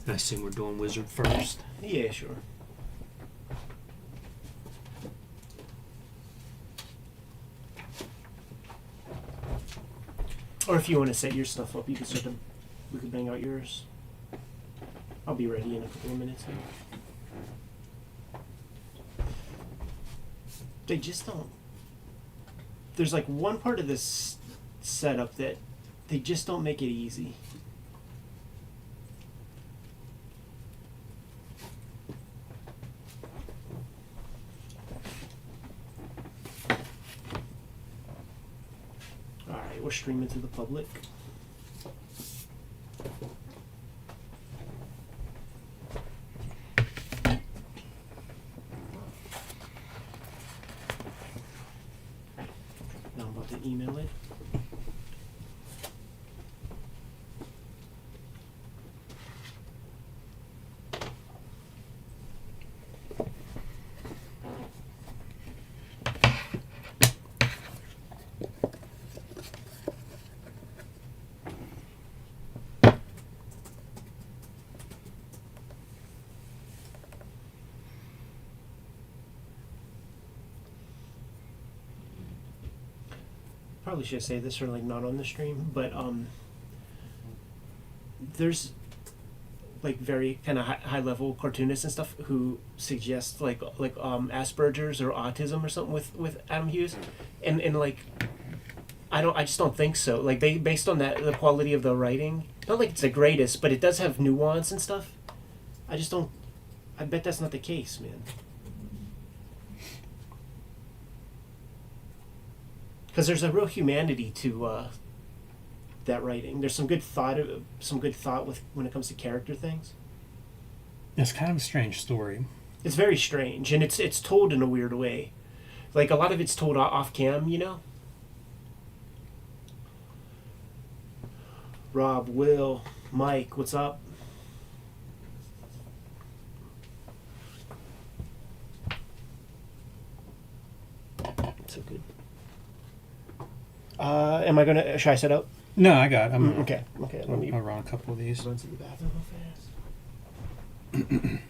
I assume we're doing Wizard first. Yeah, sure. Or if you want to set your stuff up, you can we can bang out yours. I'll be ready in a couple of minutes. They just don't. There's like one part of this setup that they just don't make it easy. Alright, we're streaming to the public. Now I'm about to email it. Probably should say this or like not on the stream, but there's like very kind of high level cartoonists and stuff who suggest like Asperger's or autism or something with Adam Hughes, and like I just don't think so. Like they based on that the quality of the writing, not like it's the greatest, but it does have nuance and stuff. I just don't. I bet that's not the case, man. Because there's a real humanity to that writing. There's some good thought with when it comes to character things. It's kind of a strange story. It's very strange, and it's told in a weird way. Like a lot of it's told off cam, you know. Rob, Will, Mike, what's up? So good. Am I gonna? Should I set up? No, I got. Okay. Let me I'll run a couple of these. run to the bathroom real fast.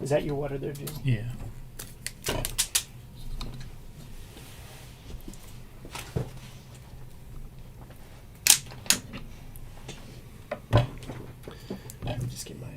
Is that your water there, Jim? Yeah. Just get my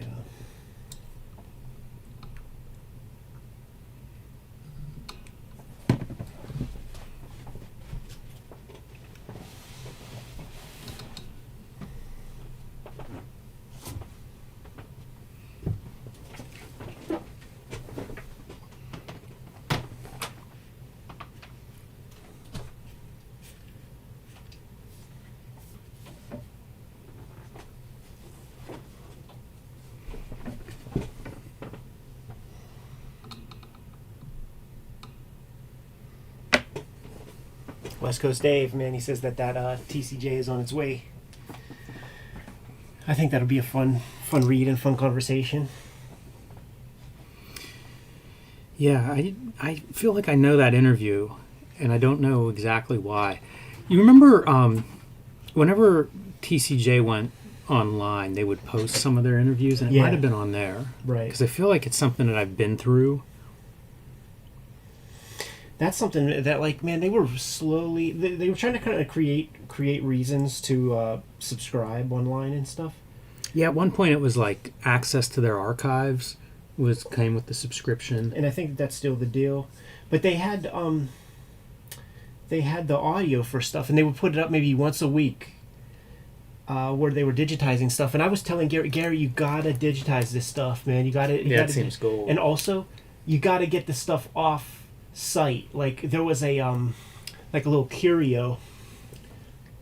West Coast Dave, man, he says that TCJ is on its way. I think that'll be a fun read and fun conversation. Yeah, I feel like I know that interview, and I don't know exactly why. You remember whenever TCJ went online, they would post some of their interviews, and it might have been on there. Right. Because I feel like it's something that I've been through. That's something that, like, man, they were slowly... They were trying to kind of create reasons to subscribe online and stuff. Yeah, at one point it was like access to their archives came with the subscription. And I think that's still the deal. But they had the audio for stuff, and they would put it up maybe once a week, where they were digitizing stuff. And I was telling Gary, you gotta digitize this stuff, man. You gotta. It seems cool. And also, you gotta get the stuff off site. Like there was a like a little curio,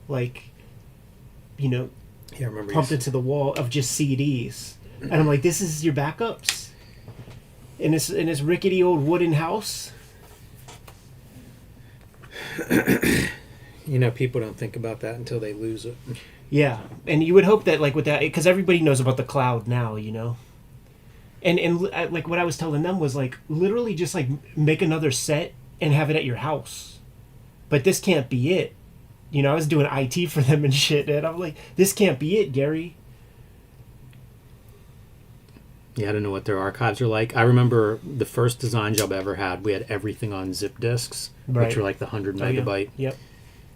like, you know, yeah, I remember pumped into the wall of just CDs, and I'm like, this is your backups in this rickety old wooden house. You know, people don't think about that until they lose it. Yeah, and you would hope that, like, with that, because everybody knows about the cloud now, you know. And like what I was telling them was, like, literally just like make another set and have it at your house. But this can't be it. You know, I was doing IT for them and shit, and I'm like, this can't be it, Gary. Yeah, I don't know what their archives are like. I remember the first design job I ever had, we had everything on zip disks, which were like the 100 megabyte. Yeah. Yep.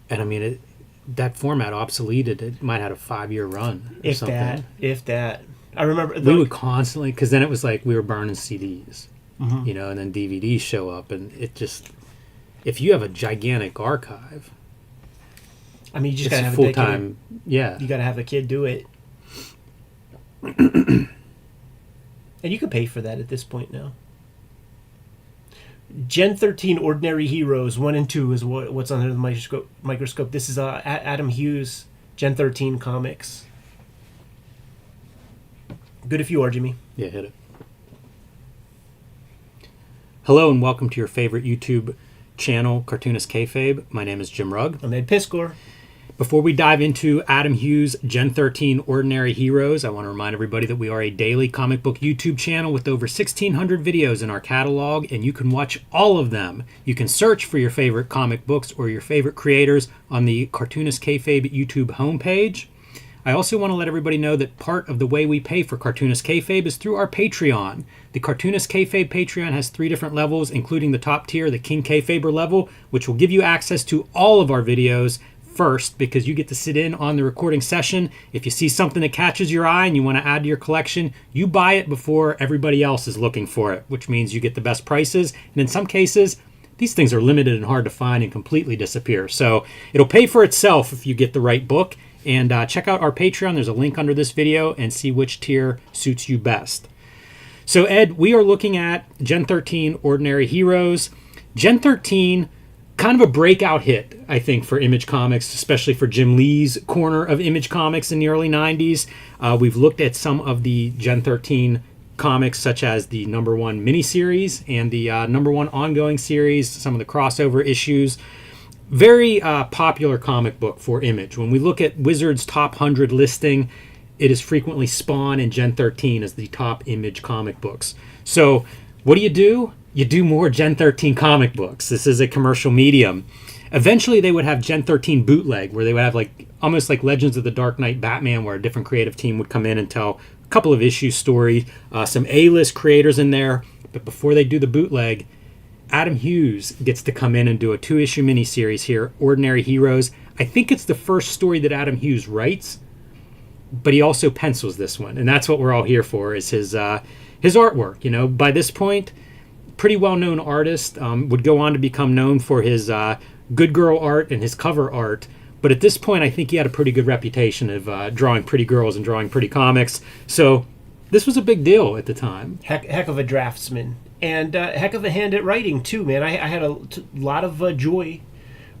And I mean, that format obsoleted. It might have had a 5-year run or something. If that. I remember... We would constantly... Because then it was like we were burning CDs, you know, and then DVDs show up. And it just... If you have a gigantic archive... I mean, you just it's gotta have full-time... Yeah. You gotta have a kid do it. And you could pay for that at this point now. Gen 13 Ordinary Heroes 1 and 2 is what's under the microscope. This is Adam Hughes, Gen 13 Comics. Good if you are, Jimmy. Yeah, hit it. Hello and welcome to your favorite YouTube channel, Cartoonist Kayfabe. My name is Jim Rugg. I'm Ed Piscor. Before we dive into Adam Hughes' Gen 13 Ordinary Heroes, I want to remind everybody that we are a daily comic book YouTube channel with over 1,600 videos in our catalog, and you can watch all of them. You can search for your favorite comic books or your favorite creators on the Cartoonist Kayfabe YouTube homepage. I also want to let everybody know that part of the way we pay for Cartoonist Kayfabe is through our Patreon. The Cartoonist Kayfabe Patreon has 3 different levels, including the top tier, the King Kayfaber level, which will give you access to all of our videos first, because you get to sit in on the recording session. If you see something that catches your eye and you want to add to your collection, you buy it before everybody else is looking for it, which means you get the best prices. And in some cases, these things are limited and hard to find and completely disappear. So it'll pay for itself if you get the right book. And check out our Patreon. There's a link under this video, and see which tier suits you best. So Ed, we are looking at Gen 13 Ordinary Heroes. Gen 13, kind of a breakout hit, I think, for Image Comics, especially for Jim Lee's corner of Image Comics in the early 90s. We've looked at some of the Gen 13 comics, such as the #1 miniseries and the #1 ongoing series, some of the crossover issues. Very popular comic book for Image. When we look at Wizard's top 100 listing, it is frequently Spawn and Gen 13 as the top Image comic books. So what do? You do more Gen 13 comic books. This is a commercial medium. Eventually they would have Gen 13 bootleg, where they would have like almost like Legends of the Dark Knight Batman, where a different creative team would come in and tell a couple of issue story, some A-list creators in there. But before they do the bootleg, Adam Hughes gets to come in and do a 2-issue miniseries here, Ordinary Heroes. I think it's the first story that Adam Hughes writes, but he also pencils this one, and that's what we're all here for, is his artwork. You know, by this point, pretty well-known artist, would go on to become known for his good girl art and his cover art. But at this point, I think he had a pretty good reputation of drawing pretty girls and drawing pretty comics. So this was a big deal at the time. Heck of a draftsman. And heck of a hand at writing, too, man. I had a lot of joy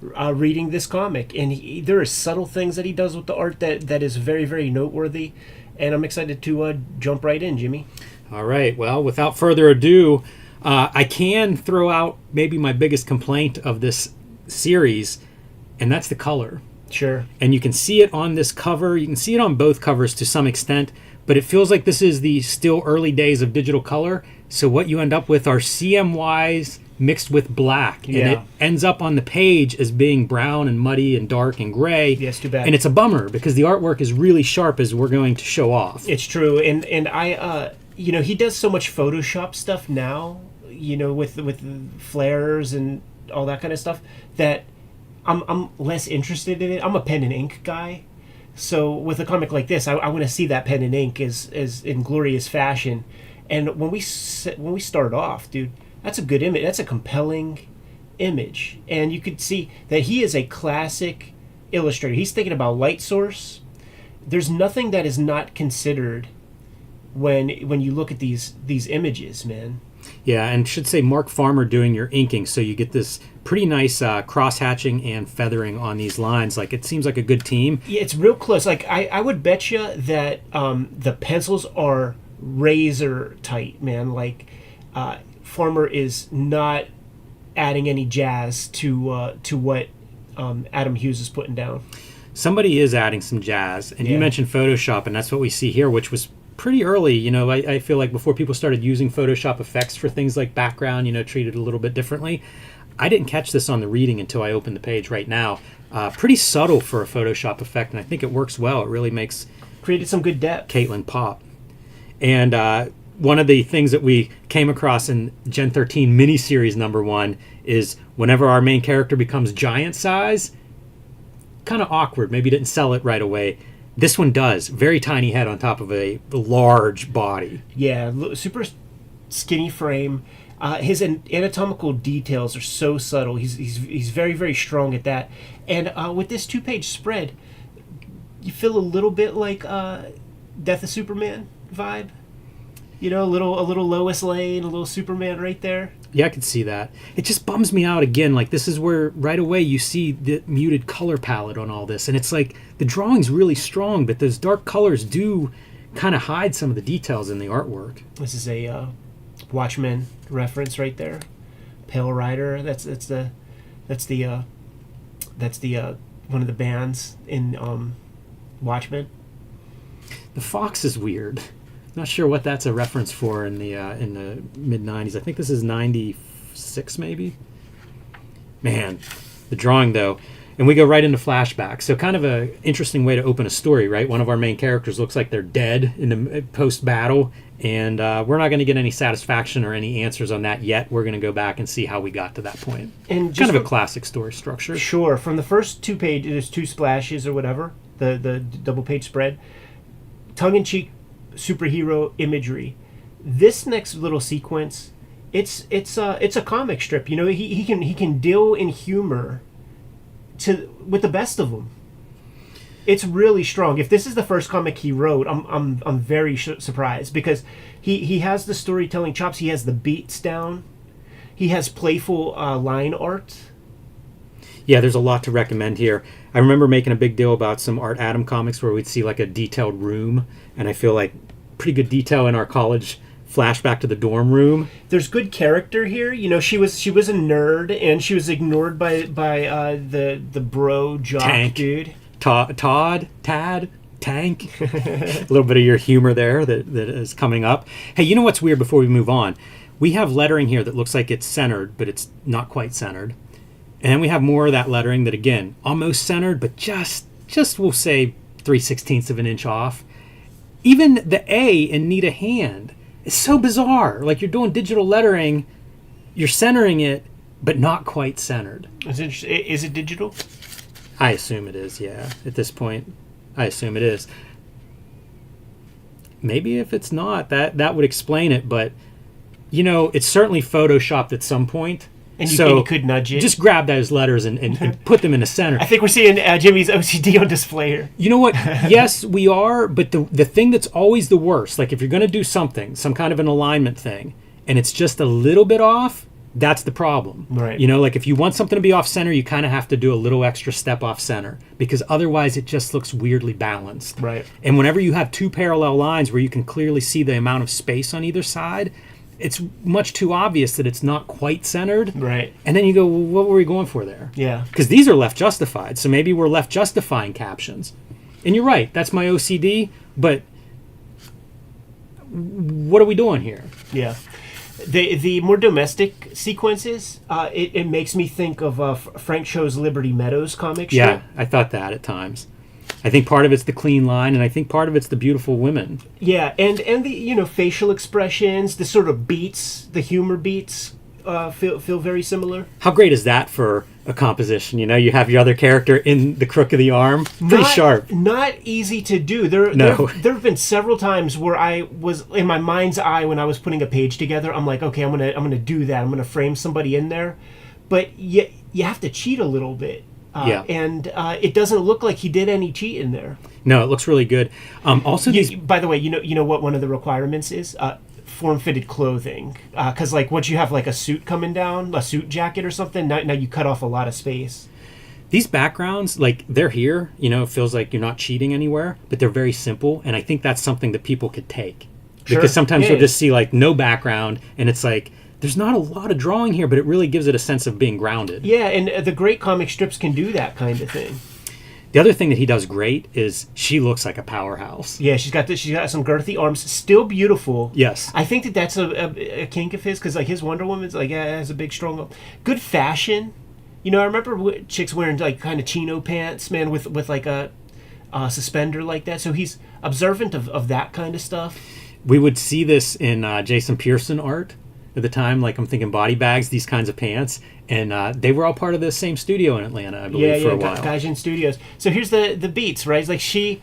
reading this comic. And there are subtle things that he does with the art that is very, very noteworthy. And I'm excited to jump right in, Jimmy. All right. Well, without further ado, I can throw out maybe my biggest complaint of this series, and that's the color. Sure. And you can see it on this cover. You can see it on both covers to some extent, but it feels like this is the still early days of digital color. So what you end up with are CMYs mixed with black, and it ends up on the page as being brown and muddy and dark and gray. Yes, too bad. And it's a bummer because the artwork is really sharp, as we're going to show off. It's true, and I, you know, he does so much Photoshop stuff now, you know, with flares and all that kind of stuff, that I'm less interested in it. I'm a pen and ink guy. So with a comic like this, I want to see that pen and ink as in glorious fashion. And when we start off, dude, that's a good image. That's a compelling image, and you could see that he is a classic illustrator. He's thinking about light source. There's nothing that is not considered when you look at these images, man. Yeah, and should say Mark Farmer doing your inking, so you get this pretty nice cross-hatching and feathering on these lines. Like, it seems like a good team. Yeah, it's real close. Like, I would bet you that the pencils are razor tight, man. Like, Farmer is not adding any jazz to what Adam Hughes is putting down. Somebody is adding some jazz, and you mentioned Photoshop, and that's what we see here, which was pretty early. You know, I feel like before people started using Photoshop effects for things like background, you know, treated a little bit differently. I didn't catch this on the reading until I opened the page right now. Pretty subtle for a Photoshop effect, and I think it works well. It really makes created some good depth. Caitlin pop. And one of the things that we came across in Gen 13 miniseries #1 is whenever our main character becomes giant size, kind of awkward. Maybe didn't sell it right away. This one does. Very tiny head on top of a large body. Yeah, super skinny frame. His anatomical details are so subtle. He's very, very strong at that. And with this 2-page spread, you feel a little bit like Death of Superman vibe. You know, a little Lois Lane, a little Superman right there. Yeah, I could see that. It just bums me out again. Like, this is where right away you see the muted color palette on all this. And it's like the drawing's really strong, but those dark colors do kind of hide some of the details in the artwork. This is a Watchmen reference right there. Pale Rider. That's the one of the bands in Watchmen. The fox is weird. Not sure what that's a reference for in the mid-90s. I think this is 96 maybe. Man, the drawing though. And we go right into flashbacks. So kind of a interesting way to open a story, right? One of our main characters looks like they're dead in the post-battle, and we're not going to get any satisfaction or any answers on that yet. We're going to go back and see how we got to that point. And kind of a classic story structure. Sure. From the first 2 pages, there's 2 splashes or whatever, the double-page spread. Tongue-in-cheek superhero imagery. This next little sequence, it's a comic strip. You know, he can deal in humor with the best of them. It's really strong. If this is the first comic he wrote, I'm very surprised, because he has the storytelling chops. He has the beats down. He has playful line art. Yeah, there's a lot to recommend here. I remember making a big deal about some Art Adam comics where we'd see like a detailed room, and I feel like pretty good detail in our college flashback to the dorm room. There's good character here. You know, she was a nerd, and she was ignored by the bro jock Tank. dude. Tad, Tank. A little bit of your humor there that is coming up. Hey, you know what's weird before we move on? We have lettering here that looks like it's centered, but it's not quite centered. And then we have more of that lettering that, again, almost centered, but just we'll say 3/16 of an inch off. Even the A in Need a Hand is so bizarre. Like, you're doing digital lettering, you're centering it, but not quite centered. Is it digital? I assume it is, yeah. At this point, I assume it is. Maybe if it's not, that would explain it, but, you know, it's certainly photoshopped at some point. And you could nudge it. Just grab those letters and put them in the center. I think we're seeing Jimmy's OCD on display here. You know what? Yes, we are. But the thing that's always the worst, like if you're going to do something, some kind of an alignment thing, and it's just a little bit off, that's the problem. Right. You know, like if you want something to be off center, you kind of have to do a little extra step off center, because otherwise it just looks weirdly balanced. Right. And whenever you have 2 parallel lines where you can clearly see the amount of space on either side, it's much too obvious that it's not quite centered. Right. And then you go, well, what were we going for there? Yeah. Because these are left justified, so maybe we're left justifying captions. And you're right, that's my OCD, but what are we doing here? Yeah. The more domestic sequences, it makes me think of Frank Cho's Liberty Meadows comic strip. Yeah, I thought that at times. I think part of it's the clean line, and I think part of it's the beautiful women. Yeah, and the facial expressions, the sort of beats, the humor beats, feel very similar. How great is that for a composition. You have your other character in the crook of the arm. Pretty sharp. Not easy to do. There have been several times where I was in my mind's eye when I was putting a page together. I'm like, okay, I'm gonna do that. I'm gonna frame somebody in there, but you have to cheat a little bit. And it doesn't look like he did any cheating there. No, it looks really good. Also, by the way, you know what one of the requirements is? Form-fitted clothing, because like once you have like a suit coming down, a suit jacket or something, now you cut off a lot of space. These backgrounds, like, they're here, it feels like you're not cheating anywhere, but they're very simple, and I think that's something that people could take. Sure. Because sometimes you'll just see like no background, and it's like there's not a lot of drawing here, but it really gives it a sense of being grounded. Yeah, and the great comic strips can do that kind of thing. The other thing that he does great is she looks like a powerhouse. Yeah, she's got some girthy arms, still beautiful. Yes, I think that's a kink of his, because like his Wonder Woman's like has a big strong, good fashion. I remember chicks wearing like kind of chino pants, man, with like a suspender like that. So he's observant of that kind of stuff. We would see this in Jason Pearson art at the time. Like, I'm thinking Body Bags, these kinds of pants. And they were all part of the same studio in Atlanta, I believe, for a while. Gaijin Studios. So here's the beats, right? It's like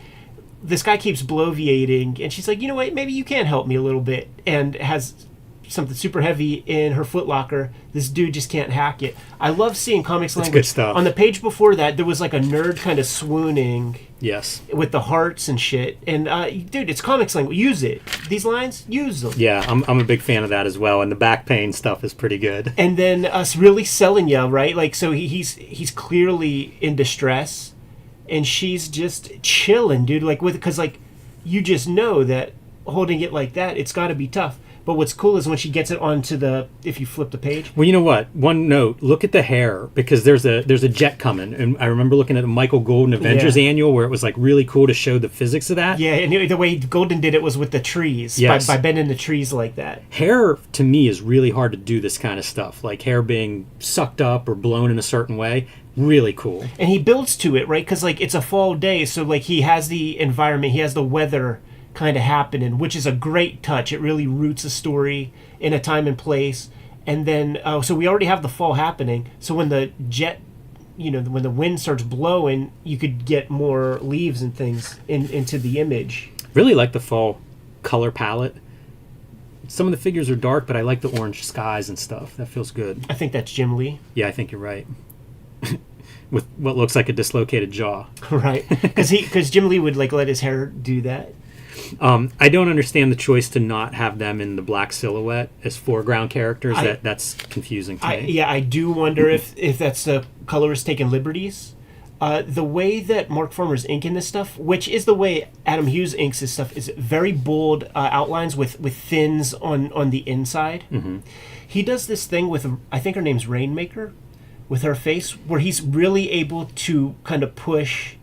this guy keeps bloviating, and she's like, you know what, maybe you can help me a little bit, and has something super heavy in her footlocker. This dude just can't hack it. I love seeing comics language. Good stuff. On the page before that, there was like a nerd kind of swooning. Yes. With the hearts and shit. And, dude, it's comics language. Use it. These lines, use them. Yeah, I'm a big fan of that as well. And the back pain stuff is pretty good. And then us really selling you, right? Like, so he's clearly in distress. And she's just chilling, dude. Like, because, like, you just know that holding it like that, it's got to be tough. But what's cool is when she gets it onto if you flip the page. Well, you know what? One note, look at the hair, because there's a jet coming. And I remember looking at the Michael Golden Avengers annual where it was like really cool to show the physics of that. Yeah, and the way Golden did it was with the trees, yes. by bending the trees like that. Hair, to me, is really hard to do this kind of stuff. Like hair being sucked up or blown in a certain way. Really cool. And he builds to it, right? Because like it's a fall day, so like he has the environment, he has the weather kind of happening, which is a great touch. It really roots a story in a time and place. And then so we already have the fall happening, so when the jet, when the wind starts blowing, you could get more leaves and things into the image. Really like the fall color palette. Some of the figures are dark, but I like the orange skies and stuff. That feels good. I think that's Jim Lee. Yeah, I think you're right. With what looks like a dislocated jaw. Right, because Jim Lee would like let his hair do that. I don't understand the choice to not have them in the black silhouette as foreground characters. That's confusing to me. I do wonder if that's the colorist taking liberties. The way that Mark Farmer's inking this stuff, which is the way Adam Hughes inks his stuff, is very bold outlines with thins on the inside. Mm-hmm. He does this thing with, I think her name's Rainmaker, with her face, where he's really able to kind of push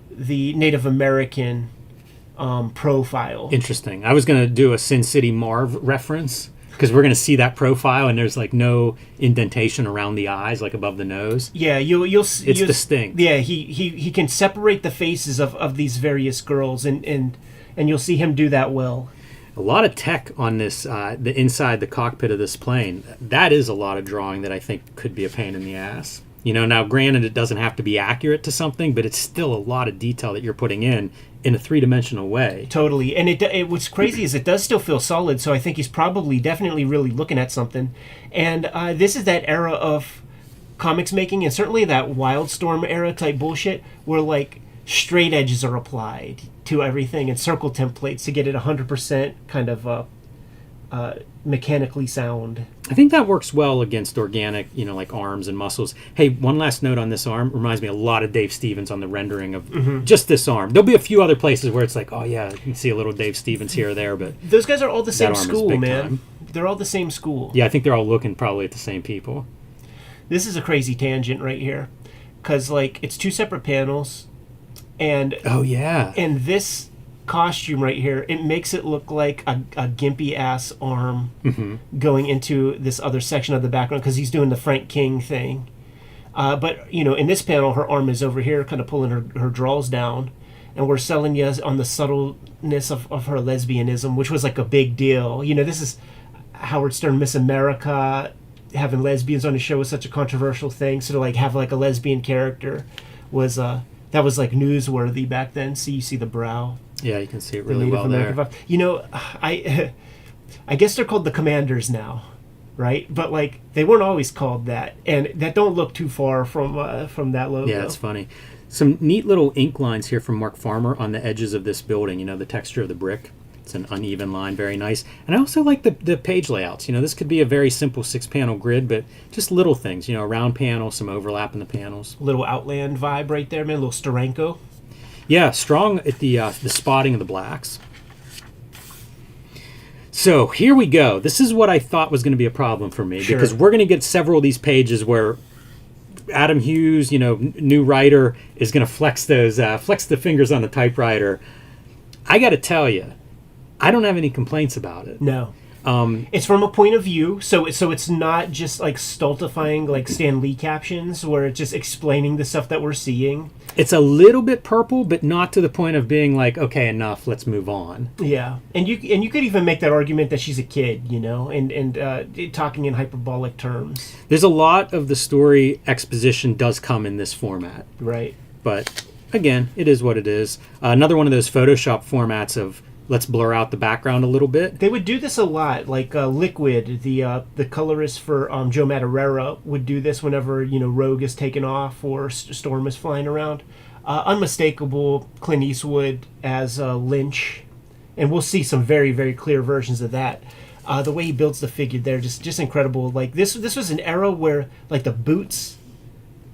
the Native American profile. Interesting. I was going to do a Sin City Marv reference, because we're going to see that profile, and there's like no indentation around the eyes, like above the nose. Yeah, you'll see. It's distinct. Yeah, he can separate the faces of these various girls, and you'll see him do that well. A lot of tech on this, the inside the cockpit of this plane. That is a lot of drawing that I think could be a pain in the ass. Now granted, it doesn't have to be accurate to something, but it's still a lot of detail that you're putting in a three-dimensional way. Totally. And what's crazy is it does still feel solid, so I think he's definitely really looking at something. And this is that era of comics making, and certainly that Wildstorm era type bullshit, where like straight edges are applied to everything and circle templates to get it 100% kind of mechanically sound. I think that works well against organic, like arms and muscles. Hey, one last note on this arm. Reminds me a lot of Dave Stevens on the rendering of just this arm. There'll be a few other places where it's like, oh yeah, you can see a little Dave Stevens here or there, but those guys are all the same arm is school, big man. time. They're all the same school. Yeah, I think they're all looking probably at the same people. This is a crazy tangent right here, because like it's two separate panels, and oh yeah, and this costume right here, it makes it look like a gimpy ass arm going into this other section of the background, because he's doing the Frank King thing. But in this panel, her arm is over here, kind of pulling her draws down, and we're selling you on the subtleness of her lesbianism, which was like a big deal. This is Howard Stern Miss America having lesbians on the show was such a controversial thing. So to like have like a lesbian character was that was like newsworthy back then. See, you see the brow. Yeah, you can see it The really Native well American there. vibe. You know, I guess they're called the Commanders now, right? But like they weren't always called that, and that don't look too far from that logo. Yeah, it's funny. Some neat little ink lines here from Mark Farmer on the edges of this building. You know, the texture of the brick. It's an uneven line, very nice. And I also like the page layouts. You know, this could be a very simple 6-panel grid, but just little things. You know, a round panel, some overlap in the panels. Little Outland vibe right there, man. A little Steranko. Yeah, strong at the spotting of the blacks. So here we go. This is what I thought was going to be a problem for me, Sure. because we're going to get several of these pages where Adam Hughes, you know, new writer, is going to flex the fingers on the typewriter. I got to tell you, I don't have any complaints about it. No. It's from a point of view, so it's not just like stultifying like Stan Lee captions where it's just explaining the stuff that we're seeing. It's a little bit purple, but not to the point of being like, okay, enough, let's move on. Yeah, and you could even make that argument that she's a kid, you know, and talking in hyperbolic terms. There's a lot of the story exposition does come in this format, Right. but again, it is what it is. Another one of those Photoshop formats of let's blur out the background a little bit. They would do this a lot, like Liquid, the colorist for Joe Madureira, would do this whenever, you know, Rogue is taken off or Storm is flying around. Unmistakable Clint Eastwood as Lynch, and we'll see some very, very clear versions of that. The way he builds the figure there, just incredible. Like this was an era where like the boots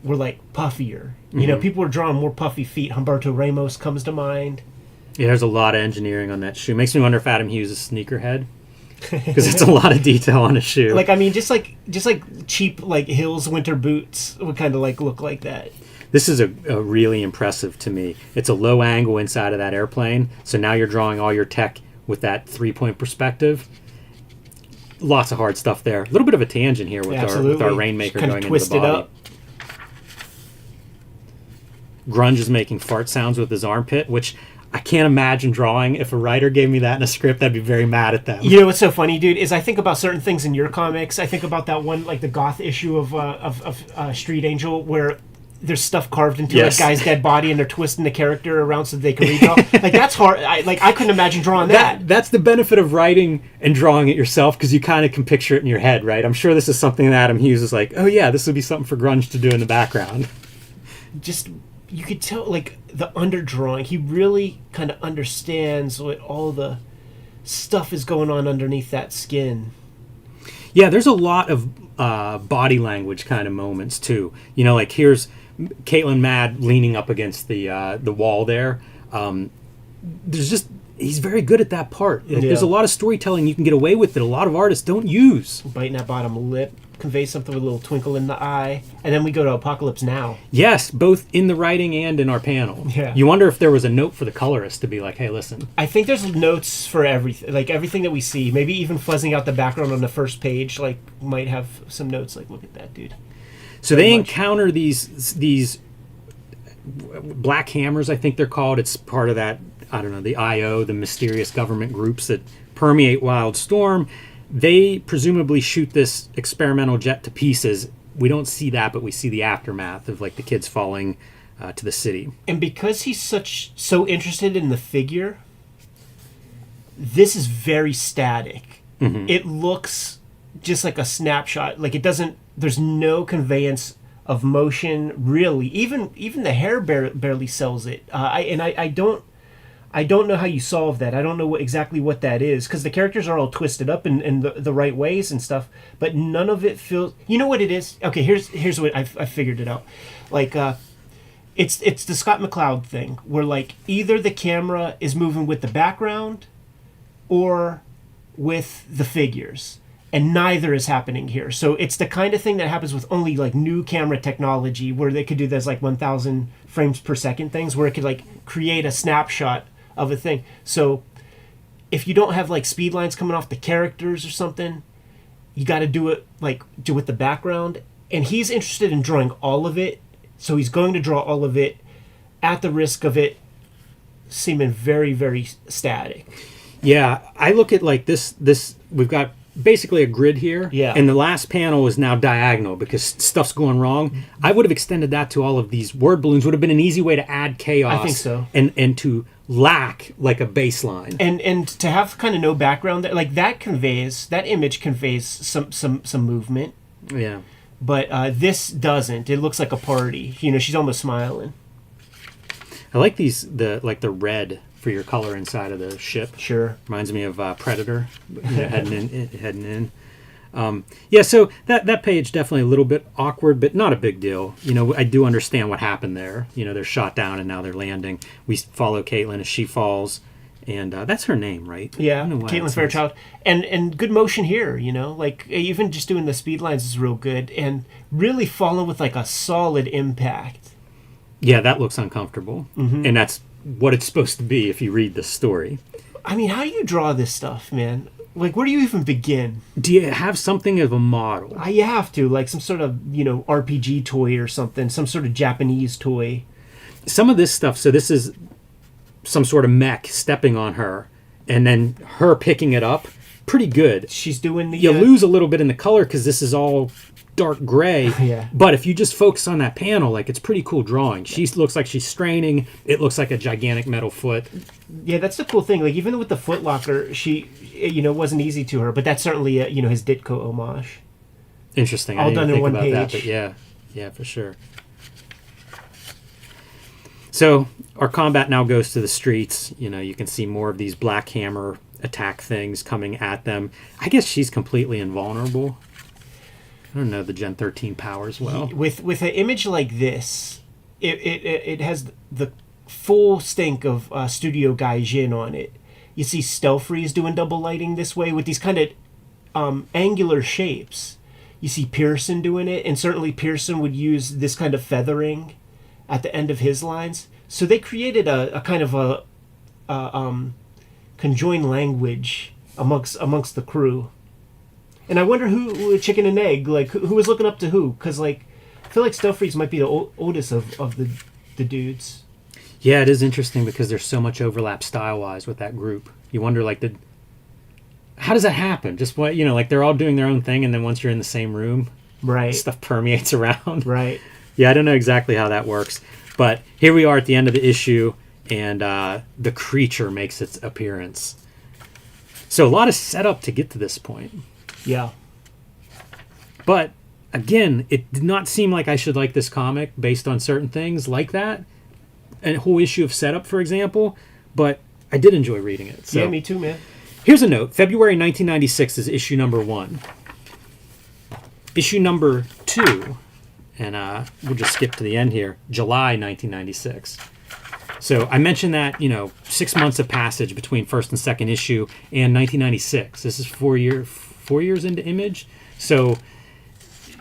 were like puffier. You know, people were drawing more puffy feet. Humberto Ramos comes to mind. Yeah, there's a lot of engineering on that shoe. Makes me wonder if Adam Hughes is a sneakerhead, because it's a lot of detail on a shoe. Like, I mean, just like cheap like Hills winter boots would kind of like look like that. This is a really impressive to me. It's a low angle inside of that airplane, so now you're drawing all your tech with that 3-point perspective. Lots of hard stuff there. A little bit of a tangent here with our Rainmaker kind going of into the twisted body. up. Grunge is making fart sounds with his armpit, which I can't imagine drawing. If a writer gave me that in a script, I'd be very mad at them. You know what's so funny, dude, is I think about certain things in your comics. I think about that one, like the goth issue of Street Angel, where there's stuff carved into Yes. a guy's dead body, and they're twisting the character around so they can redraw. Like that's hard. I couldn't imagine drawing that. That's the benefit of writing and drawing it yourself, because you kind of can picture it in your head, right? I'm sure this is something that Adam Hughes is like, oh yeah, this would be something for Grunge to do in the background. Just you could tell, like the underdrawing. He really kind of understands what all the stuff is going on underneath that skin. Yeah, there's a lot of body language kind of moments too. You know, like here's Caitlin Mad leaning up against the wall there. There's just, he's very good at that part. Like, there's a lot of storytelling you can get away with that a lot of artists don't use. Biting that bottom lip, convey something with a little twinkle in the eye, and then we go to Apocalypse Now. Yes, both in the writing and in our panel. Yeah. You wonder if there was a note for the colorist to be like, hey, listen. I think there's notes for everything, like everything that we see. Maybe even fuzzing out the background on the first page, like might have some notes. Like, look at that, dude. So they encounter these black hammers, I think they're called. It's part of that, I don't know, the IO, the mysterious government groups that permeate Wildstorm. They presumably shoot this experimental jet to pieces. We don't see that, but we see the aftermath of like the kids falling to the city. And because he's so interested in the figure, this is very static. Mm-hmm. It looks just like a snapshot. Like it doesn't. There's no conveyance of motion really. Even the hair barely sells it. I don't know how you solve that. I don't know exactly what that is, because the characters are all twisted up in the right ways and stuff, but none of it feels. You know what it is? Okay, here's what I figured it out. Like it's the Scott McCloud thing, where like either the camera is moving with the background or with the figures, and neither is happening here. So it's the kind of thing that happens with only like new camera technology, where they could do those like 1,000 frames per second things, where it could like create a snapshot of a thing. So if you don't have like speed lines coming off the characters or something, you got to do it with the background. And he's interested in drawing all of it, so he's going to draw all of it at the risk of it seeming very, very static. Yeah, I look at like this we've got basically a grid here. Yeah. And the last panel is now diagonal because stuff's going wrong. I would have extended that to all of these word balloons. Would have been an easy way to add chaos. I think so. And to lack like a baseline. And to have kind of no background, like that image conveys some movement. Yeah. But this doesn't. It looks like a party. You know, she's almost smiling. I like the red for your color inside of the ship. Sure. Reminds me of Predator, heading in. Yeah, so that page definitely a little bit awkward, but not a big deal. You know, I do understand what happened there. You know, they're shot down and now they're landing. We follow Caitlin as she falls, and that's her name, right? Yeah, Caitlin Fairchild. And good motion here, you know? Like, even just doing the speed lines is real good, and really follow with, like, a solid impact. Yeah, that looks uncomfortable. Mm-hmm. And that's what it's supposed to be if you read the story. I mean, how do you draw this stuff, man? Like, where do you even begin? Do you have something of a model? You have to, like some sort of, you know, RPG toy or something, some sort of Japanese toy. Some of this stuff, so this is some sort of mech stepping on her, and then her picking it up, pretty good. She's doing the... You lose a little bit in the color because this is all dark gray. Yeah. But if you just focus on that panel, like, it's pretty cool drawing. She looks like she's straining. It looks like a gigantic metal foot. Yeah, that's the cool thing. Like, even with the foot locker, she, you know, wasn't easy to her, but that's certainly, you know, his Ditko homage. Interesting. All I didn't done in think one about page. that, but yeah, for sure. So our combat now goes to the streets. You know, you can see more of these Black Hammer attack things coming at them. I guess she's completely invulnerable. I don't know the Gen 13 powers well. With an image like this, it has the full stink of Studio Gaijin on it. You see Stealthfreeze doing double lighting this way with these kind of angular shapes. You see Pearson doing it, and certainly Pearson would use this kind of feathering at the end of his lines. So they created a kind of a conjoined language amongst the crew. And I wonder who chicken and egg, like who was looking up to who? Because like I feel like Stealthfreeze might be the oldest of the dudes. Yeah, it is interesting because there's so much overlap style-wise with that group. You wonder, like, how does that happen? Just what, you know, like they're all doing their own thing, and then once you're in the same room, right, stuff permeates around. Right. Yeah, I don't know exactly how that works, but here we are at the end of the issue, and the creature makes its appearance. So a lot of setup to get to this point. Yeah. But again, it did not seem like I should like this comic based on certain things like that. A whole issue of setup, for example. But I did enjoy reading it. So. Yeah, me too, man. Here's a note. February 1996 is issue number 1. Issue number 2, and we'll just skip to the end here, July 1996. So I mentioned that, you know, 6 months of passage between first and second issue and 1996. This is 4 years into Image. So,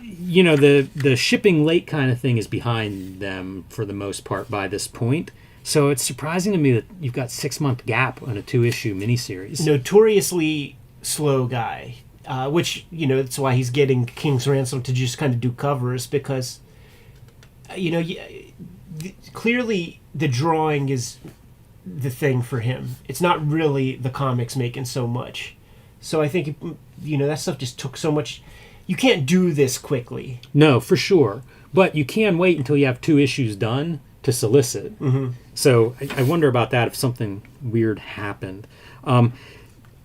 you know, the shipping late kind of thing is behind them for the most part by this point. So it's surprising to me that you've got 6 month gap on a 2-issue miniseries. Notoriously slow guy, which, you know, that's why he's getting King's Ransom to just kind of do covers because, you know, clearly the drawing is the thing for him. It's not really the comics making so much. So I think, you know, that stuff just took so much. You can't do this quickly. No, for sure. But you can wait until you have 2 issues done to solicit. Mm-hmm. So I wonder about that if something weird happened. You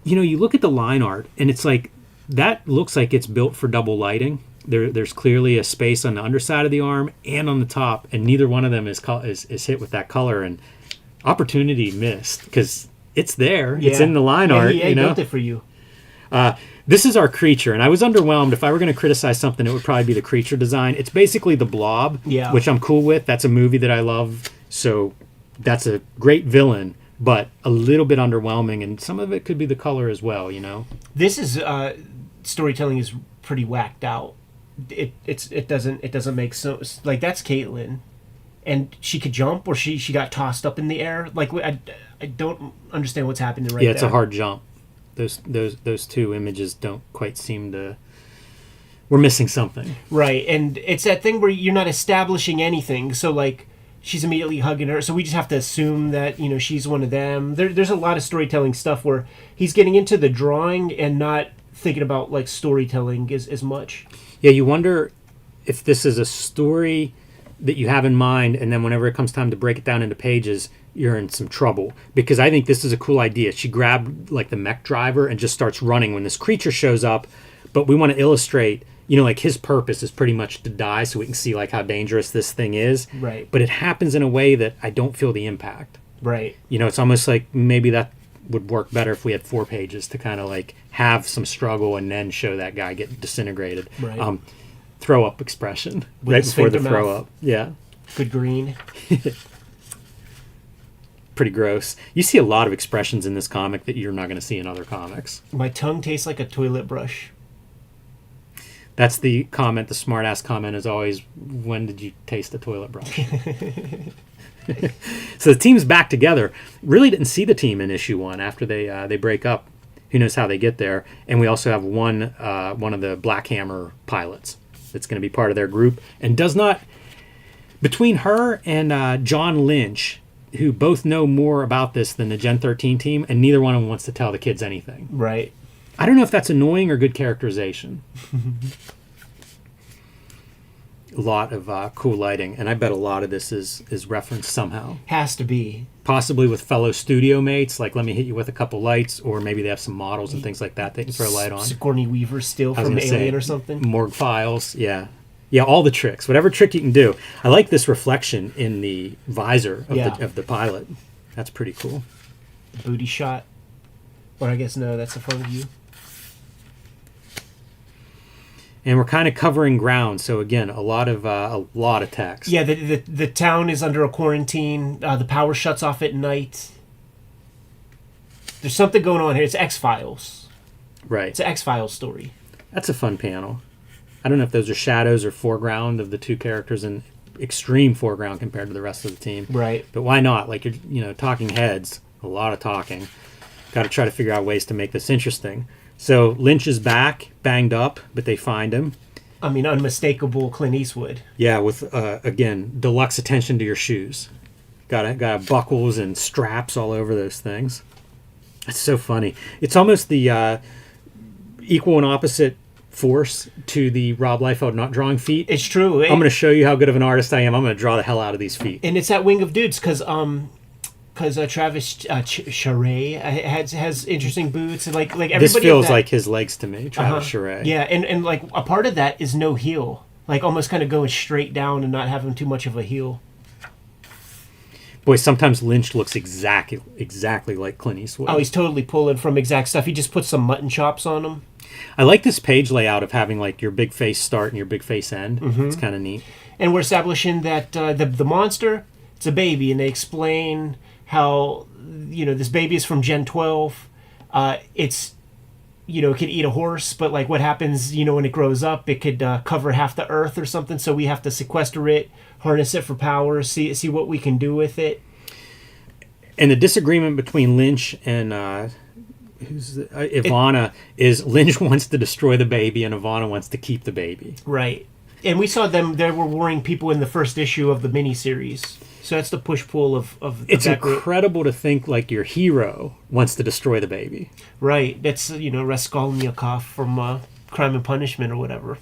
know, you look at the line art, and it's like, that looks like it's built for double lighting. There's clearly a space on the underside of the arm and on the top, and neither one of them is hit with that color. And opportunity missed, because it's there. Yeah. It's in the line art. He built it for you. This is our creature, and I was underwhelmed. If I were going to criticize something, it would probably be the creature design. It's basically the Blob, which I'm cool with. That's a movie that I love, so that's a great villain, but a little bit underwhelming, and some of it could be the color as well, you know? This is, storytelling is pretty whacked out. It doesn't make sense. Like, that's Caitlin, and she could jump, or she got tossed up in the air. Like, I don't understand what's happening right there. Yeah, it's a hard jump. Those 2 images don't quite seem to... We're missing something. Right, and it's that thing where you're not establishing anything. So, like, she's immediately hugging her, so we just have to assume that, you know, she's one of them. There's a lot of storytelling stuff where he's getting into the drawing and not thinking about like storytelling as much. Yeah, you wonder if this is a story that you have in mind, and then whenever it comes time to break it down into pages, you're in some trouble. Because I think this is a cool idea. She grabbed like the mech driver and just starts running when this creature shows up, but we want to illustrate, you know, like his purpose is pretty much to die so we can see like how dangerous this thing is. Right. But it happens in a way that I don't feel the impact. Right. You know, it's almost like maybe that would work better if we had 4 pages to kind of like have some struggle and then show that guy get disintegrated. Right. Throw up expression With right his before the finger throw mouth. up. Yeah. Good green. Pretty gross. You see a lot of expressions in this comic that you're not going to see in other comics. My tongue tastes like a toilet brush. That's the comment, the smart-ass comment is always, when did you taste a toilet brush? So the team's back together. Really didn't see the team in issue 1 after they break up. Who knows how they get there? And we also have one of the Black Hammer pilots that's going to be part of their group. And does not... Between her and John Lynch, who both know more about this than the Gen 13 team, and neither one of them wants to tell the kids anything. Right. I don't know if that's annoying or good characterization. A lot of cool lighting, and I bet a lot of this is referenced somehow. Has to be. Possibly with fellow studio mates, like let me hit you with a couple lights, or maybe they have some models and things like that they can throw a light on. Sigourney Weaver still I was from gonna Alien say, or something. Morgue Files, yeah. Yeah, all the tricks. Whatever trick you can do. I like this reflection in the visor of the pilot. That's pretty cool. Booty shot. Or I guess no, that's a front view. And we're kind of covering ground, so again, a lot of text. Yeah, the town is under a quarantine. The power shuts off at night. There's something going on here. It's X-Files. Right. It's an X-Files story. That's a fun panel. I don't know if those are shadows or foreground of the two characters in extreme foreground compared to the rest of the team. Right. But why not? Like, you're talking heads, a lot of talking. Got to try to figure out ways to make this interesting. So Lynch is back, banged up, but they find him. I mean, unmistakable Clint Eastwood. Yeah, with, again, deluxe attention to your shoes. Got buckles and straps all over those things. It's so funny. It's almost the equal and opposite force to the Rob Liefeld not drawing feet. It's true. I'm going to show you how good of an artist I am. I'm going to draw the hell out of these feet. And it's that Wing of Dudes, because Travis Charest has interesting boots, and like everybody. This feels like his legs to me, Travis Charest. Yeah, and like a part of that is no heel, like almost kind of going straight down and not having too much of a heel. Boy, sometimes Lynch looks exactly like Clint Eastwood. Oh, he's totally pulling from exact stuff. He just puts some mutton chops on him. I like this page layout of having like your big face start and your big face end. Mm-hmm. It's kind of neat. And we're establishing that the monster, it's a baby, and they explain how, this baby is from Gen 12. It's, it could eat a horse, but like what happens, when it grows up, it could cover half the earth or something. So we have to sequester it, harness it for power, see what we can do with it. And the disagreement between Lynch and Ivana is Lynch wants to destroy the baby and Ivana wants to keep the baby. Right. And we saw they were warring people in the first issue of the miniseries. So that's the push-pull of it's incredible to think like your hero wants to destroy the baby. Right. That's, Raskolnikov from Crime and Punishment or whatever.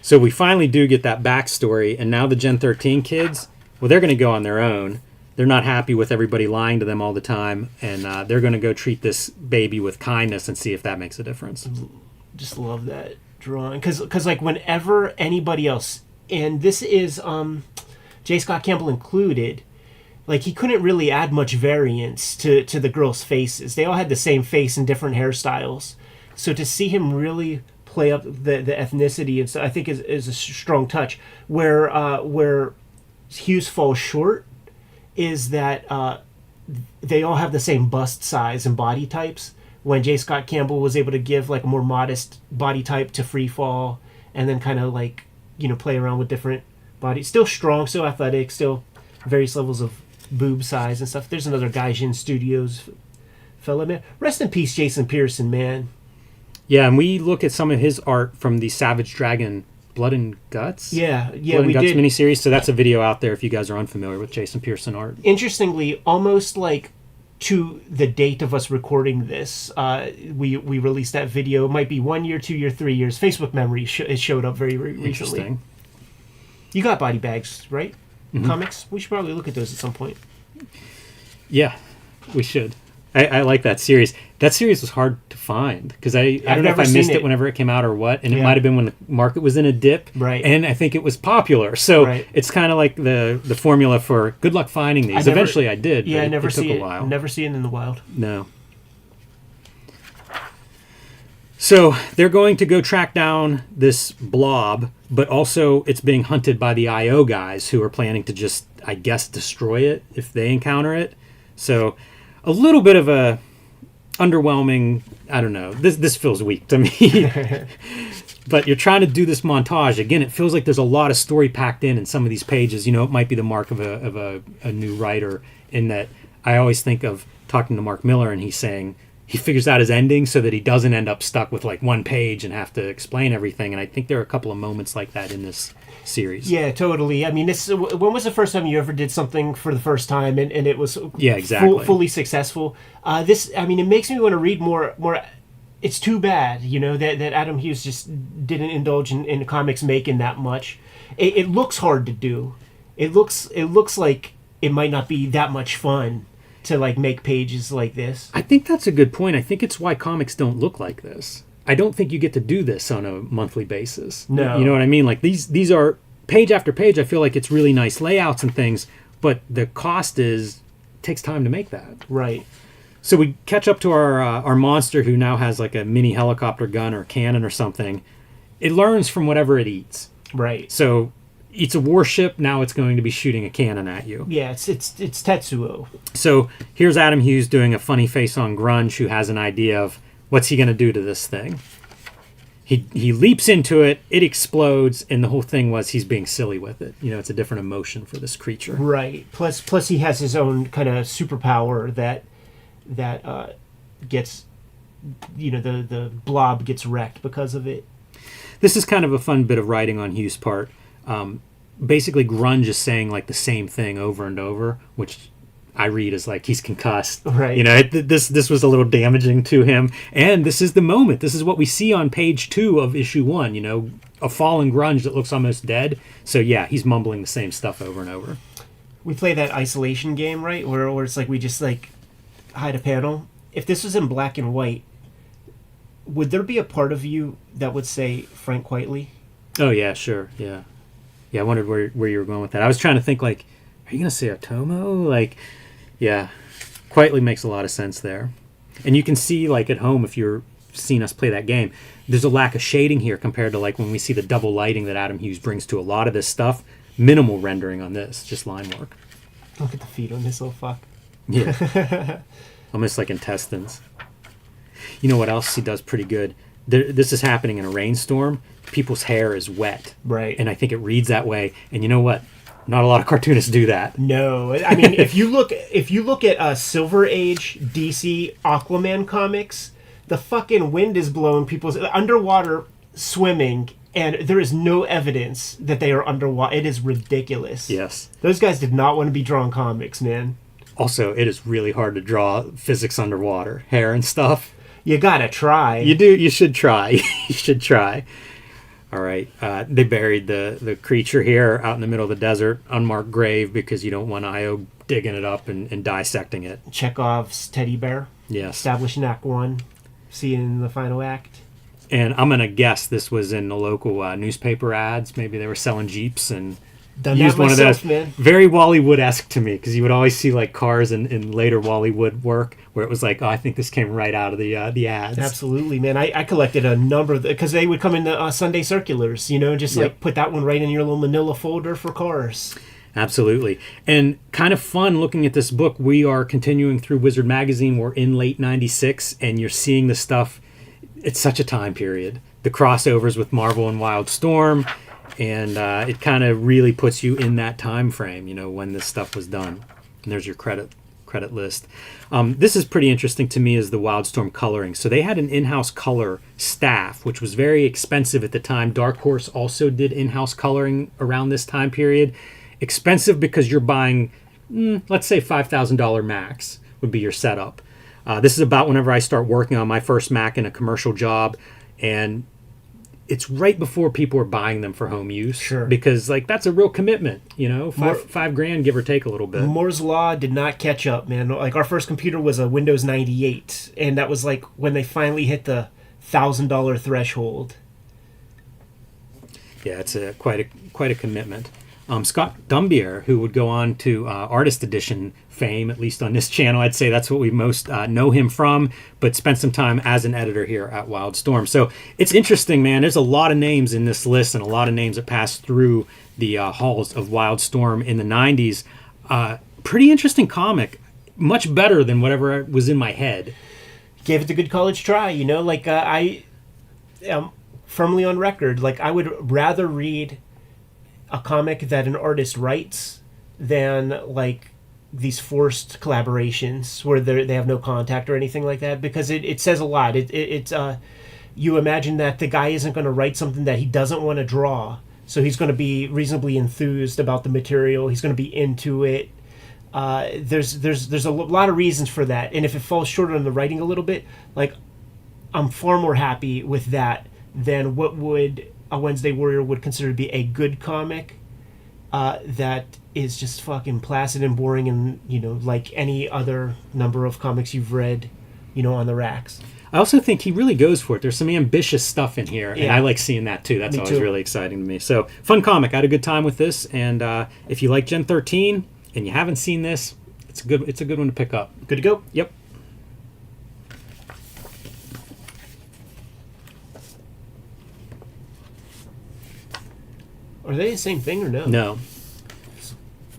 So we finally do get that backstory, and now the Gen 13 kids, well, they're going to go on their own. They're not happy with everybody lying to them all the time, and they're going to go treat this baby with kindness and see if that makes a difference. Just love that drawing. Because like, whenever anybody else, and this is J. Scott Campbell included, like, he couldn't really add much variance to the girls' faces. They all had the same face and different hairstyles. So to see him really play up the ethnicity, and so I think is a strong touch. Where Hughes falls short is that they all have the same bust size and body types. When J. Scott Campbell was able to give like a more modest body type to Freefall, and then kind of like play around with different bodies, still strong, still athletic, still various levels of boob size and stuff. There's another Gaijin Studios fella, man. Rest in peace, Jason Pearson, man. Yeah, and we look at some of his art from the Savage Dragon Blood and Guts? Yeah, Blood and we Guts did. miniseries. So that's a video out there if you guys are unfamiliar with Jason Pearson art. Interestingly, almost like to the date of us recording this, we released that video. It might be 1 year, 2 year, 3 years. Facebook memory it showed up very recently. Interesting. You got body bags, right? Mm-hmm. Comics. We should probably look at those at some point. Yeah, we should. I like that series. That series was hard to find because I don't know if I missed it whenever it came out or what, and it might have been when the market was in a dip, right? And I think it was popular, so it's kind of like the formula for good luck finding these. Eventually, I did. Yeah, but it took a while. Never see it in the wild. No. So they're going to go track down this blob, but also it's being hunted by the IO guys who are planning to just, I guess, destroy it if they encounter it. So a little bit of a underwhelming, I don't know, this feels weak to me. But you're trying to do this montage. Again, it feels like there's a lot of story packed in some of these pages. You know, it might be the mark of a new writer, in that I always think of talking to Mark Miller and he's saying he figures out his ending so that he doesn't end up stuck with like one page and have to explain everything. And I think there are a couple of moments like that in this series. Yeah, totally. I mean, when was the first time you ever did something for the first time and it was fully successful? It makes me want to read more. It's too bad, you know, that Adam Hughes just didn't indulge in comics making that much. It looks hard to do. It looks like it might not be that much fun to like make pages like this. I think that's a good point. I think it's why comics don't look like this. I don't think you get to do this on a monthly basis. No. You know what I mean? Like these are page after page. I feel like it's really nice layouts and things, but the cost takes time to make that. Right. So we catch up to our monster, who now has like a mini helicopter gun or cannon or something. It learns from whatever it eats. Right. So it's a warship. Now it's going to be shooting a cannon at you. Yeah, it's Tetsuo. So here's Adam Hughes doing a funny face on Grunge, who has an idea of what's he going to do to this thing. He leaps into it, it explodes, and the whole thing was he's being silly with it. You know, it's a different emotion for this creature. Right. Plus he has his own kind of superpower that gets, you know, the blob gets wrecked because of it. This is kind of a fun bit of writing on Hughes' part. Basically, Grunge is saying like the same thing over and over, which I read as like he's concussed. Right. You know, this was a little damaging to him. And this is the moment. This is what we see on page 2 of issue 1. You know, a fallen Grunge that looks almost dead. So yeah, he's mumbling the same stuff over and over. We play that isolation game, right? Where it's like we just like hide a panel. If this was in black and white, would there be a part of you that would say Frank Quitely? Oh yeah, sure, yeah. Yeah, I wondered where you were going with that. I was trying to think, like, are you going to say Otomo? Like, yeah, Quitely makes a lot of sense there. And you can see, like, at home, if you're seeing us play that game, there's a lack of shading here compared to, like, when we see the double lighting that Adam Hughes brings to a lot of this stuff. Minimal rendering on this, just line work. Look at the feet on this little fuck. Yeah. Almost like intestines. You know what else he does pretty good? This is happening in a rainstorm. People's hair is wet. Right. And I think it reads that way. And you know what? Not a lot of cartoonists do that. No. I mean, if you look at Silver Age DC Aquaman comics, the fucking wind is blowing people's underwater swimming, and there is no evidence that they are underwater. It is ridiculous. Yes. Those guys did not want to be drawing comics, man. Also, it is really hard to draw physics underwater. Hair and stuff. You gotta try. You do. You should try. You should try. All right. They buried the creature here out in the middle of the desert, unmarked grave, because you don't want IO digging it up and dissecting it. Chekhov's teddy bear. Yes. Established in Act 1. See it in the final act. And I'm going to guess this was in the local newspaper ads. Maybe they were selling Jeeps and Done used that one myself, of those. Man. Very Wally Wood-esque to me, because you would always see like cars in later Wally Wood work where it was like, oh, I think this came right out of the ads. Absolutely, man. I collected a number of because they would come in the Sunday circulars, you know, just like put that one right in your little manila folder for cars. Absolutely. And kind of fun looking at this book. We are continuing through Wizard Magazine. We're in late 96, and you're seeing the stuff. It's such a time period. The crossovers with Marvel and Wildstorm, and it kind of really puts you in that time frame, you know, when this stuff was done. And there's your credit list. This is pretty interesting to me, is the Wildstorm coloring. So they had an in-house color staff, which was very expensive at the time. Dark Horse also did in-house coloring around this time period. Expensive because you're buying, let's say $5,000 max, would be your setup. This is about whenever I start working on my first Mac in a commercial job, and it's right before people are buying them for home use. Sure. Because like that's a real commitment, you know, $5,000 give or take a little bit. Moore's Law did not catch up, man. Like our first computer was a Windows 98, and that was like when they finally hit the $1,000 threshold. Yeah, it's quite a commitment. Scott Dumbier, who would go on to Artist Edition fame, at least on this channel, I'd say that's what we most know him from, but spent some time as an editor here at Wildstorm. So it's interesting, man. There's a lot of names in this list and a lot of names that passed through the halls of Wildstorm in the 90s. Pretty interesting comic. Much better than whatever was in my head. Gave it a good college try, you know? Like, I am firmly on record. Like, I would rather read a comic that an artist writes than like these forced collaborations where they have no contact or anything like that, because it says a lot. It's you imagine that the guy isn't going to write something that he doesn't want to draw, so he's going to be reasonably enthused about the material. He's going to be into it. There's a lot of reasons for that, and if it falls short on the writing a little bit, like I'm far more happy with that than what would a Wednesday Warrior would consider to be a good comic that is just fucking placid and boring, and you know, like any other number of comics you've read, you know, on the racks. I also think he really goes for it. There's some ambitious stuff in here, and I like seeing that too. That's always really exciting to me. So fun comic. I had a good time with this, and if you like Gen 13 and you haven't seen this, it's a good one to pick up. Good to go. Yep. Are they the same thing or no? No.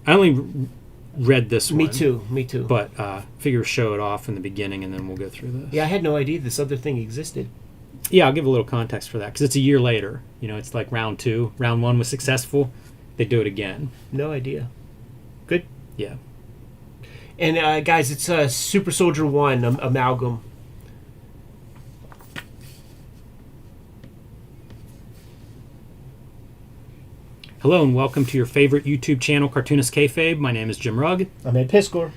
I only read this one. Me too. But figure show it off in the beginning, and then we'll go through this. Yeah, I had no idea this other thing existed. Yeah, I'll give a little context for that, because it's a year later. You know, it's like round 2. Round 1 was successful. They do it again. No idea. Good. Yeah. And guys, it's Super Soldier 1 Amalgam. Hello and welcome to your favorite YouTube channel, Cartoonist Kayfabe. My name is Jim Rugg. I'm Ed Piscor.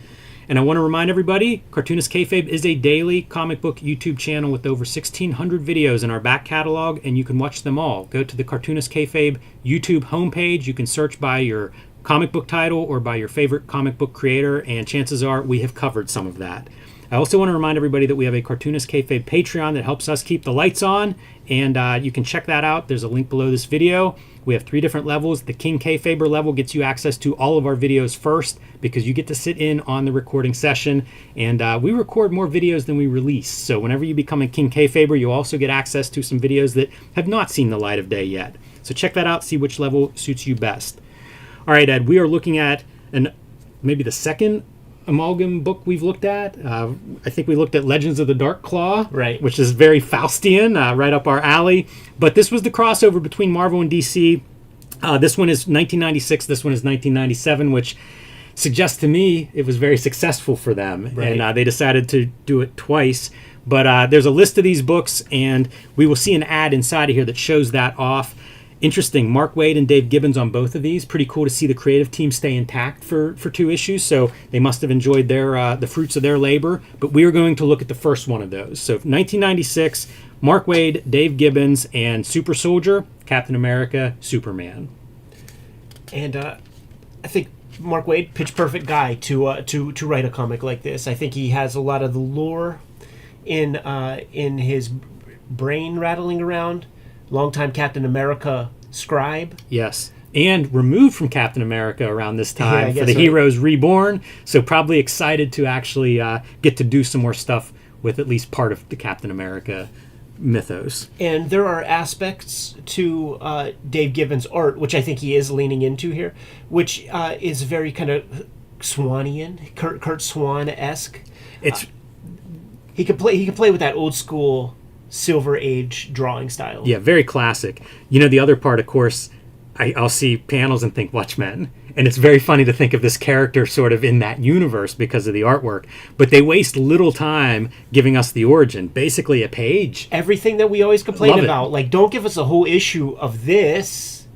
And I want to remind everybody, Cartoonist Kayfabe is a daily comic book YouTube channel with over 1,600 videos in our back catalog, and you can watch them all. Go to the Cartoonist Kayfabe YouTube homepage. You can search by your comic book title or by your favorite comic book creator, and chances are we have covered some of that. I also want to remind everybody that we have a Cartoonist Kayfabe Patreon that helps us keep the lights on, and you can check that out. There's a link below this video. We have 3 different levels. The King Kayfaber level gets you access to all of our videos first, because you get to sit in on the recording session, and we record more videos than we release. So whenever you become a King Kayfaber, you also get access to some videos that have not seen the light of day yet. So check that out, see which level suits you best. All right, Ed, we are looking at maybe the second Amalgam book we've looked at. I think we looked at Legends of the Dark Claw, right, which is very Faustian, right up our alley. But this was the crossover between Marvel and DC. This one is 1996, this one is 1997, which suggests to me it was very successful for them. Right. And they decided to do it twice. But there's a list of these books, and we will see an ad inside of here that shows that off. Interesting, Mark Waid and Dave Gibbons on both of these. Pretty cool to see the creative team stay intact for 2 issues, so they must have enjoyed their the fruits of their labor. But we are going to look at the first one of those. So 1996, Mark Waid, Dave Gibbons, and Super Soldier, Captain America, Superman. And I think Mark Waid, pitch perfect guy to write a comic like this. I think he has a lot of the lore in his brain rattling around. Longtime Captain America scribe. Yes. And removed from Captain America around this time for the so. Heroes Reborn. So probably excited to actually get to do some more stuff with at least part of the Captain America mythos. And there are aspects to Dave Gibbons' art, which I think he is leaning into here, which is very kind of Swanian, Kurt Swan-esque. It's he could play with that old school Silver Age drawing style. Yeah, very classic. You know, the other part, of course, I'll see panels and think Watchmen. And it's very funny to think of this character sort of in that universe because of the artwork. But they waste little time giving us the origin. Basically a page. Everything that we always complain about. Like, don't give us a whole issue of this.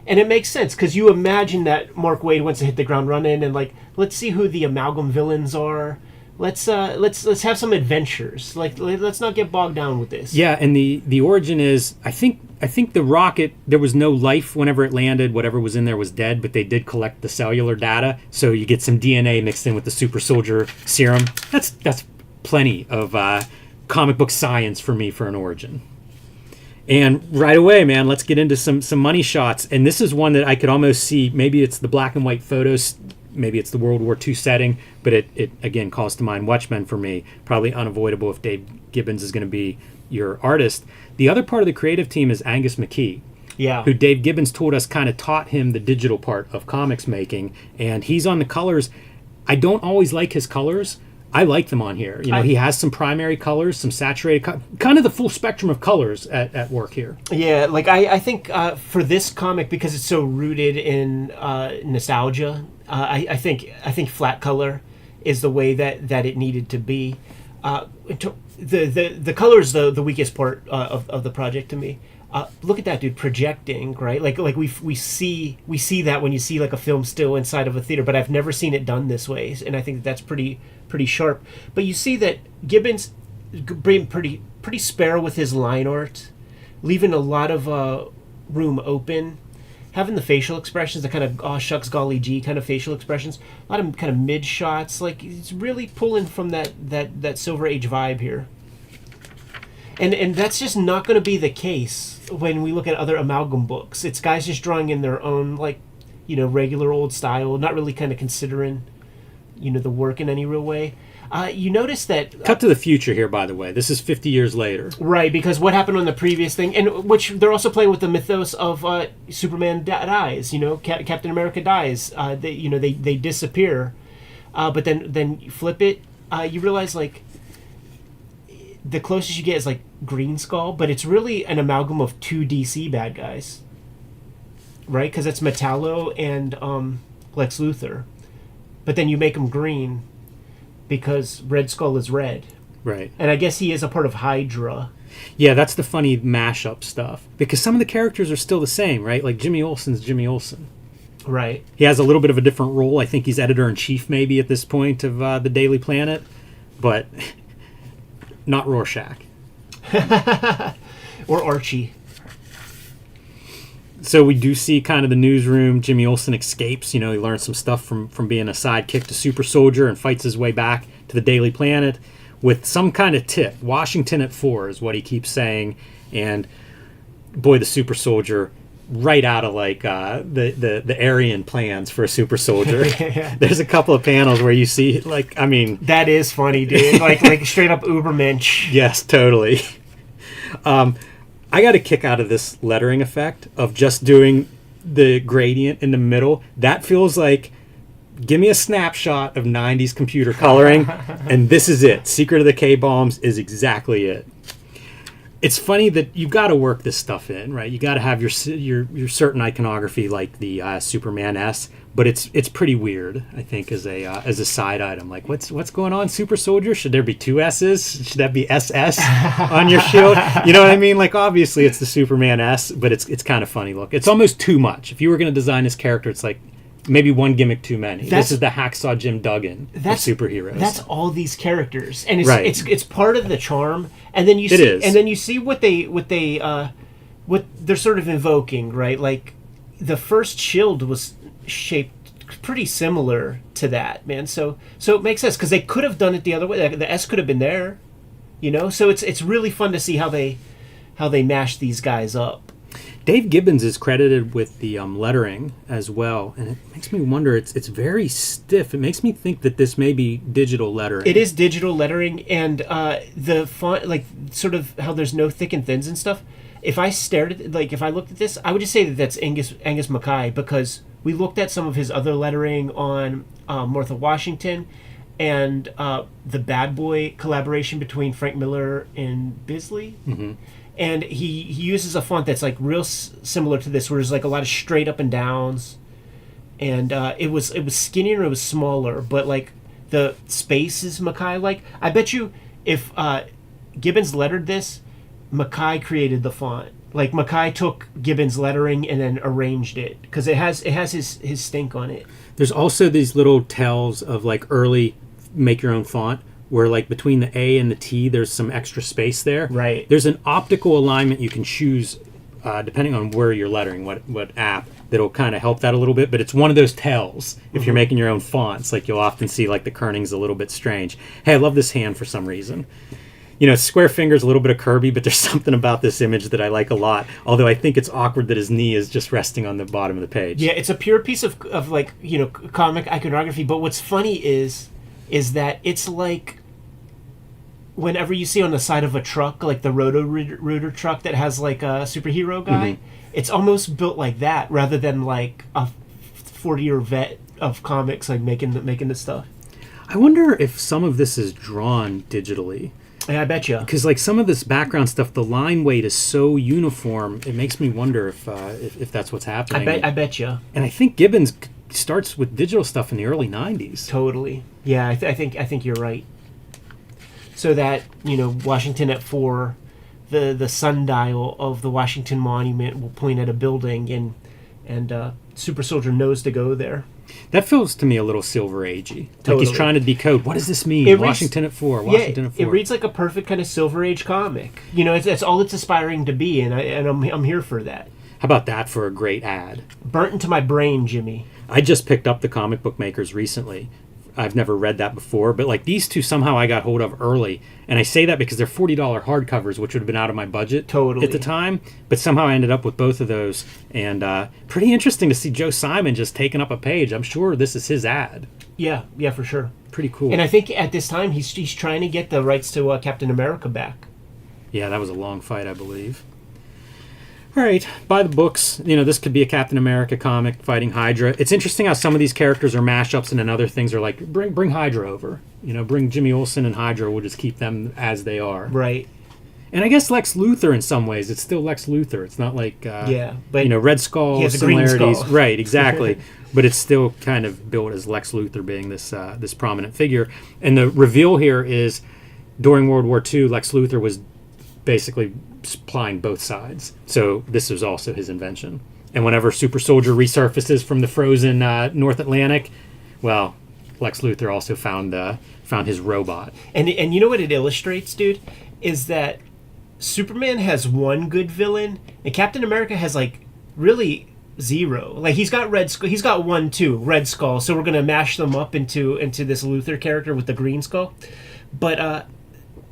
And it makes sense, because you imagine that Mark Waid wants to hit the ground running and, like, let's see who the Amalgam villains are. let's have some adventures. Like, let's not get bogged down with this. Yeah, and the origin is, I think the rocket, there was no life whenever it landed. Whatever was in there was dead, but they did collect the cellular data, so you get some DNA mixed in with the super soldier serum. That's plenty of comic book science for me for an origin. And right away, man, let's get into some money shots. And this is one that I could almost see. Maybe it's the black and white photos. Maybe it's the World War II setting. But it again, calls to mind Watchmen for me. Probably unavoidable if Dave Gibbons is going to be your artist. The other part of the creative team is Angus McKee. Yeah. Who Dave Gibbons told us kind of taught him the digital part of comics making. And he's on the colors. I don't always like his colors. I like them on here. You know, he has some primary colors, some saturated, kind of the full spectrum of colors at work here. Yeah, like I think for this comic, because it's so rooted in nostalgia, I think flat color is the way that it needed to be. The color is the weakest part of the project to me. Look at that dude projecting, right? Like we see that when you see like a film still inside of a theater, but I've never seen it done this way, and I think that's pretty sharp. But you see that Gibbons being pretty spare with his line art, leaving a lot of room open, having the facial expressions, the kind of "aw shucks golly gee" kind of facial expressions, a lot of kind of mid shots. Like it's really pulling from that Silver Age vibe here. And that's just not going to be the case when we look at other Amalgam books. It's guys just drawing in their own, like, you know, regular old style, not really kind of considering, you know, the work in any real way. You notice that... Cut to the future here, by the way. This is 50 years later. Right, because what happened on the previous thing, and which they're also playing with the mythos of Superman dies, you know, Captain America dies. They disappear. But then you flip it, you realize, like, the closest you get is like Green Skull, but it's really an amalgam of two DC bad guys, right? Because it's Metallo and Lex Luthor, but then you make them green because Red Skull is red, right? And I guess he is a part of Hydra. Yeah, that's the funny mashup stuff, because some of the characters are still the same, right? Like Jimmy Olsen's Jimmy Olsen. Right. He has a little bit of a different role. I think he's editor-in-chief maybe at this point of the Daily Planet, but... not Rorschach. Or Archie. So we do see kind of the newsroom. Jimmy Olsen escapes. You know, he learns some stuff from being a sidekick to Super Soldier and fights his way back to the Daily Planet with some kind of tip. Washington at 4 is what he keeps saying. And boy, the Super Soldier... right out of like the Aryan plans for a super soldier. Yeah. There's a couple of panels where you see, like, I mean, that is funny, dude. like straight up Ubermensch. Yes, totally. I got a kick out of this lettering effect of just doing the gradient in the middle. That feels like, give me a snapshot of 90s computer coloring, and this is it. Secret of the K-Bombs is exactly it. It's funny that you've got to work this stuff in, right? You got to have your certain iconography, like the Superman S, but it's pretty weird, I think, as a side item. Like, what's going on, Super Soldier? Should there be 2 S's? Should that be SS on your shield? You know what I mean? Like, obviously it's the Superman S, but it's kind of funny look. It's almost too much. If you were going to design this character, it's like maybe one gimmick too many. This is the Hacksaw Jim Duggan of superheroes. That's all these characters, and it's it's part of the charm. And then you see what they're sort of invoking, right? Like the first Shield was shaped pretty similar to that, man. So it makes sense because they could have done it the other way. The S could have been there, you know. So it's really fun to see how they mash these guys up. Dave Gibbons is credited with the lettering as well, and it makes me wonder. It's very stiff. It makes me think that this may be digital lettering. It is digital lettering, and the font, like sort of how there's no thick and thins and stuff. If I stared at, like, if I looked at this, I would just say that that's Angus Mackay, because we looked at some of his other lettering on Martha Washington, and the Bad Boy collaboration between Frank Miller and Bisley. Mm-hmm. And he uses a font that's like real similar to this, where there's like a lot of straight up and downs, and it was skinnier, it was smaller, but like the space is Mackay. Like, I bet you if Gibbons lettered this, Mackay created the font. Like, Mackay took Gibbons lettering and then arranged it, because it has his stink on it. There's also these little tells of like early make your own font, where like between the A and the T, there's some extra space there. Right. There's an optical alignment you can choose depending on where you're lettering, what app, that'll kind of help that a little bit. But it's one of those tells if you're making your own fonts. Like you'll often see like the kerning's a little bit strange. Hey, I love this hand for some reason. You know, square fingers, a little bit of Kirby, but there's something about this image that I like a lot. Although I think it's awkward that his knee is just resting on the bottom of the page. Yeah, it's a pure piece of like, you know, comic iconography. But what's funny is that it's like whenever you see on the side of a truck, like the rotor truck that has like a superhero guy, it's almost built like that rather than like a 40-year vet of comics like making the stuff. I wonder if some of this is drawn digitally. Yeah, I bet you. Because like some of this background stuff, the line weight is so uniform. It makes me wonder if that's what's happening. I bet you. And I think Gibbons starts with digital stuff in the early '90s. Totally. Yeah, I think you're right. So that, you know, Washington at 4, the sundial of the Washington Monument will point at a building, and Super Soldier knows to go there. That feels to me a little Silver Agey. Totally. Like he's trying to decode, what does this mean? Washington at 4, Washington at 4. It reads like a perfect kind of Silver Age comic. You know, it's all it's aspiring to be, and I'm here for that. How about that for a great ad? Burnt into my brain, Jimmy. I just picked up The Comic Book Makers recently. I've never read that before, but like these two somehow I got hold of early. And I say that because they're $40 hardcovers, which would have been out of my budget at the time. But somehow I ended up with both of those. And pretty interesting to see Joe Simon just taking up a page. I'm sure this is his ad. Yeah, for sure. Pretty cool. And I think at this time he's trying to get the rights to Captain America back. Yeah, that was a long fight, I believe. All right, buy the books. You know, this could be a Captain America comic fighting Hydra. It's interesting how some of these characters are mashups, and then other things are like, bring Hydra over. You know, bring Jimmy Olsen and Hydra. We'll just keep them as they are. Right. And I guess Lex Luthor in some ways. It's still Lex Luthor. It's not like, but you know, Red Skull he has similarities. a green skull. Right, exactly. But it's still kind of built as Lex Luthor being this prominent figure. And the reveal here is during World War II, Lex Luthor was basically supplying both sides. So this was also his invention. And whenever Super Soldier resurfaces from the frozen North Atlantic, well, Lex Luthor also found his robot. And you know what it illustrates, dude? Is that Superman has one good villain, and Captain America has like really zero. Like he's got Red Skull, he's got one too, Red Skull. So we're gonna mash them up into this Luthor character with the Green Skull. But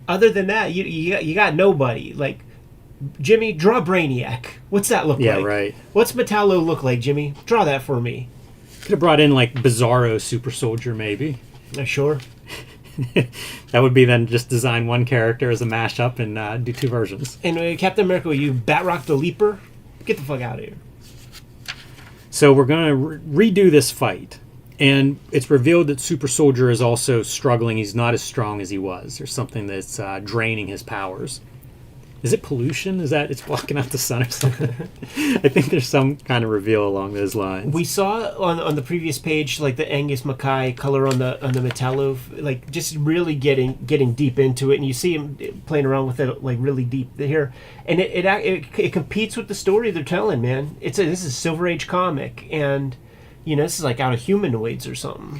other than that, you got nobody. Like Jimmy, draw Brainiac. What's that look like? Yeah, right. What's Metallo look like, Jimmy? Draw that for me. Could have brought in like Bizarro Super Soldier, maybe. Sure. That would be then just design one character as a mashup and do two versions. And Captain America, you Batroc the Leaper? Get the fuck out of here. So we're going to redo this fight. And it's revealed that Super Soldier is also struggling. He's not as strong as he was. There's something that's draining his powers. Is it pollution? Is that it's blocking out the sun or something? I think there's some kind of reveal along those lines. We saw on the previous page like the Angus Mackay color on the Metallo, like just really getting deep into it, and you see him playing around with it like really deep here, and it competes with the story they're telling. Man, this is a Silver Age comic, and you know this is like out of Humanoids or something.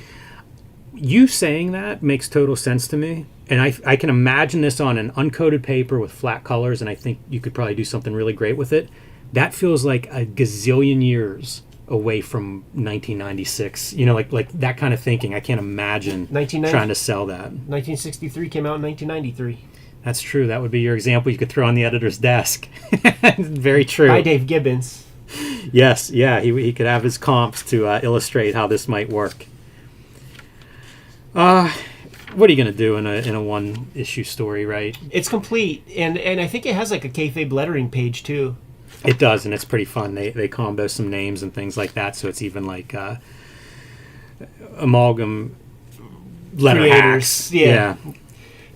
You saying that makes total sense to me. And I can imagine this on an uncoated paper with flat colors, and I think you could probably do something really great with it. That feels like a gazillion years away from 1996. You know, like that kind of thinking. I can't imagine trying to sell that. 1963 came out in 1993. That's true. That would be your example you could throw on the editor's desk. Very true. By Dave Gibbons. Yes, yeah. He could have his comps to illustrate how this might work. What are you going to do in a one-issue story, right? It's complete, and I think it has like a Kayfabe lettering page, too. It does, and it's pretty fun. They combo some names and things like that, so it's even like Amalgam letter creators. hacks. Yeah.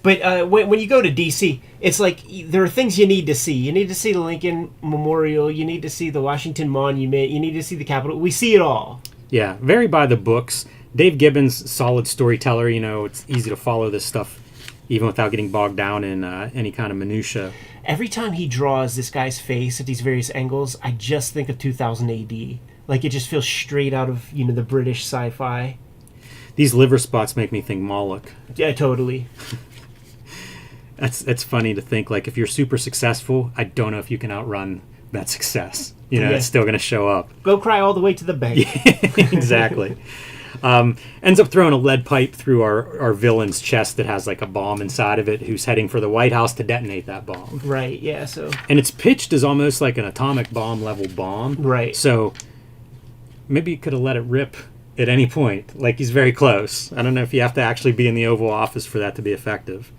But when you go to DC, it's like there are things you need to see. You need to see the Lincoln Memorial. You need to see the Washington Monument. You need to see the Capitol. We see it all. Yeah, very by the books. Dave Gibbons, solid storyteller. You know, it's easy to follow this stuff even without getting bogged down in any kind of minutia. Every time he draws this guy's face at these various angles, I just think of 2000 AD. Like, it just feels straight out of, the British sci-fi. These liver spots make me think Moloch. Yeah, totally. It's funny to think, like, if you're super successful, I don't know if you can outrun that success. You know, it's still going to show up. Go cry all the way to the bank. Exactly. Ends up throwing a lead pipe through our villain's chest that has, like, a bomb inside of it, who's heading for the White House to detonate that bomb. Right, yeah, so... And it's pitched as almost like an atomic bomb level bomb. Right. So maybe he could have let it rip at any point. Like, he's very close. I don't know if you have to actually be in the Oval Office for that to be effective.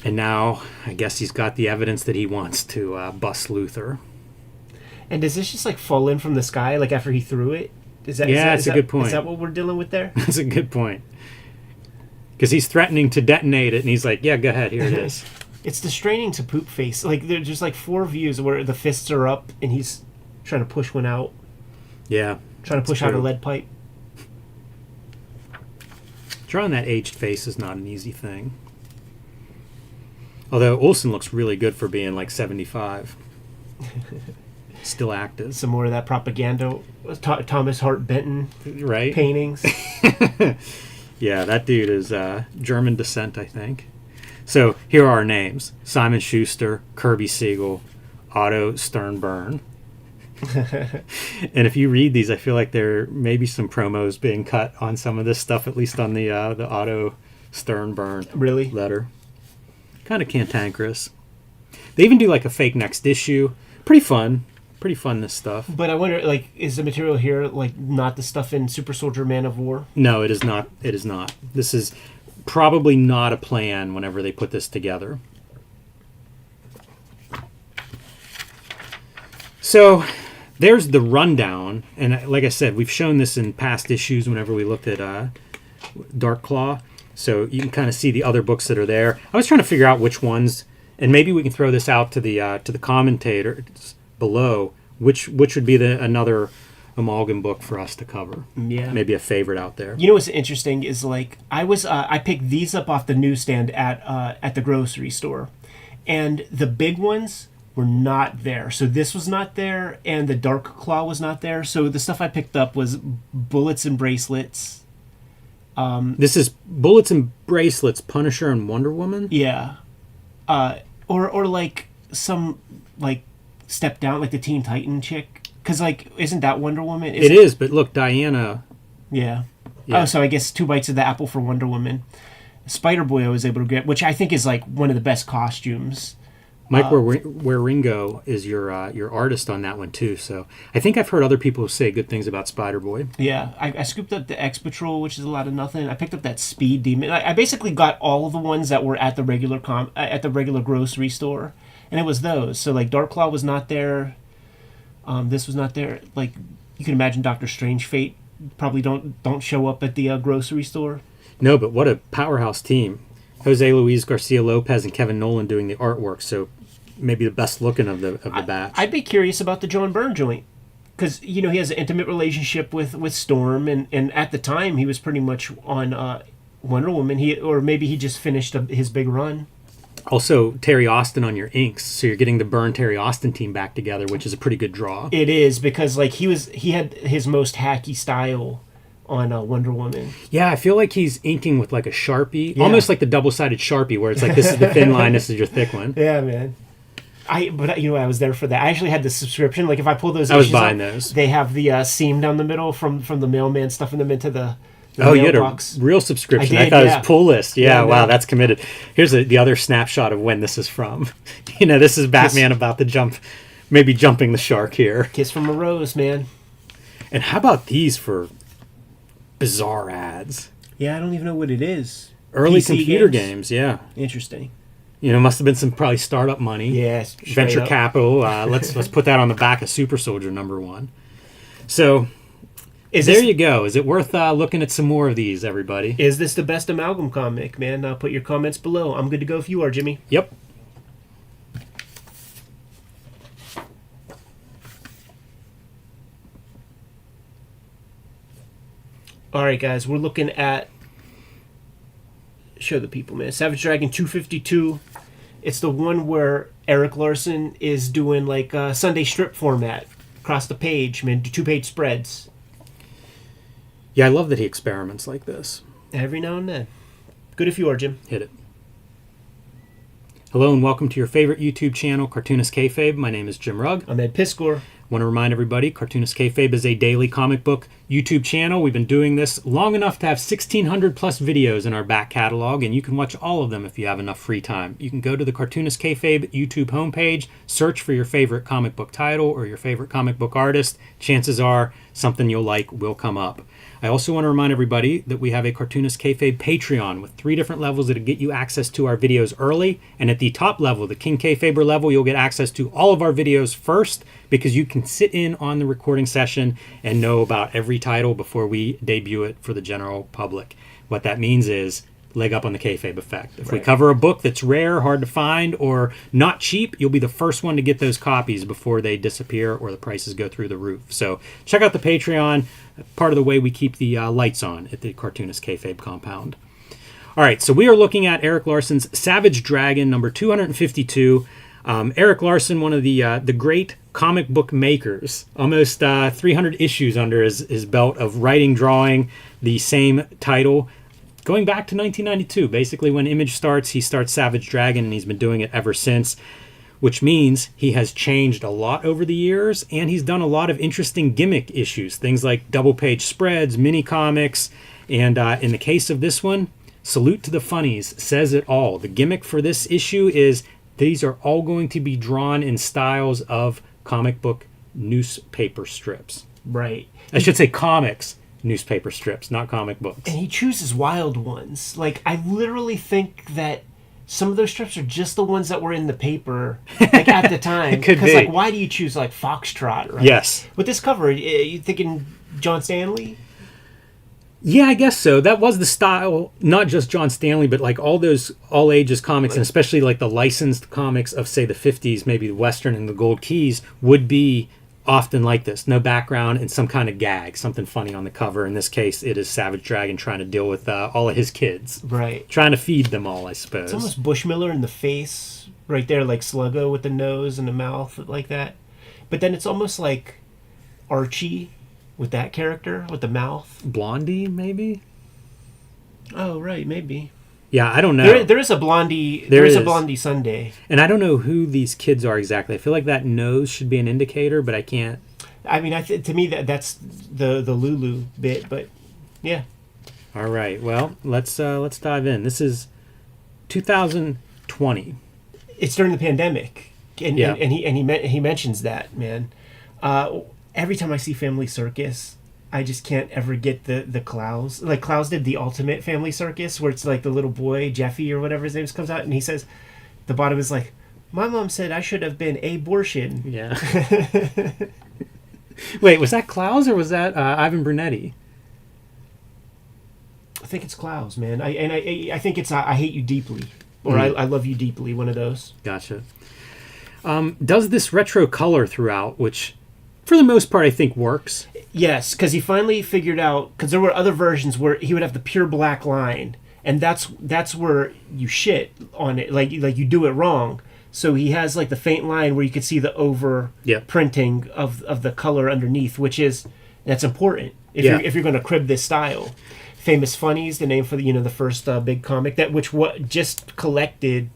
And now, I guess he's got the evidence that he wants to bust Luthor. And does this just, like, fall in from the sky, like, after he threw it? That's a good point. Is that what we're dealing with there? That's a good point. Because he's threatening to detonate it, and he's like, yeah, go ahead, here it is. It's distraining to Poop Face. Like, there's just, like, 4 views where the fists are up, and he's trying to push one out. Yeah. Trying to push out a lead pipe. Drawing that aged face is not an easy thing. Although Olsen looks really good for being like 75. Still active. Some more of that propaganda. Thomas Hart Benton right? Paintings. Yeah, that dude is German descent, I think. So here are our names. Simon Schuster, Kirby Siegel, Otto Sternburn. And if you read these, I feel like there may be some promos being cut on some of this stuff, at least on the Otto Sternburn letter. Kind of cantankerous. They even do like a fake next issue. Pretty fun, this stuff. But I wonder, like, is the material here like not the stuff in Super Soldier Man of War? No, it is not. It is not. This is probably not a plan whenever they put this together. So there's the rundown, and like I said, we've shown this in past issues whenever we looked at Dark Claw. So you can kind of see the other books that are there. I was trying to figure out which ones, and maybe we can throw this out to the commentators below. Which would be another Amalgam book for us to cover? Yeah, maybe a favorite out there. You know what's interesting is like I picked these up off the newsstand at the grocery store, and the big ones were not there. So this was not there, and the Dark Claw was not there. So the stuff I picked up was Bullets and Bracelets. This is Bullets and Bracelets, Punisher and Wonder Woman? Yeah. Or like some, like, step down, like the Teen Titan chick. Because, like, isn't that Wonder Woman? It is, but look, Diana... Yeah. Oh, so I guess 2 bites of the apple for Wonder Woman. Spider-Boy I was able to get, which I think is, like, one of the best costumes. Mike Waringo is your artist on that one too, so I think I've heard other people say good things about Spider-Boy. Yeah, I scooped up the X-Patrol, which is a lot of nothing. I picked up that Speed Demon. I basically got all of the ones that were at the regular grocery store, and it was those. So like Dark Claw was not there. This was not there. Like you can imagine, Doctor Strange Fate probably don't show up at the grocery store. No, but what a powerhouse team. Jose Luis Garcia Lopez and Kevin Nolan doing the artwork, so maybe the best looking of the batch. I'd be curious about the John Byrne joint, because he has an intimate relationship with Storm, and at the time he was pretty much on Wonder Woman. Maybe he just finished his big run. Also, Terry Austin on your inks, so you're getting the Byrne Terry Austin team back together, which is a pretty good draw. It is, because like he had his most hacky style on Wonder Woman. Yeah, I feel like he's inking with like a Sharpie, almost like the double-sided Sharpie, where it's like this is the thin line, this is your thick one. Yeah, man. I was there for that. I actually had the subscription. Like if I pull those, I was buying those. They have the seam down the middle from the mailman stuffing them into the you had a real subscription. I thought it was pull list. Yeah, wow, that's committed. Here's the other snapshot of when this is from. This is Batman about to maybe jumping the shark here. Kiss from a rose, man. And how about these for bizarre ads? Yeah, I don't even know what it is. Early PC computer games, yeah. Interesting. Must have been some probably startup money. Yes, venture capital. Let's put that on the back of Super Soldier #1. So there you go. Is it worth looking at some more of these, everybody? Is this the best Amalgam comic, man? Put your comments below. I'm good to go if you are, Jimmy. Yep. All right, guys, we're looking at, show the people, man, Savage Dragon 252. It's the one where Eric Larson is doing like Sunday strip format across the page, man, 2-page spreads. Yeah, I love that he experiments like this. Every now and then. Good if you are, Jim. Hit it. Hello and welcome to your favorite YouTube channel, Cartoonist Kayfabe. My name is Jim Rugg. I'm Ed Piscor. Want to remind everybody, Cartoonist Kayfabe is a daily comic book YouTube channel. We've been doing this long enough to have 1,600 plus videos in our back catalog, and you can watch all of them if you have enough free time. You can go to the Cartoonist Kayfabe YouTube homepage, search for your favorite comic book title or your favorite comic book artist. Chances are something you'll like will come up. I also want to remind everybody that we have a Cartoonist Kayfabe Patreon with 3 different levels that get you access to our videos early. And at the top level, the King Kayfaber level, you'll get access to all of our videos first because you can sit in on the recording session and know about every title before we debut it for the general public. What that means is leg up on the kayfabe effect. If we cover a book that's rare, hard to find, or not cheap, you'll be the first one to get those copies before they disappear or the prices go through the roof. So check out the Patreon, part of the way we keep the lights on at the Cartoonist Kayfabe compound. All right, so we are looking at Erik Larsen's Savage Dragon, number 252. Erik Larsen, one of the great comic book makers, almost 300 issues under his belt of writing, drawing the same title. Going back to 1992, basically when Image starts, he starts Savage Dragon, and he's been doing it ever since, which means he has changed a lot over the years, and he's done a lot of interesting gimmick issues, things like double-page spreads, mini-comics, and in the case of this one, Salute to the Funnies says it all. The gimmick for this issue is these are all going to be drawn in styles of comic book newspaper strips. Right. I should say comics. Newspaper strips, not comic books. And he chooses wild ones. Like, I literally think that some of those strips are just the ones that were in the paper, like, at the time. It could be. Because, like, why do you choose, like, Foxtrot, right? Yes. With this cover, you thinking John Stanley? Yeah, I guess so. That was the style, not just John Stanley, but, like, all those all-ages comics, and especially, like, the licensed comics of, say, the 50s, maybe the Western and the Gold Keys, would be often like this. No background and some kind of gag, something funny on the cover. In this case, it is Savage Dragon trying to deal with all of his kids. Right. Trying to feed them all, I suppose. It's almost Bushmiller in the face, right there, like Sluggo with the nose and the mouth like that. But then it's almost like Archie with that character, with the mouth. Blondie, maybe? Oh, right, maybe. Yeah, I don't know. There is a Blondie. There is a Blondie Sunday. And I don't know who these kids are exactly. I feel like that nose should be an indicator, but I can't. I mean, to me that's the Lulu bit, but yeah. All right. Well, let's dive in. This is 2020. It's during the pandemic, and yeah. and he mentions that, man. Every time I see Family Circus, I just can't ever get the Klaus. Like, Klaus did the Ultimate Family Circus, where it's like the little boy, Jeffy or whatever his name comes out, and he says, the bottom is like, my mom said I should have been abortion. Yeah. Wait, was that Klaus or was that Ivan Brunetti? I think it's Klaus, man. I think it's I Hate You Deeply, or I Love You Deeply, one of those. Gotcha. Does this retro color throughout, which for the most part I think works. Yes, because he finally figured out, because there were other versions where he would have the pure black line, and that's where you shit on it, like you do it wrong. So he has like the faint line where you can see the over printing of the color underneath, that's important if you're going to crib this style. Famous Funnies, the name for the first big comic what just collected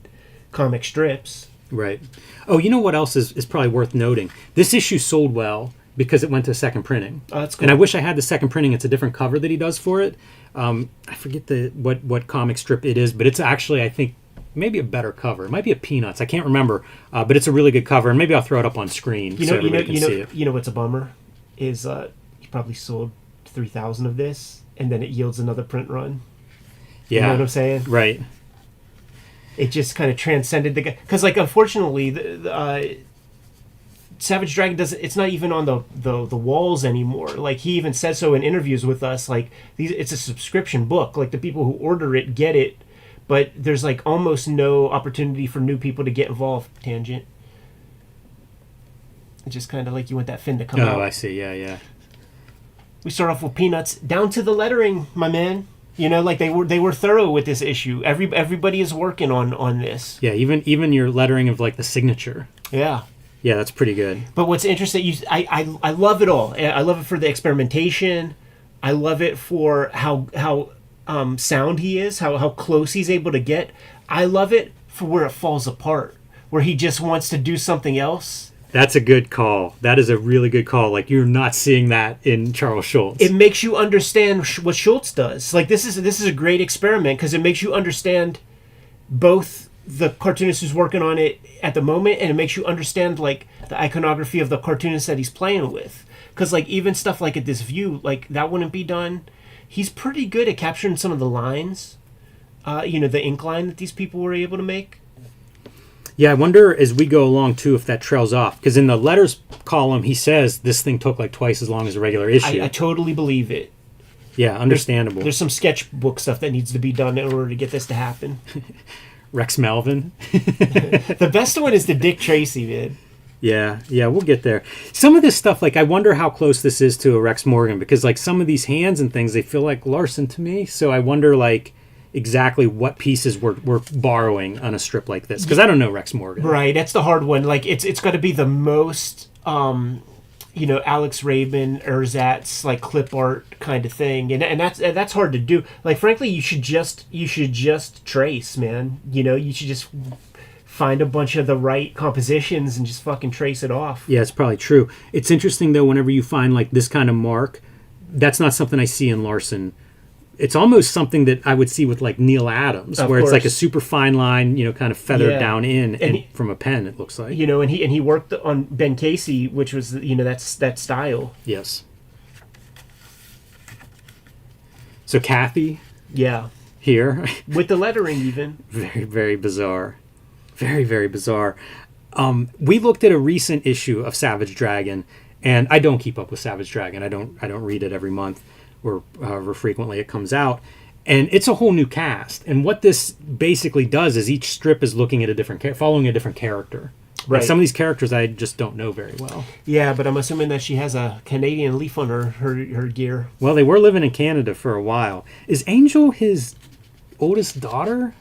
comic strips. Right. Oh, you know what else is probably worth noting? This issue sold well because it went to second printing. Oh, that's cool. And I wish I had the second printing. It's a different cover that he does for it. I forget what comic strip it is, but it's actually, I think, maybe a better cover. It might be a Peanuts. I can't remember, but it's a really good cover, and maybe I'll throw it up on screen so everybody can see it. You know what's a bummer is he probably sold 3,000 of this, and then it yields another print run. Yeah. You know what I'm saying? Right. It just kind of transcended the guy. Because, like, unfortunately, the Savage Dragon doesn't. It's not even on the walls anymore. Like, he even said so in interviews with us. Like, it's a subscription book. Like, the people who order it get it, but there's like almost no opportunity for new people to get involved. Tangent. It's just kind of like you want that fin to come out. Oh, I see. Yeah. We start off with Peanuts, down to the lettering, my man. Like they were thorough with this issue. Everybody is working on this. Yeah, even your lettering of like the signature. Yeah. Yeah, that's pretty good. But what's interesting, I love it all. I love it for the experimentation. I love it for how sound he is, how close he's able to get. I love it for where it falls apart, where he just wants to do something else. That's a good call. That is a really good call. Like, you're not seeing that in Charles Schultz. It makes you understand what Schultz does. Like, this is a great experiment because it makes you understand both the cartoonist who's working on it at the moment, and it makes you understand like the iconography of the cartoonist that he's playing with. Because like even stuff like at this view, like that wouldn't be done. He's pretty good at capturing some of the lines, the ink line that these people were able to make. Yeah, I wonder as we go along, too, if that trails off. Because in the letters column, he says this thing took like twice as long as a regular issue. I totally believe it. Yeah, understandable. There's some sketchbook stuff that needs to be done in order to get this to happen. Rex Melvin. The best one is the Dick Tracy, man. Yeah, we'll get there. Some of this stuff, like, I wonder how close this is to a Rex Morgan. Because, like, some of these hands and things, they feel like Larson to me. So I wonder, like, exactly what pieces we're borrowing on a strip like this, because I don't know Rex Morgan. Right, that's the hard one. Like it's got to be the most Alex Raven, ersatz, like clip art kind of thing, and that's hard to do. Like frankly, you should just trace, man. You should just find a bunch of the right compositions and just fucking trace it off. Yeah, it's probably true. It's interesting though, whenever you find like this kind of mark, that's not something I see in Larson. It's almost something that I would see with like Neil Adams, where it's like a super fine line, kind of feathered down in, and from a pen, it looks like. And he worked on Ben Casey, which was that's that style. Yes. So Kathy. Yeah. Here. With the lettering even. Very, very bizarre. Very, very bizarre. We looked at a recent issue of Savage Dragon, and I don't keep up with Savage Dragon. I don't read it every month, or however frequently it comes out, and it's a whole new cast. And what this basically does is each strip is looking at a different following a different character. Right. Like some of these characters I just don't know very well. Yeah, but I'm assuming that she has a Canadian leaf on her gear. Well, they were living in Canada for a while. Is Angel his oldest daughter?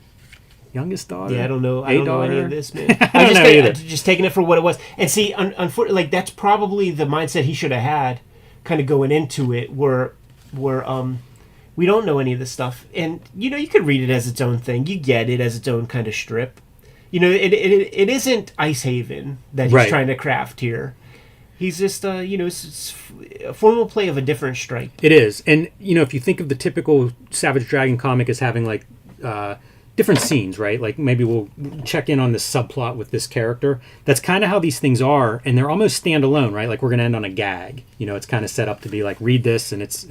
Youngest daughter? Yeah, I don't know. I don't know any of this, man. I don't know either. Just taking it for what it was. And see, unfortunately, like that's probably the mindset he should have had, kind of going into it, where we don't know any of this stuff, and you could read it as its own thing. You get it as its own kind of strip. It isn't Ice Haven that he's trying to craft here. He's just it's a formal play of a different stripe. It is, and if you think of the typical Savage Dragon comic as having like different scenes, right? Like maybe we'll check in on this subplot with this character. That's kind of how these things are, and they're almost standalone, right? Like we're going to end on a gag. It's kind of set up to be like, read this, and it's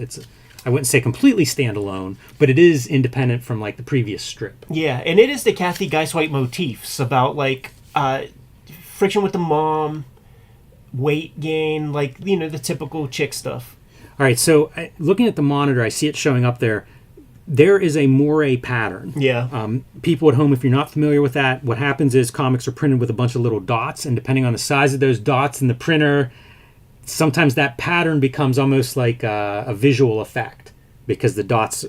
I wouldn't say completely standalone, but it is independent from like the previous strip. Yeah, and it is the Kathy Geiswhite motifs about like friction with the mom, weight gain, like the typical chick stuff. All right, so looking at the monitor, I see it showing up there. There is a moire pattern. Yeah. People at home, if you're not familiar with that, what happens is comics are printed with a bunch of little dots, and depending on the size of those dots in the printer, sometimes that pattern becomes almost like a visual effect because the dots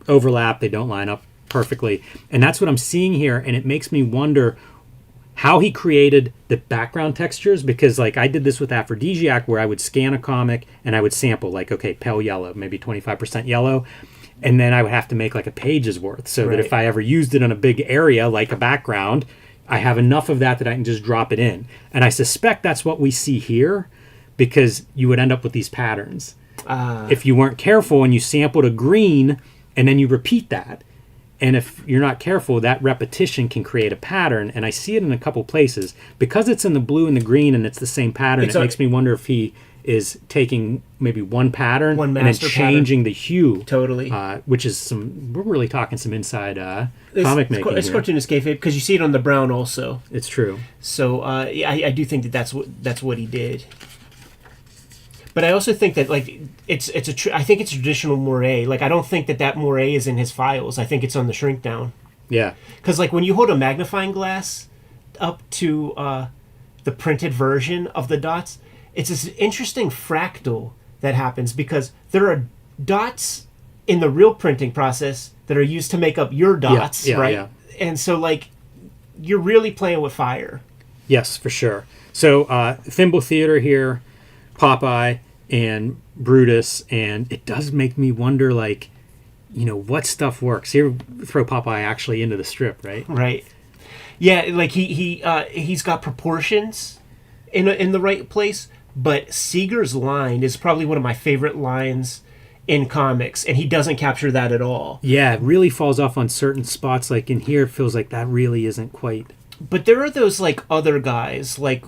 overlap, they don't line up perfectly. And that's what I'm seeing here, and it makes me wonder how he created the background textures, because like I did this with Aphrodisiac, where I would scan a comic and I would sample like, okay, pale yellow, maybe 25% yellow. And then I would have to make like a page's worth so that if I ever used it on a big area like a background, I have enough of that I can just drop it in. And I suspect that's what we see here, because you would end up with these patterns. If you weren't careful and you sampled a green and then you repeat that. And if you're not careful, that repetition can create a pattern. And I see it in a couple places. Because it's in the blue and the green and it's the same pattern, it makes me wonder if he is taking maybe one pattern and then changing the hue. Totally. Which is we're really talking some inside comic making. It's Cartoonist Kayfabe, because you see it on the brown also. It's true. So I do think that's what he did. But I also think that like I think it's a traditional moire. Like I don't think that moire is in his files. I think it's on the shrink down. Yeah. Because like when you hold a magnifying glass up to the printed version of the dots, it's this interesting fractal that happens, because there are dots in the real printing process that are used to make up your dots, right? Yeah. And so like you're really playing with fire. Yes, for sure. So Thimble Theater here, Popeye, and Brutus, and it does make me wonder, like, what stuff works. Here, throw Popeye actually into the strip, right? Right. Yeah, like he's got proportions in the right place, but Seeger's line is probably one of my favorite lines in comics, and he doesn't capture that at all. Yeah, it really falls off on certain spots. Like in here, it feels like that really isn't quite. But there are those like other guys, like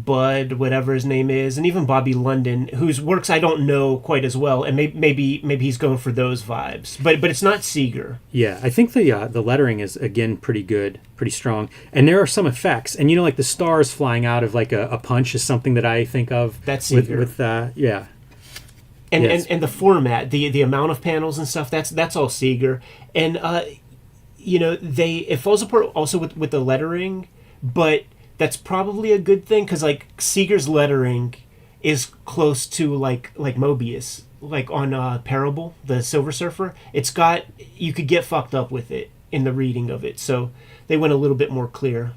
Bud, whatever his name is, and even Bobby London, whose works I don't know quite as well, and maybe he's going for those vibes. But it's not Seeger. Yeah, I think the lettering is again pretty good, pretty strong, and there are some effects. And like the stars flying out of like a punch is something that I think of. That's Seeger. With yeah. And, yes. and the format, the amount of panels and stuff, that's all Seeger. And it falls apart also with the lettering, but that's probably a good thing because like Seeger's lettering is close to like Mobius, like on Parable, the Silver Surfer. You could get fucked up with it in the reading of it, so they went a little bit more clear.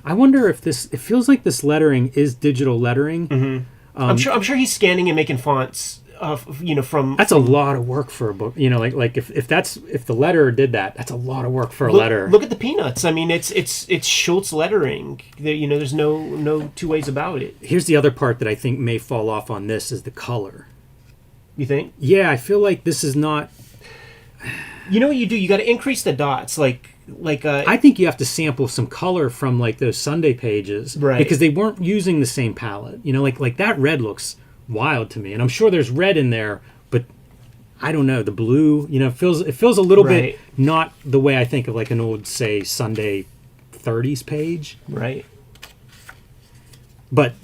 I wonder if it feels like this lettering is digital lettering. Mm-hmm. I'm sure he's scanning and making fonts. From that's a lot of work for a book. Like if the letterer did that, that's a lot of work for a letter. Look at the Peanuts. I mean, it's Schultz lettering. There's no two ways about it. Here's the other part that I think may fall off on this is the color. You think? Yeah, I feel like this is not. You know what you do? You got to increase the dots. I think you have to sample some color from like those Sunday pages, right? Because they weren't using the same palette. Like that red looks wild to me, and I'm sure there's red in there, but I don't know, the blue it feels a little bit not the way I think of like an old, say, Sunday 30s page, right? But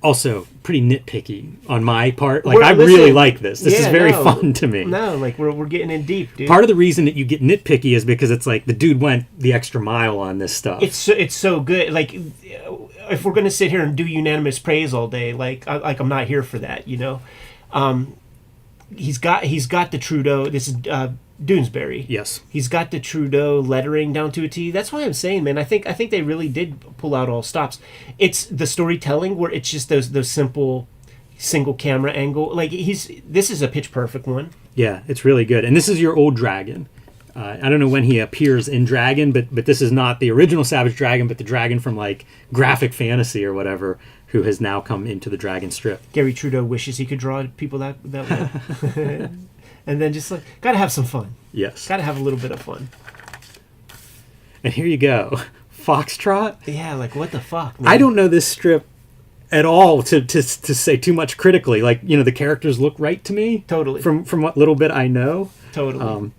also pretty nitpicky on my part. Like I really like this is very fun to me. No, like we're getting in deep, dude. Part of the reason that you get nitpicky is because it's like the dude went the extra mile on this stuff. It's so good. Like if we're gonna sit here and do unanimous praise all day, I'm not here for that. He's got the Trudeau. This is Doonesbury. Yes, he's got the Trudeau lettering down to a T. That's why I'm saying, man. I think they really did pull out all stops. It's the storytelling where it's just those simple single camera angle. Like this is a pitch perfect one. Yeah, it's really good. And this is your old dragon. I don't know when he appears in Dragon, but this is not the original Savage Dragon, but the dragon from like Graphic Fantasy or whatever, who has now come into the Dragon strip. Gary Trudeau wishes he could draw people that way. And then just gotta have some fun. Yes. Gotta have a little bit of fun. And here you go. Foxtrot? Yeah, like what the fuck, man? I don't know this strip at all to say too much critically. Like, the characters look right to me. Totally. From what little bit I know. Totally.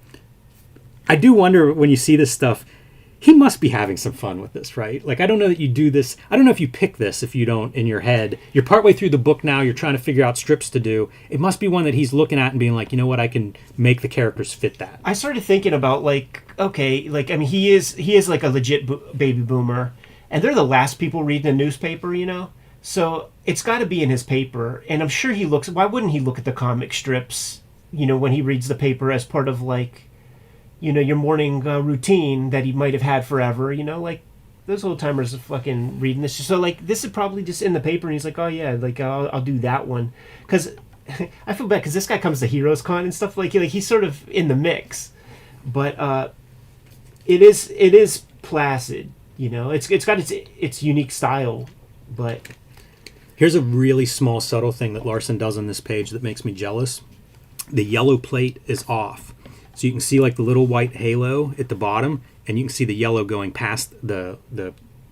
I do wonder when you see this stuff, he must be having some fun with this, right? Like, I don't know that you do this. I don't know if you pick this if you don't in your head. You're partway through the book now. You're trying to figure out strips to do. It must be one that he's looking at and being like, you know what? I can make the characters fit that. I started thinking about he is like a legit baby boomer, and they're the last people reading the newspaper, So it's got to be in his paper, and I'm sure he looks. Why wouldn't he look at the comic strips? When he reads the paper as part of your morning routine that he might have had forever, those old timers are fucking reading this. So this is probably just in the paper, and he's like, oh yeah, I'll do that one. Because I feel bad because this guy comes to Heroes Con and stuff, he's sort of in the mix. But it is placid, it's got its unique style. But here's a really small subtle thing that Larson does on this page that makes me jealous. The yellow plate is off. So you can see like the little white halo at the bottom, and you can see the yellow going past the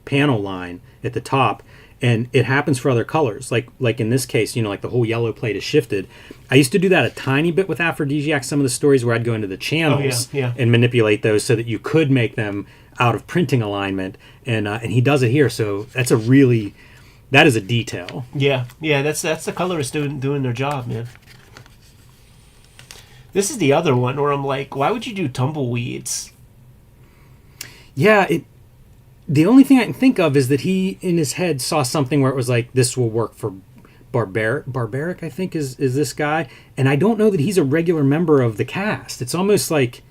panel line at the top. And it happens for other colors. Like in this case, like the whole yellow plate is shifted. I used to do that a tiny bit with Aphrodisiac, some of the stories where I'd go into the channels and manipulate those so that you could make them out of printing alignment. And he does it here. So that is a detail. Yeah, that's the colorists doing their job, man. This is the other one where I'm like, why would you do tumbleweeds? Yeah, the only thing I can think of is that he, in his head, saw something where it was like, this will work for Barbaric, I think, is this guy. And I don't know that he's a regular member of the cast. It's almost like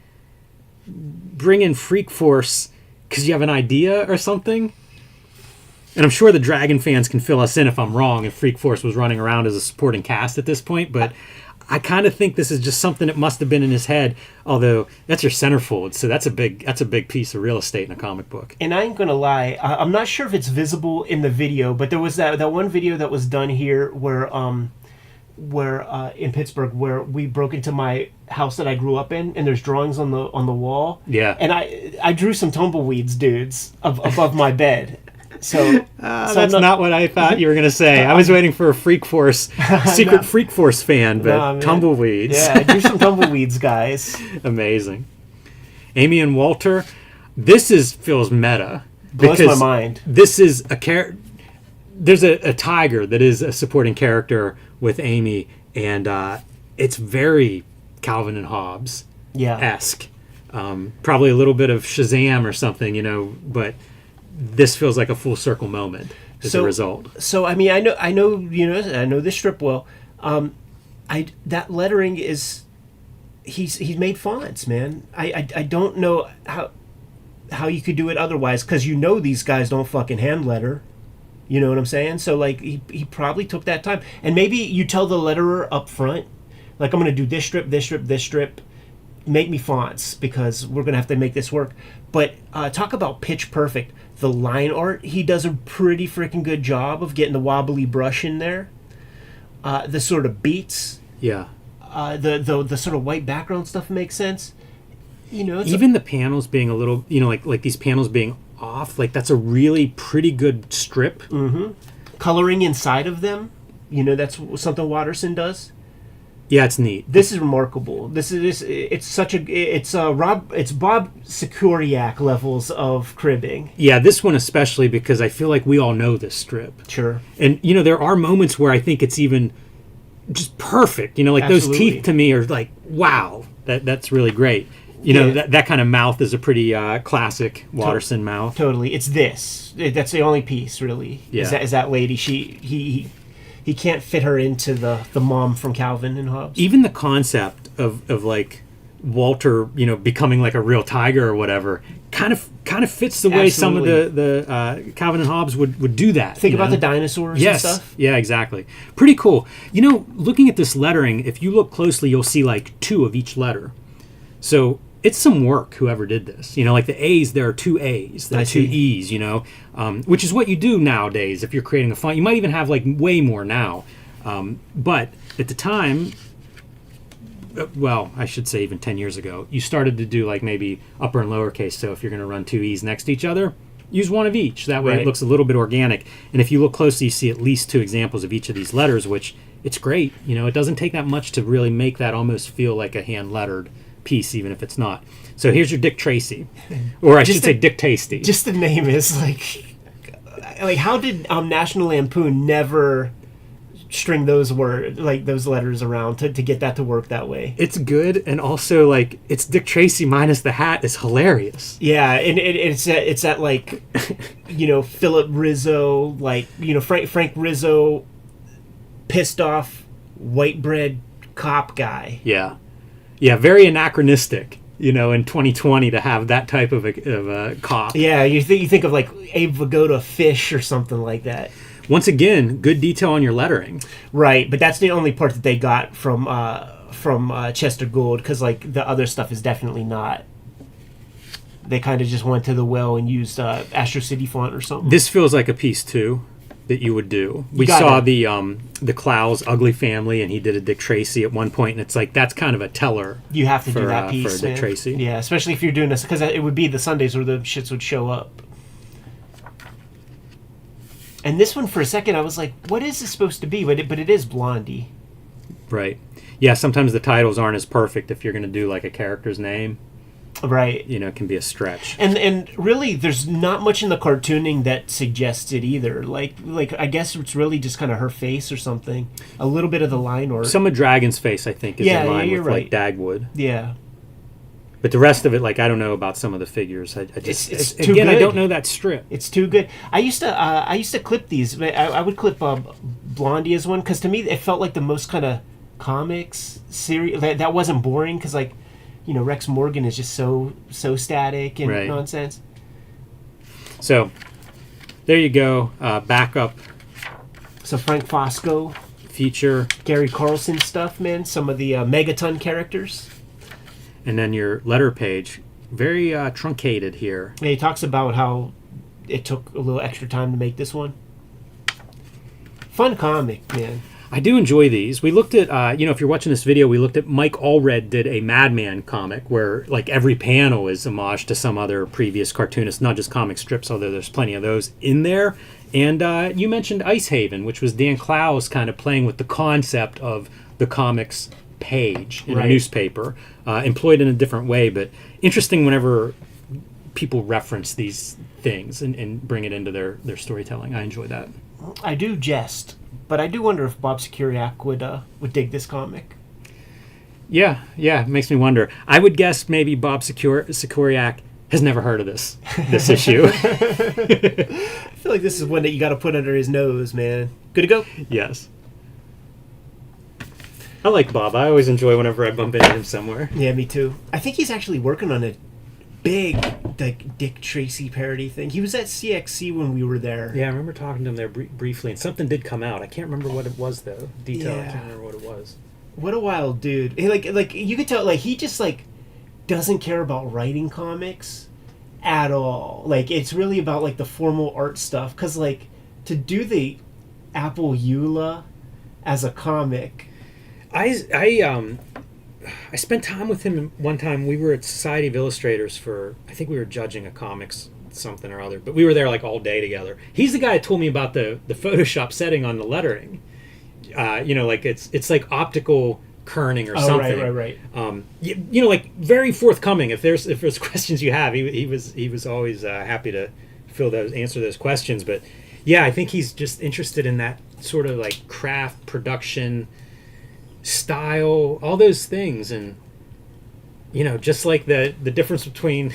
bring in Freak Force because you have an idea or something. And I'm sure the Dragon fans can fill us in if I'm wrong, if Freak Force was running around as a supporting cast at this point, but I kind of think this is just something that must have been in his head, although that's your centerfold, so that's a big piece of real estate in a comic book. And I ain't gonna lie, I'm not sure if it's visible in the video, but there was that one video that was done here where in Pittsburgh, where we broke into my house that I grew up in, and there's drawings on the wall. Yeah. And I drew some tumbleweeds dudes above my bed. So that's not what I thought you were going to say. I was waiting for a Freak Force, secret Freak Force fan, but tumbleweeds. Yeah, I drew some tumbleweeds, guys. Amazing. Amy and Walter, feels meta. Blows my mind. This is a character. There's a tiger that is a supporting character with Amy, and it's very Calvin and Hobbes esque. Probably a little bit of Shazam or something, but this feels like a full circle moment as a result. So I mean, I know, I know this strip well. That lettering is, he's made fonts, man. I don't know how you could do it otherwise, because these guys don't fucking hand letter. You know what I'm saying? So like he probably took that time, and maybe you tell the letterer up front, like, I'm gonna do this strip, this strip, this strip. Make me fonts because we're gonna have to make this work. But talk about pitch perfect. The line art, he does a pretty freaking good job of getting the wobbly brush in there. The sort of beats. Yeah. The sort of white background stuff makes sense. Even the panels being a little, like these panels being off, like that's a really pretty good strip. Mm-hmm. Coloring inside of them, that's something Watterson does. Yeah, it's neat. This is remarkable. It's Bob Securiak levels of cribbing. Yeah, this one especially, because I feel like we all know this strip. Sure. And there are moments where I think it's even just perfect. Like Absolutely. Those teeth to me are like, wow, that's really great. That kind of mouth is a pretty classic Watterson mouth. Totally. It's this. That's the only piece, really. Yeah. Is that lady. He can't fit her into the mom from Calvin and Hobbes. Even the concept of like Walter, becoming like a real tiger or whatever, kind of fits the way some of the Calvin and Hobbes would do that. Think about the dinosaurs and stuff. Yeah, exactly. Pretty cool. Looking at this lettering, if you look closely, you'll see like 2 of each letter. So it's some work, whoever did this. Like the A's, there are 2 A's, there are 2 E's, which is what you do nowadays if you're creating a font. You might even have like way more now. But at the time, well, I should say even 10 years ago, you started to do like maybe upper and lowercase. So if you're going to run 2 E's next to each other, use 1 of each. That way It looks a little bit organic. And if you look closely, you see at least 2 examples of each of these letters, which it's great. It doesn't take that much to really make that almost feel like a hand-lettered piece, even if it's not. So here's your Dick Tracy, or I should say Dick Tasty. Just the name is like how did National Lampoon never string those letters around to get that to work that way? It's good, and also like it's Dick Tracy minus the hat is hilarious. Yeah, and it's that like Philip Rizzo, like Frank Rizzo, pissed off white bread cop guy. Yeah, very anachronistic, in 2020 to have that type of a cop. Yeah, you think of like Abe Vigoda Fish or something like that. Once again, good detail on your lettering. Right, but that's the only part that they got from Chester Gould, because like the other stuff is definitely not. They kind of just went to the well and used Astro City font or something. This feels like a piece too that you would do. We saw the Clowes Ugly Family, and he did a Dick Tracy at one point, and it's like that's kind of a teller. You have to do that piece for Dick Tracy. Yeah, especially if you're doing this, because it would be the Sundays where the shits would show up. And this one, for a second, I was like, "What is this supposed to be?" But it is Blondie. Right. Yeah. Sometimes the titles aren't as perfect if you're going to do like a character's name. Right. It can be a stretch. And really, there's not much in the cartooning that suggests it either. Like I guess it's really just kind of her face or something. A little bit of the line art. Some of Dragon's face, I think, is in line with like Dagwood. Yeah. But the rest of it, like, I don't know about some of the figures. It's too again, good. I don't know that strip. It's too good. I used to clip these. I would clip Blondie as one, because to me it felt like the most kind of comics series that wasn't boring, because like. Rex Morgan is just so static and nonsense. So, there you go. Backup So Frank Fosco, feature. Gary Carlson stuff, man. Some of the Megaton characters. And then your letter page. Very truncated here. Yeah, he talks about how it took a little extra time to make this one. Fun comic, man. I do enjoy these. We looked at, if you're watching this video, we looked at Mike Allred did a Madman comic where like every panel is homage to some other previous cartoonist, not just comic strips, although there's plenty of those in there. And you mentioned Ice Haven, which was Dan Clowes kind of playing with the concept of the comics page in a newspaper, employed in a different way, but interesting whenever people reference these things and bring it into their storytelling. I enjoy that. I do jest, but I do wonder if Bob Securiak would dig this comic. Yeah, it makes me wonder. I would guess maybe Bob Securiak has never heard of this issue. I feel like this is one that you got to put under his nose, man. Good to go? Yes. I like Bob. I always enjoy whenever I bump into him somewhere. Yeah, me too. I think he's actually working on a big like Dick Tracy parody thing. He was at CXC when we were there. Yeah, I remember talking to him there briefly, and something did come out. I can't remember what it was though. Detail. I can't remember what it was. What a wild dude! He, like you could tell, like he just like doesn't care about writing comics at all. Like it's really about like the formal art stuff. Cause like to do the Apple EULA as a comic. I spent time with him one time. We were at Society of Illustrators for, I think we were judging a comics something or other, but we were there like all day together. He's the guy that told me about the Photoshop setting on the lettering. Like it's like optical kerning or something. Right. Like very forthcoming. If there's questions you have, he was always happy to answer those questions. But yeah, I think he's just interested in that sort of like craft production style, all those things. And just like the difference between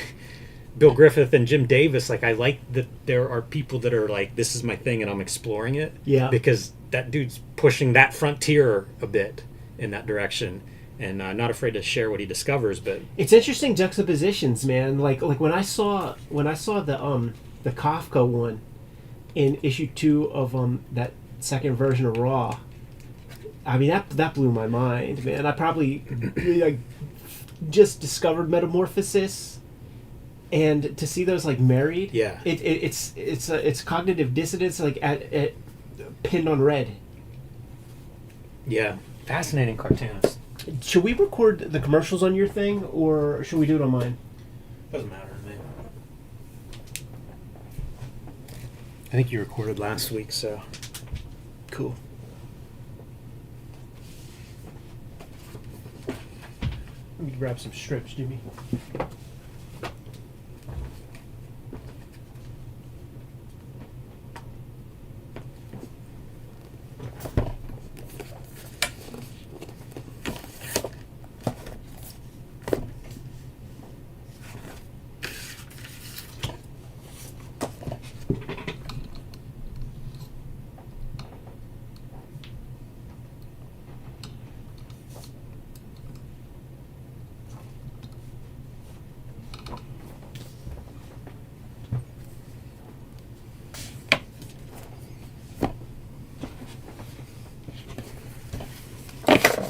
Bill Griffith and Jim Davis, like I like that there are people that are like, this is my thing and I'm exploring it. Yeah, because that dude's pushing that frontier a bit in that direction and not afraid to share what he discovers. But it's interesting juxtapositions, man. Like when I saw the Kafka one in issue 2 of that second version of Raw, I mean that blew my mind, man. I probably like just discovered Metamorphosis, and to see those like married, it's cognitive dissonance like at pinned on red. Yeah, fascinating cartoonist. Should we record the commercials on your thing, or should we do it on mine? Doesn't matter to me. I think you recorded last week, so cool. Let me grab some strips, Jimmy.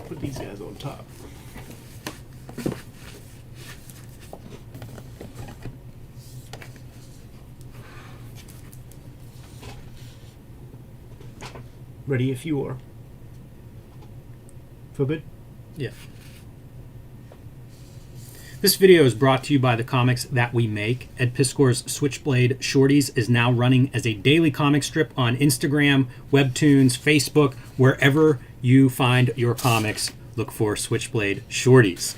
Put these guys on top. Ready if you are. Feel good? yeah. This video is brought to you by the comics that we make. Ed Piskor's Switchblade Shorties is now running as a daily comic strip on Instagram, Webtoons, Facebook, wherever you find your comics. Look for Switchblade Shorties.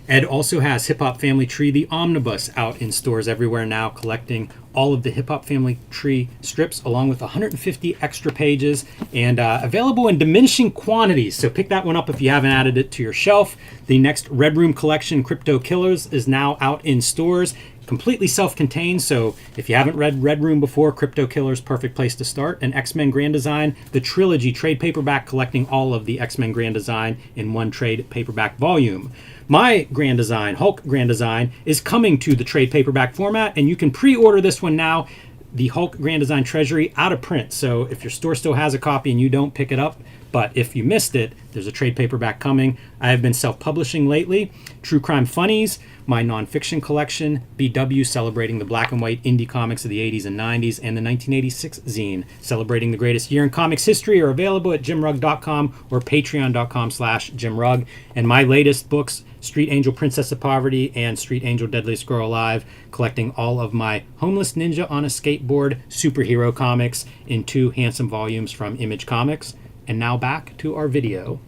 Ed also has Hip Hop Family Tree, the Omnibus, out in stores everywhere now, collecting all of the Hip Hop Family Tree strips, along with 150 extra pages, and available in diminishing quantities. So pick that one up if you haven't added it to your shelf. The next Red Room collection, Crypto Killers, is now out in stores. Completely self-contained, so if you haven't read Red Room before, Crypto Killers, perfect place to start. And X-Men Grand Design, the trilogy trade paperback, collecting all of the X-Men Grand Design in one trade paperback volume. My Grand Design, Hulk Grand Design, is coming to the trade paperback format, and you can pre-order this one now. the Hulk Grand Design Treasury out of print. So if your store still has a copy and you don't pick it up, but if you missed it, there's a trade paperback coming. I have been self-publishing lately. True Crime Funnies, my nonfiction collection. BW, celebrating the black and white indie comics of the 80s and 90s. And the 1986 zine, celebrating the greatest year in comics history, are available at jimrugg.com or patreon.com/jimrugg. And my latest books, Street Angel Princess of Poverty and Street Angel Deadliest Girl Alive, collecting all of my Homeless Ninja on a Skateboard superhero comics in 2 handsome volumes from Image Comics. And now back to our video.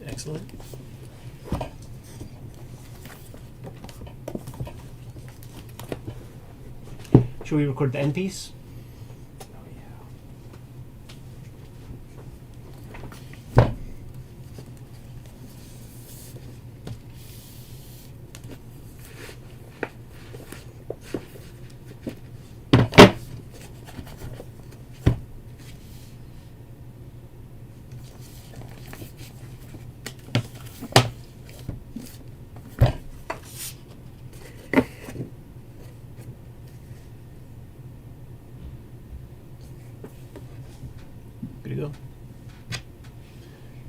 Excellent. Should we record the end piece? Good to go.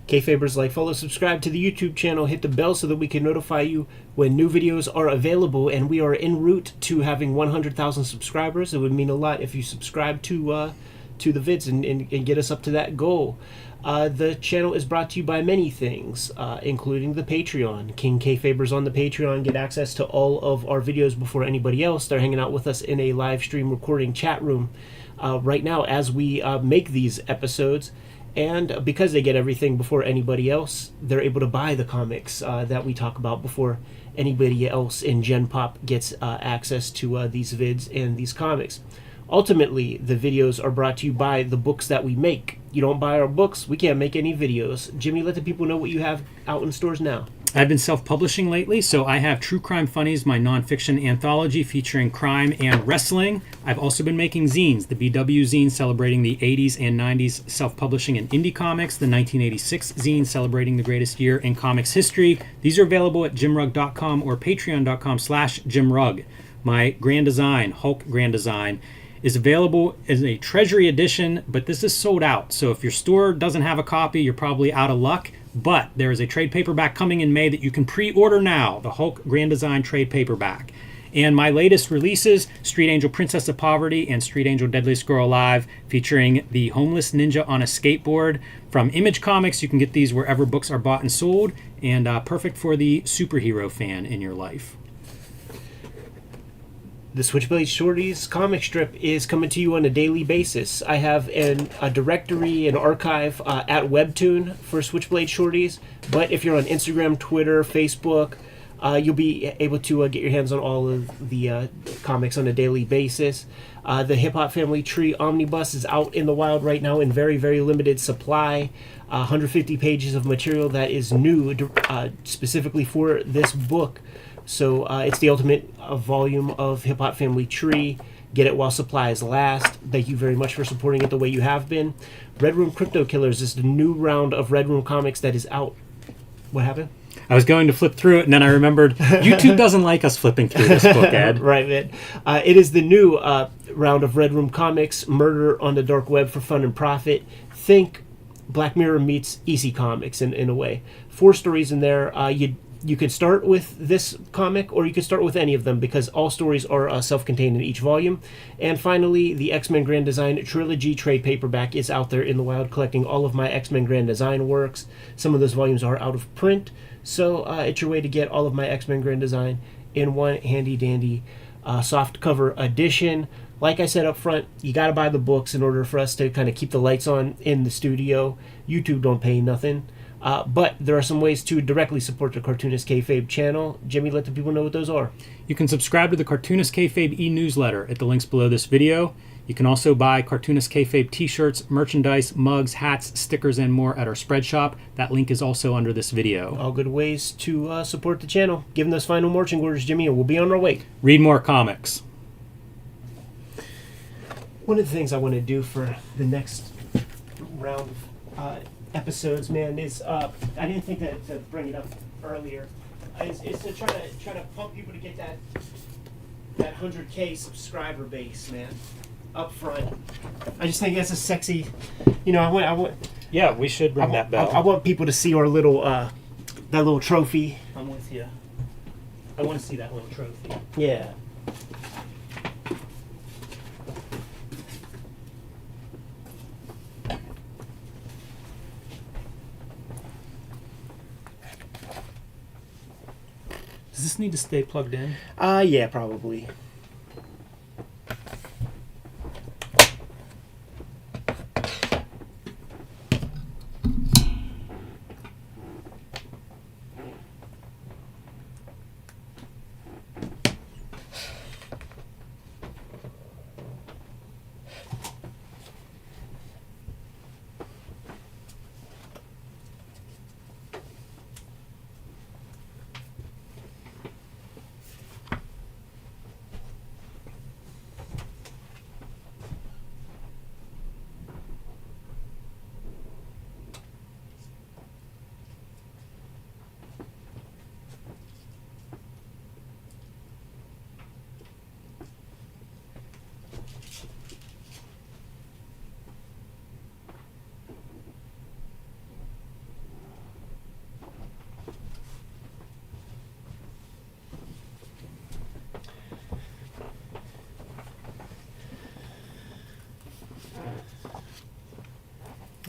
Kayfabers, like, follow, subscribe to the YouTube channel, hit the bell so that we can notify you when new videos are available, and we are en route to having 100,000 subscribers. It would mean a lot if you subscribe to the vids and get us up to that goal. The channel is brought to you by many things, including the Patreon. King Kayfabers on the Patreon get access to all of our videos before anybody else. They're hanging out with us in a live stream recording chat room right now as we make these episodes. And because they get everything before anybody else, they're able to buy the comics that we talk about before anybody else in Gen Pop gets access to these vids and these comics. Ultimately, the videos are brought to you by the books that we make. You don't buy our books, we can't make any videos. Jimmy, let the people know what you have out in stores now. I've been self-publishing lately, so I have True Crime Funnies, my nonfiction anthology featuring crime and wrestling. I've also been making zines, the BW zine celebrating the 80s and 90s self-publishing and indie comics, the 1986 zine celebrating the greatest year in comics history. These are available at jimrugg.com or patreon.com/jimrugg. My Grand Design, Hulk Grand Design, is available as a Treasury edition, but this is sold out. So if your store doesn't have a copy, you're probably out of luck. But there is a trade paperback coming in May that you can pre-order now, the Hulk Grand Design trade paperback. And my latest releases, Street Angel Princess of Poverty and Street Angel Deadliest Girl Alive, featuring the Homeless Ninja on a Skateboard from Image Comics. You can get these wherever books are bought and sold, and perfect for the superhero fan in your life. The Switchblade Shorties comic strip is coming to you on a daily basis. I have a directory, an archive at Webtoon for Switchblade Shorties, but if you're on Instagram, Twitter, Facebook, you'll be able to get your hands on all of the comics on a daily basis. The Hip Hop Family Tree Omnibus is out in the wild right now in very, very limited supply. 150 pages of material that is new specifically for this book. So it's the ultimate volume of Hip Hop Family Tree. Get it while supplies last. Thank you very much for supporting it the way you have been. Red Room Crypto Killers is the new round of Red Room comics that is out. What happened? I was going to flip through it, and then I remembered YouTube doesn't like us flipping through this book, Ed. Right, man. It is the new round of Red Room Comics, Murder on the Dark Web for Fun and Profit. Think Black Mirror meets EC Comics in a way. 4 stories in there. You could start with this comic, or you could start with any of them, because all stories are self-contained in each volume. And finally, the X-Men Grand Design Trilogy trade paperback is out there in the wild, collecting all of my X-Men Grand Design works. Some of those volumes are out of print, so it's your way to get all of my X-Men Grand Design in one handy-dandy soft cover edition. Like I said up front, you got to buy the books in order for us to kind of keep the lights on in the studio. YouTube don't pay nothing. But there are some ways to directly support the Cartoonist Kayfabe channel. Jimmy, let the people know what those are. You can subscribe to the Cartoonist Kayfabe e-newsletter at the links below this video. You can also buy Cartoonist Kayfabe t-shirts, merchandise, mugs, hats, stickers, and more at our spread shop. That link is also under this video. All good ways to support the channel. Give them those final marching orders, Jimmy, and we'll be on our way. Read more comics. One of the things I want to do for the next round of episodes, man, is I didn't think to bring it up earlier. Is to try to pump people to get that 100K subscriber base, man, up front. I just think that's a sexy. You know, I want. Yeah, we should ring that bell. I want people to see our little that little trophy. I'm with you. I want to see that little trophy. Yeah. Does this need to stay plugged in? Yeah, probably.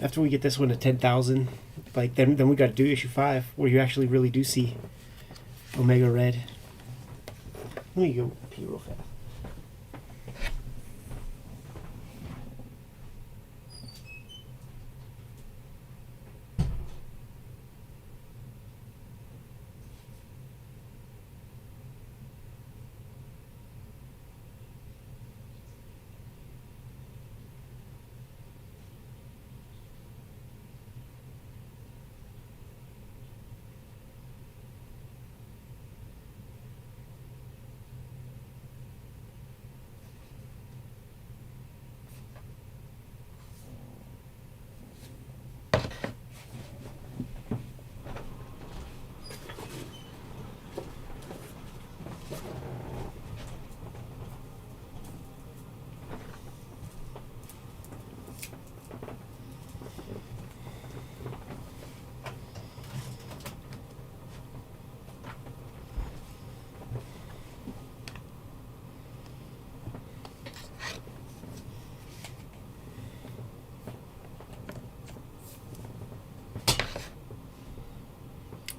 After we get this one to 10,000, like then we got to do issue 5, where you actually really do see Omega Red. Let me go pee real fast.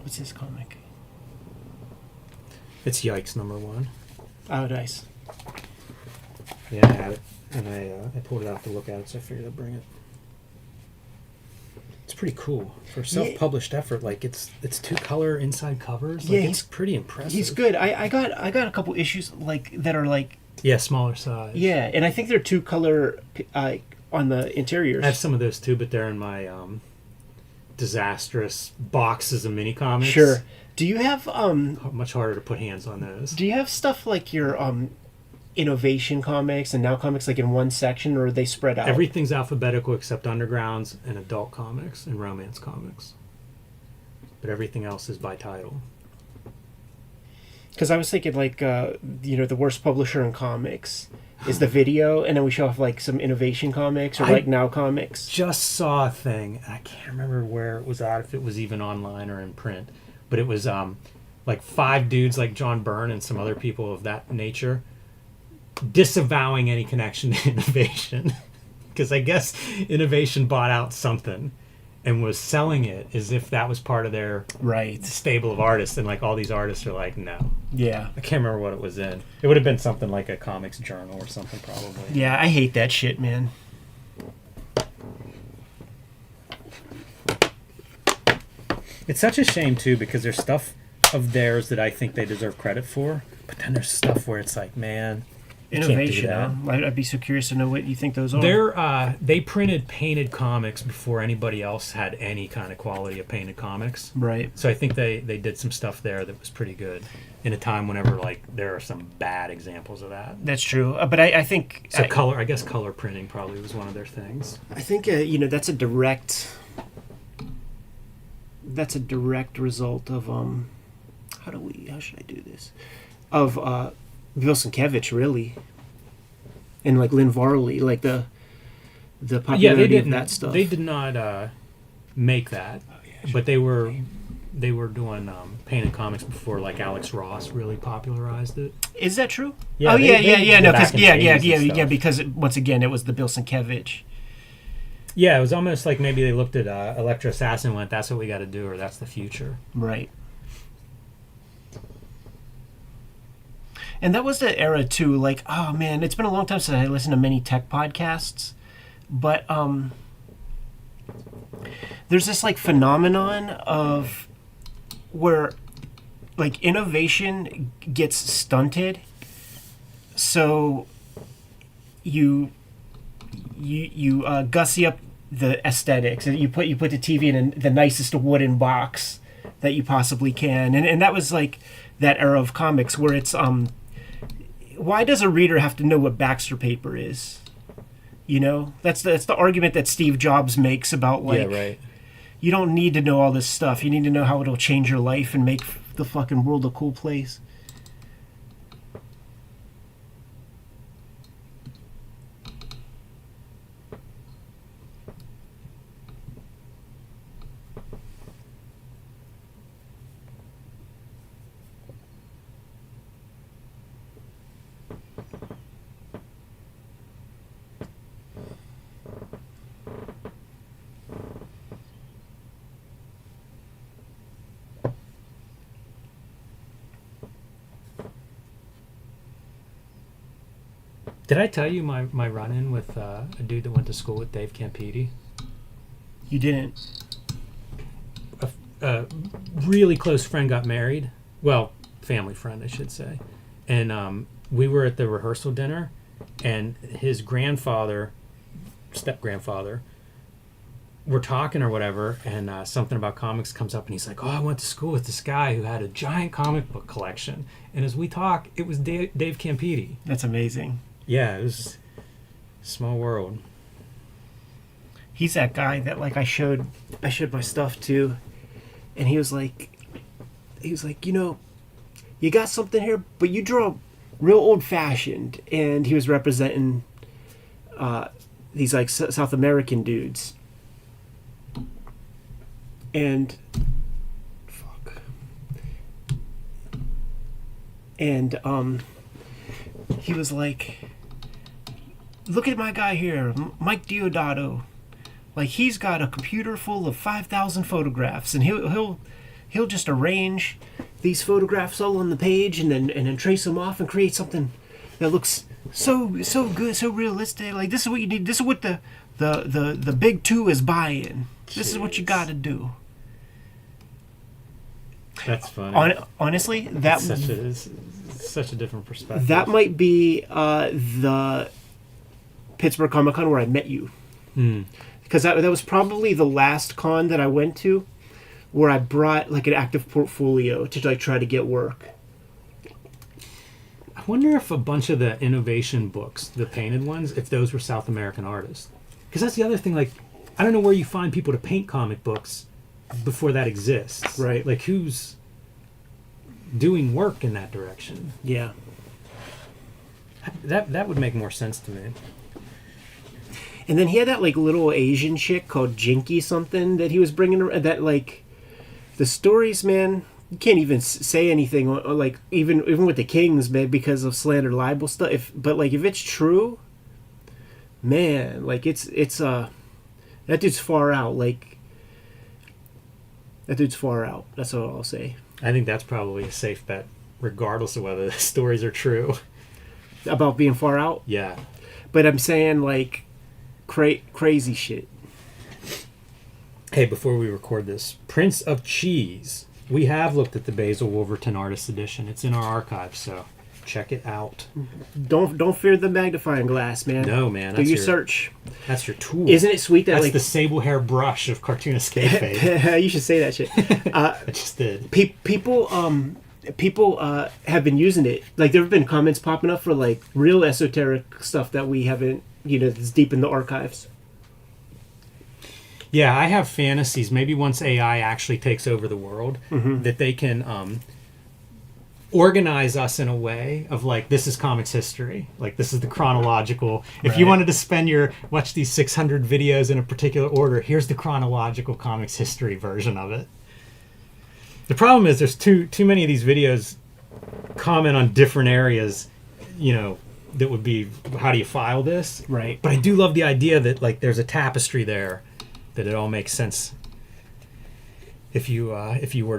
What's this comic? It's Yikes #1. Oh, nice. Yeah, I had it, and I pulled it out to look at it, so I figured I'd bring it. It's pretty cool for a self-published effort. Like it's 2-color inside covers. Like, Yeah, it's pretty impressive. He's good. I got a couple issues like that are like smaller size. Yeah, and I think they're 2-color on the interiors. I have some of those too, but they're in my disastrous boxes of mini comics. Sure. Do you have much harder to put hands on those? Do you have stuff like your innovation comics and now comics like in one section, or are they spread out? Everything's alphabetical except undergrounds and adult comics and romance comics. But everything else is by title. Because I was thinking like the worst publisher in comics is the video, and then we show off like some innovation comics or like now comics. Just saw a thing. I can't remember where it was at, if it was even online or in print, but it was like 5 dudes like John Byrne and some other people of that nature disavowing any connection to innovation, because I guess innovation bought out something and was selling it as if that was part of their stable of artists, and like all these artists are like, no. Yeah. I can't remember what it was in. It would have been something like a comics journal or something, probably. Yeah, I hate that shit, man. It's such a shame too, because there's stuff of theirs that I think they deserve credit for, but then there's stuff where it's like, man, innovation. I'd be so curious to know what you think those are. They printed painted comics before anybody else had any kind of quality of painted comics. Right. So I think they did some stuff there that was pretty good in a time whenever like there are some bad examples of that. That's true. But I think so. I guess color printing probably was one of their things. I think that's a direct. That's a direct result of how should I do this? Of Bill Sienkiewicz, really, and like Lynn Varley, like the popularity of that stuff. They did not make that, but they were doing painted comics before like Alex Ross really popularized it. Is that true? Yeah, oh they no, back because in the 80s and yeah, stuff. because once again it was the Bill Sienkiewicz. Yeah, it was almost like maybe they looked at Electro Assassin and went, "That's what we got to do," or "That's the future." Right. And that was the era too. Like, oh man, it's been a long time since I listened to many tech podcasts, but there's this like phenomenon of where like innovation gets stunted, so you gussy up the aesthetics, and you put the TV in the nicest wooden box that you possibly can, and that was like that era of comics where it's why does a reader have to know what Baxter paper is? You know, that's the argument that Steve Jobs makes about like, yeah, right. You don't need to know all this stuff. You need to know how it'll change your life and make the fucking world a cool place. Did I tell you my run-in with a dude that went to school with Dave Campiti? You didn't. A really close friend got married. Well, family friend, I should say. And we were at the rehearsal dinner, and his grandfather, step-grandfather, we're talking or whatever, and something about comics comes up, and he's like, "Oh, I went to school with this guy who had a giant comic book collection." And as we talk, it was Dave Campiti. That's amazing. Yeah, it was a small world. He's that guy that like I showed my stuff to, and he was like, you know, you got something here, but you draw real old fashioned. And he was representing these like South American dudes. And fuck. And he was like, look at my guy here, Mike Diodato. Like, he's got a computer full of 5,000 photographs, and he'll just arrange these photographs all on the page, and then trace them off and create something that looks so good, so realistic. Like, this is what you need. This is what the big two is buying. This is what you got to do. That's funny. Honestly, It's such a different perspective. that might be the Pittsburgh Comic Con where I met you. Because that was probably the last con that I went to where I brought like an active portfolio to like try to get work. I wonder if a bunch of the innovation books, the painted ones, if those were South American artists. Because that's the other thing, like, I don't know where you find people to paint comic books before that exists. Right. Like, who's doing work in that direction? Yeah. That would make more sense to me. And then he had that like little Asian chick called Jinky something that he was bringing around. That like the stories, man, you can't even say anything or like even with the Kings, man, because of slander libel stuff. But like if it's true, man, like it's that dude's far out. Like that dude's far out. That's all I'll say. I think that's probably a safe bet, regardless of whether the stories are true. About being far out. Yeah. But I'm saying like crazy shit. Hey, before we record this, Prince of Cheese. We have looked at the Basil Wolverton Artist Edition. It's in our archive, so check it out. Don't fear the magnifying glass, man. No, man. Do your search. That's your tool. Isn't it sweet that that's like the sable hair brush of Cartoonist Kayfabe? You should say that shit. I just did. People have been using it. Like there have been comments popping up for like real esoteric stuff that we haven't, that's deep in the archives. Yeah, I have fantasies. Maybe once AI actually takes over the world, that they can organize us in a way of like, this is comics history, like this is the chronological. If you wanted to watch these 600 videos in a particular order, here's the chronological comics history version of it. The problem is there's too many of these videos comment on different areas, that would be, how do you file this? Right. But I do love the idea that like there's a tapestry there, that it all makes sense if you were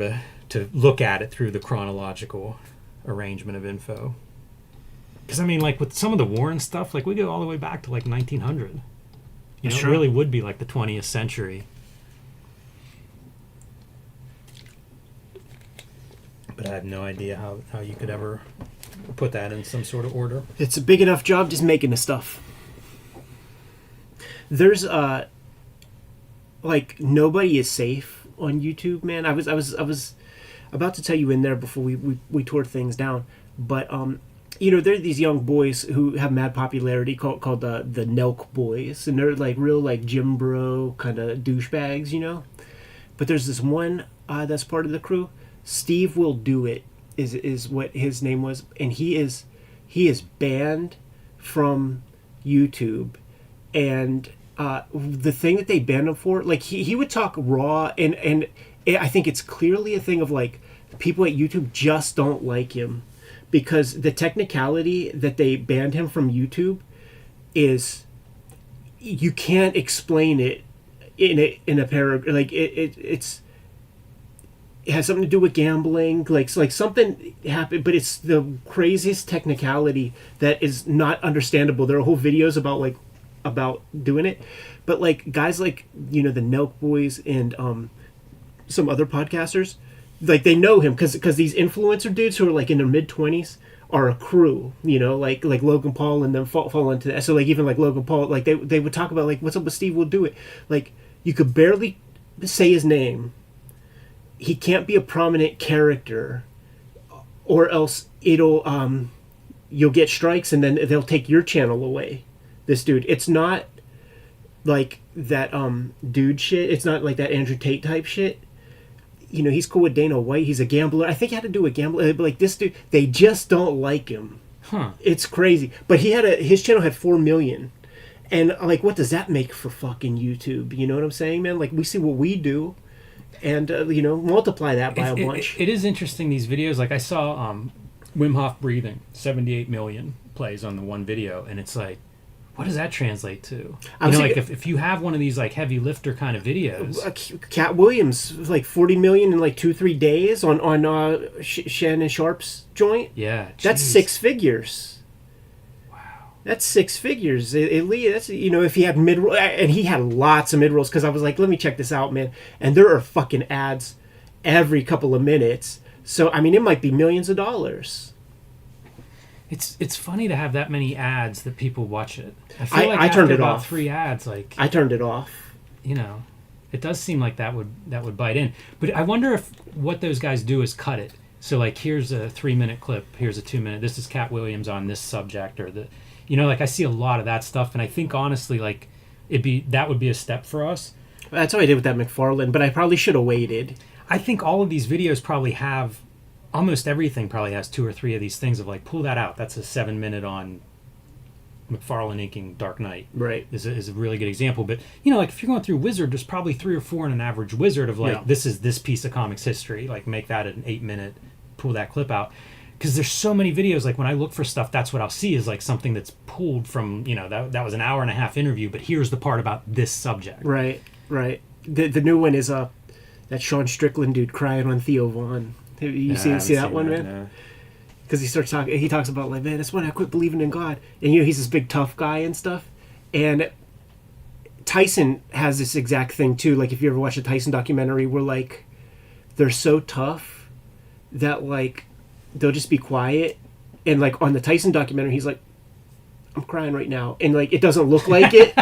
to look at it through the chronological arrangement of info. Because I mean, like with some of the Warren stuff, like we go all the way back to like 1900. It really would be like the 20th century. But I have no idea how you could ever put that in some sort of order. It's a big enough job just making the stuff. There's like nobody is safe on YouTube, man. I was about to tell you in there before we tore things down, but there are these young boys who have mad popularity called the Nelk Boys, and they're like real like gym bro kind of douchebags, But there's this one that's part of the crew. Steve Will Do It is what his name was, and he is banned from YouTube, and the thing that they banned him for, like he would talk raw, and I think it's clearly a thing of like people at YouTube just don't like him because the technicality that they banned him from YouTube is you can't explain it in a paragraph. Like it has something to do with gambling, like something happened, but it's the craziest technicality that is not understandable. There are whole videos about doing it, but like guys like the Nelk Boys and some other podcasters, like they know him because these influencer dudes who are like in their mid-20s are a crew, like Logan Paul and them fall into that. So like even like Logan Paul, like they would talk about like what's up with Steve Will Do It, like you could barely say his name. He can't be a prominent character, or else it'll you'll get strikes and then they'll take your channel away. This dude, it's not like that dude shit. It's not like that Andrew Tate type shit. He's cool with Dana White. He's a gambler. I think it had to do with gambling. But like this dude, they just don't like him. Huh. It's crazy. But his channel had 4 million. And like, what does that make for fucking YouTube? You know what I'm saying, man? Like we see what we do. And, multiply that by a bunch. It is interesting, these videos. Like, I saw Wim Hof breathing, 78 million plays on the one video. And it's like, what does that translate to? Like, if you have one of these, like, heavy lifter kind of videos. Cat Williams, like, 40 million in, like, 2-3 days on Shannon Sharp's joint. Yeah. That's 6 figures. That's 6 figures. At least that's if he had mid-roll, and he had lots of mid-rolls because I was like, let me check this out, man. And there are fucking ads every couple of minutes. So I mean, it might be millions of dollars. It's funny to have that many ads that people watch it. I feel like I turned it about off. 3 ads, like I turned it off. It does seem like that would bite in. But I wonder if what those guys do is cut it. So like, here's a 3-minute clip. Here's a 2-minute. This is Cat Williams on this subject, or the. Like I see a lot of that stuff, and I think honestly, like that would be a step for us. That's what I did with that McFarlane, but I probably should have waited. I think all of these videos probably have, almost everything probably has 2 or 3 of these things of like, pull that out. That's a 7-minute on McFarlane inking Dark Knight. Right. Is a really good example. But like if you're going through Wizard, there's probably 3 or 4 in an average Wizard of like, This is this piece of comics history. Like make that an 8-minute, pull that clip out. Because there's so many videos, like when I look for stuff, that's what I'll see is like something that's pulled from, that was an 1.5-hour interview, but here's the part about this subject. Right. The new one is that Sean Strickland dude crying on Theo Vaughn. You see that one, man? Because he talks about like, man, that's when I quit believing in God. And he's this big tough guy and stuff. And Tyson has this exact thing too. Like if you ever watch a Tyson documentary where like they're so tough that like they'll just be quiet, and like on the Tyson documentary he's like, I'm crying right now, and like it doesn't look like it.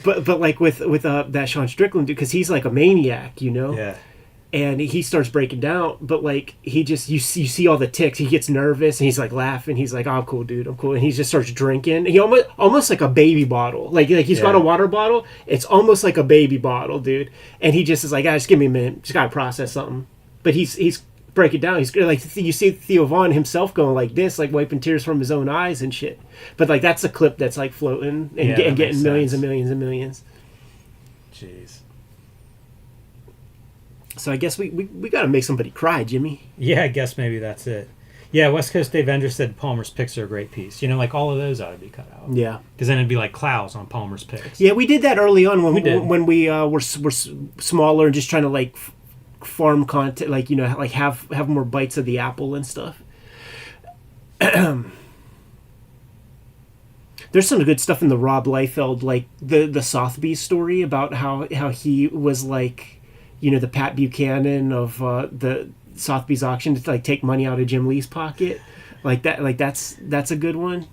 but like with that Sean Strickland dude, because he's like a maniac, Yeah. And he starts breaking down, but like he just you see all the ticks. He gets nervous and he's like laughing. He's like, oh, I'm cool, dude, I'm cool. And he just starts drinking. He almost like a baby bottle. Like he's got a water bottle. It's almost like a baby bottle, dude. And he just is like, just give me a minute. Just gotta process something. But he's break it down. He's like, you see Theo Von himself going like this, like wiping tears from his own eyes and shit. But like that's a clip that's like floating and, and getting millions and millions and millions. Jeez. So I guess we got to make somebody cry, Jimmy. Yeah, I guess maybe that's it. Yeah, West Coast Dave Ender said Palmer's picks are a great piece. You know, like all of those ought to be cut out. Yeah. Because then it'd be like Klaus on Palmer's picks. Yeah, we did that early on when we were smaller and just trying to like farm content, like, you know, like have more bites of the apple and stuff. There's some good stuff in the Rob Liefeld, like the Sotheby's story about how he was like, you know, the Pat Buchanan of the Sotheby's auction to like take money out of Jim Lee's pocket, like that. Like that's a good one.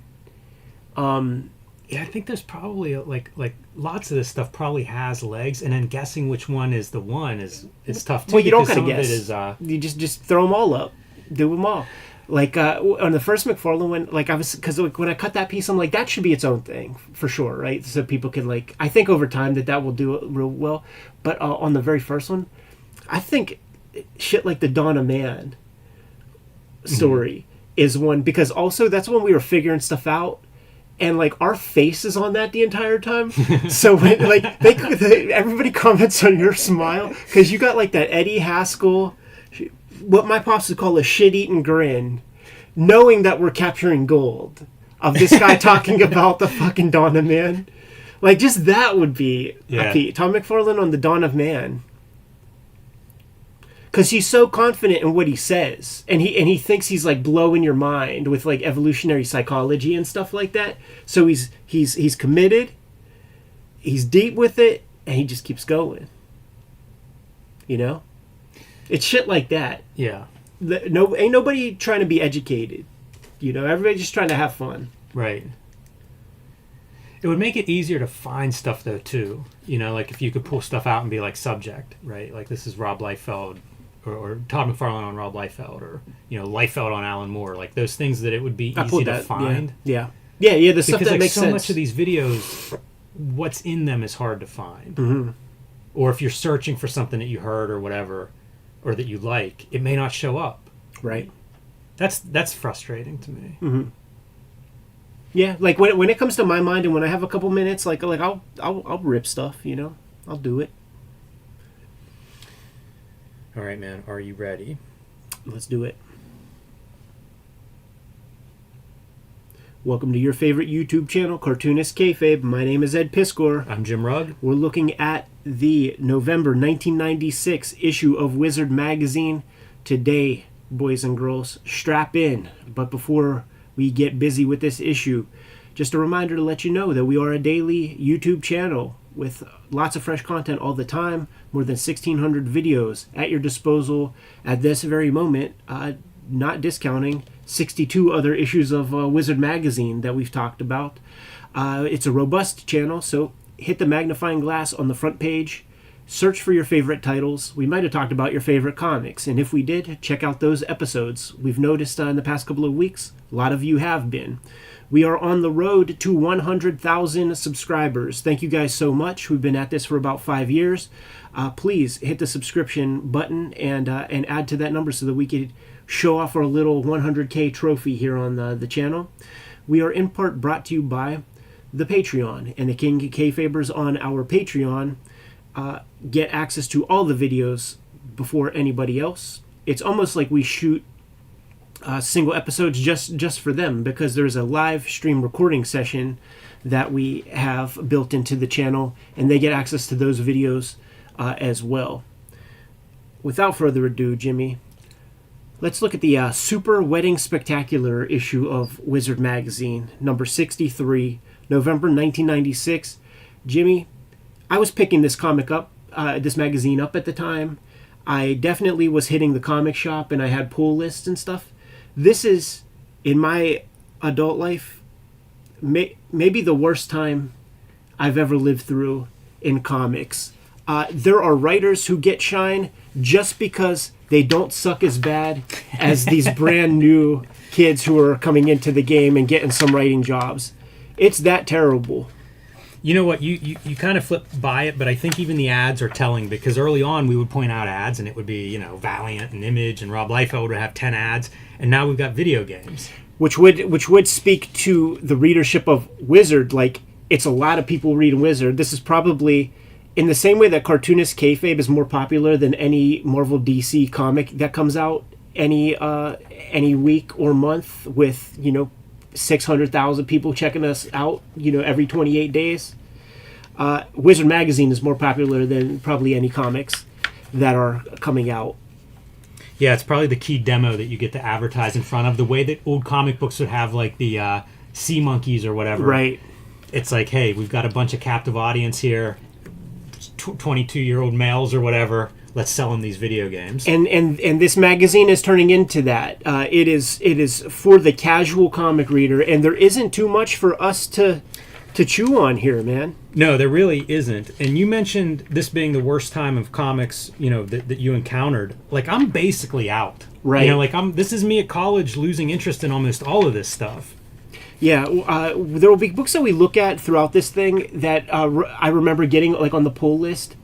Yeah, I think there's probably like lots of this stuff probably has legs, and then guessing which one is the one is tough too. Well, you don't gotta guess. You just throw them all up, do them all. Like on the first McFarlane one, like I was, because like when I cut that piece, I'm like, that should be its own thing for sure, right? So people can like, I think over time that will do it real well. But on the very first one, I think shit like the Dawn of Man story is one, because also that's when we were figuring stuff out. And like our face is on that the entire time, so when like everybody comments on your smile because you got like that Eddie Haskell, what my pops would call a shit-eating grin, knowing that we're capturing gold of this guy talking about the fucking Dawn of Man. Like just that would be a Pete. Tom McFarlane on the Dawn of Man. Because he's so confident in what he says, and he thinks he's like blowing your mind with like evolutionary psychology and stuff like that. So he's committed, he's deep with it, and he just keeps going. You know, it's shit like that. Yeah. Ain't nobody trying to be educated. You know, everybody's just trying to have fun. Right. It would make it easier to find stuff though too. You know, like if you could pull stuff out and be like subject, right? Like this is Rob Liefeld. Or Todd McFarlane on Rob Liefeld, or you know Liefeld on Alan Moore, like those things that it would be easy to find. Yeah. The stuff that like, makes so sense. much of these videos, what's in them is hard to find. Mm-hmm. Or if you're searching for something that you heard or whatever, or that you like, it may not show up. Right. That's frustrating to me. Mm-hmm. Yeah, like when it comes to my mind, and when I have a couple minutes, like I'll rip stuff. You know, I'll do it. All right, man. Are you ready? Let's do it. Welcome to your favorite YouTube channel, Cartoonist Kayfabe. My name is Ed Piskor. I'm Jim Rugg. We're looking at the November 1996 issue of Wizard Magazine. Today, boys and girls, strap in. But before we get busy with this issue, just a reminder to let you know that we are a daily YouTube channel with lots of fresh content all the time, more than 1,600 videos at your disposal at this very moment, not discounting 62 other issues of Wizard Magazine that we've talked about. It's a robust channel, so hit the magnifying glass on the front page, search for your favorite titles. We might have talked about your favorite comics, and if we did, check out those episodes. We've noticed in the past couple of weeks, a lot of you have been. We are on the road to 100,000 subscribers. Thank you guys so much. We've been at this for about 5 years. Please hit the subscription button and add to that number so that we could show off our little 100K trophy here on the channel. We are in part brought to you by the Patreon, and the King Kayfabers on our Patreon get access to all the videos before anybody else. It's almost like we shoot single episodes just for them, because there's a live stream recording session that we have built into the channel, and they get access to those videos as well. Without further ado, Jimmy, let's look at the Super Wedding Spectacular issue of Wizard Magazine, number 63, November 1996. Jimmy, I was picking this comic up, this magazine up at the time. I definitely was hitting the comic shop, and I had pull lists and stuff. This is, in my adult life, maybe the worst time I've ever lived through in comics. There are writers who get shine just because they don't suck as bad as these brand new kids who are coming into the game and getting some writing jobs. It's that terrible. You know what? You kind of flip by it, but I think even the ads are telling, because early on we would point out ads and it would be, Valiant and Image and Rob Liefeld would have 10 ads, and now we've got video games. Which would speak to the readership of Wizard. Like, it's a lot of people reading Wizard. This is probably in the same way that Cartoonist Kayfabe is more popular than any Marvel DC comic that comes out any week or month, with 600,000 people checking us out every 28 days. Wizard magazine is more popular than probably any comics that are coming out. Yeah, it's probably the key demo that you get to advertise in front of, the way that old comic books would have like the sea monkeys or whatever. Right. It's like, hey, we've got a bunch of captive audience here, 22-year-old males or whatever. Let's sell them these video games. And this magazine is turning into that. It is for the casual comic reader, and there isn't too much for us to chew on here, man. No, there really isn't. And you mentioned this being the worst time of comics, that you encountered. Like, I'm basically out. Right. This is me at college losing interest in almost all of this stuff. Yeah, there will be books that we look at throughout this thing that I remember getting like on the pull list,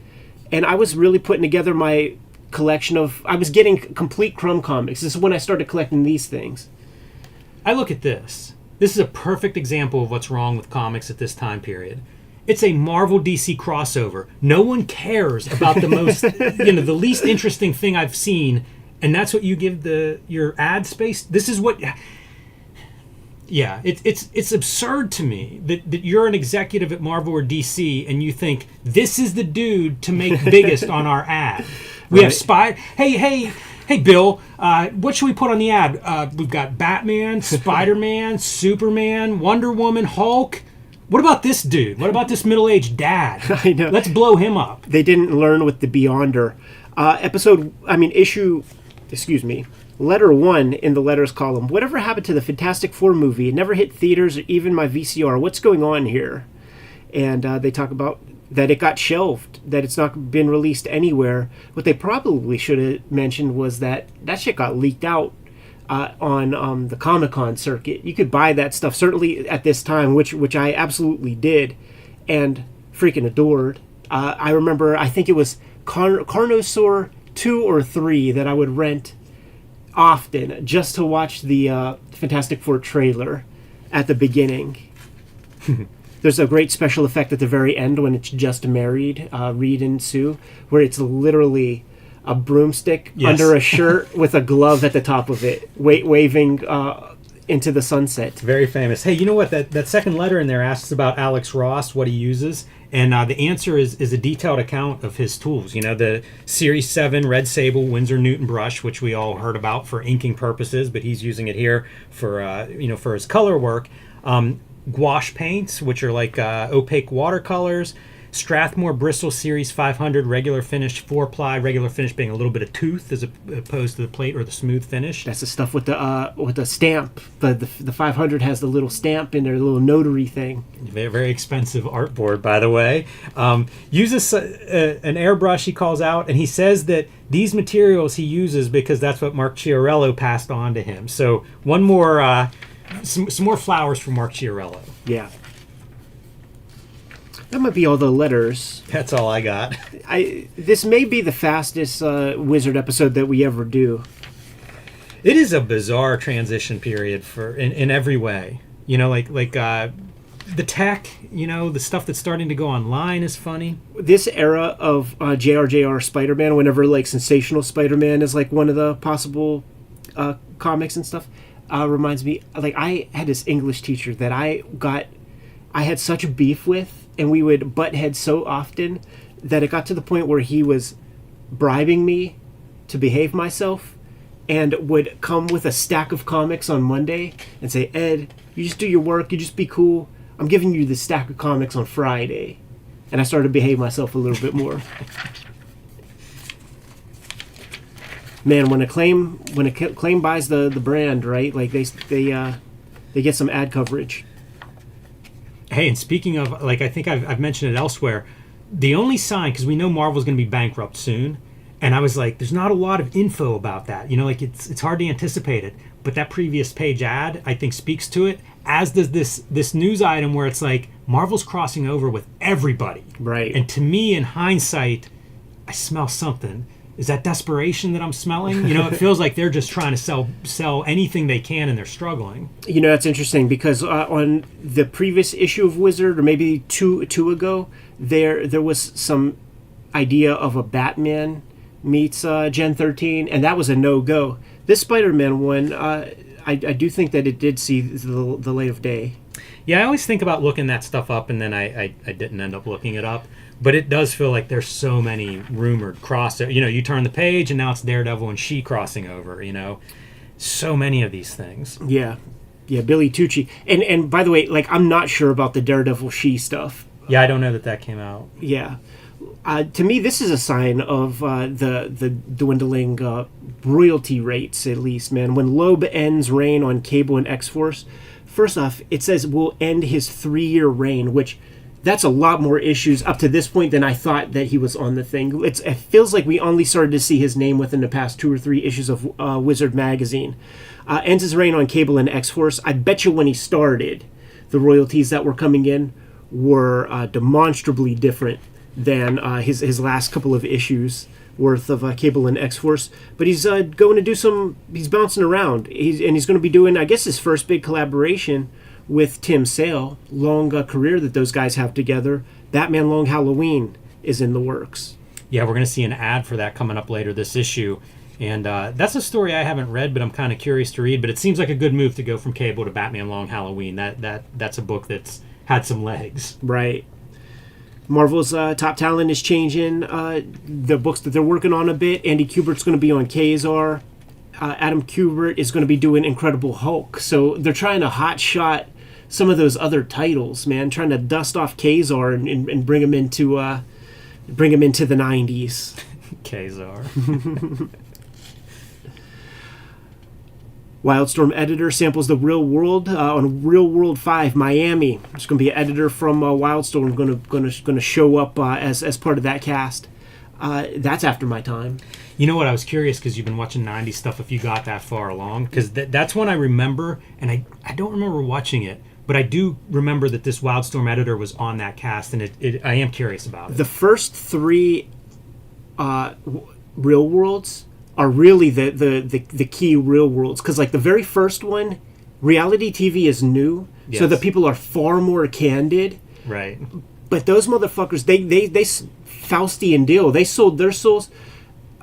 and I was really putting together my collection of. I was getting complete Crumb comics. This is when I started collecting these things. I look at this. This is a perfect example of what's wrong with comics at this time period. It's a Marvel DC crossover. No one cares about the most, the least interesting thing I've seen, and that's what you give your ad space. This is what. Yeah, it's absurd to me that you're an executive at Marvel or DC and you think this is the dude to make biggest on our ad. We have Hey, Bill, what should we put on the ad? We've got Batman, Spider-Man, Superman, Wonder Woman, Hulk. What about this dude? What about this middle-aged dad? I know. Let's blow him up. They didn't learn with the Beyonder. Letter 1 in the letters column. Whatever happened to the Fantastic Four movie? It never hit theaters or even my VCR. What's going on here? And they talk about that it got shelved, that it's not been released anywhere. What they probably should have mentioned was that shit got leaked out on the Comic-Con circuit. You could buy that stuff, certainly at this time, which I absolutely did and freaking adored. I remember, I think it was Carnosaur 2 or 3 that I would rent often just to watch the Fantastic Four trailer at the beginning. There's a great special effect at the very end when it's just married, Reed and Sue, where it's literally a broomstick under a shirt with a glove at the top of it, waving into the sunset. Very famous. Hey, you know what? That second letter in there asks about Alex Ross, what he uses, and the answer is a detailed account of his tools. The Series 7 Red Sable Winsor Newton brush, which we all heard about for inking purposes, but he's using it here for for his color work. Gouache paints, which are like opaque watercolors. Strathmore Bristol Series 500 regular finish, 4-ply, regular finish being a little bit of tooth as opposed to the plate or the smooth finish. That's the stuff with the stamp. The 500 has the little stamp in their little notary thing. Very, very expensive artboard, by the way. Uses an airbrush, he calls out, and he says that these materials he uses because that's what Mark Chiarello passed on to him. So one more, some more flowers for Mark Chiarello. Yeah. That might be all the letters. That's all I got. This may be the fastest Wizard episode that we ever do. It is a bizarre transition period in every way. The tech, the stuff that's starting to go online is funny. This era of JRJR Spider-Man, whenever Sensational Spider-Man is one of the possible comics and stuff, reminds me, I had this English teacher that I had such a beef with, and we would butt heads so often that it got to the point where he was bribing me to behave myself and would come with a stack of comics on Monday and say, Ed, you just do your work, you just be cool. I'm giving you the stack of comics on Friday. And I started to behave myself a little bit more. Man, when Acclaim buys the brand, right? They get some ad coverage. Hey, and speaking of, I think I've mentioned it elsewhere, the only sign, because we know Marvel's going to be bankrupt soon, and I was like, there's not a lot of info about that. It's hard to anticipate it. but that previous page ad, I think, speaks to it, as does this news item where it's like Marvel's crossing over with everybody. Right. And to me, in hindsight, I smell something. Is that desperation that I'm smelling? You know, it feels like they're just trying to sell anything they can, and they're struggling. You know, that's interesting because on the previous issue of Wizard, or maybe two ago, there was some idea of a Batman meets Gen 13, and that was a no-go. This Spider-Man one, I do think that it did see the light of day. Yeah, I always think about looking that stuff up, and then I didn't end up looking it up. But it does feel like there's so many rumored crossover. You know, you turn the page, and now it's Daredevil and She crossing over, you know. So many of these things. Yeah, Billy Tucci. And by the way, like, I'm not sure about the Daredevil She stuff. Yeah, I don't know that came out. Yeah. To me, this is a sign of the dwindling royalty rates, at least, man. When Loeb ends reign on Cable and X-Force, first off, it says we'll end his 3-year reign, which that's a lot more issues up to this point than I thought that he was on the thing. It feels like we only started to see his name within the past 2 or 3 issues of Wizard magazine. Ends his reign on Cable and X-Force. I bet you when he started, the royalties that were coming in were demonstrably different than his last couple of issues worth of Cable and X-Force. But he's going to do he's bouncing around. He's going to be doing, I guess, his first big collaboration with Tim Sale. Long career that those guys have together. Batman Long Halloween is in the works. Yeah, we're going to see an ad for that coming up later this issue. And that's a story I haven't read, but I'm kind of curious to read. But it seems like a good move to go from Cable to Batman Long Halloween. That's a book that's had some legs. Right. Marvel's top talent is changing the books that they're working on a bit. Andy Kubert's going to be on Kazar. Adam Kubert is going to be doing Incredible Hulk. So they're trying to hot shot some of those other titles, man. Trying to dust off Kazar and bring him into the 90s. Kazar. Wildstorm editor samples the Real World on Real World 5 Miami. There's going to be an editor from Wildstorm going to show up as part of that cast. That's after my time. You know what? I was curious because you've been watching 90s stuff. If you got that far along, because that's one I remember, and I don't remember watching it, but I do remember that this Wildstorm editor was on that cast, and I am curious about it. The first 3 Real Worlds are really the key Real Worlds, because like the very first one, reality TV is new, yes. So the people are far more candid. Right. But those motherfuckers, they Faustian deal. They sold their souls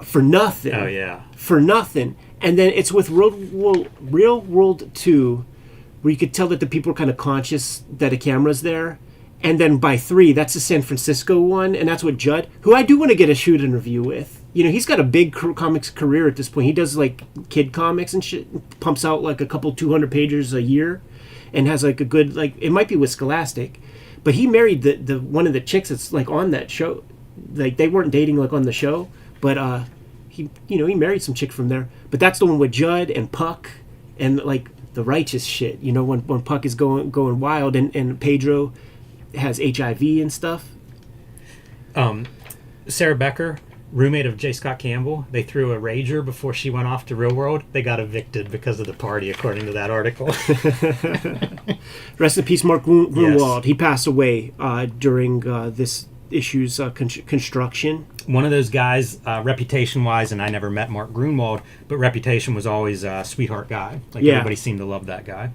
for nothing. Oh yeah. For nothing. And then it's with Real World 2, where you could tell that the people are kind of conscious that a camera's there. And then by 3, that's the San Francisco one, and that's with Judd, who I do want to get a shoot interview with. You know, he's got a big comics career at this point. He does like kid comics and shit, pumps out like a couple 200 pages a year, and has like a good, like, it might be with Scholastic, but he married the one of the chicks that's like on that show. Like, they weren't dating like on the show, but he married some chick from there. But that's the one with Judd and Puck and like the righteous shit. You know, when Puck is going wild and Pedro has HIV and stuff. Sarah Becker, roommate of J. Scott Campbell, they threw a rager before she went off to Real World. They got evicted because of the party, according to that article. Rest in peace, Mark Grunwald. Yes. He passed away during this issue's construction. One of those guys, reputation-wise, and I never met Mark Grunwald, but reputation was always a sweetheart guy. Like, yeah. Everybody seemed to love that guy.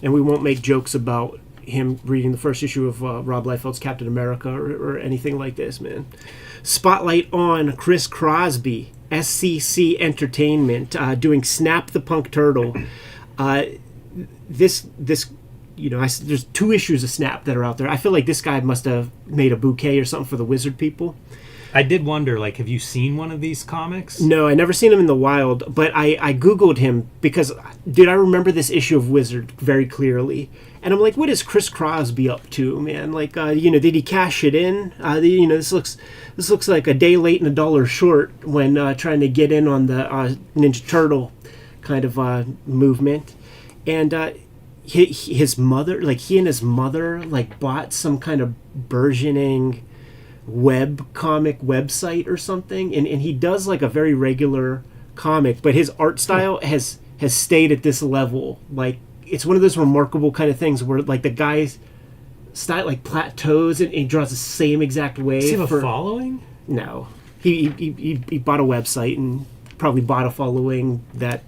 And we won't make jokes about him reading the first issue of Rob Liefeld's Captain America or anything like this, man. Spotlight on Chris Crosby, SCC Entertainment, doing Snap the Punk Turtle. This you know, there's 2 issues of Snap that are out there. I feel like this guy must have made a bouquet or something for the Wizard people. I did wonder, like, have you seen one of these comics? No, I never seen him in the wild, but I Googled him because, dude, I remember this issue of Wizard very clearly. And I'm like, what is Chris Crosby up to, man? Like, did he cash it in? This looks like a day late and a dollar short when trying to get in on the Ninja Turtle kind of movement. And his mother, like, he and his mother, like, bought some kind of burgeoning web comic website or something, and he does like a very regular comic, but his art style has has stayed at this level. Like, it's one of those remarkable kind of things where, like, the guy's style, like, plateaus and he draws the same exact way. Does he have a following? No. He bought a website and probably bought a following that,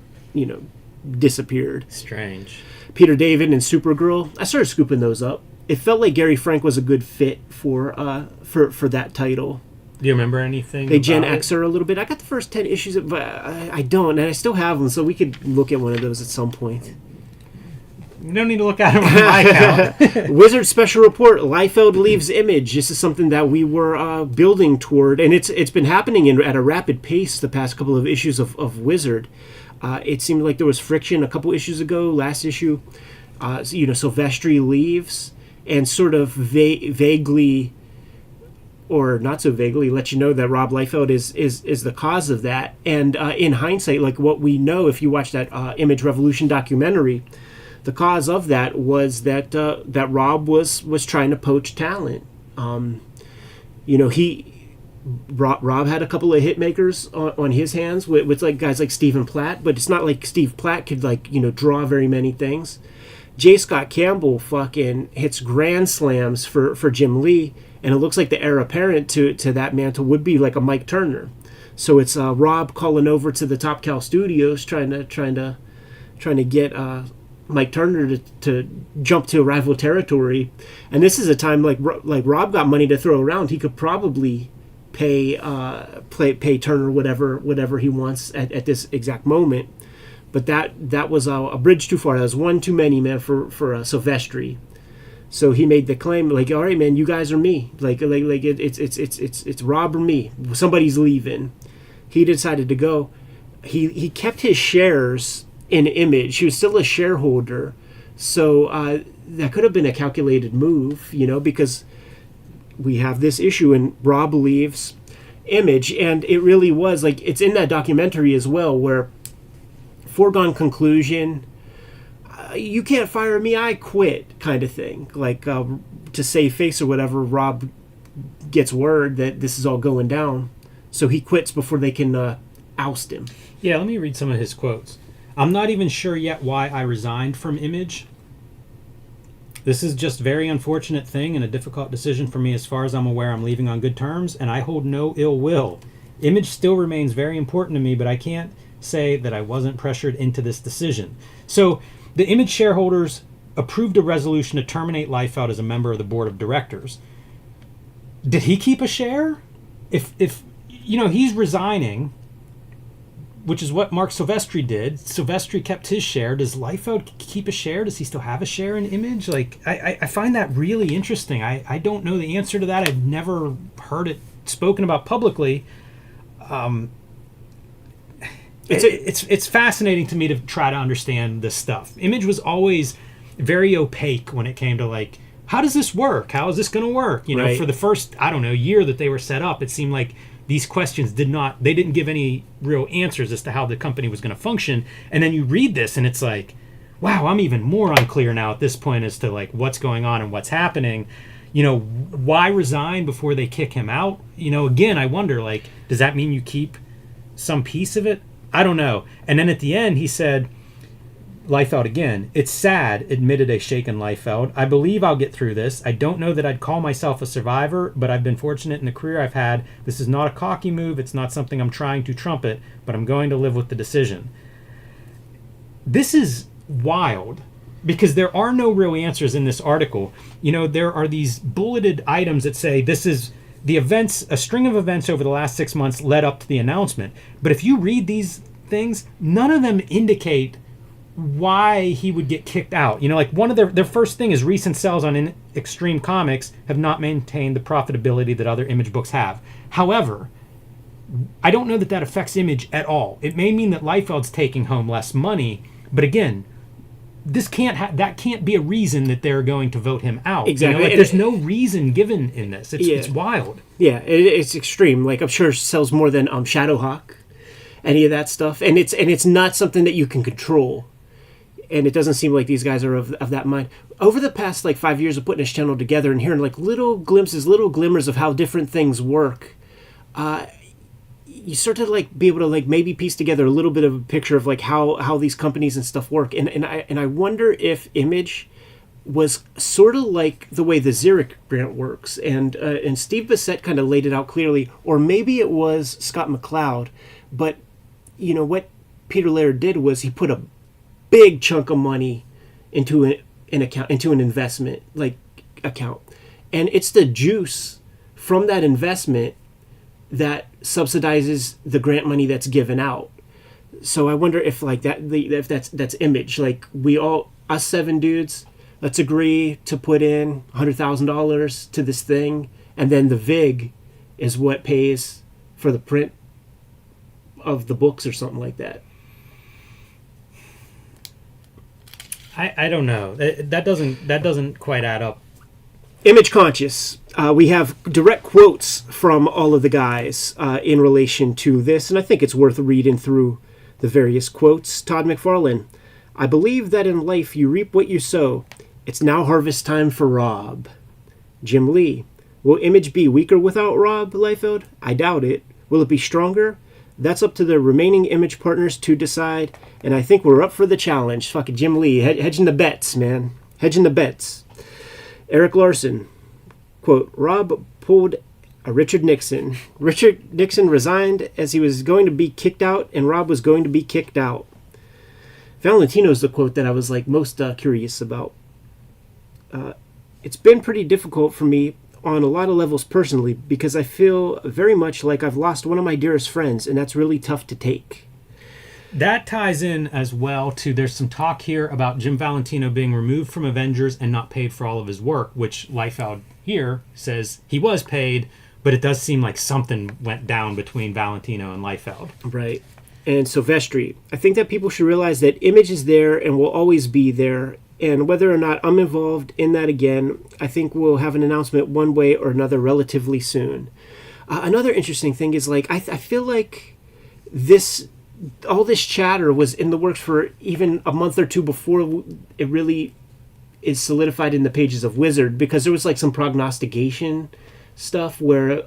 disappeared. Strange. Peter David and Supergirl, I started scooping those up. It felt like Gary Frank was a good fit for that title. Do you remember anything? They Gen about X her a little bit. I got the first 10 issues, but I don't, and I still have them, so we could look at one of those at some point. You don't need to look at them on my account. Wizard Special Report, Lifefeld leaves Image. This is something that we were building toward, and it's been happening at a rapid pace the past couple of issues of Wizard. It seemed like there was friction a couple issues ago. Last issue, Silvestri leaves, and sort of vaguely, or not so vaguely, let you know that Rob Liefeld is the cause of that. And in hindsight, like what we know, if you watch that Image Revolution documentary, the cause of that was that Rob was trying to poach talent. Rob had a couple of hit makers on his hands with like guys like Stephen Platt, but it's not like Steve Platt could draw very many things. J. Scott Campbell fucking hits grand slams for Jim Lee, and it looks like the heir apparent to that mantle would be like a Mike Turner. So it's Rob calling over to the Top Cow Studios trying to get Mike Turner to jump to rival territory, and this is a time like Rob got money to throw around. He could probably pay Turner whatever he wants at this exact moment, but that was a bridge too far. That was one too many, man, for Silvestri. So he made the claim, like, all right, man, you guys are me. It's Rob or me. Somebody's leaving. He decided to go. He kept his shares in Image. He was still a shareholder, so that could have been a calculated move, because we have this issue and Rob leaves Image, and it really was like, it's in that documentary as well, where foregone conclusion, you can't fire me, I quit, kind of thing. Like, to save face or whatever, Rob gets word that this is all going down, so he quits before they can oust him. Yeah, let me read some of his quotes. I'm not even sure yet why I resigned from Image. This is just very unfortunate thing and a difficult decision for me. As far as I'm aware, I'm leaving on good terms, and I hold no ill will. Image still remains very important to me, but I can't say that I wasn't pressured into this decision. So the Image shareholders approved a resolution to terminate Liefeld as a member of the board of directors. Did he keep a share? If he's resigning, which is what Mark Silvestri did. Silvestri kept his share. Does Liefeld keep a share? Does he still have a share in Image? Like, I find that really interesting. I don't know the answer to that. I've never heard it spoken about publicly. It's fascinating to me to try to understand this stuff. Image was always very opaque when it came to, like, how does this work? How is this going to work? Right. For the first, year that they were set up, it seemed like these questions didn't give any real answers as to how the company was going to function. And then you read this and it's like, wow, I'm even more unclear now at this point as to, like, what's going on and what's happening. Why resign before they kick him out? Again, I wonder, like, does that mean you keep some piece of it? I don't know. And then at the end, he said, Liefeld again, it's sad, admitted a shaken Liefeld. I believe I'll get through this. I don't know that I'd call myself a survivor, but I've been fortunate in the career I've had. This is not a cocky move. It's not something I'm trying to trumpet, but I'm going to live with the decision. This is wild because there are no real answers in this article. There are these bulleted items that say this is the events, a string of events over the last 6 months led up to the announcement. But if you read these things, none of them indicate why he would get kicked out. Like, one of their first thing is recent sales on Extreme Comics have not maintained the profitability that other Image books have. However, I don't know that affects Image at all. It may mean that Liefeld's taking home less money, but again, that can't be a reason that they're going to vote him out. Exactly. There's no reason given in this. It's wild. Yeah, it's extreme. Like, I'm sure it sells more than Shadowhawk, any of that stuff, and it's not something that you can control. And it doesn't seem like these guys are of that mind. Over the past 5 years of putting this channel together and hearing little glimmers of how different things work, you sort of like be able to like maybe piece together a little bit of a picture of like how these companies and stuff work. And I wonder if Image was sort of like the way the Zurich grant works, and Steve Bissett kind of laid it out clearly, or maybe it was Scott McCloud, but you know what Peter Laird did was he put a big chunk of money into an account, into an investment like account, and it's the juice from that investment that subsidizes the grant money that's given out. So I wonder if like that, if that's Image, like us 7 dudes, let's agree to put in $100,000 to this thing, and then the VIG is what pays for the print of the books or something like that. I don't know. That doesn't quite add up. Image conscious. We have direct quotes from all of the guys in relation to this, and I think it's worth reading through the various quotes. Todd McFarlane: I believe that in life you reap what you sow. It's now harvest time for Rob. Jim Lee: will Image be weaker without Rob Liefeld? I doubt it. Will it be stronger? That's up to the remaining Image partners to decide, and I think we're up for the challenge. Fucking Jim Lee, hedging the bets, man. Hedging the bets. Eric Larson, quote, Rob pulled a Richard Nixon. Richard Nixon resigned as he was going to be kicked out, and Rob was going to be kicked out. Valentino's the quote that I was like most curious about. It's been pretty difficult for me on a lot of levels personally, because I feel very much like I've lost one of my dearest friends, and that's really tough to take. That ties in as well to, there's some talk here about Jim Valentino being removed from Avengers and not paid for all of his work, which Lifefeld here says he was paid, but it does seem like something went down between Valentino and Lifefeld. Right. And Silvestri: I think that people should realize that Image is there and will always be there, and whether or not I'm involved in that again, I think we'll have an announcement one way or another relatively soon. Another interesting thing is, like, I feel like all this chatter was in the works for even a month or two before it really is solidified in the pages of Wizard, because there was like some prognostication stuff where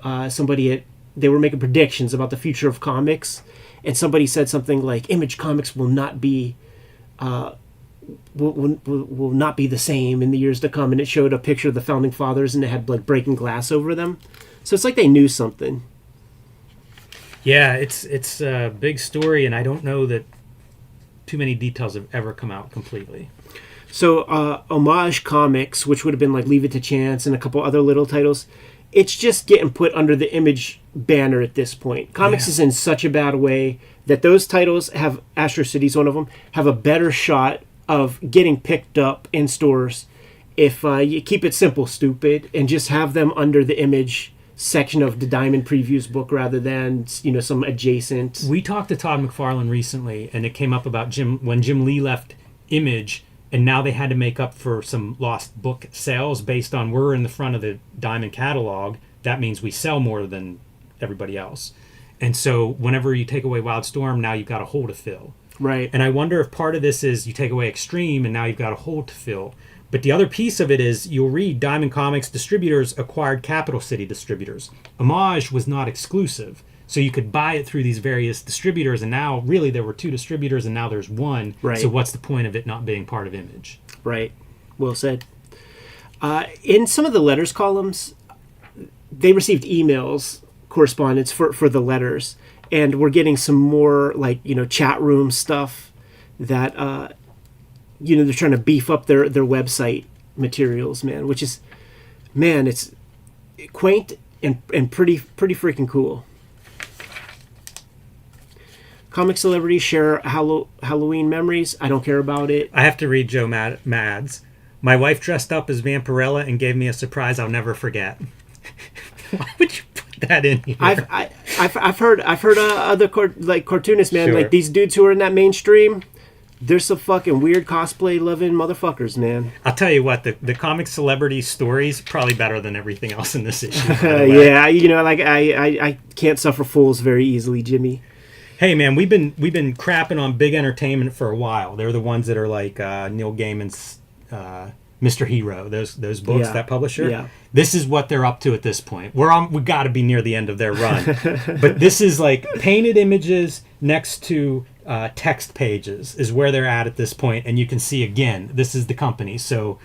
they were making predictions about the future of comics, and somebody said something like Image Comics will not be will not be the same in the years to come, and it showed a picture of the founding fathers and it had like breaking glass over them. So it's like they knew something. Yeah, it's a big story, and I don't know that too many details have ever come out completely. So Homage Comics, which would have been like Leave It to Chance and a couple other little titles, it's just getting put under the Image banner at this point. Comics is in such a bad way that those titles have, Astro City's one of them, have a better shot of getting picked up in stores if you keep it simple, stupid, and just have them under the Image section of the Diamond Previews book rather than, you know, some adjacent. We talked to Todd McFarlane recently, and it came up about when Jim Lee left Image, and now they had to make up for some lost book sales based on we're in the front of the Diamond catalog. That means we sell more than everybody else. And so whenever you take away Wildstorm, now you've got a hole to fill. Right. And I wonder if part of this is you take away Extreme, and now you've got a hole to fill. But the other piece of it is you'll read Diamond Comics distributors acquired Capital City distributors. Homage was not exclusive. So you could buy it through these various distributors, and now really there were 2 distributors and now there's 1. Right. So what's the point of it not being part of Image? Right. Well said. In some of the letters columns, they received emails, correspondence for the letters, and we're getting some more like, you know, chat room stuff that you know, they're trying to beef up their website materials, man, which is, man, it's quaint and pretty freaking cool. Comic celebrities share Halloween memories. I don't care about it. I have to read Joe Mads. My wife dressed up as Vampirella and gave me a surprise I'll never forget. Why would you put that in here? I've heard other cartoonists, man, Sure. like these dudes who are in that mainstream. There's some fucking weird cosplay loving motherfuckers, man. I'll tell you what, the comic celebrity stories probably better than everything else in this issue. by the way. Yeah, you know, like I can't suffer fools very easily, Jimmy. Hey man, we've been crapping on Big Entertainment for a while. They're the ones that are like Neil Gaiman's Mr. Hero, those books, Yeah. that publisher. Yeah. This is what they're up to at this point. We got to be near the end of their run. But this is like painted images next to text pages is where they're at this point. And you can see, again, this is the company. So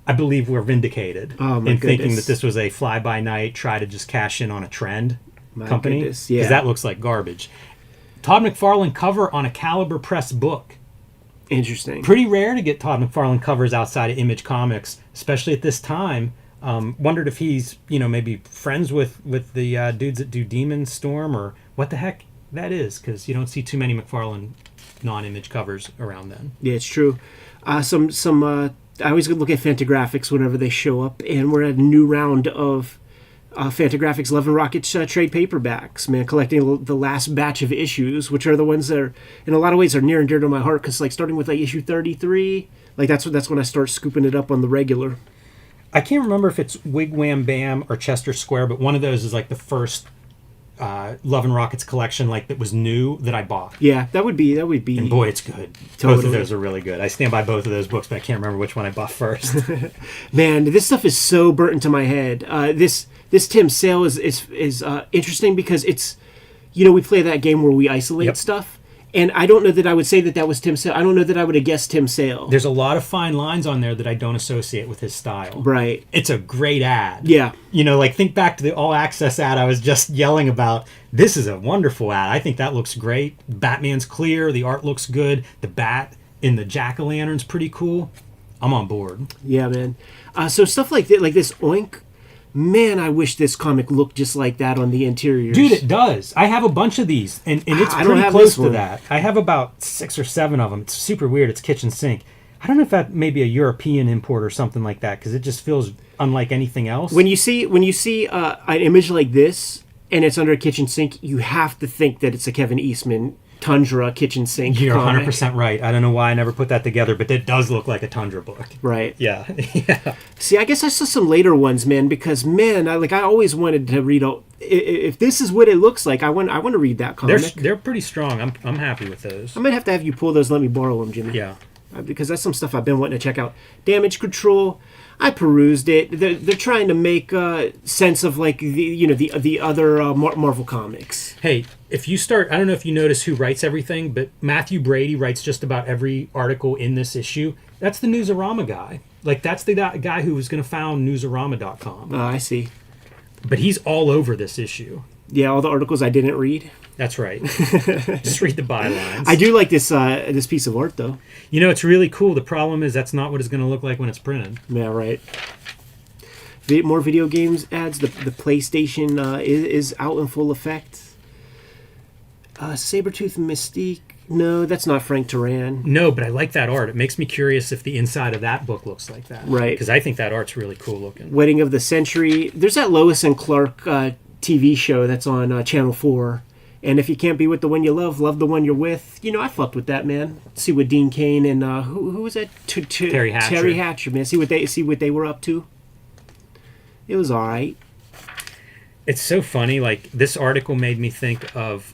I believe we're vindicated Oh, my in thinking goodness. that this was a fly-by-night, try to just cash in on a trend My company. goodness, yeah. Because that looks like garbage. Todd McFarlane cover on a Caliber Press book. Interesting. Pretty rare to get Todd McFarlane covers outside of Image Comics, especially at this time. Wondered if he's, maybe friends with the dudes that do Demon Storm, or what the heck that is, because you don't see too many McFarlane non-image covers around then. Yeah, it's true. I always look at Fantagraphics whenever they show up, and we're at a new round of Fantagraphics Love and Rockets trade paperbacks, man, collecting the last batch of issues, which are the ones that are, in a lot of ways, are near and dear to my heart, because, like, starting with, like, issue 33, like, that's when I start scooping it up on the regular. I can't remember if it's Wig Wham Bam or Chester Square, but one of those is, like, the first Love and Rockets collection, like, that was new that I bought. Yeah, that would be. And boy, it's good. Totally. Both of those are really good. I stand by both of those books, but I can't remember which one I bought first. Man, this stuff is so burnt into my head. This Tim Sale is interesting because it's, we play that game where we isolate Yep. stuff, and I don't know that I would say that was Tim Sale. I don't know that I would have guessed Tim Sale. There's a lot of fine lines on there that I don't associate with his style. Right. It's a great ad. Yeah. Like, think back to the All Access ad I was just yelling about. This is a wonderful ad. I think that looks great. Batman's clear. The art looks good. The bat in the jack-o'-lantern's pretty cool. I'm on board. Yeah, man. So stuff like that, like this Oink, man, I wish this comic looked just like that on the interiors. Dude, it does. I have a bunch of these, and it's I don't pretty have close this to one. that. I have about 6 or 7 of them. It's super weird. It's kitchen sink. I don't know if that may be a European import or something like that, because it just feels unlike anything else. When you see an image like this and it's under a kitchen sink, you have to think that it's a Kevin Eastman Tundra kitchen sink. You're comic. 100% right. I don't know why I never put that together, but it does look like a Tundra book. Right. Yeah. Yeah. See, I guess I saw some later ones, man, because, man, I always wanted to read. If this is what it looks like, I want to read that comic. They're pretty strong. I'm happy with those. I might have to have you pull those. Let me borrow them, Jimmy. Yeah. Because that's some stuff I've been wanting to check out. Damage Control. I perused it. They're trying to make sense of, like, the other Marvel comics. Hey, if you start, I don't know if you notice who writes everything, but Matthew Brady writes just about every article in this issue. That's the Newsarama guy. Like, that's the guy who was going to found Newsarama.com. I see. But he's all over this issue. Yeah, all the articles I didn't read. That's right. Just read the bylines. I do like this piece of art, though. It's really cool. The problem is that's not what it's going to look like when it's printed. Yeah, right. More video games ads. The PlayStation is out in full effect. Sabretooth Mystique. No, that's not Frank Turan. No, but I like that art. It makes me curious if the inside of that book looks like that. Right. Because I think that art's really cool looking. Wedding of the Century. There's that Lois and Clark TV show that's on Channel 4. And if you can't be with the one you love the one you're with. I fucked with that, man. See what Dean Cain and who was that? Terry Hatcher. Terry Hatcher, man. See what they were up to. It was all right. It's so funny. Like, this article made me think of,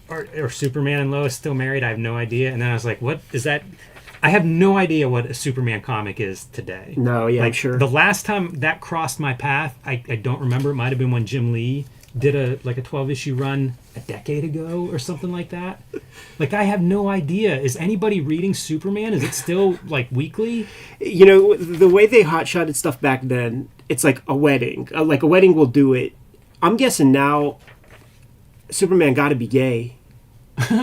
are Superman and Lois still married? I have no idea. And then I was like, what is that? I have no idea what a Superman comic is today. No, yeah, like, I'm sure. The last time that crossed my path, I don't remember. It might have been when Jim Lee did a 12-issue run a decade ago or something like that. Like, I have no idea. Is anybody reading Superman? Is it still, like, weekly? The way they hotshotted stuff back then, it's like a wedding. Like, a wedding will do it. I'm guessing now Superman got to be gay.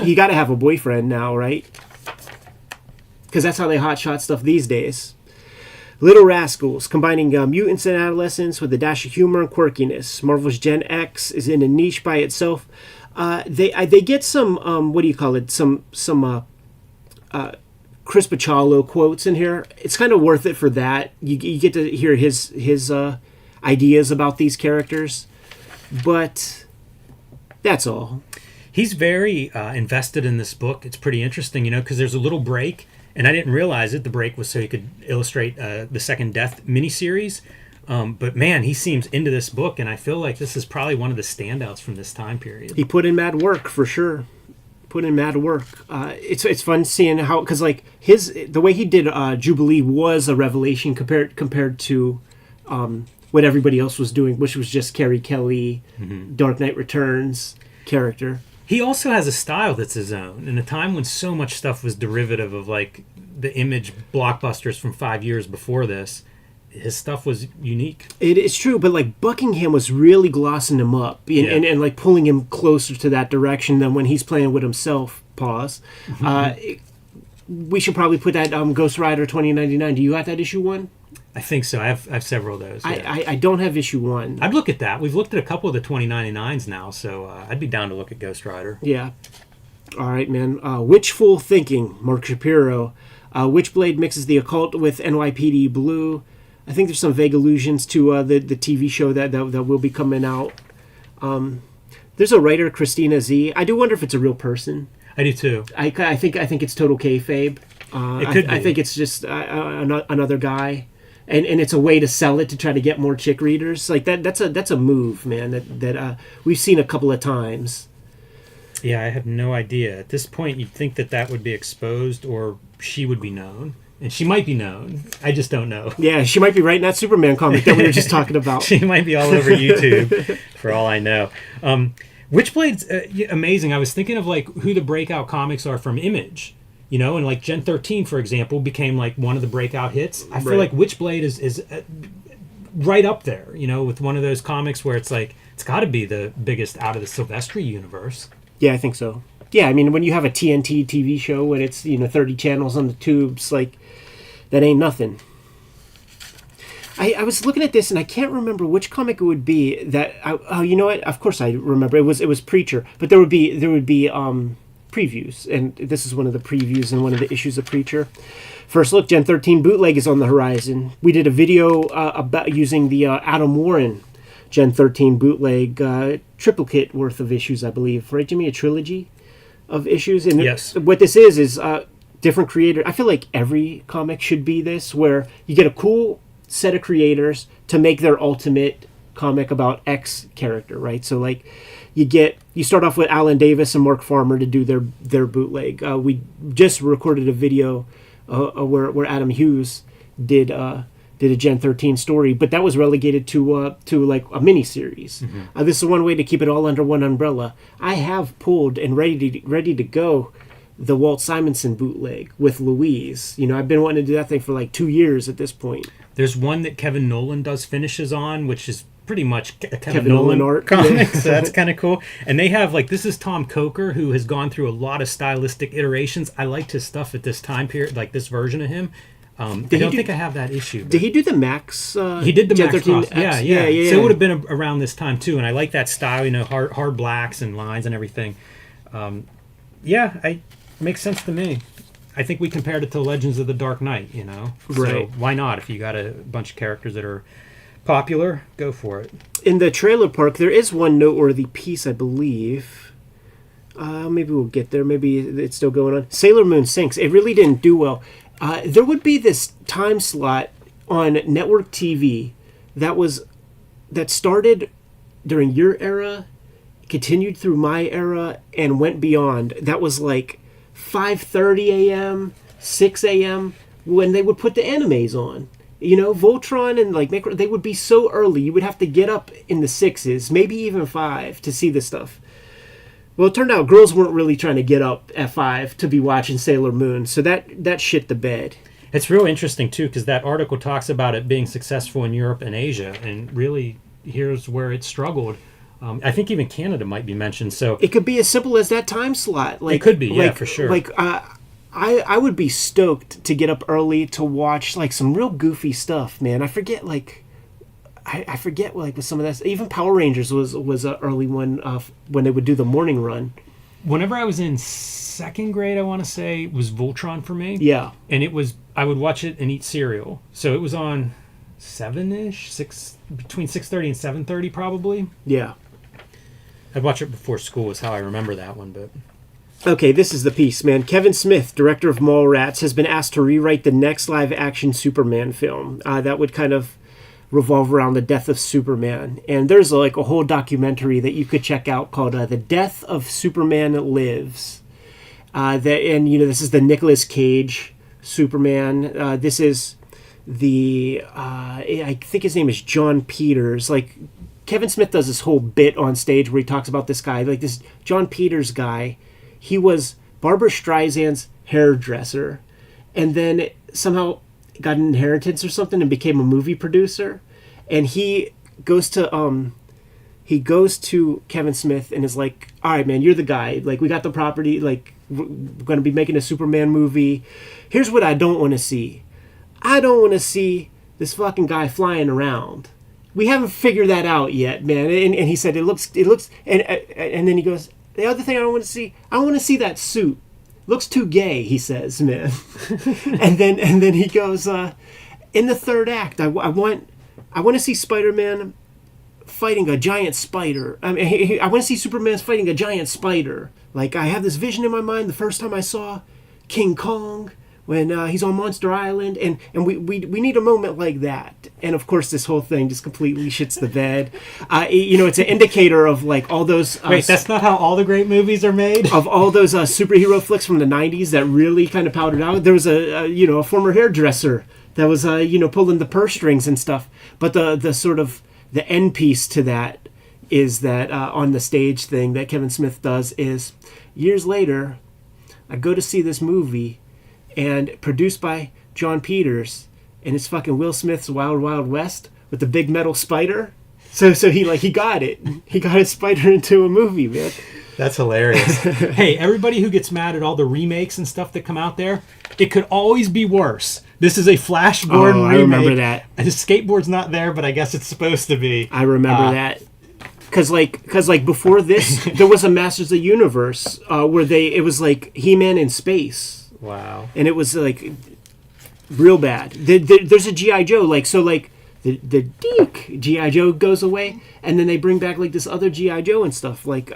He got to have a boyfriend now, right? Because that's how they hotshot stuff these days. Little Rascals, combining mutants and adolescents with a dash of humor and quirkiness. Marvel's Gen X is in a niche by itself. They get some some Chris Bachalo quotes in here. It's kind of worth it for that. You get to hear his ideas about these characters, but that's all. He's very invested in this book. It's pretty interesting, because there's a little break. And I didn't realize it. The break was so he could illustrate the Second Death miniseries. But man, he seems into this book, and I feel like this is probably one of the standouts from this time period. He put in mad work for sure. put in mad work. It's fun seeing how, because like the way he did Jubilee was a revelation compared to what everybody else was doing, which was just Carrie Kelly, Dark Knight Returns character. He also has a style that's his own. In a time when so much stuff was derivative of like the Image blockbusters from 5 years before this, his stuff was unique. It's true, but like Buckingham was really glossing him up and like pulling him closer to that direction than when he's playing with himself. Pause. We should probably put that Ghost Rider 2099. Do you have that issue 1? I think so. I have several of those. Yeah. I don't have issue 1. I'd look at that. We've looked at a couple of the 2099s now, so I'd be down to look at Ghost Rider. Yeah. All right, man. Witchful Thinking, Mark Shapiro. Witchblade mixes the occult with NYPD Blue. I think there's some vague allusions to the TV show that will be coming out. There's a writer, Christina Z. I do wonder if it's a real person. I do too. I think it's total kayfabe. It could be. I think it's just another guy, and it's a way to sell it to try to get more chick readers. Like that's a move, man. That we've seen a couple of times. Yeah, I have no idea. At this point, you'd think that would be exposed, or she would be known. And she might be known. I just don't know. Yeah, she might be writing that Superman comic that we were just talking about. She might be all over YouTube, for all I know. Witchblade's amazing. I was thinking of like who the breakout comics are from Image, and like Gen 13, for example, became like one of the breakout hits. I feel like Witchblade is right up there, with one of those comics where it's like it's got to be the biggest out of the Silvestri universe. Yeah, I think so. Yeah, I mean, when you have a TNT TV show and it's 30 channels on the tubes, like that ain't nothing. I was looking at this and I can't remember which comic it would be that. You know what? Of course I remember. It was Preacher, but there would be previews, and this is one of the previews in one of the issues of Preacher. First look, Gen 13 bootleg is on the horizon. We did a video about using the Adam Warren Gen 13 bootleg triplicate worth of issues, I believe. Right, Jimmy? A trilogy of issues. And yes. What this is different creator. I feel like every comic should be this, where you get a cool set of creators to make their ultimate comic about X character, right? So like you start off with Alan Davis and Mark Farmer to do their bootleg. We just recorded a video where Adam Hughes did a Gen 13 story, but that was relegated to like a mini series. This is one way to keep it all under one umbrella. I have pulled and ready to go the Walt Simonson bootleg with Louise. I've been wanting to do that thing for like 2 years at this point. There's one that Kevin Nolan does finishes on, which is pretty much a Kevin Nolan art comic, so that's kind of cool. And they have this is Tom Coker, who has gone through a lot of stylistic iterations. I liked his stuff at this time period, like this version of him. I don't think I have that issue. Did he do the Max? He did the Gen Max 13 Cross. Yeah. So it would have been around this time too, and I like that style. Hard blacks and lines and everything. It makes sense to me. I think we compared it to Legends of the Dark Knight. Right. So why not? If you got a bunch of characters that are popular, go for it. In the trailer park, there is one noteworthy piece, I believe. Maybe we'll get there. Maybe it's still going on. Sailor Moon Sinks. It really didn't do well. There would be this time slot on network TV that started during your era, continued through my era, and went beyond. That was like 5:30 a.m., 6 a.m. when they would put the animes on. Voltron and they would be so early. You would have to get up in the 6s, maybe even 5 to see this stuff. Well, it turned out girls weren't really trying to get up at 5 to be watching Sailor Moon, so that shit the bed. It's real interesting, too, because that article talks about it being successful in Europe and Asia, and really, here's where it struggled. I think even Canada might be mentioned, so... It could be as simple as that time slot. It could be, for sure. I would be stoked to get up early to watch, some real goofy stuff, man. I forget, I forget with some of that. Even Power Rangers was an early one when they would do the morning run. Whenever I was in second grade, I want to say, was Voltron for me. Yeah. And I would watch it and eat cereal. So it was on 7-ish, between 6:30 and 7:30 probably. Yeah. I'd watch it before school is how I remember that one, but... Okay, this is the piece, man. Kevin Smith, director of Mallrats, has been asked to rewrite the next live-action Superman film. That would kind of revolve around the death of Superman. And there's a whole documentary that you could check out called The Death of Superman Lives. This is the Nicolas Cage Superman. This is the I think his name is John Peters. Like, Kevin Smith does this whole bit on stage where he talks about this guy, like this John Peters guy. He was Barbara Streisand's hairdresser, and then somehow got an inheritance or something and became a movie producer. And he goes to Kevin Smith and is like, all right, man, you're the guy. Like, we got the property. Like, we're going to be making a Superman movie. Here's what I don't want to see. I don't want to see this fucking guy flying around. We haven't figured that out yet, man. And he said, it looks, and then he goes, the other thing I don't want to see, I want to see that suit. Looks too gay, he says, man. and then he goes, in the third act, I want to see Spider-Man fighting a giant spider. I mean, I want to see Superman fighting a giant spider. Like, I have this vision in my mind the first time I saw King Kong when he's on Monster Island, and we need a moment like that. And of course, this whole thing just completely shits the bed. It's an indicator of like all those. Wait, that's not how all the great movies are made. Of all those superhero flicks from the '90s that really kind of powdered out. There was a former hairdresser that was pulling the purse strings and stuff. But the sort of the end piece to that is that on the stage thing that Kevin Smith does is years later, I go to see this movie. And produced by John Peters, and it's fucking Will Smith's Wild Wild West with the big metal spider. So he got it. He got his spider into a movie, man. That's hilarious. Hey, everybody who gets mad at all the remakes and stuff that come out there, it could always be worse. This is a Flash Gordon remake. I remember that. The skateboard's not there, but I guess it's supposed to be. I remember that. Because before this, there was a Masters of the Universe where it was like He-Man in space. Wow. And it was like real bad. There's a G.I. Joe, the Deke G.I. Joe goes away, and then they bring back like this other G.I. Joe and stuff, like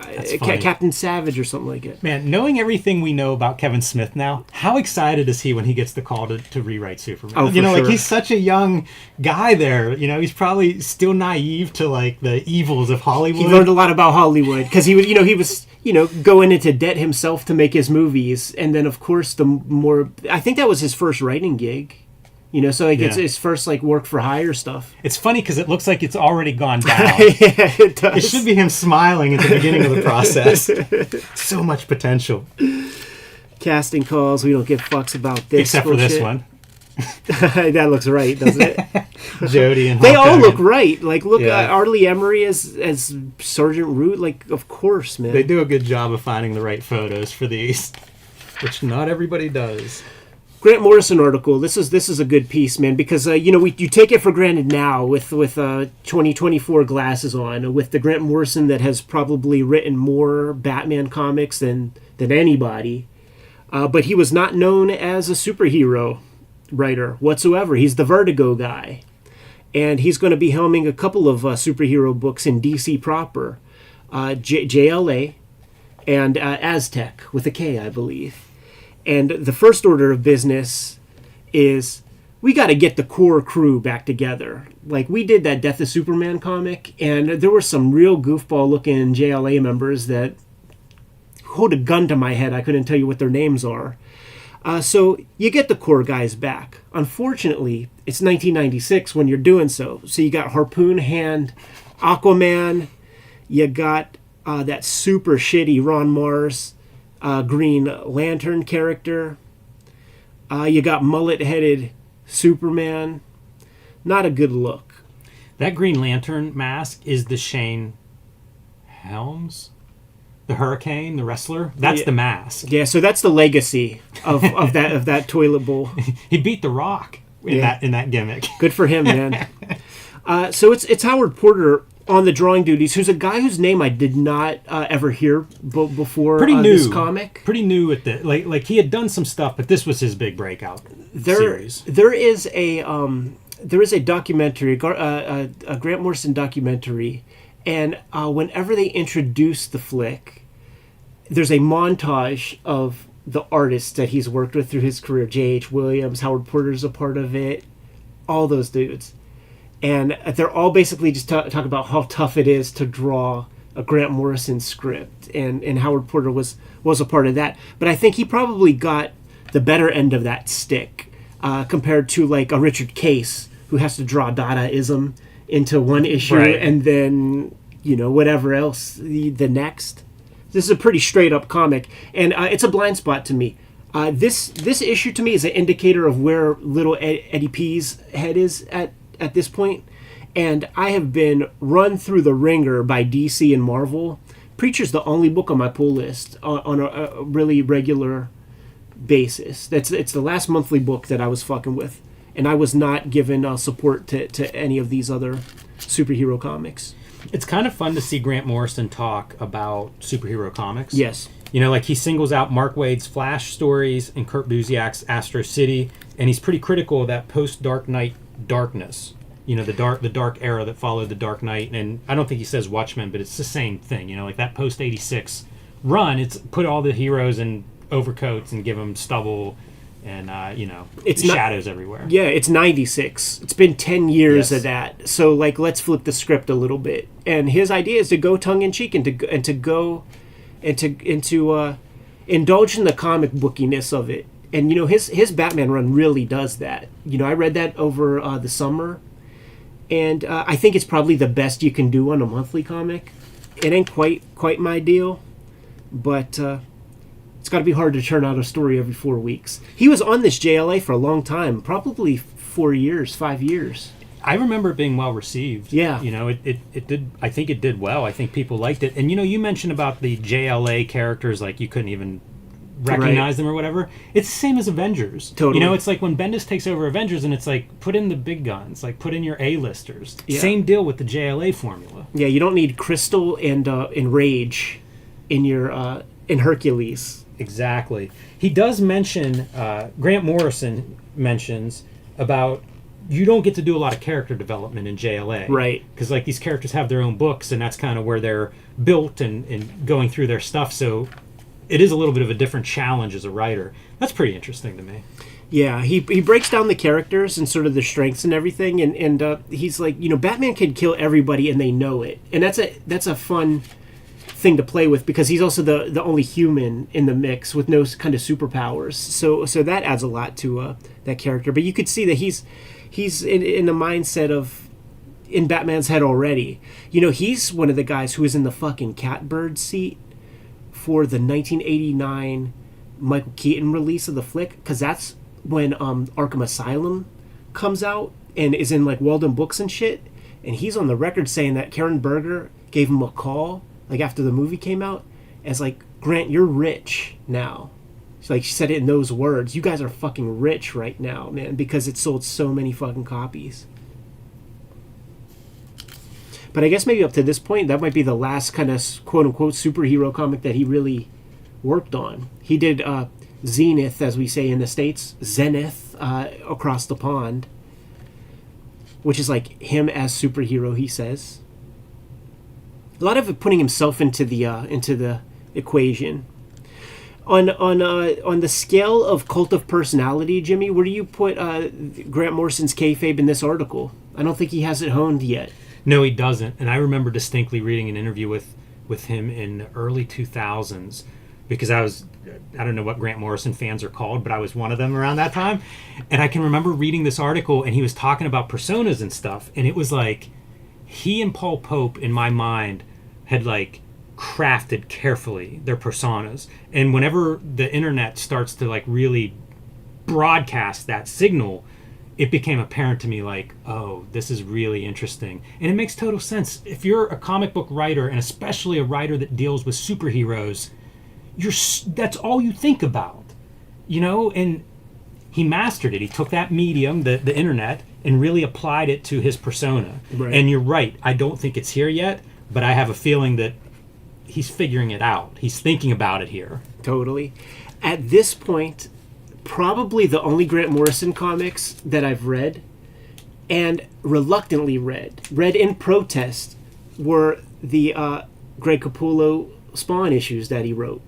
Captain Savage or something like it. Man, knowing everything we know about Kevin Smith now, how excited is he when he gets the call to rewrite Superman? Oh, for like sure. He's such a young guy there. He's probably still naive to like the evils of Hollywood. He learned a lot about Hollywood because he was going into debt himself to make his movies, and then of course I think that was his first writing gig. It's his first like work for hire stuff. It's funny because it looks like it's already gone down. Yeah, it does. It should be him smiling at the beginning of the process. So much potential. Casting calls. We don't give fucks about this. Except bullshit. for this one. That looks right, doesn't it? Jody and they Hulk all Hogan. look right. Like, look, Yeah. Arlie Emery as Sergeant Root. Like, of course, man. They do a good job of finding the right photos for these, which not everybody does. Grant Morrison article. This is a good piece, man, because you take it for granted now with 2024 glasses on, with the Grant Morrison that has probably written more Batman comics than anybody, but he was not known as a superhero writer whatsoever. He's the Vertigo guy, and he's going to be helming a couple of superhero books in DC proper, JLA, and Aztec with a K, I believe. And the first order of business is we got to get the core crew back together. Like, we did that Death of Superman comic, and there were some real goofball-looking JLA members that hold a gun to my head. I couldn't tell you what their names are. So you get the core guys back. Unfortunately, it's 1996 when you're doing so. So you got Harpoon Hand, Aquaman, you got that super shitty Ron Mars Green Lantern character. You got mullet-headed Superman. Not a good look. That Green Lantern mask is the Shane Helms? The Hurricane, the wrestler? That's the mask. Yeah, so that's the legacy of that toilet bowl. He beat The Rock in that gimmick. Good for him, man. So it's Howard Porter on the drawing duties, who's a guy whose name I did not ever hear before. Pretty new. This comic. Pretty new at the like he had done some stuff, but this was his big breakout series. There is a documentary, a Grant Morrison documentary, and whenever they introduce the flick, there's a montage of the artists that he's worked with through his career. J.H. Williams, Howard Porter's a part of it, all those dudes. And they're all basically just talk about how tough it is to draw a Grant Morrison script, and Howard Porter was a part of that. But I think he probably got the better end of that stick compared to like a Richard Case, who has to draw Dadaism into one issue and then whatever else the next. This is a pretty straight up comic, and it's a blind spot to me. This issue to me is an indicator of where little Eddie P's head is at this point. And I have been run through the ringer by DC and Marvel. Preacher's the only book on my pull list on a really regular basis. It's the last monthly book that I was fucking with, and I was not given support to any of these other superhero comics. It's kind of fun to see Grant Morrison talk about superhero comics. Yes. Like he singles out Mark Waid's Flash stories and Kurt Busiek's Astro City, and he's pretty critical of that post-Dark Knight darkness. The dark era that followed the Dark Knight, and I don't think he says Watchmen, but it's the same thing. Like that post-86 run, it's put all the heroes in overcoats and give them stubble and, it's shadows everywhere. Yeah, it's 96. It's been 10 years of that. So, like, let's flip the script a little bit. And his idea is to go tongue-in-cheek and to indulge in the comic bookiness of it. And, his Batman run really does that. I read that over the summer. And I think it's probably the best you can do on a monthly comic. It ain't quite my deal, but it's got to be hard to turn out a story every 4 weeks. He was on this JLA for a long time, probably 4 years, 5 years. I remember it being well received. Yeah. It did. I think it did well. I think people liked it. And, you mentioned about the JLA characters, like you couldn't even recognize them or whatever. It's the same as Avengers. Totally. It's like when Bendis takes over Avengers, and it's like, put in the big guns, like put in your A-listers. Yeah. Same deal with the JLA formula. Yeah, you don't need Crystal and Rage in your in Hercules. Exactly. He does mention, Grant Morrison mentions about you don't get to do a lot of character development in JLA. Right. Because like these characters have their own books, and that's kind of where they're built and going through their stuff. So it is a little bit of a different challenge as a writer. That's pretty interesting to me. Yeah, he breaks down the characters and sort of their strengths and everything, and he's like, Batman can kill everybody and they know it, and that's a fun thing to play with because he's also the only human in the mix with no kind of superpowers. So that adds a lot to that character. But you could see that he's in the mindset of in Batman's head already. He's one of the guys who is in the fucking catbird seat for the 1989 Michael Keaton release of the flick, because that's when Arkham Asylum comes out and is in like Walden Books and shit, and he's on the record saying that Karen Berger gave him a call like after the movie came out as like, Grant, you're rich now. She said it in those words. You guys are fucking rich right now, man, because it sold so many fucking copies. But I guess maybe up to this point, that might be the last kind of quote-unquote superhero comic that he really worked on. He did Zenith, as we say in the States, Zenith, across the pond, which is like him as superhero, he says. A lot of it putting himself into the equation. On the scale of cult of personality, Jimmy, where do you put Grant Morrison's Kayfabe in this article? I don't think he has it honed yet. No, he doesn't. And I remember distinctly reading an interview with him in the early 2000s because I don't know what Grant Morrison fans are called, but I was one of them around that time. And I can remember reading this article, and he was talking about personas and stuff. And it was like he and Paul Pope, in my mind, had like crafted carefully their personas. And whenever the internet starts to like really broadcast that signal, it became apparent to me like, oh, this is really interesting. And it makes total sense. If you're a comic book writer, and especially a writer that deals with superheroes, that's all you think about, and he mastered it. He took that medium, the internet, and really applied it to his persona. Right. And you're right, I don't think it's here yet, but I have a feeling that he's figuring it out. He's thinking about it here. Totally. At this point, probably the only Grant Morrison comics that I've read, and reluctantly read in protest, were the Greg Capullo Spawn issues that he wrote.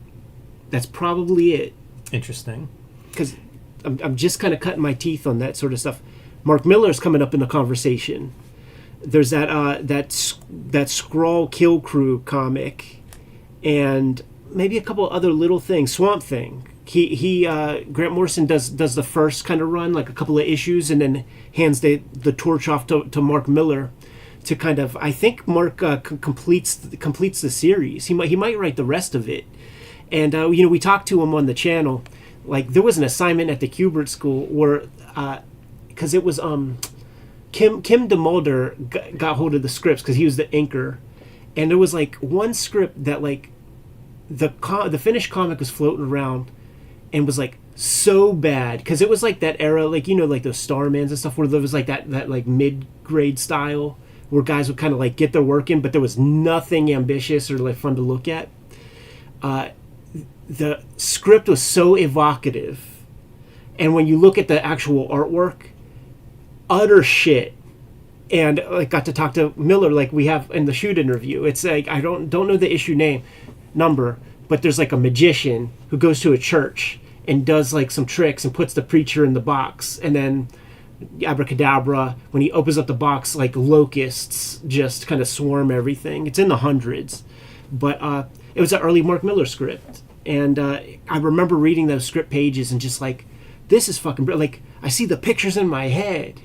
That's probably it. Interesting. Because I'm just kind of cutting my teeth on that sort of stuff. Mark Miller's coming up in the conversation. There's that Skrull Kill Crew comic, and maybe a couple other little things. Swamp Thing. He Grant Morrison does the first kind of run, like a couple of issues, and then hands the torch off to Mark Miller to kind of. I think Mark completes the series. He might write the rest of it. And we talked to him on the channel. Like, there was an assignment at the Kubert School where, because it was Kim DeMulder got hold of the scripts because he was the inker, and there was like one script that like the finished comic was floating around and was like so bad because it was like that era, like like those Starmans and stuff where there was like that like mid-grade style where guys would kind of like get their work in, but there was nothing ambitious or like fun to look at. The script was so evocative, and when you look at the actual artwork, utter shit. And I got to talk to Miller like we have in the shoot interview. It's like I don't know the issue number, but there's like a magician who goes to a church and does like some tricks and puts the preacher in the box, and then abracadabra, when he opens up the box, like locusts just kind of swarm everything. It's in the hundreds, but it was an early Mark Miller script, and I remember reading those script pages and just like, this is fucking like I see the pictures in my head.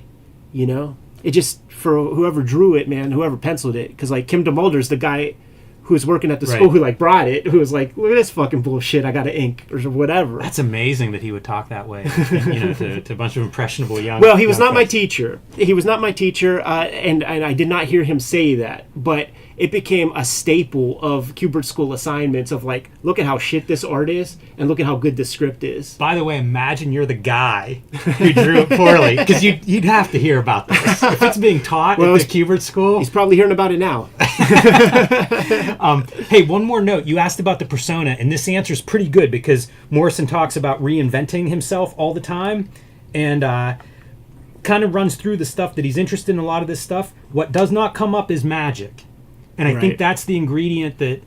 It just, for whoever drew it, man, whoever penciled it, because like Kim DeMulder's the guy who was working at the school who like brought it, who was like, look at this fucking bullshit, I gotta ink or whatever. That's amazing that he would talk that way, to a bunch of impressionable young. Well, he was not my teacher. He was not my teacher, and I did not hear him say that, but it became a staple of Kubert School assignments of like, look at how shit this art is, and look at how good this script is. By the way, imagine you're the guy who drew it poorly, because you'd have to hear about this. If it's being taught at the Kubert School. He's probably hearing about it now. Hey, one more note. You asked about the persona, and this answer is pretty good because Morrison talks about reinventing himself all the time, and kind of runs through the stuff that he's interested in. A lot of this stuff. What does not come up is magic. And I think that's the ingredient that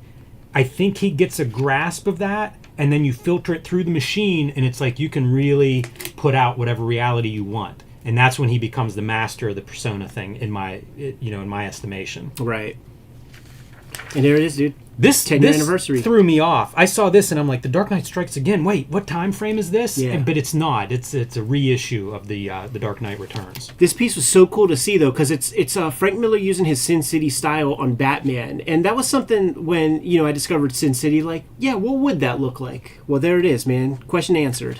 I think he gets a grasp of that, and then you filter it through the machine, and it's like you can really put out whatever reality you want. And that's when he becomes the master of the persona thing in my estimation. Right. And there it is, dude. This 10-year anniversary threw me off. I saw this and I'm like, The Dark Knight Strikes Again. Wait, what time frame is this? Yeah. But it's not. It's a reissue of the Dark Knight Returns. This piece was so cool to see though, because it's Frank Miller using his Sin City style on Batman, and that was something when I discovered Sin City. Like, yeah, what would that look like? Well, there it is, man. Question answered.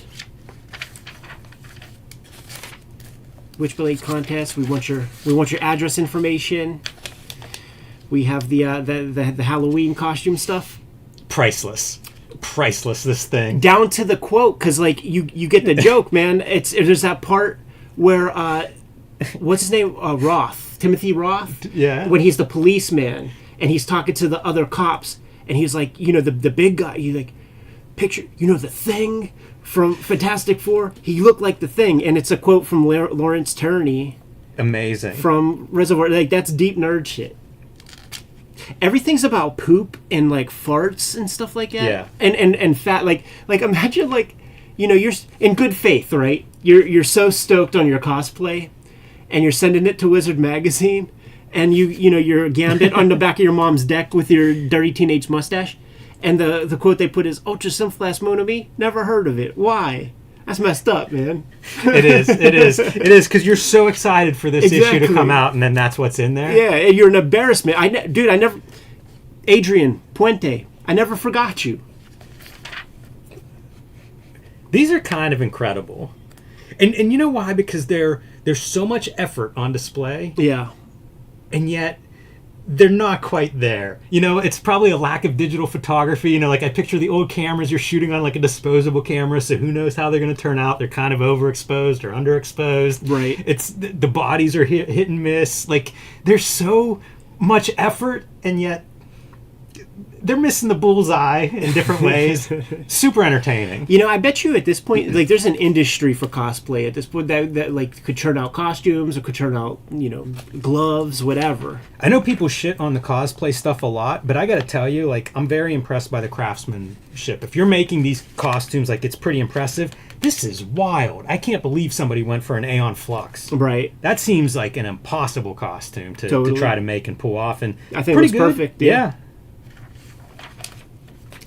Witchblade contest. We want your address information. We have the Halloween costume stuff. Priceless, this thing. Down to the quote, because like you get the joke, man. There's that part where what's his name? Timothy Roth. Yeah. When he's the policeman and he's talking to the other cops, and he's like, the big guy. You like picture, the Thing from Fantastic Four. He looked like the Thing, and it's a quote from Lawrence Turney. Amazing. From Reservoir. Like, that's deep nerd shit. Everything's about poop and like farts and stuff like that. Yeah. And fat. Like imagine like, you're in good faith, right? You're so stoked on your cosplay, and you're sending it to Wizard Magazine, and you're Gambit on the back of your mom's deck with your dirty teenage mustache, and the quote they put is Ultra Simflas Monami. Never heard of it. Why? That's messed up, man. It is, because you're so excited for this issue to come out, and then that's what's in there. Yeah, you're an embarrassment. Adrian Puente, I never forgot you. These are kind of incredible, and you know why? Because there's so much effort on display. Yeah, and yet they're not quite there. It's probably a lack of digital photography. Like I picture the old cameras you're shooting on like a disposable camera, so who knows how they're going to turn out. They're kind of overexposed or underexposed. Right. It's the bodies are hit and miss. Like there's so much effort, and yet they're missing the bullseye in different ways. Super entertaining. I bet you at this point, like, there's an industry for cosplay at this point that like could turn out costumes or could turn out, gloves, whatever. I know people shit on the cosplay stuff a lot, but I got to tell you, like, I'm very impressed by the craftsmanship. If you're making these costumes, like, it's pretty impressive. this is wild. I can't believe somebody went for an Aeon Flux. Right. That seems like an impossible costume to Totally. try to make and pull off. And I think pretty it was good. perfect. Yeah.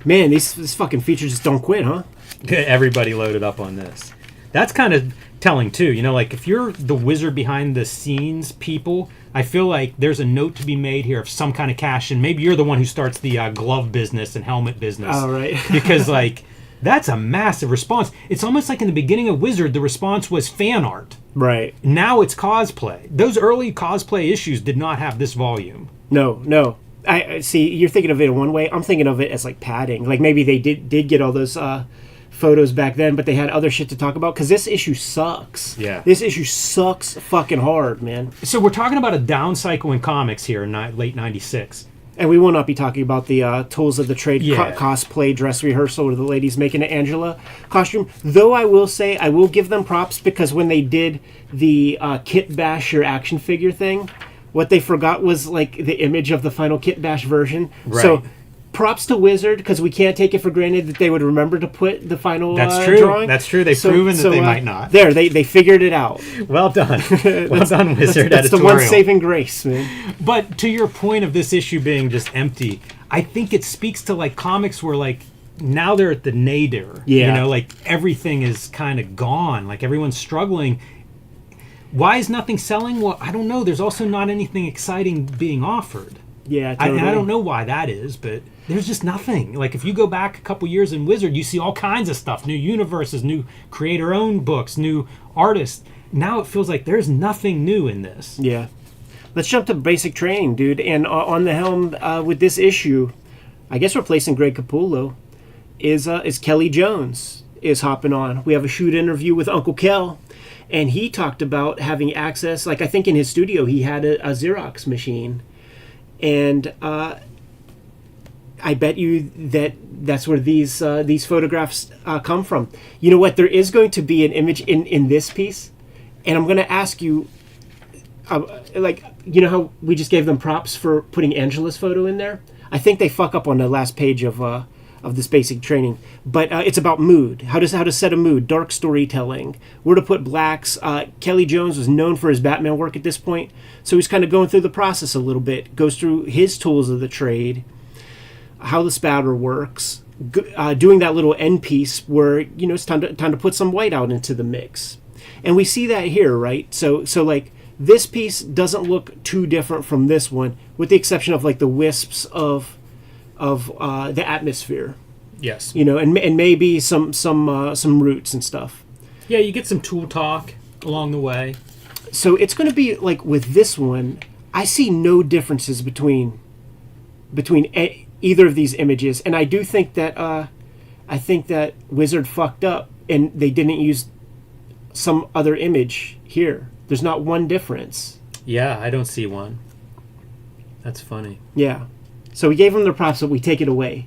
Man, this fucking feature just don't quit, huh? Everybody loaded up on this. That's kind of telling too. You know, like if you're the wizard behind the scenes people, I feel like there's a note to be made here of some kind of cash, and maybe you're the one who starts the glove business and helmet business. Oh, right. Because like that's a massive response. It's almost like in the beginning of Wizard, the response was fan art. Right. Now it's cosplay. Those early cosplay issues did not have this volume. No. I see. You're thinking of it in one way. I'm thinking of it as like padding. Like maybe they did get all those photos back then, but they had other shit to talk about because this issue sucks. Yeah. This issue sucks fucking hard, man. So we're talking about a down cycle in comics here in late '96. And we will not be talking about the Tools of the Trade cosplay dress rehearsal where the lady's making an Angela costume. Though I will say, I will give them props because when they did the Kit Basher action figure thing, what they forgot was like the image of the final Kit Bash version. Right. So props to Wizard because we can't take it for granted that they would remember to put the final That's true. drawing. That's true. They've proven that they might not. There, they figured it out. Well done. Well done, Wizard. That's the Editorial. one saving grace, man. But to your point of this issue being just empty, I think it speaks to like comics where like now they're at the nadir. Yeah. You know, like everything is kind of gone. Like everyone's struggling. Why is nothing selling? Well, I don't know. There's also not anything exciting being offered. Yeah, totally. I don't know why that is, but there's just nothing. Like if you go back a couple years in Wizard, you see all kinds of stuff, new universes, new creator-owned books, new artists. Now it feels like there's nothing new in this. Yeah. Let's jump to basic training, dude. And on the helm with this issue, I guess replacing Greg Capullo, is Kelly Jones is hopping on. We have a shoot interview with Uncle Kel, and he talked about having access. Like I think in his studio he had a Xerox machine, and I bet you that's where these photographs come from. You know what? There is going to be an image in this piece, and I'm going to ask you, like, you know how we just gave them props for putting Angela's photo in there? I think they fuck up on the last page of this basic training, but it's about mood. How to set a mood, dark storytelling, where to put blacks. Kelly Jones was known for his Batman work at this point, so he's kind of going through the process a little bit. Goes through his tools of the trade, how the spatter works, doing that little end piece where it's time to put some white out into the mix, and we see that here, right? So like this piece doesn't look too different from this one, with the exception of like the wisps of the atmosphere. Yes. And maybe some roots and stuff. Yeah, you get some tool talk along the way. So it's going to be like with this one, I see no differences between either of these images, and I do think that Wizard fucked up and they didn't use some other image here. There's not one difference. Yeah, I don't see one. That's funny. Yeah. So we gave them their props, but we take it away.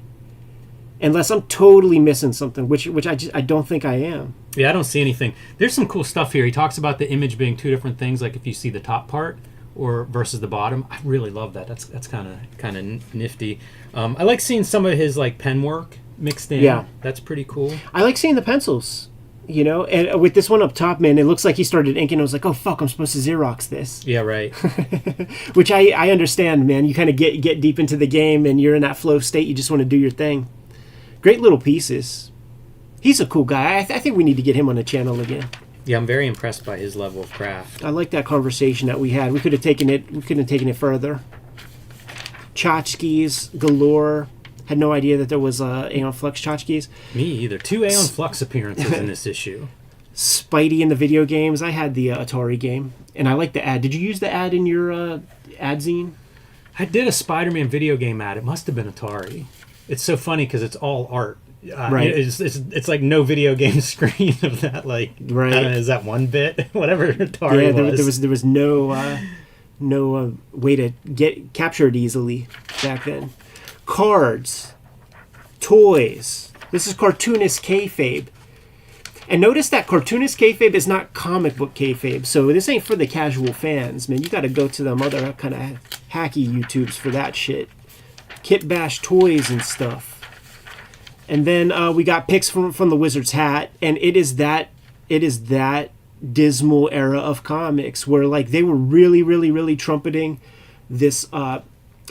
Unless I'm totally missing something, which I don't think I am. Yeah, I don't see anything. There's some cool stuff here. He talks about the image being two different things, like if you see the top part or versus the bottom. I really love that. That's kind of nifty. I like seeing some of his like pen work mixed in. Yeah. That's pretty cool. I like seeing the pencils. And with this one up top, man, it looks like he started inking. I was like, oh, fuck, I'm supposed to Xerox this. Yeah, right. Which I understand, man. You kind of get deep into the game, and you're in that flow state. You just want to do your thing. Great little pieces. He's a cool guy. I think we need to get him on the channel again. Yeah, I'm very impressed by his level of craft. I like that conversation that we had. We could have taken it further. Tchotchkes galore. Had no idea that there was Aeon Flux tchotchkes. Me either. 2 Aeon Flux appearances in this issue. Spidey in the video games. I had the Atari game, and I like the ad. Did you use the ad in your ad zine? I did a Spider-Man video game ad. It must have been Atari. It's so funny because it's all art. Right. It's like no video game screen of that. Like, right. I don't know, is that 1 bit? Whatever Atari was. There was no way to get captured easily back then. Cards, toys. This is Cartoonist Kayfabe. And notice that Cartoonist Kayfabe is not comic book Kayfabe, so this ain't for the casual fans, man. You gotta go to them other kind of hacky YouTubes for that shit. Kit Bash toys and stuff. And then we got picks from the Wizard's Hat, and it is that dismal era of comics where like they were really trumpeting this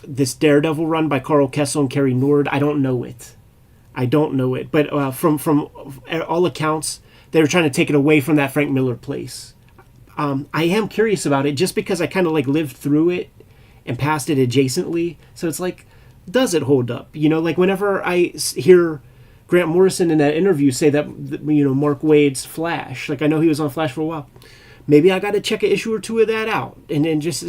this Daredevil run by Carl Kessel and Kerry Nord. I don't know it, but from all accounts, they were trying to take it away from that Frank Miller place. I am curious about it just because I kind of like lived through it and passed it adjacently. So it's like, does it hold up? You know, like whenever I hear Grant Morrison in that interview say that, you know, Mark Waid's Flash, like I know he was on Flash for a while. Maybe I got to check an issue or two of that out and then just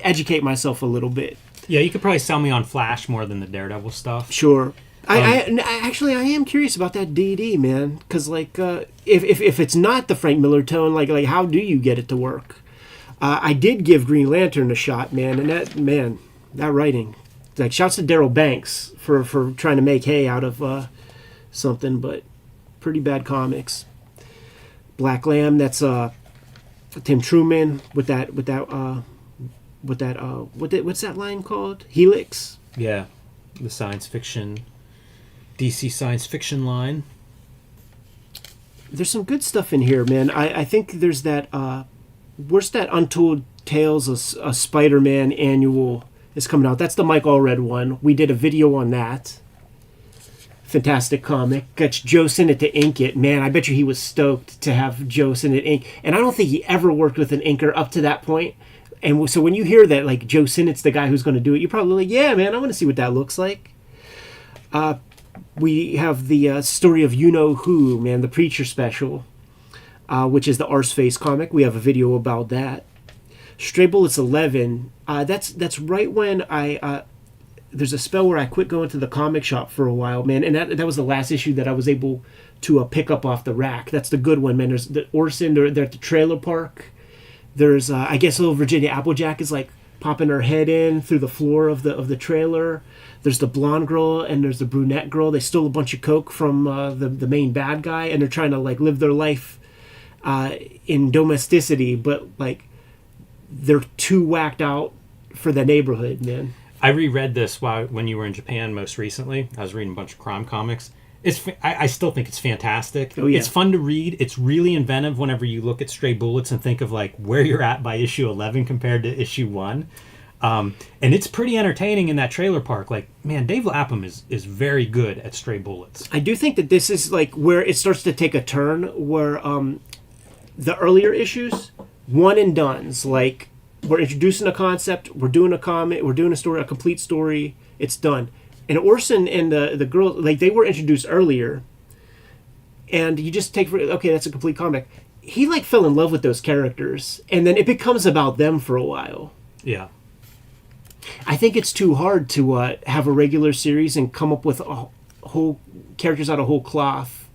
educate myself a little bit. Yeah, you could probably sell me on Flash more than the Daredevil stuff. Sure. I actually am curious about that DD, man, because like if it's not the Frank Miller tone, like how do you get it to work? I did give Green Lantern a shot, man, and that writing, like shouts to Darryl Banks for trying to make hay out of something, but pretty bad comics. Black Lamb, that's Tim Truman with what's that line called? Helix. Yeah, the science fiction. DC science fiction line. There's some good stuff in here, man. I think there's that where's that Untold Tales of Spider-Man annual is coming out. That's the Mike Allred one. We did a video on that. Fantastic comic. Got Joe Sinnott to ink it. Man, I bet you he was stoked to have Joe Sinnott ink. And I don't think he ever worked with an inker up to that point. And so when you hear that, like, Joe Sinnott's the guy who's going to do it, you're probably like, yeah, man, I want to see what that looks like. We have the story of You Know Who, man, the Preacher special, which is the Arseface comic. We have a video about that. Stray Bullets 11, that's right when there's a spell where I quit going to the comic shop for a while, man, and that was the last issue that I was able to pick up off the rack. That's the good one, man. There's the Orson, they're at the trailer park. There's, I guess, little Virginia Applejack is like popping her head in through the floor of the trailer. There's the blonde girl and there's the brunette girl. They stole a bunch of coke from the main bad guy, and they're trying to like live their life in domesticity, but like they're too whacked out for the neighborhood, man. I reread this when you were in Japan most recently. I was reading a bunch of crime comics. I still think it's fantastic. Oh, yeah. It's fun to read. It's really inventive whenever you look at Stray Bullets and think of like where you're at by issue 11 compared to issue 1. And it's pretty entertaining in that trailer park. Like, man, Dave Lapham is very good at Stray Bullets. I do think that this is like where it starts to take a turn where the earlier issues, one and dones, like we're introducing a concept, we're doing a comic, we're doing a story, a complete story, it's done. And Orson and the girl, like they were introduced earlier, and you just take, okay, that's a complete comic. He like fell in love with those characters, and then it becomes about them for a while. Yeah. I think it's too hard to have a regular series and come up with whole characters out of whole cloth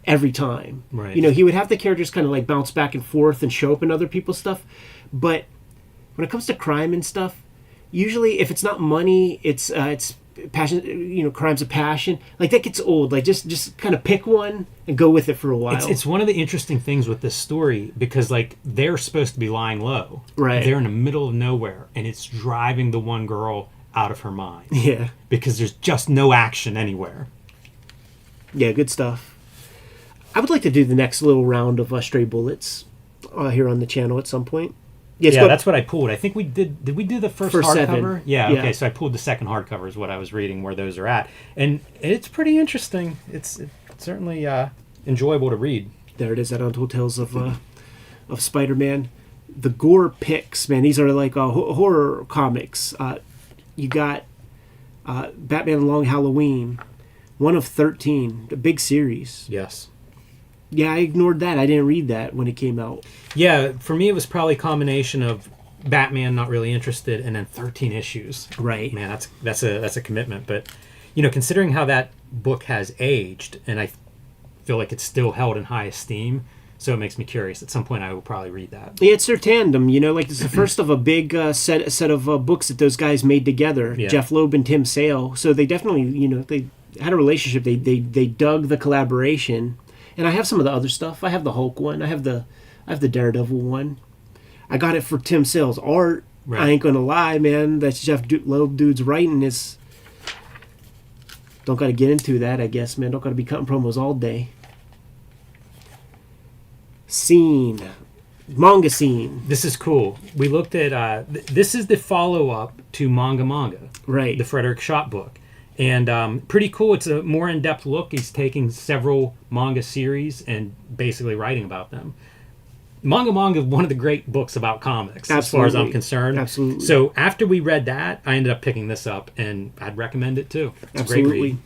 every time. Right. You know, he would have the characters kind of like bounce back and forth and show up in other people's stuff, but when it comes to crime and stuff, usually if it's not money, it's passion, you know, crimes of passion, like that gets old. Like just kind of pick one and go with it for a while. It's one of the interesting things with this story because like they're supposed to be lying low, right? They're in the middle of nowhere, and it's driving the one girl out of her mind. Yeah, because there's just no action anywhere. Yeah, good stuff. I would like to do the next little round of Stray Bullets here on the channel at some point. Yes, yeah, that's what I pulled. I think we did. Did we do the first hardcover? 7. Yeah, yeah. Okay, so I pulled the second hardcover is what I was reading where those are at. And it's pretty interesting. It's certainly enjoyable to read. There it is, that Untold Tales of Spider-Man. The gore picks, man. These are like horror comics. You got Batman Long Halloween, 1 of 13, a big series. Yes. Yeah, I ignored that. I didn't read that when it came out. Yeah, for me it was probably a combination of Batman not really interested and then 13 issues. Right. Man, that's a commitment. But you know, considering how that book has aged, and I feel like it's still held in high esteem, so it makes me curious. At some point I will probably read that. Yeah, it's their tandem, you know, like it's the first of a big set of books that those guys made together, Yeah. Jeff Loeb and Tim Sale. So they definitely, you know, they had a relationship. They dug the collaboration. And I have some of the other stuff. I have the Hulk one. I have the Daredevil one. I got it for Tim Sale's art. Right. I ain't gonna lie, man. That's Jeff Loeb dude's writing is Don't got to get into that, I guess, man. Don't got to be cutting promos all day. Scene. Manga scene. This is cool. We looked at this is the follow-up to Manga, Right. the Frederick Schopp book, and pretty cool. It's a more in-depth look. He's taking several manga series and basically writing about them. Manga is one of the great books about comics, as far as I'm concerned. Absolutely. So after we read that, I ended up picking this up, and I'd recommend it too. It's a great read.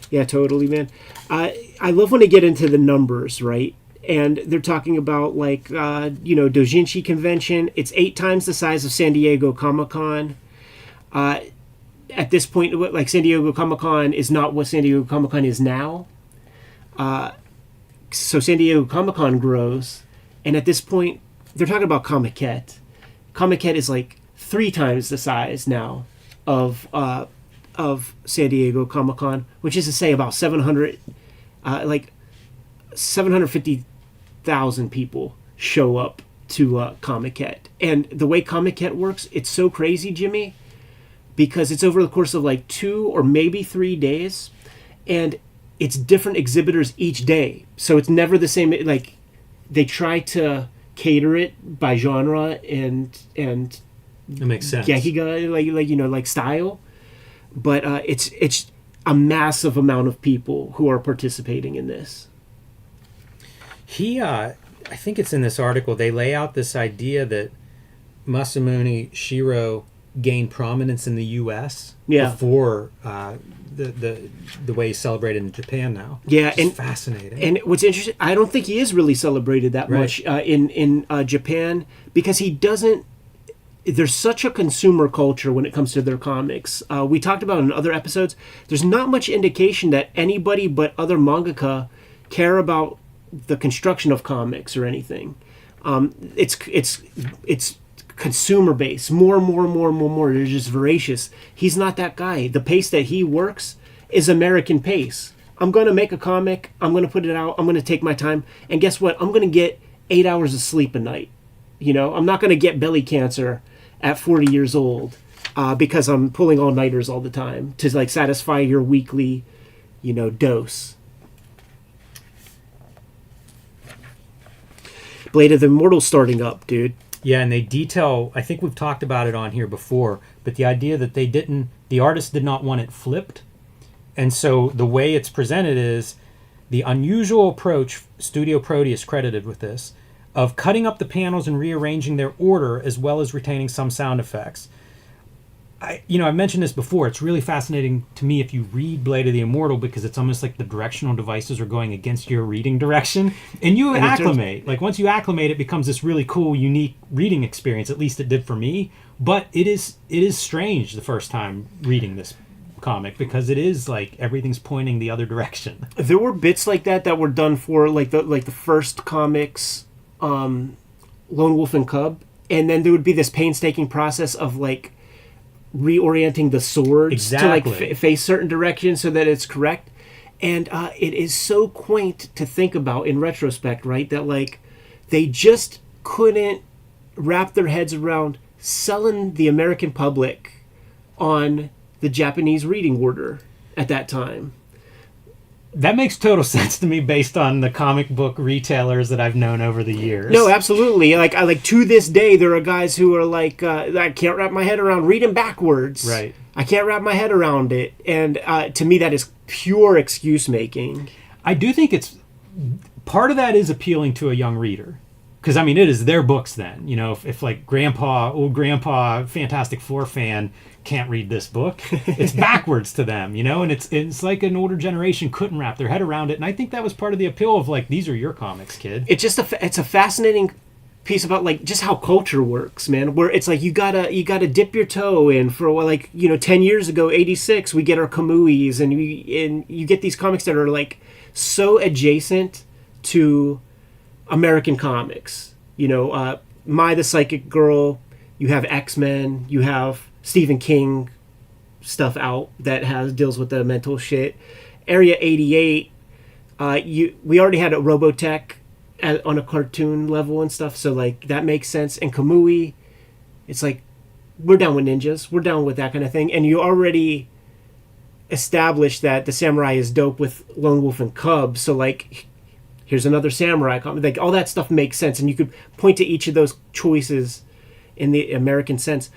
Yeah, totally, man. I love when they get into the numbers, right? And they're talking about, like, Dojinshi Convention. It's 8 times the size of San Diego Comic-Con. At this point, like, San Diego Comic-Con is not what San Diego Comic-Con is now. So San Diego Comic-Con grows. And at this point, they're talking about Comiket. Comiket is, like, 3 times the size now of San Diego Comic-Con, which is to say about 750,000 people show up to Comiket. And the way Comiket works, it's so crazy, Jimmy, because it's over the course of like 2 or maybe 3 days, and it's different exhibitors each day. So it's never the same. Like, they try to cater it by genre and It makes sense. Gekiga, like style. But it's a massive amount of people who are participating in this. I think it's in this article, they lay out this idea that Masamune Shiro gained prominence in the U.S. before the way he's celebrated in Japan now. Yeah, and fascinating. And what's interesting, I don't think he is really celebrated that much in Japan, because he doesn't. There's such a consumer culture when it comes to their comics. We talked about in other episodes. There's not much indication that anybody but other mangaka care about the construction of comics or anything. It's consumer based. More. They're just voracious. He's not that guy. The pace that he works is American pace. I'm going to make a comic. I'm going to put it out. I'm going to take my time. And guess what? I'm going to get 8 hours of sleep a night. I'm not going to get belly cancer at 40 years old because I'm pulling all-nighters all the time to like satisfy your weekly, dose. Blade of the Immortal starting up, dude. Yeah, and they detail, I think we've talked about it on here before, but the idea that the artist did not want it flipped. And so the way it's presented is the unusual approach, Studio Proteus credited with this, of cutting up the panels and rearranging their order as well as retaining some sound effects. I've mentioned this before. It's really fascinating to me if you read Blade of the Immortal, because it's almost like the directional devices are going against your reading direction. And you acclimate. Like, once you acclimate, it becomes this really cool, unique reading experience. At least it did for me. But it is strange the first time reading this comic, because it is like everything's pointing the other direction. There were bits like that were done for like the first comics, Lone Wolf and Cub. And then there would be this painstaking process of like reorienting the swords to like face certain directions so that it's correct. And it is so quaint to think about in retrospect, right? That like they just couldn't wrap their heads around selling the American public on the Japanese reading order at that time. That makes total sense to me based on the comic book retailers that I've known over the years. No, absolutely. Like to this day, there are guys who are like, I can't wrap my head around reading backwards. Right. I can't wrap my head around it. And to me, that is pure excuse making. I do think it's part of that is appealing to a young reader. Because, I mean, it is their books then. If like old grandpa, Fantastic Four fan can't read this book, it's backwards to them, and it's like an older generation couldn't wrap their head around it. And I think that was part of the appeal of like, these are your comics, kid. It's just it's a fascinating piece about like just how culture works, man, where it's like you gotta dip your toe in for a while. Like 10 years ago, 86, we get our Kamuis, and you get these comics that are like so adjacent to American comics. My the Psychic Girl, you have X-Men, you have Stephen King stuff out that deals with the mental shit. Area 88, we already had a Robotech on a cartoon level and stuff, so like that makes sense. And Kamui, it's like we're down with ninjas, we're down with that kind of thing. And you already establish that the samurai is dope with Lone Wolf and Cub. So like, here's another samurai comic. Like all that stuff makes sense, and you could point to each of those choices in the American sense.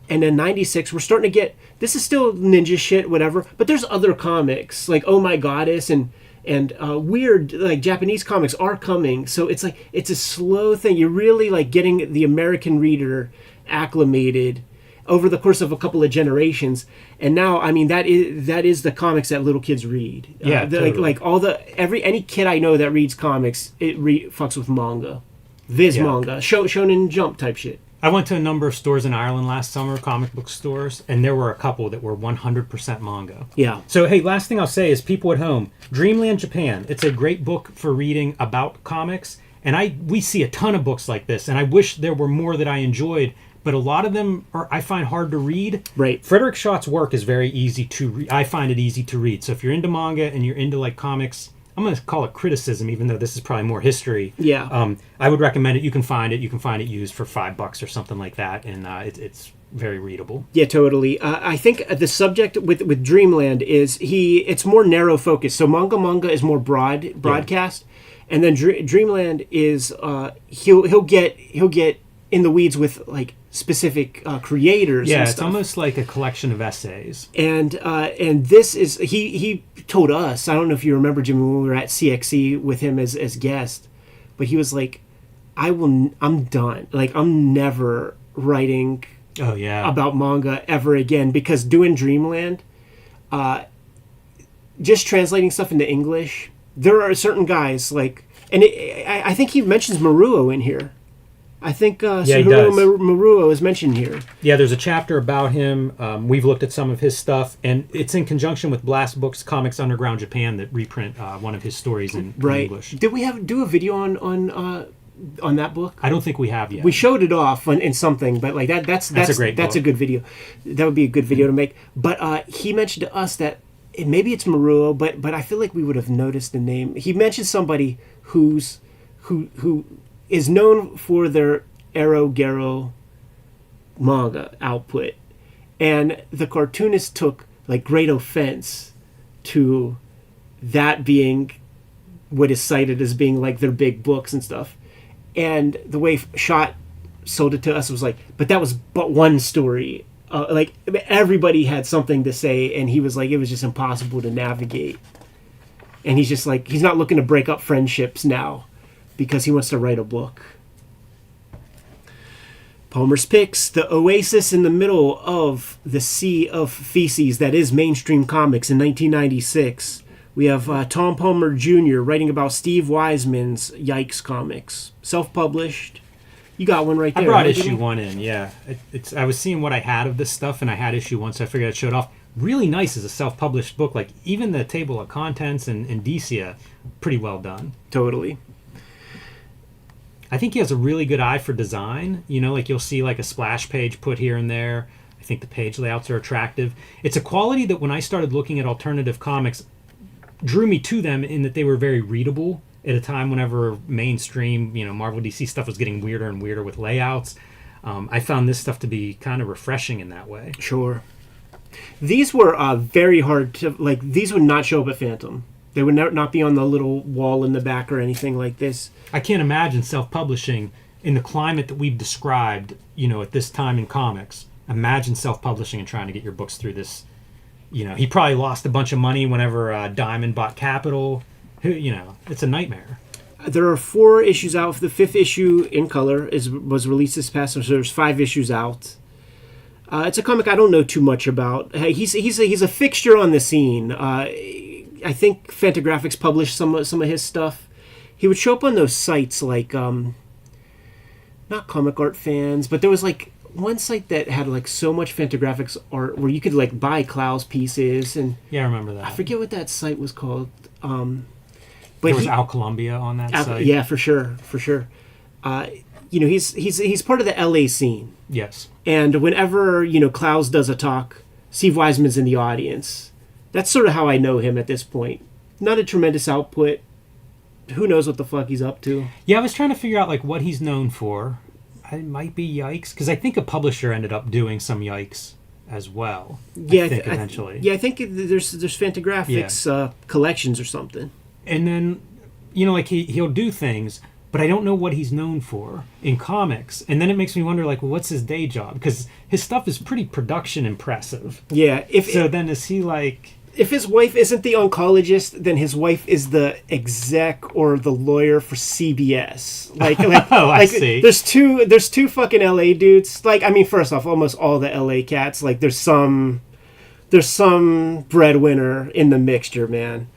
And then 96, we're starting to get, this is still ninja shit, whatever, but there's other comics like Oh My Goddess and weird like Japanese comics are coming. So it's like, it's a slow thing. You're really like getting the American reader acclimated over the course of a couple of generations. And now, I mean, that is the comics that little kids read. Yeah, totally. like all the, any kid I know that reads comics, fucks with manga, manga, Shonen Jump type shit. I went to a number of stores in Ireland last summer, comic book stores, and there were a couple that were 100% manga. Yeah. So, hey, last thing I'll say is people at home, Dreamland Japan. It's a great book for reading about comics, and we see a ton of books like this, and I wish there were more that I enjoyed, but a lot of them I find hard to read. Right. Frederick Schott's work is very easy to read. I find it easy to read. So if you're into manga and you're into like comics, I'm going to call it criticism, even though this is probably more history. Yeah. I would recommend it. You can find it. You can find it used for $5 or something like that, and it's very readable. Yeah, totally. I think the subject with Dreamland is it's more narrow focus. So manga is more broadcast, and then Dreamland is he'll get in the weeds with like specific creators. Yeah, and it's stuff. almost like a collection of essays. And this is he told us, I don't know if you remember, Jimmy, when we were at CXC with him as guest, but he was like, I'm done. Like I'm never writing about manga ever again, because doing Dreamland, just translating stuff into English, there are certain guys like, and I think he mentions Maruo in here. I think Suharu Maruo is mentioned here. Yeah, there's a chapter about him. We've looked at some of his stuff, and it's in conjunction with Blast Books Comics Underground Japan that reprint one of his stories in English. Did we do a video on that book? I don't think we have yet. We showed it off in something, but like that's a great book. That's a good video. That would be a good video to make. But he mentioned to us that maybe it's Maruo, but I feel like we would have noticed the name. He mentioned somebody who is known for their Ero-Gero manga output, and the Cartoonist took like great offense to that being what is cited as being like their big books and stuff. And the way Schott sold it to us was like, but that was but one story. Like everybody had something to say, and he was like, it was just impossible to navigate. And he's just like, he's not looking to break up friendships now, because he wants to write a book. Palmer's Picks, the oasis in the middle of the sea of feces that is mainstream comics in 1996. We have Tom Palmer Jr. writing about Steve Wiseman's Yikes comics. Self-published. You got one right there. I brought right? issue 1 in, yeah. I was seeing what I had of this stuff, and I had issue 1, so I figured I'd show it off. Really nice as a self-published book. Like, even the table of contents and indicia, pretty well done. Totally. I think he has a really good eye for design. You know, like you'll see like a splash page put here and there. I think the page layouts are attractive. It's a quality that when I started looking at alternative comics, drew me to them in that they were very readable at a time whenever mainstream, Marvel DC stuff was getting weirder and weirder with layouts. I found this stuff to be kind of refreshing in that way. Sure. These were very hard to, like, these would not show up at Phantom. They would not be on the little wall in the back or anything like this. I can't imagine self-publishing in the climate that we've described, at this time in comics. Imagine self-publishing and trying to get your books through this. He probably lost a bunch of money whenever Diamond bought Capital. It's a nightmare. There are 4 issues out. The 5th issue in color was released this past, so there's 5 issues out. It's a comic I don't know too much about. He's a fixture on the scene. I think Fantagraphics published some of his stuff. He would show up on those sites like not Comic Art Fans, but there was like one site that had like so much Fantagraphics art where you could like buy Klaus pieces, and yeah, I remember that. I forget what that site was called. But there was Al Columbia on that site. Yeah, for sure. He's part of the LA scene. Yes. And whenever Klaus does a talk, Steve Wiseman's in the audience. That's sort of how I know him at this point. Not a tremendous output. Who knows what the fuck he's up to? Yeah, I was trying to figure out like what he's known for. It might be Yikes, because I think a publisher ended up doing some Yikes as well. Yeah, I think eventually. I think there's Fantagraphics collections or something. And then, like he'll do things, but I don't know what he's known for in comics. And then it makes me wonder, like, well, what's his day job? Because his stuff is pretty production impressive. Yeah. Then is he like... If his wife isn't the oncologist, then his wife is the exec or the lawyer for CBS. I see. There's two fucking LA dudes. Like, I mean, first off, almost all the LA cats. Like, there's some breadwinner in the mixture, man.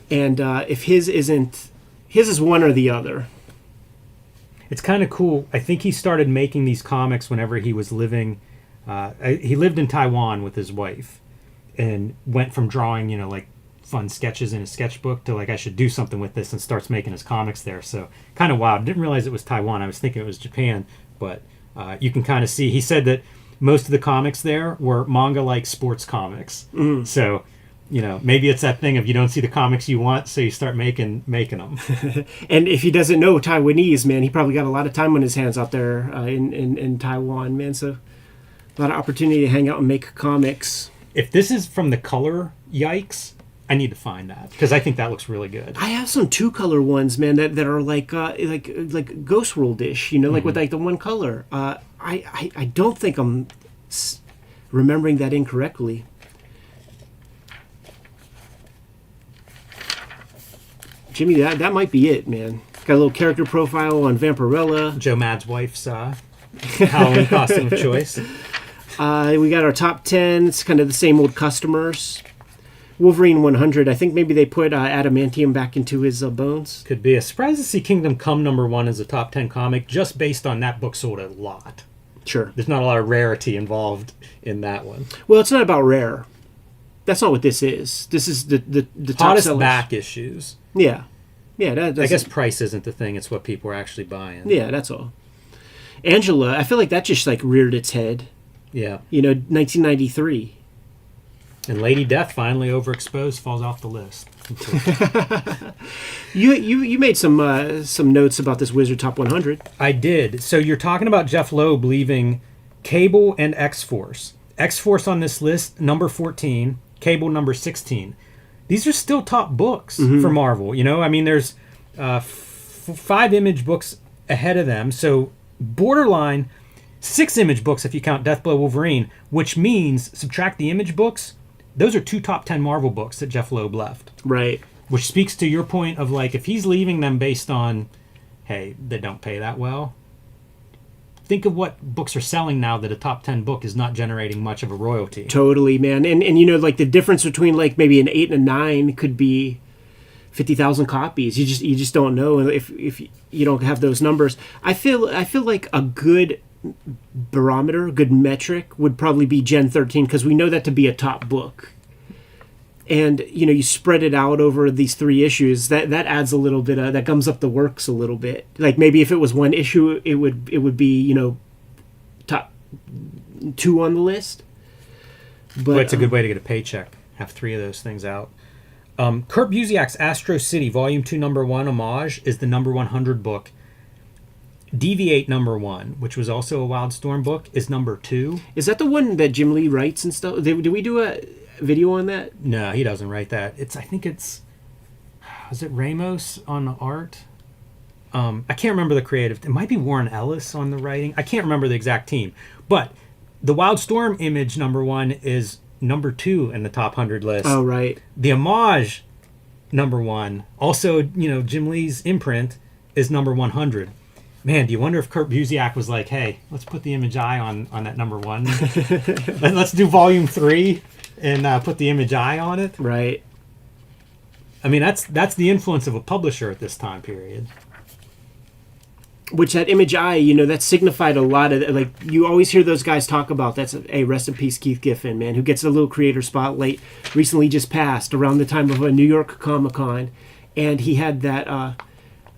And if his is one or the other. It's kind of cool. I think he started making these comics whenever he was living. He lived in Taiwan with his wife. And went from drawing, like fun sketches in a sketchbook to like, I should do something with this, and starts making his comics there. So kind of wild. Didn't realize it was Taiwan. I was thinking it was Japan, but you can kind of see. He said that most of the comics there were manga-like sports comics. Mm. So, maybe it's that thing of you don't see the comics you want, so you start making them. And if he doesn't know Taiwanese, man, he probably got a lot of time on his hands out there in Taiwan, man. So a lot of opportunity to hang out and make comics. If this is from the color, yikes, I need to find that because I think that looks really good. I have some 2-color ones, man, that are like Ghost World-ish, like with like the one color. I don't think I'm remembering that incorrectly. Jimmy, that might be it, man. Got a little character profile on Vampirella. Joe Mad's wife's Halloween costume of choice. We got our top 10. It's kind of the same old customers. Wolverine 100. I think maybe they put adamantium back into his bones. Could be. A surprise to see Kingdom Come #1 as a top 10 comic, just based on that book sold a lot. Sure. There's not a lot of rarity involved in that one. Well, it's not about rare. That's not what this is. This is the top hottest sellers. back issues. Yeah. Yeah. I guess price isn't the thing. It's what people are actually buying. Yeah, that's all. Angela, I feel like that just like reared its head. Yeah. 1993. And Lady Death, finally overexposed, falls off the list. You made some notes about this Wizard Top 100. I did. So you're talking about Jeff Loeb leaving Cable and X-Force. X-Force on this list, number 14. Cable, number 16. These are still top books for Marvel. I mean, there's 5 Image books ahead of them. So borderline... 6 Image books if you count Deathblow Wolverine, which means subtract the Image books. Those are 2 top 10 Marvel books that Jeff Loeb left. Right. Which speaks to your point of like, if he's leaving them based on, hey, they don't pay that well. Think of what books are selling now that a top 10 book is not generating much of a royalty. Totally, man. And like the difference between like maybe an 8 and a 9 could be 50,000 copies. You just don't know if you don't have those numbers. I feel like a good barometer, good metric would probably be Gen 13 because we know that to be a top book. And you spread it out over these 3 issues. That adds a little bit that gums up the works a little bit. Like maybe if it was 1 issue, it would be top 2 on the list. But it's a good way to get a paycheck. Have 3 of those things out. Kurt Busiek's Astro City Volume 2 #1 homage is the number 100 book. Deviate #1, which was also a Wildstorm book, is number 2. Is that the one that Jim Lee writes and stuff? Did we do a video on that? No, he doesn't write that. I think it's... Is it Ramos on the art? I can't remember the creative... It might be Warren Ellis on the writing. I can't remember the exact team. But the Wildstorm Image #1 is number 2 in the top 100 list. Oh, right. The homage #1, also, Jim Lee's imprint, is number 100. Man, do you wonder if Kurt Busiek was like, hey, let's put the Image Eye on that #1. Let's do volume 3 and put the Image Eye on it. Right. I mean, that's the influence of a publisher at this time period. Which that Image Eye, that signified a lot of, like, you always hear those guys talk about, that's a rest in peace Keith Giffen, man, who gets a little creator spotlight, recently just passed around the time of a New York Comic-Con. And he had that...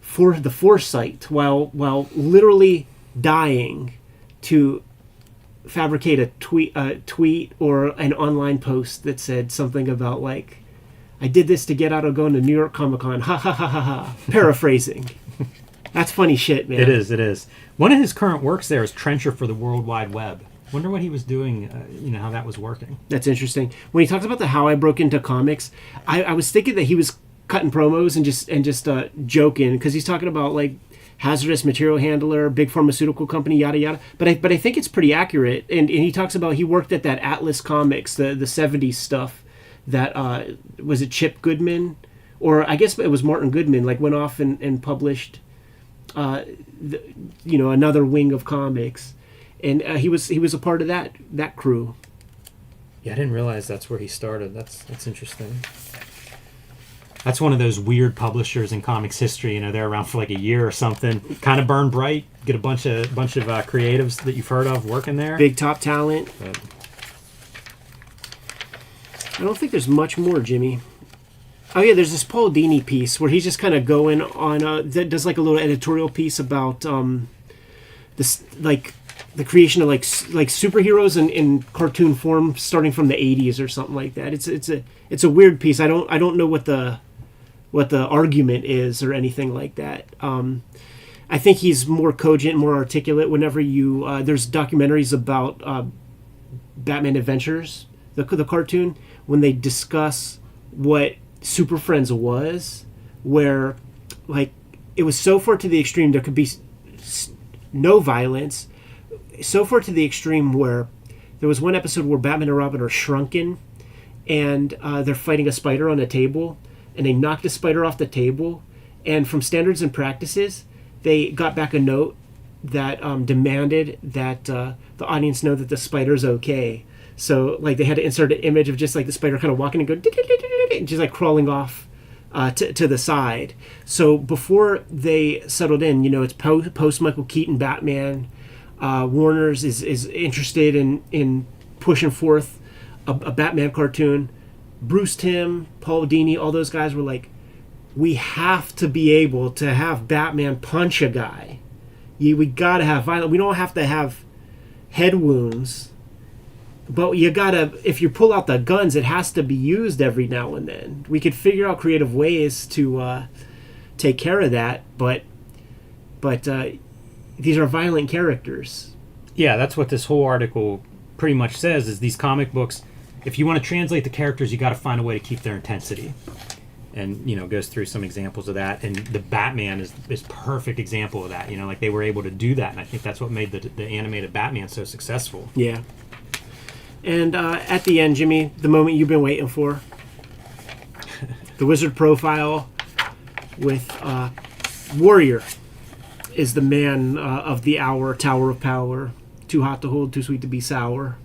for the foresight while literally dying to fabricate a tweet or an online post that said something about like, I did this to get out of going to New York Comic Con, ha ha ha ha ha, paraphrasing. That's funny shit, man. It is. One of his current works there is Trencher for the World Wide Web, Wonder what he was doing. How that was working. That's interesting. When he talks about the how I broke into comics, I was thinking that he was cutting promos and just joking, because he's talking about like hazardous material handler, big pharmaceutical company, yada yada. But I think it's pretty accurate. And he talks about he worked at that Atlas Comics, the 70s stuff. That was it Chip Goodman, or I guess it was Martin Goodman, like went off and published another wing of comics. And he was a part of that crew. Yeah, I didn't realize that's where he started. That's interesting. That's one of those weird publishers in comics history. They're around for like a year or something. Kind of burn bright. Get a bunch of creatives that you've heard of working there. Big top talent. But I don't think there's much more, Jimmy. Oh yeah, there's this Paul Dini piece where he's just kind of going on. That does like a little editorial piece about this like the creation of like superheroes in cartoon form starting from the 80s or something like that. It's a weird piece. I don't know what the argument is or anything like that. I think he's more cogent, more articulate whenever you there's documentaries about Batman Adventures, the cartoon, when they discuss what Super Friends was, where like it was so far to the extreme there could be no violence, so far to the extreme where there was one episode where Batman and Robin are shrunken and they're fighting a spider on a table, and they knocked the spider off the table, and from standards and practices they got back a note that demanded that the audience know that the spider's okay. So like they had to insert an image of just like the spider kind of walking and go and just like crawling off to the side. So before they settled in, it's post Michael Keaton Batman. Warner's is interested in pushing forth a Batman cartoon. Bruce Timm, Paul Dini, all those guys were like, we have to be able to have Batman punch a guy. We gotta have violence. We don't have to have head wounds. But you gotta, if you pull out the guns, it has to be used every now and then. We could figure out creative ways to take care of that, but these are violent characters. Yeah, that's what this whole article pretty much says, is these comic books, if you want to translate the characters, you got to find a way to keep their intensity. And, goes through some examples of that. And the Batman is perfect example of that. Like they were able to do that. And I think that's what made the animated Batman so successful. Yeah. And at the end, Jimmy, the moment you've been waiting for. The wizard profile with Warrior is the man of the hour, Tower of Power. Too hot to hold, too sweet to be sour.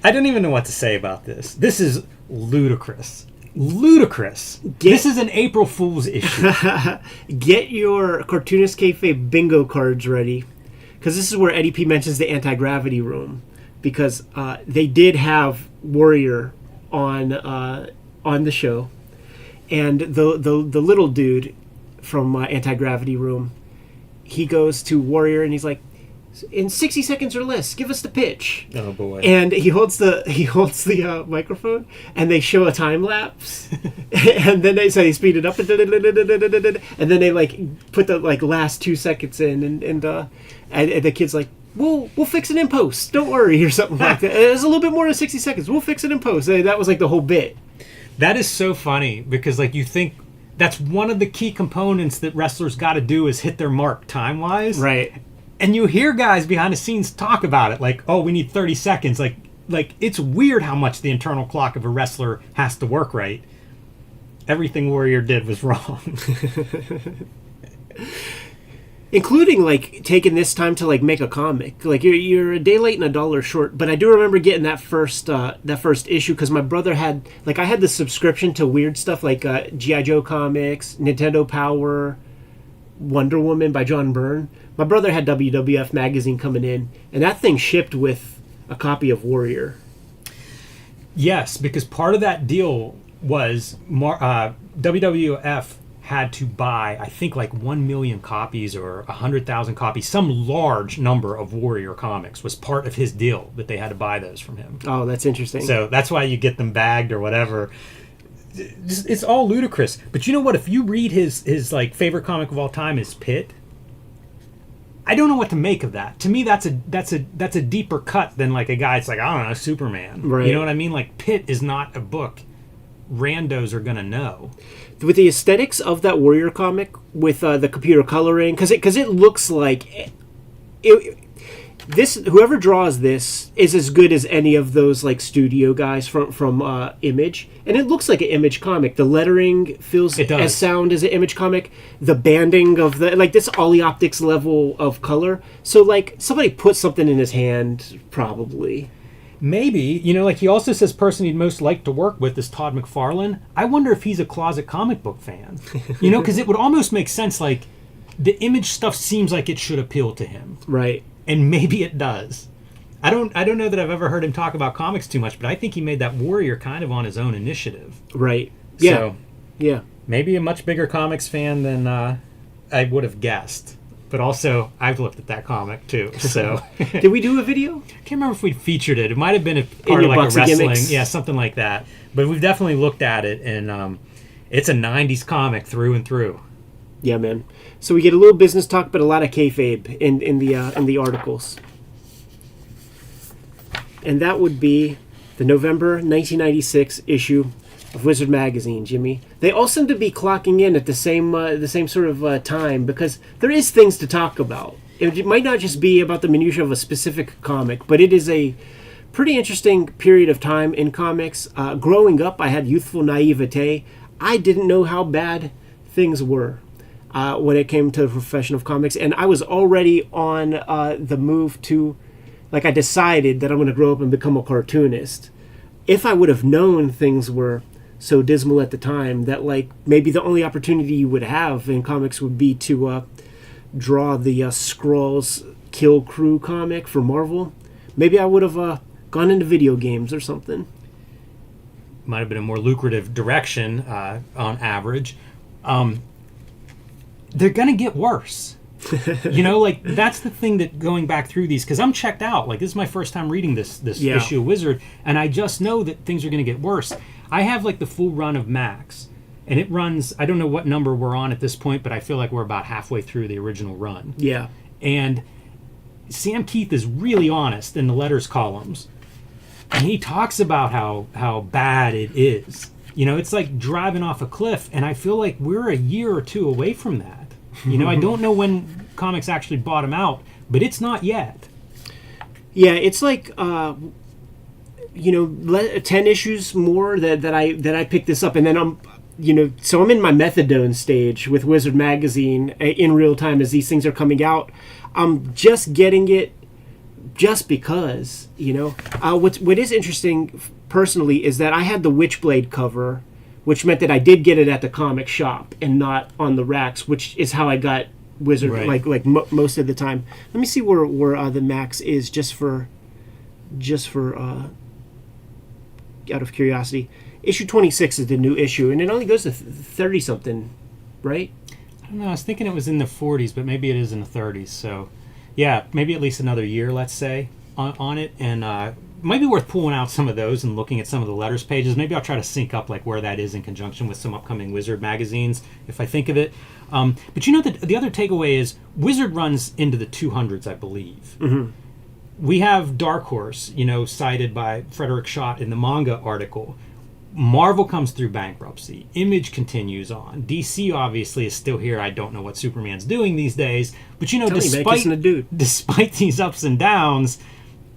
I don't even know what to say about this. This is ludicrous. Ludicrous. This is an April Fool's issue. Get your Cartoonist Kayfabe bingo cards ready. Because this is where Eddie P mentions the anti-gravity room. Because they did have Warrior on the show. And the little dude from Anti-Gravity Room, he goes to Warrior and he's like, in 60 seconds or less, give us the pitch. Oh boy. And he holds the microphone and they show a time lapse. And then they speed it up and then they like put the like last 2 seconds in and the kid's like, we'll fix it in post, don't worry, or something like that. It was a little bit more than 60 seconds. We'll fix it in post. That was like the whole bit. That is so funny because like you think that's one of the key components that wrestlers got to do is hit their mark time-wise. Right. And you hear guys behind the scenes talk about it like, oh, we need 30 seconds. Like it's weird how much the internal clock of a wrestler has to work right. Everything Warrior did was wrong. Including like taking this time to like make a comic. Like you're a day late and $1 short. But I do remember getting that first issue because my brother had I had the subscription to weird stuff like G.I. Joe comics, Nintendo Power, Wonder Woman by John Byrne. My brother had WWF magazine coming in, and that thing shipped with a copy of Warrior. Yes, because part of that deal was WWF had to buy, I think, like 1 million copies or 100,000 copies. Some large number of Warrior comics was part of his deal that they had to buy those from him. Oh, that's interesting. So that's why you get them bagged or whatever. It's all ludicrous. But you know what? If you read his like favorite comic of all time is Pit, I don't know what to make of that. To me, that's a deeper cut than like a guy. It's like, I don't know, Superman. Right. You know what I mean? Like Pitt is not a book randos are gonna know. With the aesthetics of that Warrior comic, with the computer coloring, because it looks like this. Whoever draws this is as good as any of those like studio guys from Image, and it looks like an Image comic. The lettering feels as sound as an Image comic. The banding of this Ollie Optics level of color. So like somebody put something in his hand, probably. Maybe, like he also says person he'd most like to work with is Todd McFarlane. I wonder if he's a closet comic book fan. Because it would almost make sense, like, the Image stuff seems like it should appeal to him. Right. And maybe it does. I don't know that I've ever heard him talk about comics too much, but I think he made that Warrior kind of on his own initiative. Right. Yeah. So, yeah. Maybe a much bigger comics fan than I would have guessed. But also, I've looked at that comic too. So, did we do a video? I can't remember if we featured it. It might have been a part of like a wrestling, something like that. But we've definitely looked at it, and it's a '90s comic through and through. Yeah, man. So we get a little business talk, but a lot of kayfabe in the articles, and that would be the November 1996 issue of Wizard Magazine, Jimmy. They all seem to be clocking in at the same sort of time, because there is things to talk about. It might not just be about the minutiae of a specific comic, but it is a pretty interesting period of time in comics. Growing up, I had youthful naivete. I didn't know how bad things were when it came to the profession of comics, and I was already on the move to, like, I decided that I'm going to grow up and become a cartoonist. If I would have known things were so dismal at the time, that like maybe the only opportunity you would have in comics would be to draw the Skrulls Kill Crew comic for Marvel, maybe I would have gone into video games or something. Might have been a more lucrative direction on average. They're gonna get worse. Like that's the thing that going back through these, because I'm checked out. Like this is my first time reading this issue of Wizard, and I just know that things are gonna get worse. I have like the full run of Max, and it runs, I don't know what number we're on at this point, but I feel like we're about halfway through the original run. Yeah. And Sam Keith is really honest in the letters columns, and he talks about how bad it is. It's like driving off a cliff, and I feel like we're a year or two away from that. I don't know when comics actually bottom out, but it's not yet. Yeah, it's like 10 issues more that I picked this up, and then I'm in my methadone stage with Wizard Magazine in real time as these things are coming out. I'm just getting it just because, what is interesting personally is that I had the Witchblade cover, which meant that I did get it at the comic shop and not on the racks, which is how I got Wizard, right. Most of the time. Let me see where the Max is just for out of curiosity. Issue 26 is the new issue, and it only goes to 30 something, right? I don't know. I was thinking it was in the 40s, but maybe it is in the 30s. So, yeah, maybe at least another year, let's say, on it, and might be worth pulling out some of those and looking at some of the letters pages. Maybe I'll try to sync up like where that is in conjunction with some upcoming Wizard magazines if I think of it. But the other takeaway is Wizard runs into the 200s, I believe. Mm-hmm. We have Dark Horse, cited by Frederick Schott in the manga article. Marvel comes through bankruptcy. Image continues on. DC obviously is still here. I don't know what Superman's doing these days, but despite these ups and downs,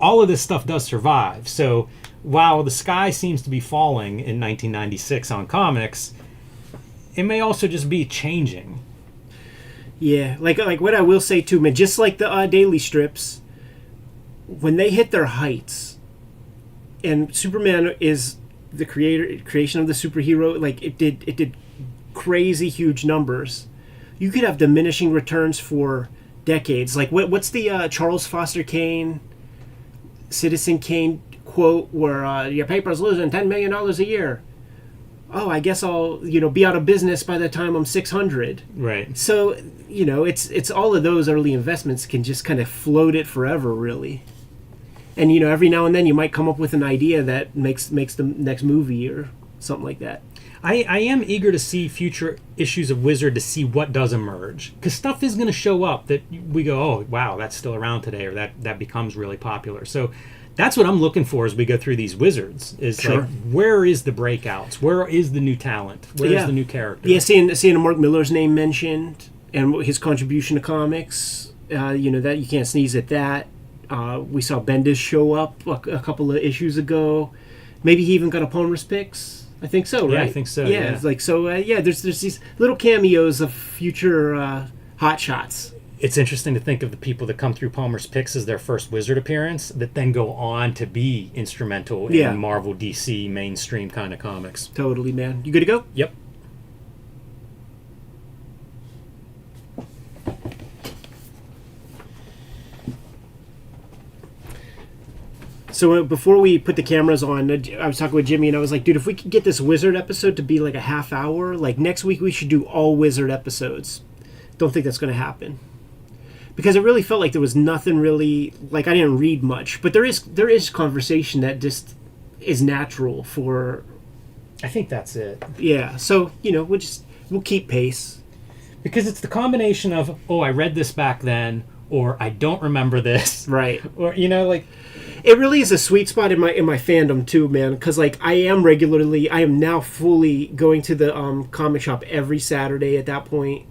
all of this stuff does survive. So while the sky seems to be falling in 1996 on comics, it may also just be changing. Yeah, like what I will say too, man, just like the daily strips, when they hit their heights, and Superman is the creation of the superhero, like it did crazy huge numbers. You could have diminishing returns for decades. Like what's the Charles Foster Kane, Citizen Kane quote where your paper's losing $10 million a year. Oh, I guess I'll be out of business by the time I'm 600. Right. So it's all of those early investments can just kind of float it forever, really. And every now and then you might come up with an idea that makes the next movie or something like that. I am eager to see future issues of Wizard to see what does emerge. Because stuff is going to show up that we go, oh, wow, that's still around today, or that becomes really popular. So that's what I'm looking for as we go through these Wizards, is Sure. like, where is the breakouts? Where is the new talent? Where is the new character? Yeah, seeing Mark Miller's name mentioned and his contribution to comics, that you can't sneeze at that. We saw Bendis show up a couple of issues ago. Maybe he even got a Palmer's Picks. I think so, right? Yeah, I think so. Yeah, Yeah. it's like so. There's these little cameos of future hot shots. It's interesting to think of the people that come through Palmer's Picks as their first Wizard appearance that then go on to be instrumental in Marvel, DC, mainstream kind of comics. Totally, man. You good to go? Yep. So before we put the cameras on, I was talking with Jimmy, and I was like, dude, if we could get this Wizard episode to be like a half hour, like next week we should do all Wizard episodes. Don't think that's going to happen. Because it really felt like there was nothing really, like I didn't read much. But there is conversation that just is natural for... I think that's it. Yeah, so, we'll keep pace. Because it's the combination of, oh, I read this back then, or I don't remember this. Right. Or, like... It really is a sweet spot in my fandom too, man. Because like I am now fully going to the comic shop every Saturday at that point,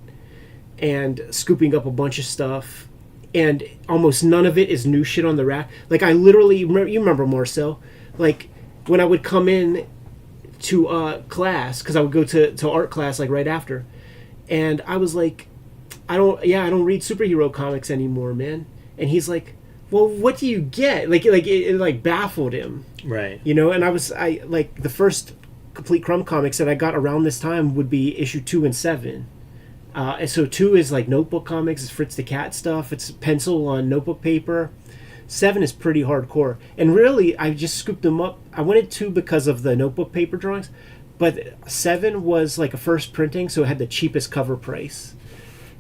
and scooping up a bunch of stuff, and almost none of it is new shit on the rack. Like I literally you remember Marcel, like when I would come in to class, because I would go to art class like right after, and I was like, I don't read superhero comics anymore, man. And he's like, well, what do you get? It baffled him. Right. And I like the first Complete Crumb comics that I got around this time would be issue 2 and 7. And so 2 is like notebook comics, it's Fritz the Cat stuff, it's pencil on notebook paper. 7 is pretty hardcore. And really, I just scooped them up. I wanted 2 because of the notebook paper drawings, but 7 was like a first printing, so it had the cheapest cover price.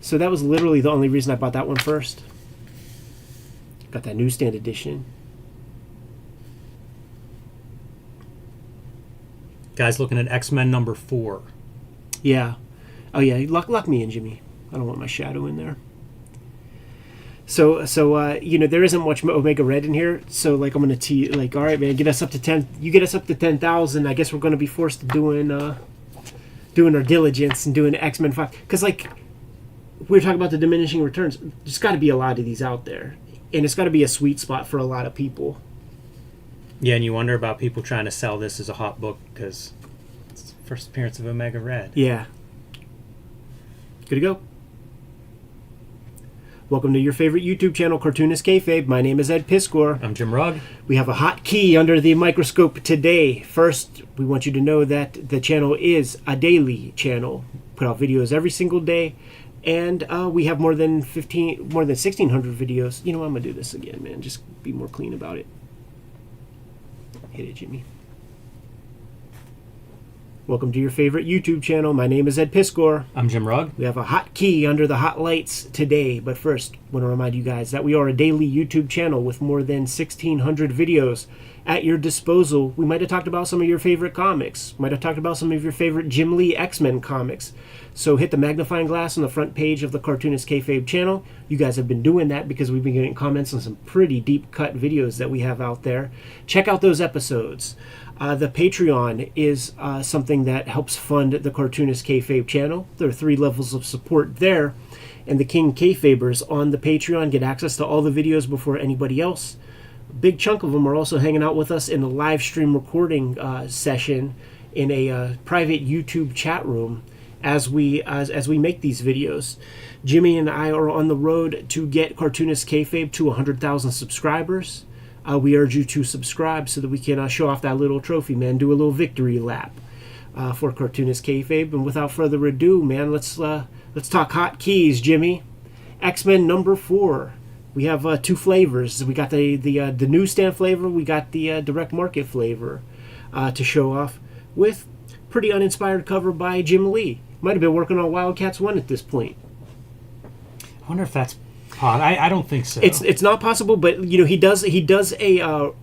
So that was literally the only reason I bought that one first. Got that newsstand edition. Guys looking at X-Men number 4. Yeah. Oh yeah, lock me in, Jimmy. I don't want my shadow in there. So there isn't much Omega Red in here. So like I'm gonna like, all right, man, get us up to 10. You get us up to 10,000. I guess we're gonna be forced to doing our diligence and doing X-Men 5. Because like we were talking about the diminishing returns. There's got to be a lot of these out there. And it's got to be a sweet spot for a lot of people. Yeah, and you wonder about people trying to sell this as a hot book because it's the first appearance of Omega Red. Yeah. Good to go. Welcome to your favorite YouTube channel, Cartoonist Kayfabe. My name is Ed Piskor. I'm Jim Rugg. We have a hot key under the microscope today. First, we want you to know that the channel is a daily channel. Put out videos every single day. And we have more than 1,600 videos. You know, I'm going to do this again, man. Just be more clean about it. Hit it, Jimmy. Welcome to your favorite YouTube channel. My name is Ed Piskor. I'm Jim Rugg. We have a hot key under the hot lights today. But first, I want to remind you guys that we are a daily YouTube channel with more than 1,600 videos at your disposal. We might have talked about some of your favorite comics. Might have talked about some of your favorite Jim Lee X-Men comics. So hit the magnifying glass on the front page of the Cartoonist Kayfabe channel. You guys have been doing that because we've been getting comments on some pretty deep-cut videos that we have out there. Check out those episodes. The Patreon is something that helps fund the Cartoonist Kayfabe channel. There are 3 levels of support there. And the King Kayfabers on the Patreon get access to all the videos before anybody else. A big chunk of them are also hanging out with us in a live stream recording session in a private YouTube chat room as we make these videos. Jimmy and I are on the road to get Cartoonist Kayfabe to 100,000 subscribers. We urge you to subscribe so that we can show off that little trophy, man. Do a little victory lap for Cartoonist Kayfabe. And without further ado, man, let's talk hot keys, Jimmy. X-Men number 4. We have 2 flavors. We got the newsstand flavor. We got the direct market flavor to show off with pretty uninspired cover by Jim Lee. Might have been working on Wildcats 1 at this point. I wonder if that's I don't think so. It's not possible, but he does a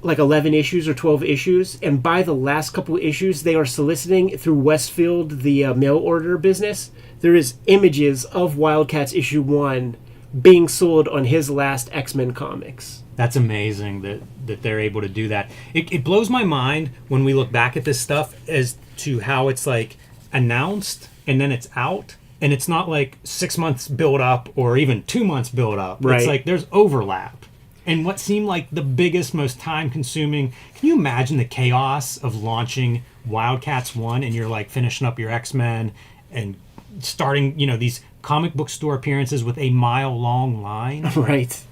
like 11 issues or 12 issues, and by the last couple issues, they are soliciting through Westfield, the mail order business. There is images of Wildcats issue 1 being sold on his last X-Men comics. That's amazing that they're able to do that. It blows my mind when we look back at this stuff as to how it's like announced and then it's out, and it's not like 6 months build up or even 2 months build up. Right. It's like there's overlap. And what seemed like the biggest, most time-consuming... Can you imagine the chaos of launching Wildcats 1 and you're like finishing up your X-Men and starting, these comic book store appearances with a mile-long line? Right.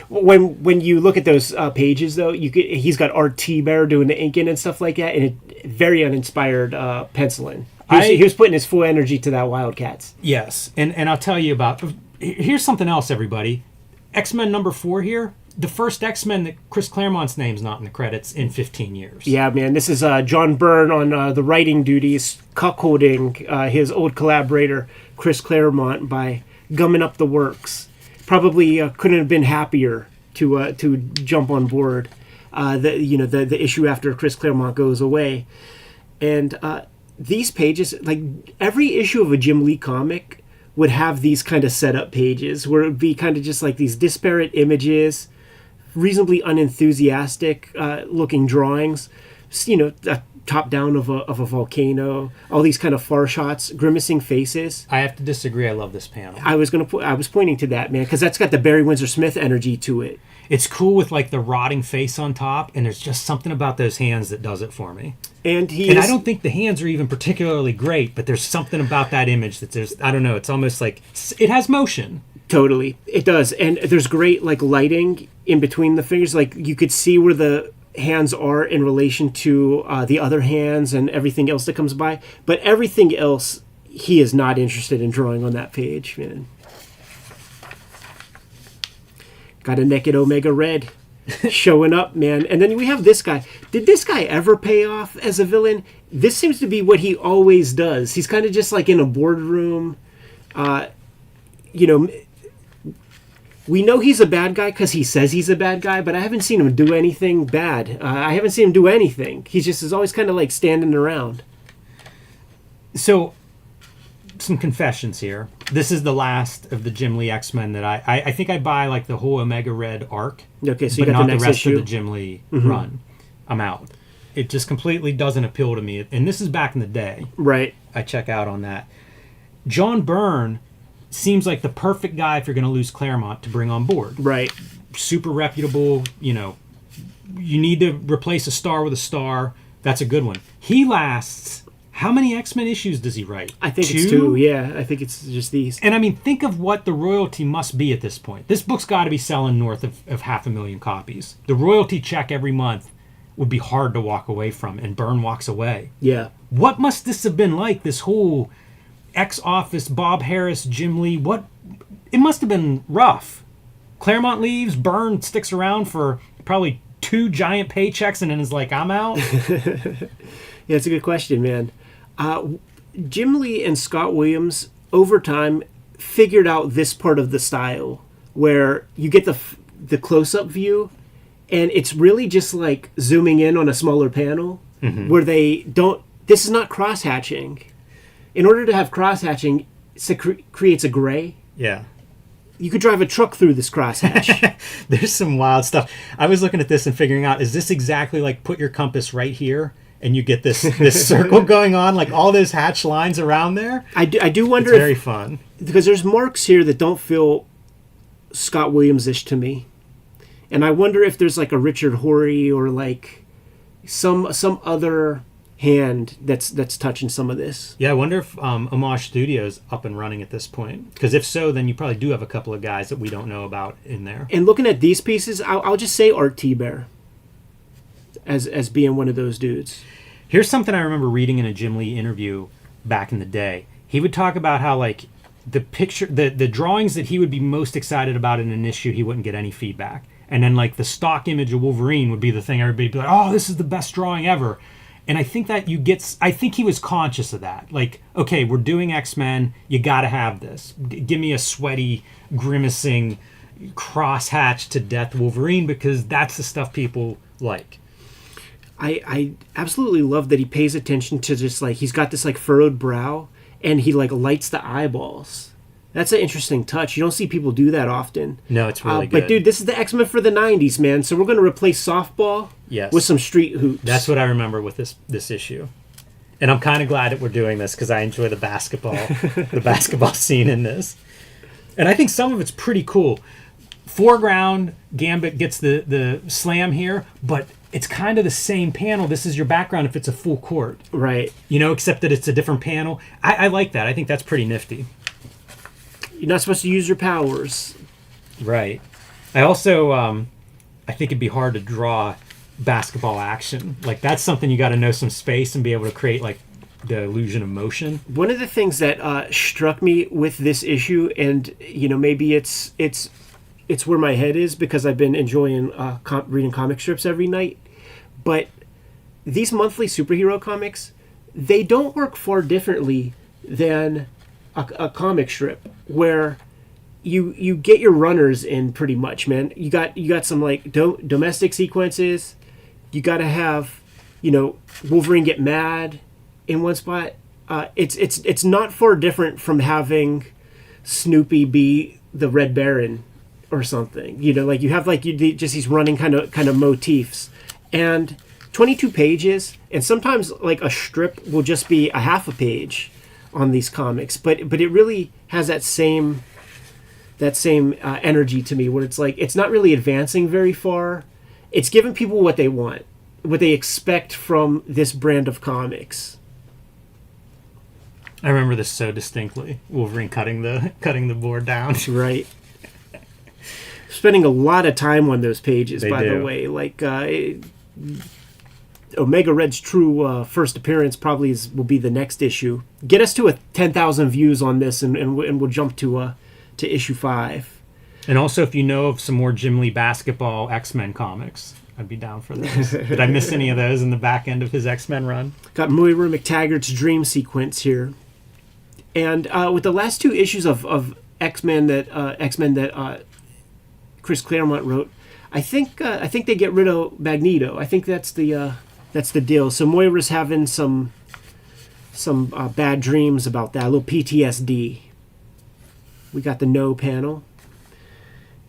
When you look at those pages, though, he's got Art T-Bear doing the inking and stuff like that, and very uninspired penciling. He was putting his full energy to that Wildcats. Yes, and I'll tell you about... Here's something else, everybody. X-Men number 4 here. The first X-Men that Chris Claremont's name's not in the credits in 15 years. Yeah, man. This is John Byrne on the writing duties, cuckolding his old collaborator, Chris Claremont, by gumming up the works. Probably couldn't have been happier to jump on board the issue after Chris Claremont goes away. And these pages, like every issue of a Jim Lee comic would have these kind of setup pages where it would be kind of just like these disparate images, reasonably unenthusiastic looking drawings, a top down of a volcano, all these kind of far shots, grimacing faces. I have to disagree. I love this panel. I was pointing to that, man, because that's got the Barry Windsor Smith energy to it. It's cool with like the rotting face on top, and there's just something about those hands that does it for me. And I don't think the hands are even particularly great, but there's something about that image I don't know, it's almost like it has motion. Totally, it does. And there's great like lighting in between the fingers, like you could see where the hands are in relation to the other hands and everything else that comes by. But everything else, he is not interested in drawing on that page, man. Got a naked Omega Red showing up, man. And then we have this guy. Did this guy ever pay off as a villain? This seems to be what he always does. He's kind of just like in a boardroom. We know he's a bad guy because he says he's a bad guy, but I haven't seen him do anything bad. I haven't seen him do anything. He just is always kind of like standing around. So, some confessions here. This is the last of the Jim Lee X-Men that I think I buy like the whole Omega Red arc. Okay, so you but got not the next rest issue of the Jim Lee run. I'm out. It just completely doesn't appeal to me. And this is back in the day. Right. I check out on that. John Byrne seems like the perfect guy if you're going to lose Claremont to bring on board. Right. Super reputable, you need to replace a star with a star. That's a good one. He lasts... How many X-Men issues does he write? I think it's 2. Yeah, I think it's just these. And I mean, think of what the royalty must be at this point. This book's got to be selling north of 500,000 copies. The royalty check every month would be hard to walk away from, and Byrne walks away. Yeah. What must this have been like, this whole X-Office, Bob Harris, Jim Lee? It must have been rough. Claremont leaves, Byrne sticks around for probably 2 giant paychecks and then is like, I'm out. Yeah, it's a good question, man. Jim Lee and Scott Williams, over time, figured out this part of the style where you get the close-up view, and it's really just like zooming in on a smaller panel where they don't... This is not cross-hatching. In order to have cross-hatching, it creates a gray. Yeah. You could drive a truck through this crosshatch. There's some wild stuff. I was looking at this and figuring out, is this exactly like put your compass right here? And you get this circle going on, like all those hatch lines around there. I do wonder it's very fun. Because there's marks here that don't feel Scott Williams-ish to me. And I wonder if there's like a Richard Horry or like some other hand that's touching some of this. Yeah, I wonder if Homage Studios up and running at this point. Because if so, then you probably do have a couple of guys that we don't know about in there. And looking at these pieces, I'll just say Art T-Bear as being one of those dudes. Here's something I remember reading in a Jim Lee interview back in the day. He would talk about how like the drawings that he would be most excited about in an issue, he wouldn't get any feedback. And then like the stock image of Wolverine would be the thing everybody'd be like, oh, this is the best drawing ever. And I think that I think he was conscious of that. Like, okay, we're doing X-Men, you got to have this. Give me a sweaty, grimacing, cross-hatched to death Wolverine because that's the stuff people like. I absolutely love that he pays attention to just like he's got this like furrowed brow and he like lights the eyeballs. That's an interesting touch. You don't see people do that often. No, it's really good. But dude, this is the X-Men for the 90s, man. So we're going to replace softball with some street hoops. That's what I remember with this issue. And I'm kind of glad that we're doing this because I enjoy the basketball scene in this. And I think some of it's pretty cool. Foreground, Gambit gets the slam here, but it's kind of the same panel. This is your background if it's a full court. Right. Except that it's a different panel. I like that. I think that's pretty nifty. You're not supposed to use your powers. Right. I also, I think it'd be hard to draw basketball action. Like, that's something you got to know some space and be able to create, like, the illusion of motion. One of the things that struck me with this issue, and, maybe it's where my head is because I've been enjoying reading comic strips every night, but these monthly superhero comics, they don't work far differently than a comic strip where you get your runners in pretty much, man. You got some like domestic sequences. You got to have, Wolverine get mad in one spot. It's not far different from having Snoopy be the Red Baron or something. Like you have like just these running kind of motifs, and 22 pages, and sometimes like a strip will just be a half a page on these comics, but it really has that same energy to me, where it's like it's not really advancing very far. It's giving people what they want, what they expect from this brand of comics. I remember this so distinctly. Wolverine cutting the board down. Right. Spending a lot of time on those pages, by the way. Like Omega Red's true first appearance probably will be the next issue. Get us to 10,000 views on this, and we'll jump to issue 5. And also, if you know of some more Jim Lee basketball X-Men comics, I'd be down for those. Did I miss any of those in the back end of his X-Men run? Got Moira McTaggart's dream sequence here, and with the last 2 issues of X-Men that Chris Claremont wrote, I think they get rid of Magneto. I think that's the deal. So Moira's having some bad dreams about that, a little PTSD. We got the no panel.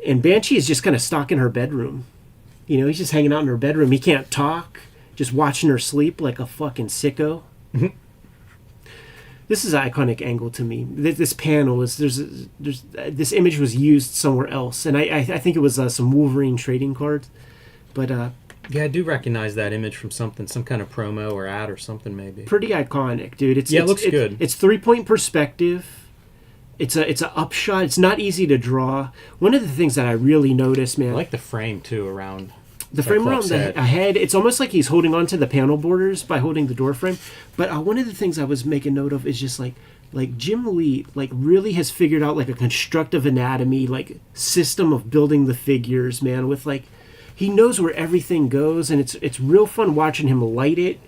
And Banshee is just kind of stuck in her bedroom. He's just hanging out in her bedroom. He can't talk, just watching her sleep like a fucking sicko. This is an iconic angle to me. This panel is there's this image was used somewhere else, and I think it was some Wolverine trading cards, but yeah, I do recognize that image from something, some kind of promo or ad or something, maybe. Pretty iconic, dude. It looks good. It's 3-point perspective. It's a upshot. It's not easy to draw. One of the things that I really noticed, man, I like the frame too around. The frame around the head, it's almost like he's holding on to the panel borders by holding the door frame. But one of the things I was making note of is just like Jim Lee really has figured out like a constructive anatomy, like system of building the figures, man, with like he knows where everything goes, and it's real fun watching him light it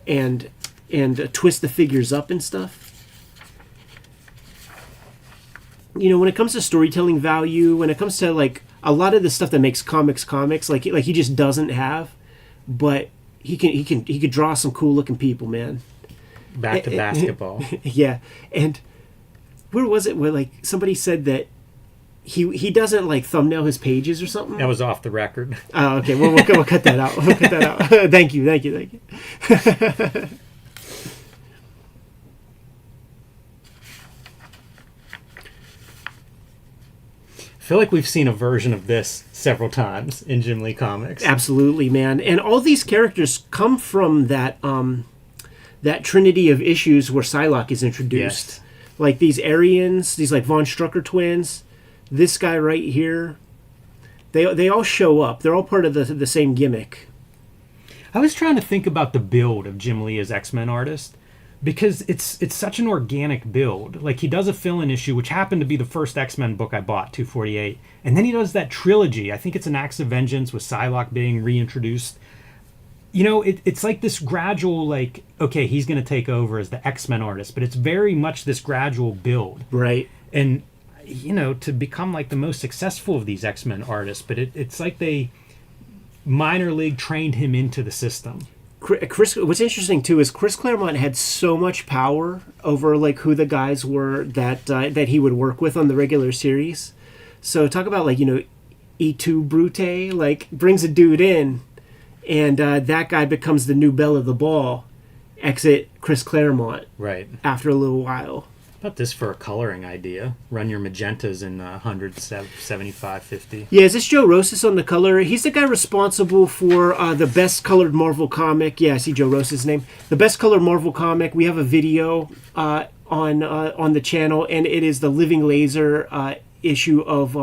and twist the figures up and stuff. When it comes to storytelling value, when it comes to like a lot of the stuff that makes comics, like he just doesn't have, but he could draw some cool looking people, man. Back to basketball. Yeah, and where was it where like somebody said that he doesn't like thumbnail his pages or something? That was off the record. Oh, okay. We'll cut that out. We'll cut that out. Thank you. I feel like we've seen a version of this several times in Jim Lee comics. Absolutely, man. And all these characters come from that trinity of issues where Psylocke is introduced. Yes. Like these Aryans, these like Von Strucker twins, this guy right here. They all show up. They're all part of the same gimmick. I was trying to think about the build of Jim Lee as X-Men artist, because it's such an organic build. Like, he does a fill-in issue, which happened to be the first X-Men book I bought, 248. And then he does that trilogy. I think it's an Acts of Vengeance with Psylocke being reintroduced. It's like this gradual, like, okay, he's going to take over as the X-Men artist. But it's very much this gradual build. Right. And to become like the most successful of these X-Men artists. But it's like they minor league trained him into the system. Chris, what's interesting too is Chris Claremont had so much power over like who the guys were that he would work with on the regular series. So talk about like E2 Brute, like brings a dude in, and that guy becomes the new belle of the ball. Exit Chris Claremont. Right. After a little while. How about this for a coloring idea? Run your magentas in 100, 75, 50. Yeah, is this Joe Rosas on the color? He's the guy responsible for the best colored Marvel comic. Yeah, I see Joe Rosas' name. The best colored Marvel comic. We have a video on the channel, and it is the Living Laser issue of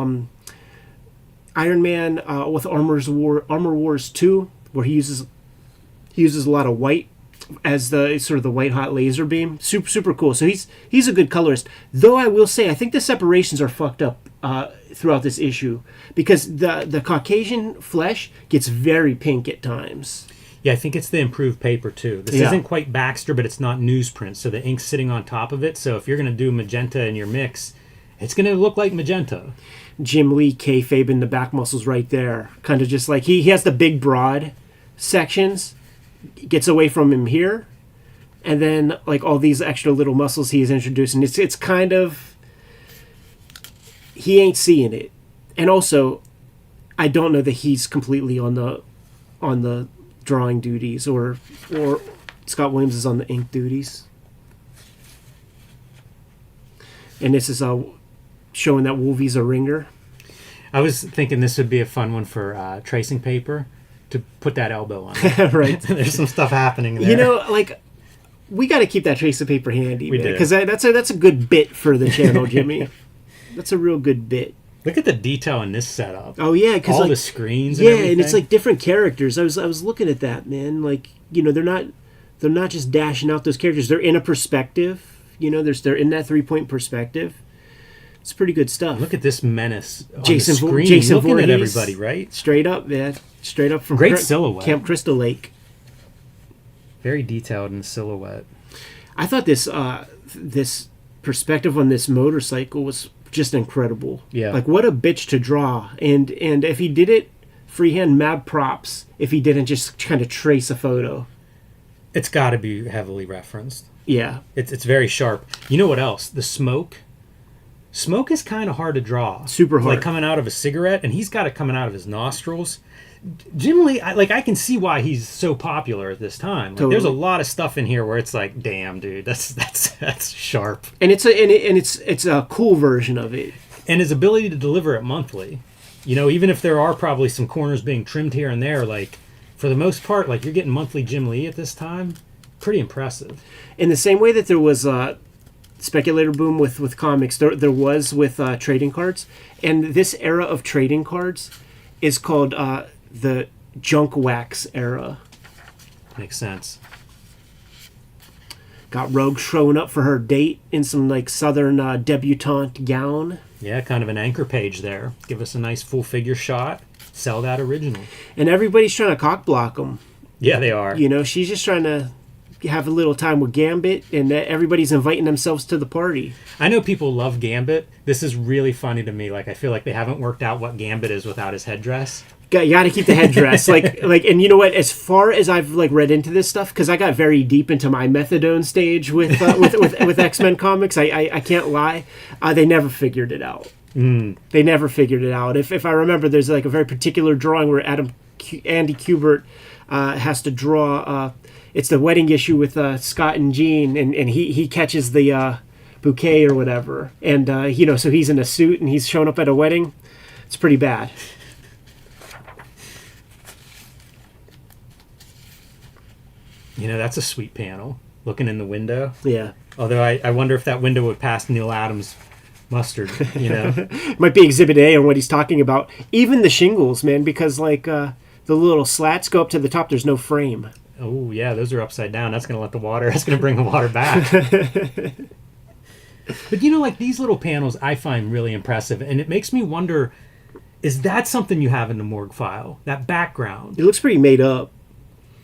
Iron Man with Armor Wars 2, where he uses a lot of white as the sort of the white hot laser beam. Super cool. So he's a good colorist. Though I will say I think the separations are fucked up throughout this issue, because the Caucasian flesh gets very pink at times. Yeah, I think it's the improved paper too. This isn't quite Baxter, but it's not newsprint, so the ink's sitting on top of it. So if you're going to do magenta in your mix, it's going to look like magenta. Jim Lee Kayfabe in the back muscles right there. Kind of just like he has the big broad sections, gets away from him here, and then like all these extra little muscles he's introducing. It's kind of, he ain't seeing it. And also, I don't know that he's completely on the drawing duties, or Scott Williams is on the ink duties. And this is showing that Wolvie's a ringer. I was thinking this would be a fun one for tracing paper, to put that elbow on. Right. There's some stuff happening there. Like, we got to keep that tracing paper handy, man, do. because that's a good bit for the channel, Jimmy. That's a real good bit. Look at the detail in this setup. Oh yeah, because all like, the screens. And everything. And it's like different characters. I was looking at that, man. Like, they're not just dashing out those characters. They're in a perspective. They're in that 3-point perspective. It's pretty good stuff. Look at this menace on Jason, the screen, Jason looking Voorhees, at everybody, right? Straight up, man. Straight up from Great silhouette. Camp Crystal Lake. Very detailed in the silhouette. I thought this perspective on this motorcycle was just incredible. Yeah. Like, what a bitch to draw. And if he did it freehand, mad props if he didn't just kind of trace a photo. It's got to be heavily referenced. Yeah. It's very sharp. You know what else? The smoke. Smoke is kind of hard to draw. Super hard. Like coming out of a cigarette, and he's got it coming out of his nostrils. Jim Lee, I can see why he's so popular at this time. Like, Totally. There's a lot of stuff in here where it's like, damn, dude, that's sharp. And it's a cool version of it. And his ability to deliver it monthly. Even if there are probably some corners being trimmed here and there, like, for the most part, like, you're getting monthly Jim Lee at this time. Pretty impressive. In the same way that there was speculator boom with comics, there was with trading cards. And this era of trading cards is called the junk wax era. Makes sense. Got Rogue showing up for her date in some like southern debutante gown. Yeah, kind of an anchor page there. Give us a nice full figure shot. Sell that original. And everybody's trying to cock block them. Yeah, they are. She's just trying to have a little time with Gambit, and everybody's inviting themselves to the party. I know people love Gambit. This is really funny to me. Like, I feel like they haven't worked out what Gambit is without his headdress. You got to keep the headdress. And you know what? As far as I've read into this stuff, because I got very deep into my methadone stage with X-Men comics, I can't lie, they never figured it out. They never figured it out. If I remember, there's like a very particular drawing where Andy Kubert has to draw. It's the wedding issue with Scott and Jean, and he catches the bouquet or whatever, and so he's in a suit and he's showing up at a wedding. It's pretty bad. That's a sweet panel. Looking in the window. Yeah. Although I wonder if that window would pass Neil Adams' mustard, Might be Exhibit A on what he's talking about. Even the shingles, man, because like the little slats go up to the top. There's no frame. Oh, yeah, those are upside down. That's going to bring the water back. But, like these little panels I find really impressive. And it makes me wonder, is that something you have in the morgue file? That background? It looks pretty made up.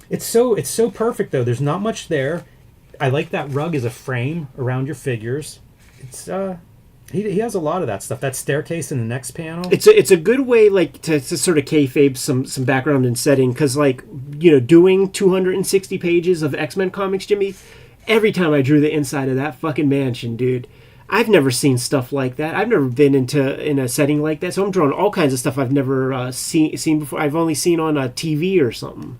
It's so perfect, though. There's not much there. I like that rug as a frame around your figures. It's He has a lot of that stuff. That staircase in the next panel. It's a good way like to sort of kayfabe some background and setting, because like, you know, doing 260 pages of X-Men comics, Jimmy, every time I drew the inside of that fucking mansion, dude, I've never seen stuff like that. I've never been in a setting like that, so I'm drawing all kinds of stuff I've never seen before. I've only seen on a TV or something.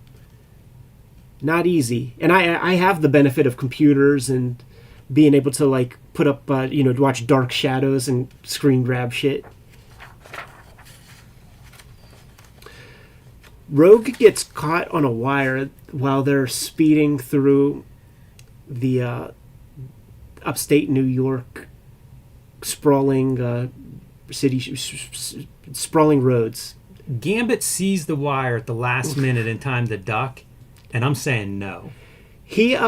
Not easy. And I have the benefit of computers and being able to like put up you know, to watch dark shadows and screen grab shit. Rogue gets caught on a wire while they're speeding through the upstate New York sprawling sprawling roads. Gambit sees the wire at the last minute in time to duck, and I'm saying no. His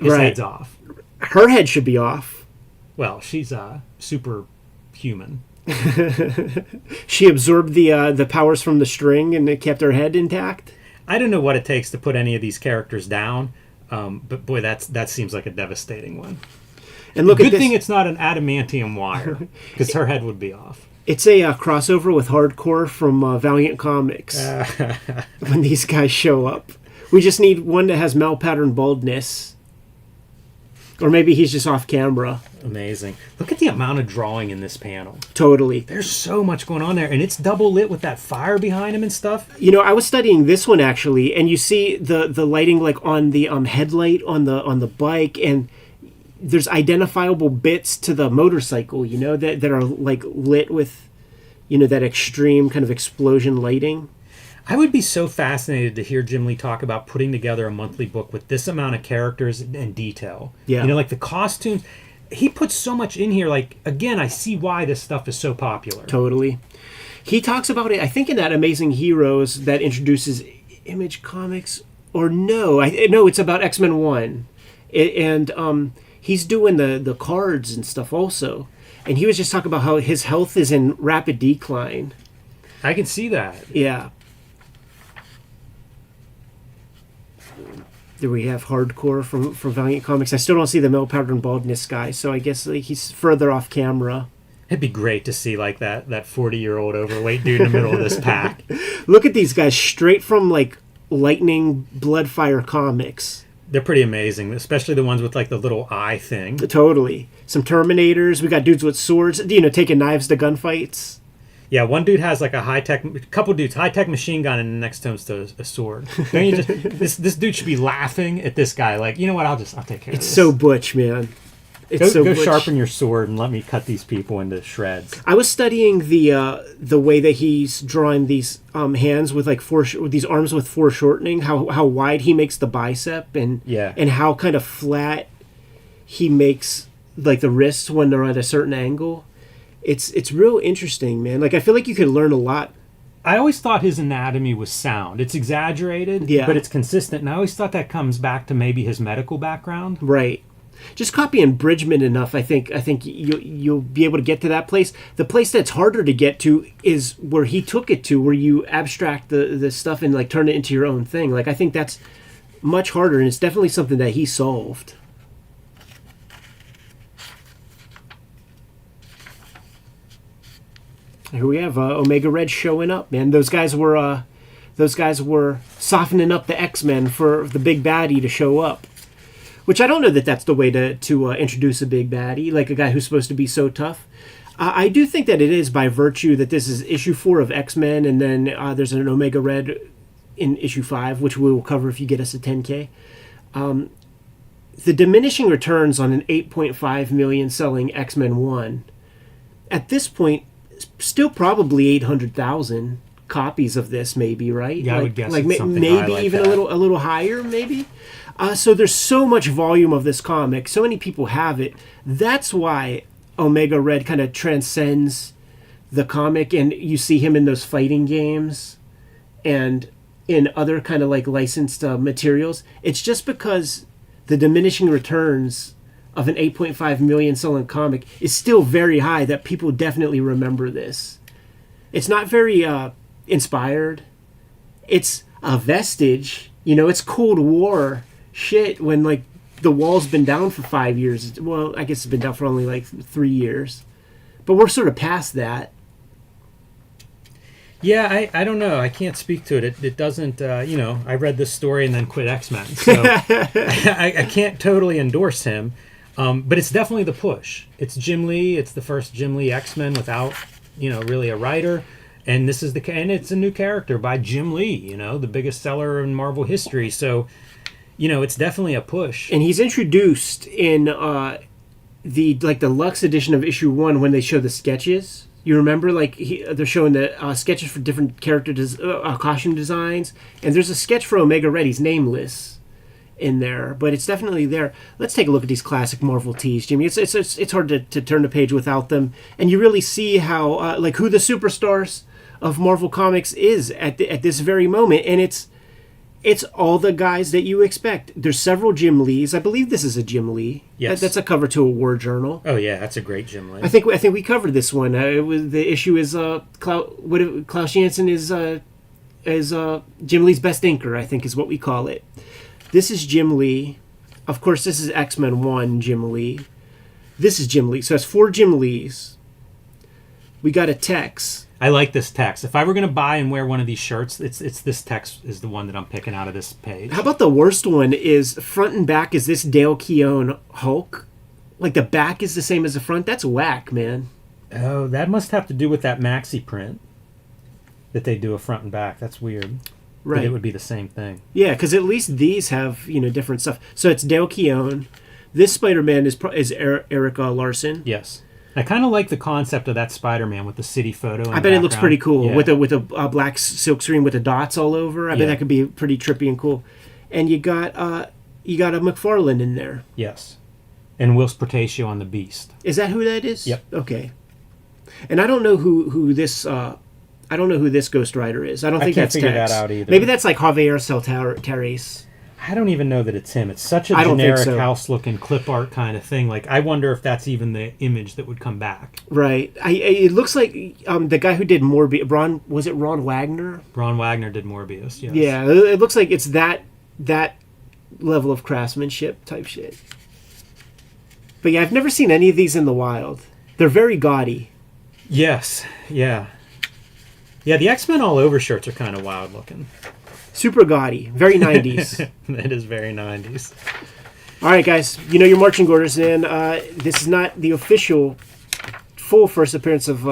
head's off. Her head should be off. Well, she's superhuman. She absorbed the powers from the string and it kept her head intact. I don't know what it takes to put any of these characters down, but boy, that seems like a devastating one. And look, good thing it's not an adamantium wire, because her head would be off. It's a crossover with Hardcore from Valiant Comics. When these guys show up, we just need one that has mal-patterned baldness, or maybe he's just off camera. Amazing. Look at the amount of drawing in this panel. Totally. There's so much going on there, and it's double lit with that fire behind him and stuff. You know, I was studying this one actually, and you see the lighting like on the headlight on the bike, and there's identifiable bits to the motorcycle, you know, that are like lit with, you know, that extreme kind of explosion lighting. I would be so fascinated to hear Jim Lee talk about putting together a monthly book with this amount of characters and detail. Yeah. You know, like the costumes. He puts so much in here. Like, again, I see why this stuff is so popular. Totally. He talks about it, I think, in that Amazing Heroes that introduces Image Comics, or no, it's about X-Men 1. And he's doing the cards and stuff also. And he was just talking about how his health is in rapid decline. I can see that. Yeah. There we have Hardcore from Valiant Comics. I still don't see the Mel Pattern Baldness guy, so I guess like, he's further off camera. It'd be great to see like that 40-year-old overweight dude in the middle of this pack. Look at these guys straight from like Lightning Bloodfire Comics. They're pretty amazing, especially the ones with like the little eye thing. Totally. Some Terminators. We got dudes with swords, you know, taking knives to gunfights. Yeah, one dude has like a couple dudes, high-tech machine gun, and the next to him's a sword. Don't you just, this dude should be laughing at this guy. Like, you know what? I'll take care of this. It's so butch, man. Go butch. Sharpen your sword and let me cut these people into shreds. I was studying the way that he's drawing these hands with like with these arms with foreshortening. How wide he makes the bicep, and how kind of flat he makes like the wrists when they're at a certain angle. It's real interesting, man. Like, I feel like you could learn a lot. I always thought his anatomy was sound. It's exaggerated, but it's consistent. And I always thought that comes back to maybe his medical background. Right. Just copying Bridgman enough, I think you'll be able to get to that place. The place that's harder to get to is where he took it to, where you abstract the stuff and like turn it into your own thing. Like, I think that's much harder, and it's definitely something that he solved. Here we have Omega Red showing up, man. Those guys were softening up the X-Men for the big baddie to show up. Which I don't know that that's the way to introduce a big baddie, like a guy who's supposed to be so tough. I do think that it is by virtue that this is issue 4 of X-Men, and then there's an Omega Red in issue 5, which we will cover if you get us a 10K. The diminishing returns on an 8.5 million selling X-Men 1. At this point, still probably 800,000 copies of this, maybe, right? Yeah, I would guess like it's something maybe like even that. a little higher, maybe. So there's so much volume of this comic, so many people have it. That's why Omega Red kind of transcends the comic, and you see him in those fighting games and in other kind of like licensed materials. It's just because the diminishing returns of an 8.5 million selling comic is still very high that people definitely remember this. It's not very inspired. It's a vestige. You know, it's Cold War shit when like the wall's been down for 5 years. Well, I guess it's been down for only like 3 years. But we're sort of past that. Yeah, I don't know. I can't speak to it. It doesn't, I read this story and then quit X-Men. So I can't totally endorse him. But it's definitely the push. It's Jim Lee. It's the first Jim Lee X-Men without, really a writer. And and it's a new character by Jim Lee, the biggest seller in Marvel history. So, it's definitely a push. And he's introduced in the Lux edition of issue 1 when they show the sketches. You remember, they're showing the sketches for different character costume designs, and there's a sketch for Omega Red. He's nameless in there, but it's definitely there. Let's take a look at these classic Marvel tees, Jimmy. It's hard to turn the page without them, and you really see how who the superstars of Marvel Comics is at this very moment, and it's all the guys that you expect. There's several Jim Lees. I believe this is a Jim Lee. Yes. That's a cover to a war journal. Oh yeah, that's a great Jim Lee. I think we covered this one. The issue is Klaus Janson is Jim Lee's best inker, I think is what we call it. This is Jim Lee. Of course, this is X-Men 1 Jim Lee. This is Jim Lee. So that's 4 Jim Lees. We got a Tex. I like this text. If I were going to buy and wear one of these shirts, it's this text is the one that I'm picking out of this page. How about the worst one is front and back is this Dale Keown Hulk? Like the back is the same as the front? That's whack, man. Oh, that must have to do with that maxi print that they do a front and back. That's weird. Right. But it would be the same thing. Yeah, because at least these have, different stuff. So it's Dale Keown. This Spider-Man is Eric Larson. Yes. I kind of like the concept of that Spider-Man with the city photo. I bet it looks pretty cool yeah. with a black silk screen with the dots all over. I bet that could be pretty trippy and cool. And you got a McFarlane in there. Yes, and Whilce Portacio on the Beast. Is that who that is? Yep. Okay. And I don't know who this Ghost Rider is. I don't think that's Tex. I can't figure that out either. Maybe that's like Javier Saltares. I don't even know that it's him. It's such a generic house-looking clip art kind of thing. Like, I wonder if that's even the image that would come back. Right. It looks like the guy who did Morbius. Was it Ron Wagner? Ron Wagner did Morbius. Yes. Yeah. It looks like it's that level of craftsmanship type shit. But yeah, I've never seen any of these in the wild. They're very gaudy. Yes. Yeah. Yeah. The X-Men All Over shirts are kind of wild looking. Super gaudy. Very 90s. It is very 90s. All right, guys. You know your marching orders, and this is not the official full first appearance of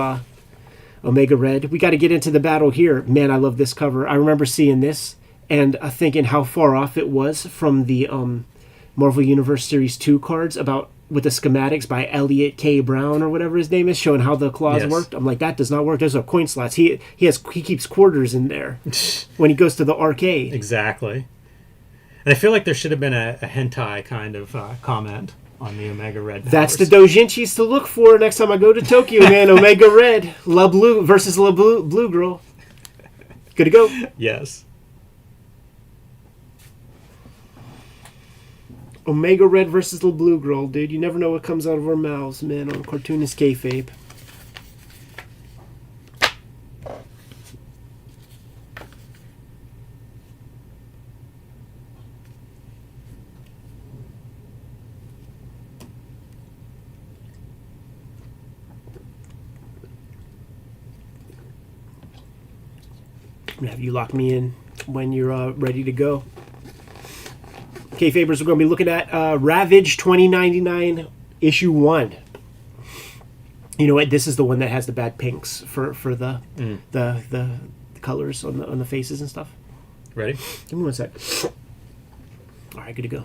Omega Red. We got to get into the battle here. Man, I love this cover. I remember seeing this and thinking how far off it was from the Marvel Universe Series 2 cards with the schematics by Elliot K. Brown or whatever his name is, showing how the claws worked. I'm like, that does not work. Those are coin slots. He keeps quarters in there when he goes to the arcade. Exactly. And I feel like there should have been a hentai kind of comment on the Omega Red powers. That's the doujinshis to look for next time I go to Tokyo, man. Omega Red, La Blue versus La Blue Girl. Good to go. Yes. Omega Red versus the Blue Girl, dude. You never know what comes out of our mouths, man, on Cartoonist Kayfabe. I'm gonna have you lock me in when you're ready to go. Kayfabers, we're going to be looking at Ravage 2099 issue 1. You know what? This is the one that has the bad pinks for the colors on the faces and stuff. Ready? Give me one sec. All right, good to go.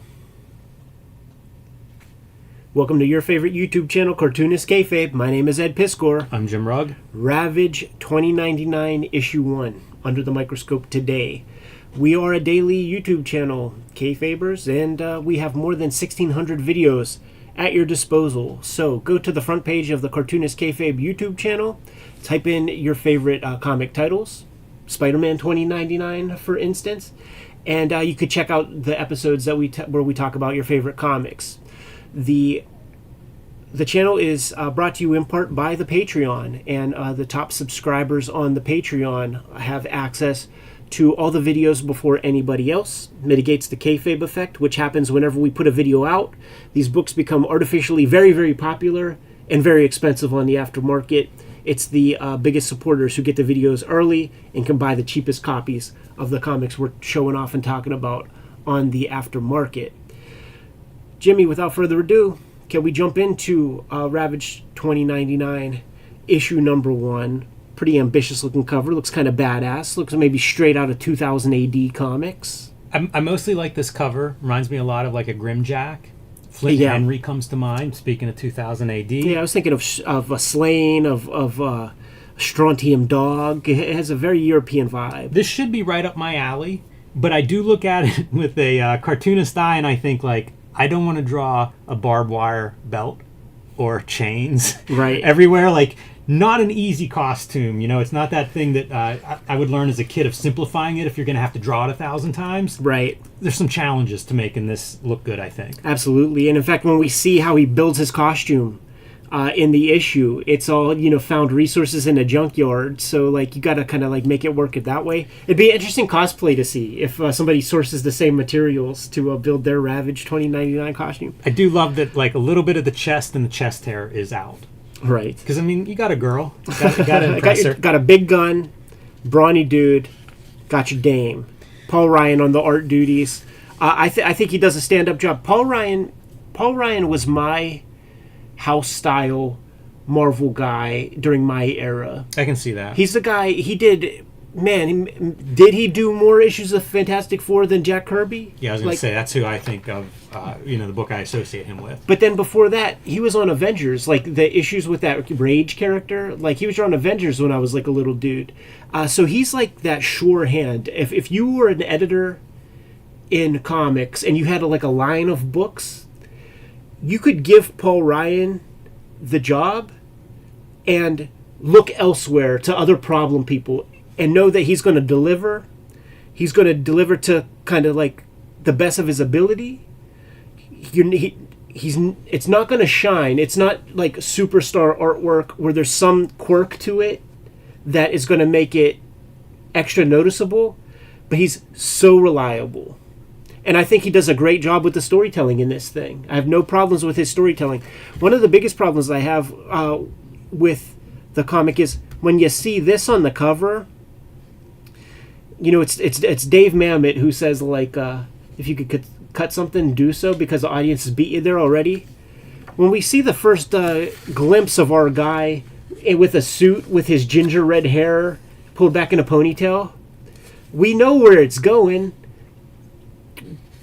Welcome to your favorite YouTube channel, Cartoonist Kayfabe. My name is Ed Piscor. I'm Jim Rugg. Ravage 2099 issue 1. Under the microscope today. We are a daily YouTube channel, Kayfabers, and we have more than 1,600 videos at your disposal. So go to the front page of the Cartoonist Kayfabe YouTube channel, type in your favorite comic titles, Spider-Man 2099, for instance, and you could check out the episodes that where we talk about your favorite comics. The channel is brought to you in part by the Patreon, and the top subscribers on the Patreon have access to all the videos before anybody else. Mitigates the kayfabe effect, which happens whenever we put a video out. These books become artificially very, very popular, and very expensive on the aftermarket. It's the biggest supporters who get the videos early and can buy the cheapest copies of the comics we're showing off and talking about on the aftermarket. Jimmy, without further ado, can we jump into Ravage 2099 issue number 1? Pretty ambitious looking cover. Looks kind of badass. Looks maybe straight out of 2000 AD comics. I mostly like this cover. Reminds me a lot of like a Grimjack. Flint Henry comes to mind, speaking of 2000 AD. Yeah, I was thinking of a Slain, of Strontium Dog. It has a very European vibe. This should be right up my alley, but I do look at it with a cartoonist eye, and I think, like, I don't want to draw a barbed wire belt or chains everywhere. Like, not an easy costume. You know, it's not that thing that I would learn as a kid of simplifying it if you're going to have to draw it 1,000 times. Right. There's some challenges to making this look good, I think. Absolutely. And in fact, when we see how he builds his costume in the issue, it's all, found resources in a junkyard. So, like, you got to kind of, like, make it work it that way. It'd be an interesting cosplay to see if somebody sources the same materials to build their Ravage 2099 costume. I do love that, like, a little bit of the chest and the chest hair is out. Right. Because, I mean, you got a girl. You got to impress her. Got a big gun, brawny dude, got your dame. Paul Ryan on the art duties. I think he does a stand-up job. Paul Ryan was my house-style Marvel guy during my era. I can see that. He's the guy, he did... Man, did he do more issues of Fantastic Four than Jack Kirby? Yeah, I was going to say, that's who I think of, the book I associate him with. But then before that, he was on Avengers. Like, the issues with that Rage character, like, he was on Avengers when I was, like, a little dude. So he's, like, that sure hand. If you were an editor in comics and you had, like, a line of books, you could give Paul Ryan the job and look elsewhere to other problem people and know that he's going to deliver. He's going to deliver to kind of like the best of his ability. It's not going to shine. It's not like superstar artwork where there's some quirk to it that is going to make it extra noticeable. But he's so reliable. And I think he does a great job with the storytelling in this thing. I have no problems with his storytelling. One of the biggest problems I have with the comic is when you see this on the cover... it's Dave Mamet who says, like, if you could cut something, do so, because the audience has beat you there already. When we see the first glimpse of our guy with a suit with his ginger red hair pulled back in a ponytail, we know where it's going.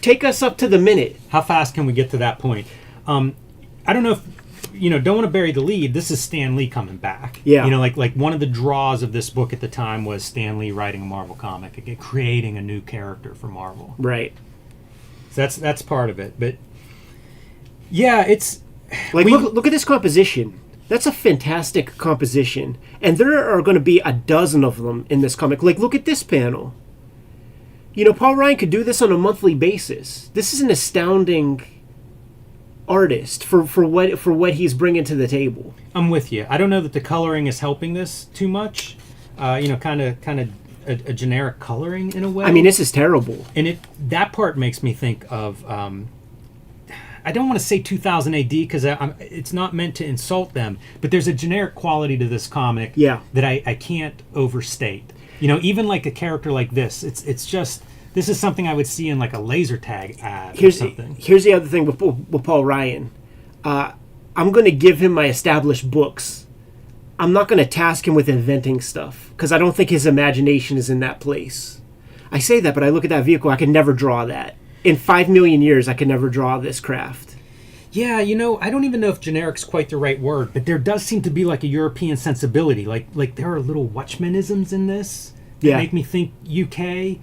Take us up to the minute. How fast can we get to that point? I don't know if... don't want to bury the lead. This is Stan Lee coming back. Yeah. Like one of the draws of this book at the time was Stan Lee writing a Marvel comic, creating a new character for Marvel. Right. So that's part of it. But yeah, it's like look at this composition. That's a fantastic composition, and there are going to be a dozen of them in this comic. Like, look at this panel. Paul Ryan could do this on a monthly basis. This is an astounding artist for what he's bringing to the table. I'm with you. I don't know that the coloring is helping this too much. Kind of a generic coloring in a way. I mean, this is terrible. And that part makes me think of I don't want to say 2000 AD because it's not meant to insult them, but there's a generic quality to this comic that I can't overstate. Even like a character like this, it's just... This is something I would see in like a laser tag ad or something. Here's the other thing with Paul Ryan. I'm going to give him my established books. I'm not going to task him with inventing stuff because I don't think his imagination is in that place. I say that, but I look at that vehicle, I could never draw that. In 5 million years, I could never draw this craft. Yeah, I don't even know if generic's quite the right word, but there does seem to be like a European sensibility. Like there are little Watchmenisms in this that make me think UK.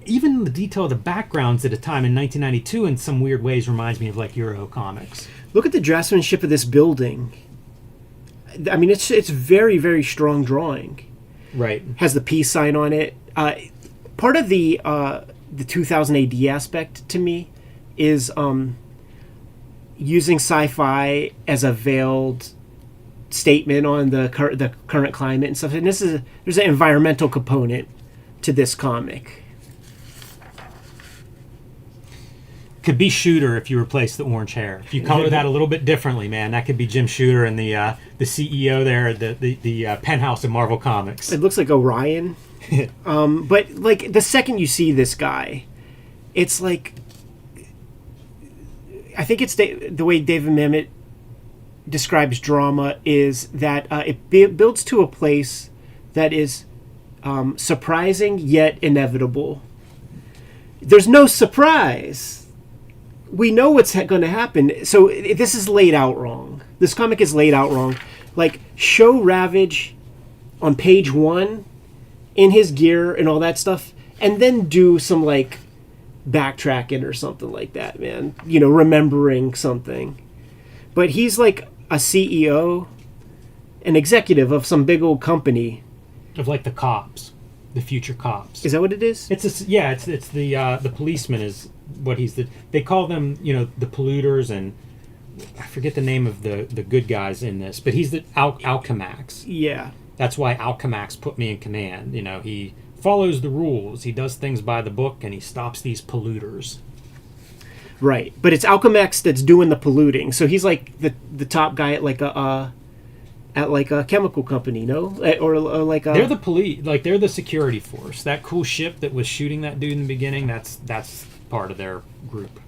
Even the detail of the backgrounds at a time in 1992 in some weird ways reminds me of like Euro comics. Look at the draftsmanship of this building. I mean, it's very, very strong drawing. Right. Has the peace sign on it. Part of the 2000 AD aspect to me is using sci-fi as a veiled statement on the current climate and stuff. And there's an environmental component to this comic. Could be Shooter if you replace the orange hair. If you color that a little bit differently, man, that could be Jim Shooter and the CEO there, the penthouse of Marvel Comics. It looks like Orion. But like the second you see this guy, it's like, I think it's the way David Mamet describes drama is that it builds to a place that is surprising yet inevitable. There's no surprise. We know what's going to happen. So this is laid out wrong. This comic is laid out wrong. Like, show Ravage on page 1 in his gear and all that stuff, and then do some like backtracking or something like that, man. You know, remembering something. But he's like a CEO, an executive of some big old company. Of like the cops, the future cops. Is that what it is? It's the policeman is what they call them, you know, the polluters, and I forget the name of the good guys in this, but he's the Alchemax. Yeah. That's why Alchemax put me in command. You know, he follows the rules, he does things by the book, and he stops these polluters. Right, but it's Alchemax that's doing the polluting. So he's like the top guy at like a chemical company, no? Or like a... They're the police, like they're the security force. That cool ship that was shooting that dude in the beginning, that's part of their group.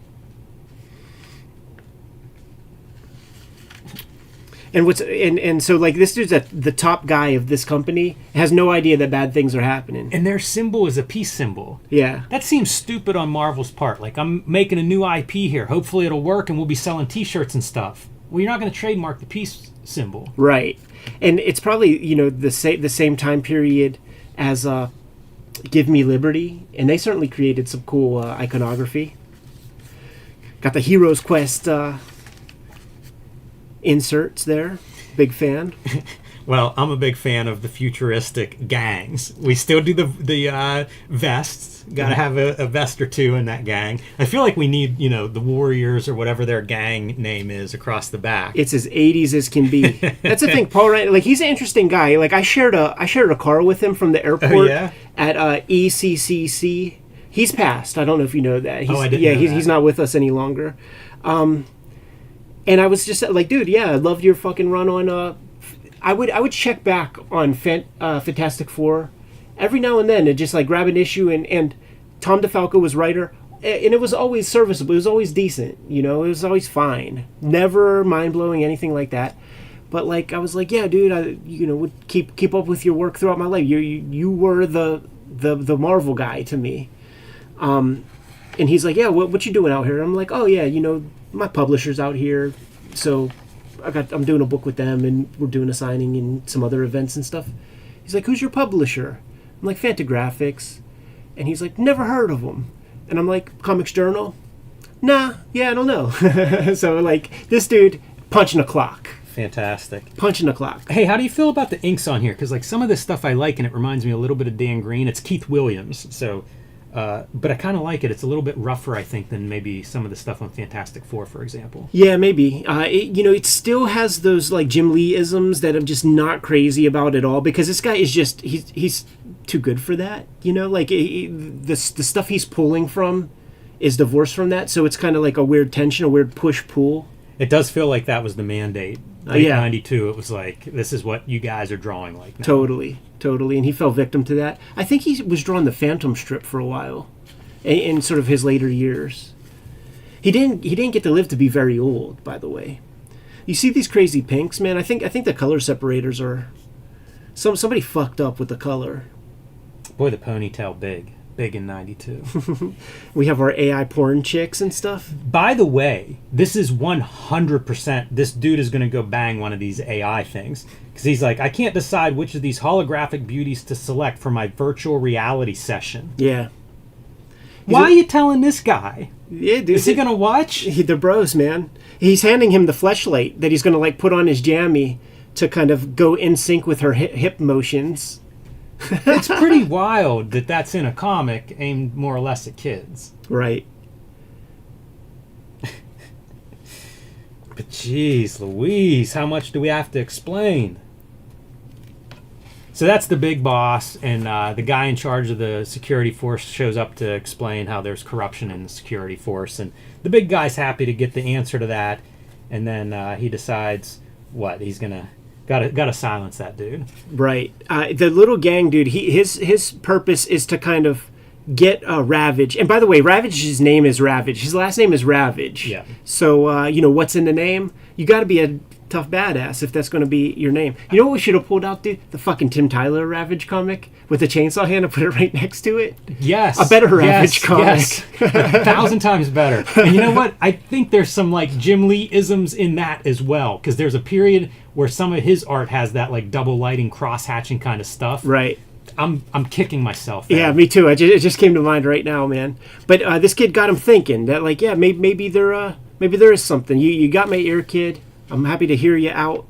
And so like this dude's the top guy of this company, has no idea that bad things are happening. And their symbol is a peace symbol. Yeah. That seems stupid on Marvel's part. Like, I'm making a new IP here. Hopefully it'll work and we'll be selling t-shirts and stuff. Well, you're not going to trademark the peace symbol. Right. And it's probably, you know, the same time period as Give Me Liberty, and they certainly created some cool iconography. Got the Heroes Quest inserts there. Big fan. Well, I'm a big fan of the futuristic gangs. We still do the vests. Got to have a vest or two in that gang. I feel like we need, you know, the Warriors or whatever their gang name is across the back. It's as 80s as can be. That's the thing, Paul Ryan. Like, he's an interesting guy. Like, I shared a car with him from the airport at ECCC. He's passed. I don't know if you know that. I didn't know that. He's not with us any longer. And I was just like, dude, yeah, I loved your fucking run on. I would check back on Fantastic Four every now and then and just like grab an issue, and Tom DeFalco was writer, and it was always serviceable. It was always decent, you know. It was always fine. Never mind blowing, anything like that. But like I was like, yeah, dude, I would keep up with your work throughout my life. You were the Marvel guy to me. And he's like, yeah, what you doing out here? I'm like, oh yeah, you know, my publisher's out here, so I'm doing a book with them, and we're doing a signing and some other events and stuff. He's like, who's your publisher? I'm like, Fantagraphics. And he's like, never heard of them. And I'm like, Comics Journal? Nah, yeah, I don't know. So like, this dude punching a clock. Fantastic. Punching a clock. Hey, how do you feel about the inks on here? Because like some of this stuff I like, and it reminds me a little bit of Dan Green. It's Keith Williams, so... but I kind of like it. It's a little bit rougher, I think, than maybe some of the stuff on Fantastic Four, for example. Yeah, maybe. It still has those like Jim Lee-isms that I'm just not crazy about at all, because this guy is just he's too good for that. You know, like the stuff he's pulling from is divorced from that, so it's kind of like a weird tension, a weird push-pull. It does feel like that was the mandate. Yeah. 92, it was like, this is what you guys are drawing like now. Totally. And he fell victim to that. I think he was drawing the Phantom strip for a while, in sort of his later years. He didn't get to live to be very old, by the way. You see these crazy pinks, man? I think the color separators are... Somebody fucked up with the color. Boy, the ponytail big in 92. We have our AI porn chicks and stuff. By the way, this is 100%, this dude is going to go bang one of these AI things. Because he's like, I can't decide which of these holographic beauties to select for my virtual reality session. Yeah. Why are you telling this guy? Yeah, dude. Is he going to watch? The bros, man. He's handing him the fleshlight that he's going to like put on his jammy to kind of go in sync with her hip motions. It's pretty wild that that's in a comic aimed more or less at kids. Right. But geez, Louise, how much do we have to explain? So that's the big boss, and the guy in charge of the security force shows up to explain how there's corruption in the security force, and the big guy's happy to get the answer to that, and then he decides what he's gonna gotta silence that dude. Right. The little gang dude. His purpose is to kind of get Ravage. And by the way, Ravage's name is Ravage. His last name is Ravage. Yeah. So what's in the name? You got to be a tough badass if that's going to be your name. You know what we should have pulled out, dude? The fucking Tim Tyler Ravage comic with the chainsaw hand and put it right next to it. Yes. A better Ravage comic. Yes. 1,000 times better. And you know what? I think there's some like Jim Lee isms in that as well, because there's a period where some of his art has that like double lighting, cross hatching kind of stuff. Right. I'm kicking myself there. Yeah, me too. It just came to mind right now, man. But this kid got him thinking that, like, yeah, maybe there is something. You got my ear, kid. I'm happy to hear you out.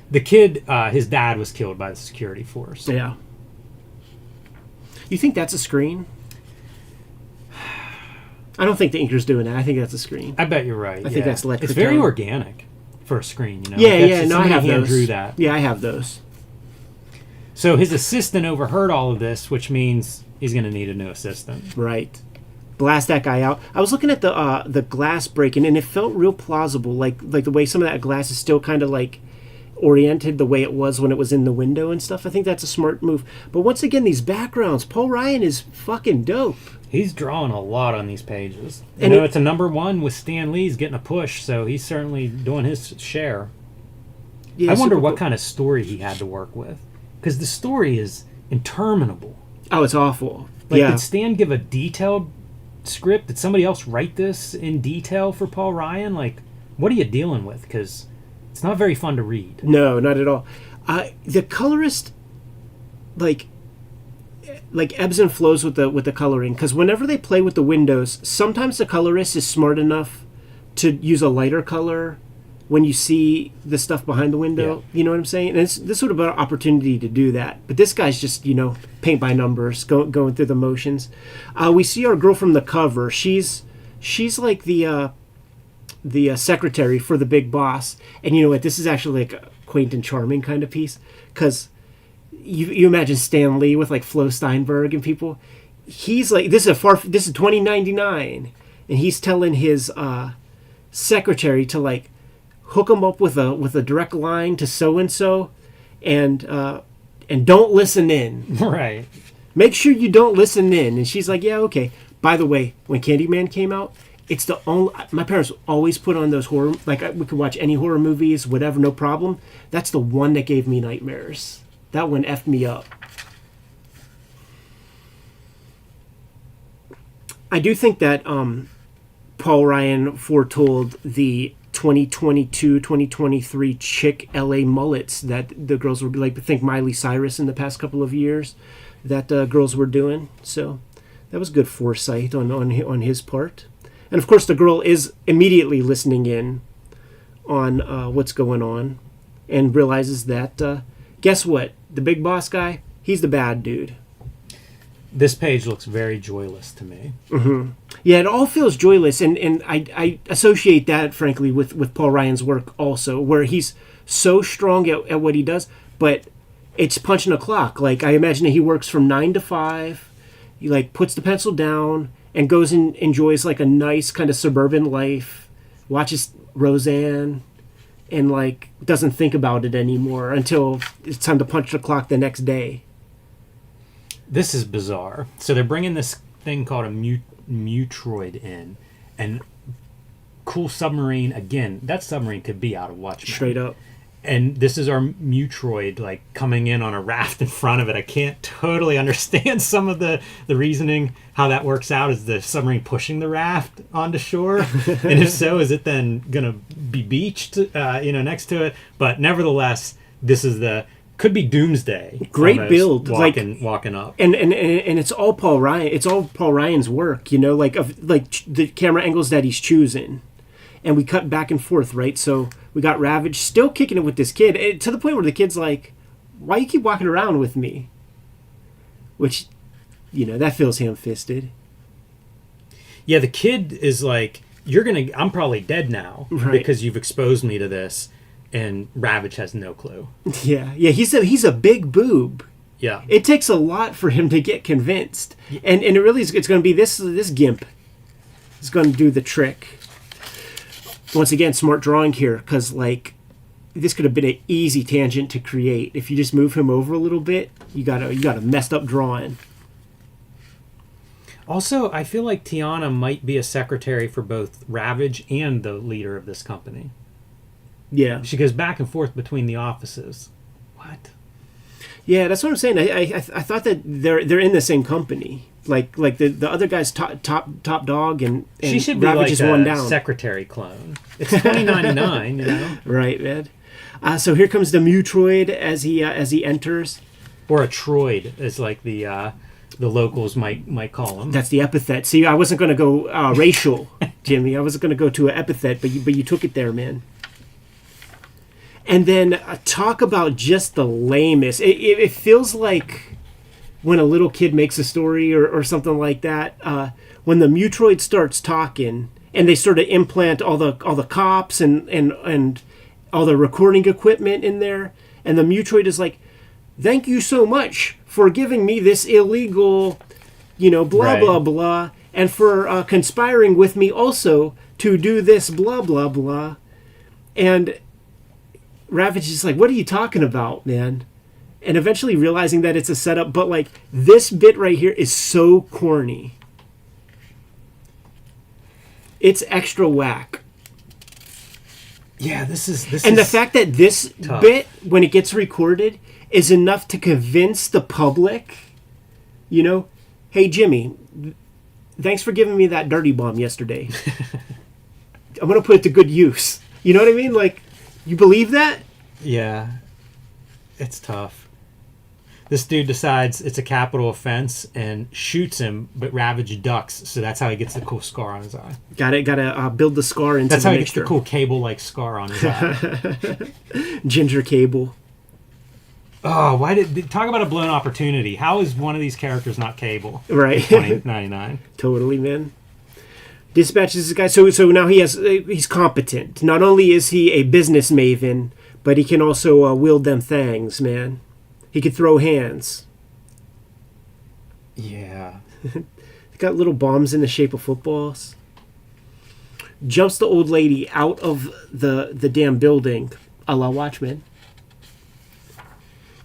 The kid, his dad was killed by the security force. Yeah. You think that's a screen? I don't think the inker's doing that. I think that's a screen. I bet you're right. I think that's electric. It's very organic for a screen, you know. Yeah, no, I have hand those. drew that. Yeah, I have those. So his assistant overheard all of this, which means he's going to need a new assistant. Right. Blast that guy out. I was looking at the glass breaking, and it felt real plausible, like the way some of that glass is still kind of like oriented the way it was when it was in the window and stuff. I think that's a smart move. But once again, these backgrounds, Paul Ryan is fucking dope. He's drawing a lot on these pages. And it's a #1 with Stan Lee's getting a push, so he's certainly doing his share. Yeah, I wonder super what cool. kind of story he had to work with, because the story is interminable. Oh, it's awful. Like, yeah. did Stan give a detailed script? Did somebody else write this in detail for Paul Ryan? Like, what are you dealing with? Because it's not very fun to read. No, not at all. The colorist, like ebbs and flows with the coloring, because whenever they play with the windows, sometimes the colorist is smart enough to use a lighter color when you see the stuff behind the window. Yeah. You know what I'm saying? And it's this sort of an opportunity to do that. But this guy's just, paint by numbers, going through the motions. We see our girl from the cover. She's like the secretary for the big boss. And you know what? This is actually like a quaint and charming kind of piece, because you imagine Stan Lee with like Flo Steinberg and people. He's like, this is 2099, and he's telling his secretary to like hook him up with a direct line to so and so, and don't listen in. Right. Make sure you don't listen in. And she's like, yeah, okay. By the way, when Candyman came out, it's the only. My parents always put on those horror. Like, we could watch any horror movies, whatever, no problem. That's the one that gave me nightmares. That one effed me up. I do think that Paul Ryan foretold the 2022-2023 chick LA mullets that the girls were like. Think Miley Cyrus in the past couple of years that girls were doing. So that was good foresight on his part. And of course, the girl is immediately listening in on what's going on, and realizes that guess what? The big boss guy, he's the bad dude. This page looks very joyless to me. Mm-hmm. Yeah, it all feels joyless, and I associate that, frankly, with Paul Ryan's work also, where he's so strong at what he does, but it's punching a clock. Like, I imagine that he works from 9 to 5, he like puts the pencil down and goes and enjoys like a nice kind of suburban life, watches Roseanne, and like doesn't think about it anymore until it's time to punch the clock the next day. This is bizarre. So they're bringing this thing called a Mutroid in, and cool submarine. Again, that submarine could be out of Watchmen. Straight up. And this is our Mutroid, like, coming in on a raft in front of it. I can't totally understand some of the reasoning, how that works out. Is the submarine pushing the raft onto shore? And if so, is it then going to be beached, next to it? But nevertheless, this is could be Doomsday. Great almost, build. Walking up. And it's all Paul Ryan. It's all Paul Ryan's work, the camera angles that he's choosing. And we cut back and forth, right? So we got Ravage still kicking it with this kid, to the point where the kid's like, why you keep walking around with me? Which, that feels ham-fisted. Yeah, the kid is like, I'm probably dead now, right, because you've exposed me to this. And Ravage has no clue. Yeah, he's a big boob. Yeah. It takes a lot for him to get convinced. And it really is, it's going to be this gimp is going to do the trick. Once again, smart drawing here, because, like, this could have been an easy tangent to create. If you just move him over a little bit, you got a messed up drawing. Also, I feel like Tiana might be a secretary for both Ravage and the leader of this company. Yeah. She goes back and forth between the offices. What? Yeah, that's what I'm saying. I thought that they're in the same company. Like the other guy's top dog, and she should be Ravage like is a one down. secretary clone. It's $20.99, you know. Right, man. So here comes the Mutroid as he enters. Or a Troid, as like the locals might call him. That's the epithet. See, I wasn't going to go racial, Jimmy. I wasn't going to go to an epithet, but you took it there, man. And then talk about just the lamest. It feels like when a little kid makes a story or something like that. When the Mutroid starts talking and they sort of implant all the cops and all the recording equipment in there, and the Mutroid is like, "Thank you so much for giving me this illegal, blah, right. blah, blah, and for conspiring with me also to do this, blah, blah, blah." And Ravage is like, "What are you talking about, man?" And eventually realizing that it's a setup, but, like, this bit right here is so corny. It's extra whack. Yeah, this is the fact that this tough. bit, when it gets recorded, is enough to convince the public, "Hey, Jimmy, thanks for giving me that dirty bomb yesterday. I'm going to put it to good use." You know what I mean? Like, you believe that? Yeah, it's tough. This dude decides it's a capital offense and shoots him, but Ravage ducks, so that's how he gets the cool scar on his eye. Gotta build the scar into That's the how mixture. he gets the cool cable-like scar on his eye. Ginger Cable. Oh, talk about a blown opportunity. How is one of these characters not Cable? Right. $20.99. Totally, man. Dispatches this guy. So now he's competent. Not only is he a business maven, but he can also wield them things, man. He could throw hands. Yeah. Got little bombs in the shape of footballs. Jumps the old lady out of the damn building, a la Watchmen.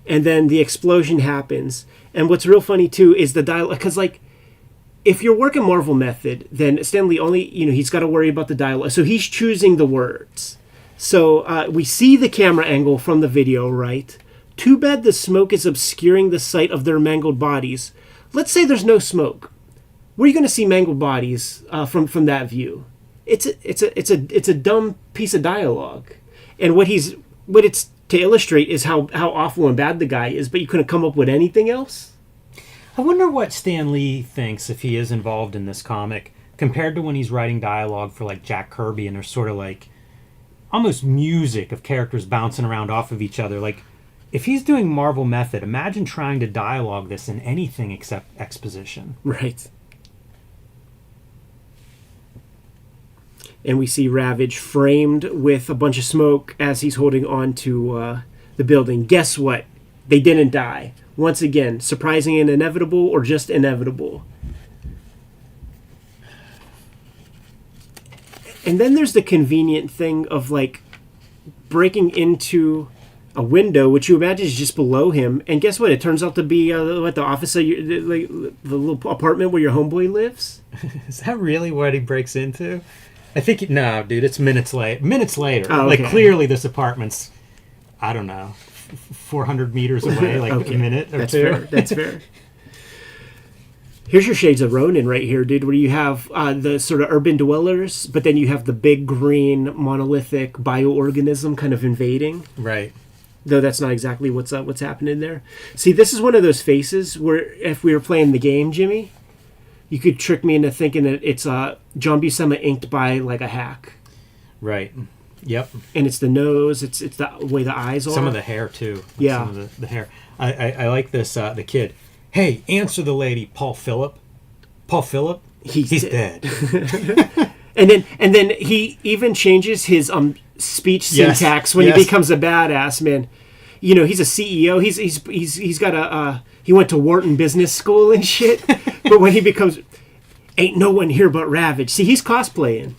And then the explosion happens. And what's real funny, too, is the dialogue. Because, like, if you're working Marvel method, then Stan Lee only, he's got to worry about the dialogue. So he's choosing the words. So we see the camera angle from the video, right? Too bad the smoke is obscuring the sight of their mangled bodies. Let's say there's no smoke. Where are you going to see mangled bodies from that view? It's a dumb piece of dialogue. And what it's to illustrate is how awful and bad the guy is, but you couldn't come up with anything else? I wonder what Stan Lee thinks if he is involved in this comic compared to when he's writing dialogue for, like, Jack Kirby, and there's sort of like almost music of characters bouncing around off of each other. Like, if he's doing Marvel method, imagine trying to dialogue this in anything except exposition. Right. And we see Ravage framed with a bunch of smoke as he's holding on to the building. Guess what? They didn't die. Once again, surprising and inevitable, or just inevitable. And then there's the convenient thing of, like, breaking into a window, which you imagine is just below him. And guess what? It turns out to be the office of the little apartment where your homeboy lives. Is that really what he breaks into? I think no, dude. It's minutes later. Oh, okay. Like, clearly this apartment's, I don't know, 400 meters away. Like, Okay. a minute or That's two. fair. That's fair. Here's your shades of Ronin right here, dude, where you have the sort of urban dwellers, but then you have the big green monolithic bioorganism kind of invading. Right. Though that's not exactly what's happening there. See, this is one of those faces where if we were playing the game, Jimmy, you could trick me into thinking that it's John Buscema inked by, like, a hack. Right. Yep. And it's the nose, it's the way the eyes are. Some of the hair too. Like, Yeah. Some of the hair. I like this. The kid. Hey, answer the lady, Paul Phillip. Paul Phillip. He's dead. And then he even changes his speech Yes. syntax when Yes. he becomes a badass, man. you know, he's a CEO. He's got he went to Wharton Business School and shit. But when he becomes, ain't no one here but Ravage. See, he's cosplaying.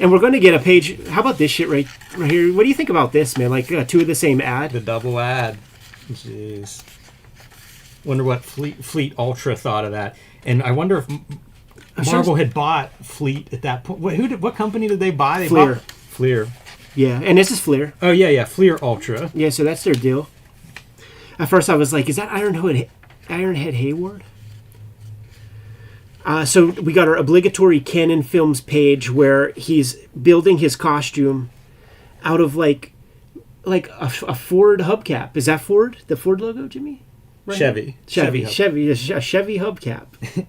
And we're going to get a page. How about this shit right here? What do you think about this, man? Like two of the same ad. The double ad. Jeez. Wonder what Fleet Ultra thought of that. And I wonder if Marvel had bought Fleet at that point. What company did they buy? Fleer. Fleer. Yeah, and this is Fleer. Oh, yeah. Fleer Ultra. Yeah, so that's their deal. At first I was like, is that Ironhead Hayward? So we got our obligatory Canon Films page where he's building his costume out of like a Ford hubcap. Is that Ford? The Ford logo, Jimmy? Right Chevy. Chevy, a Chevy hubcap.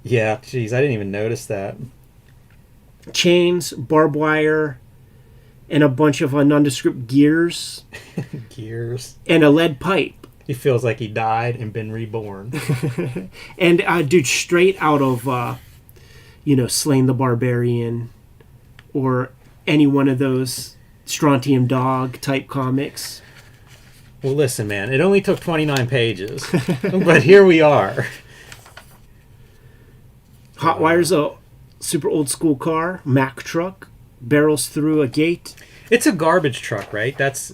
Yeah, jeez, I didn't even notice that. Chains, barbed wire, and a bunch of nondescript gears. Gears. And a lead pipe. He feels like he died and been reborn. And dude, straight out of Slain the Barbarian or any one of those Strontium Dog type comics. Well, listen, man, it only took 29 pages, but here we are. Hot wires a super old school car, Mack truck, barrels through a gate. It's a garbage truck, right? It's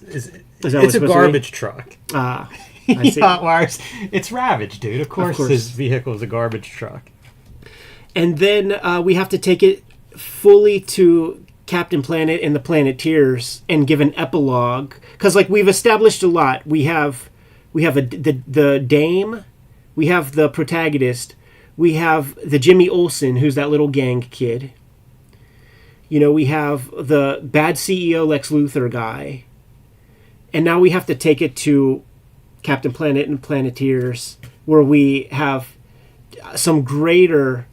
a garbage truck. I see. Hot wires. It's Ravage, dude. Of course his vehicle is a garbage truck. And then we have to take it fully to Captain Planet and the Planeteers and give an epilogue, because like we've established a lot. We have the Dame, we have the protagonist, we have the Jimmy Olsen, who's that little gang kid. You know, we have the bad CEO Lex Luthor guy, and now we have to take it to Captain Planet and Planeteers, where we have some greater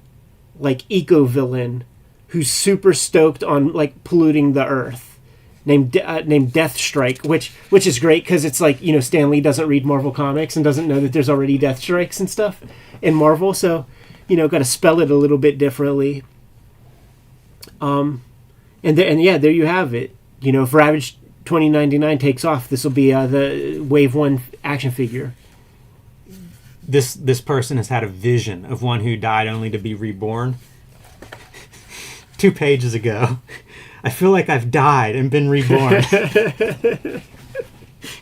like eco villain who's super stoked on like polluting the earth, named Deathstrike, which is great because it's like, you know, Stan Lee doesn't read Marvel comics and doesn't know that there's already Deathstrikes and stuff in Marvel, so you know, got to spell it a little bit differently. And there you have it. You know, if Ravage 2099 takes off, this will be the Wave 1 action figure. This person has had a vision of one who died only to be reborn. 2 pages ago. I feel like I've died and been reborn.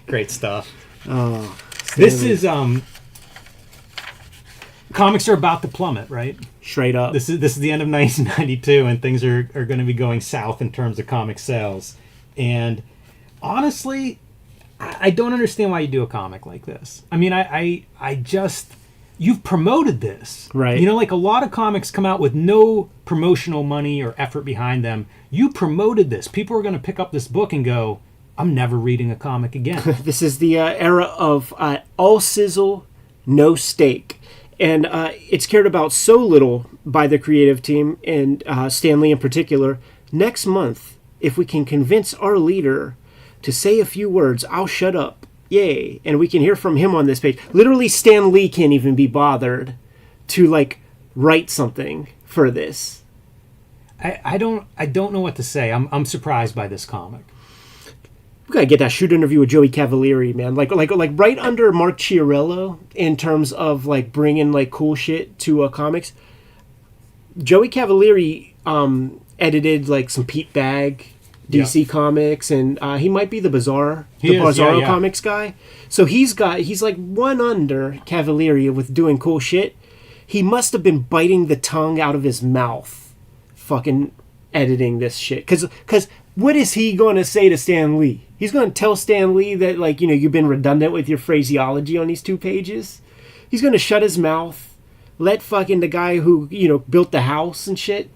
Great stuff. Oh, this is comics are about to plummet, right? Straight up. This is the end of 1992, and things are going to be going south in terms of comic sales. And honestly, I don't understand why you do a comic like this. I mean, I just... You've promoted this. Right. You know, like a lot of comics come out with no promotional money or effort behind them. You promoted this. People are going to pick up this book and go, I'm never reading a comic again. This is the era of all sizzle, no steak. And it's cared about so little by the creative team, and Stan Lee in particular. Next month, if we can convince our leader to say a few words, I'll shut up. Yay. And we can hear from him on this page. Literally, Stan Lee can't even be bothered to, like, write something for this. I don't know what to say. I'm surprised by this comic. We gotta get that shoot interview with Joey Cavalieri, man. Like right under Mark Chiarello in terms of, like, bringing, like, cool shit to comics. Joey Cavalieri edited, like, some Pete Bagg DC comics, and he might be the Bizarro comics guy. So he's like one under Cavalieri with doing cool shit. He must have been biting the tongue out of his mouth fucking editing this shit. Cause what is he going to say to Stan Lee? He's going to tell Stan Lee that, like, you know, you've been redundant with your phraseology on these 2 pages. He's going to shut his mouth, let fucking the guy who, you know, built the house and shit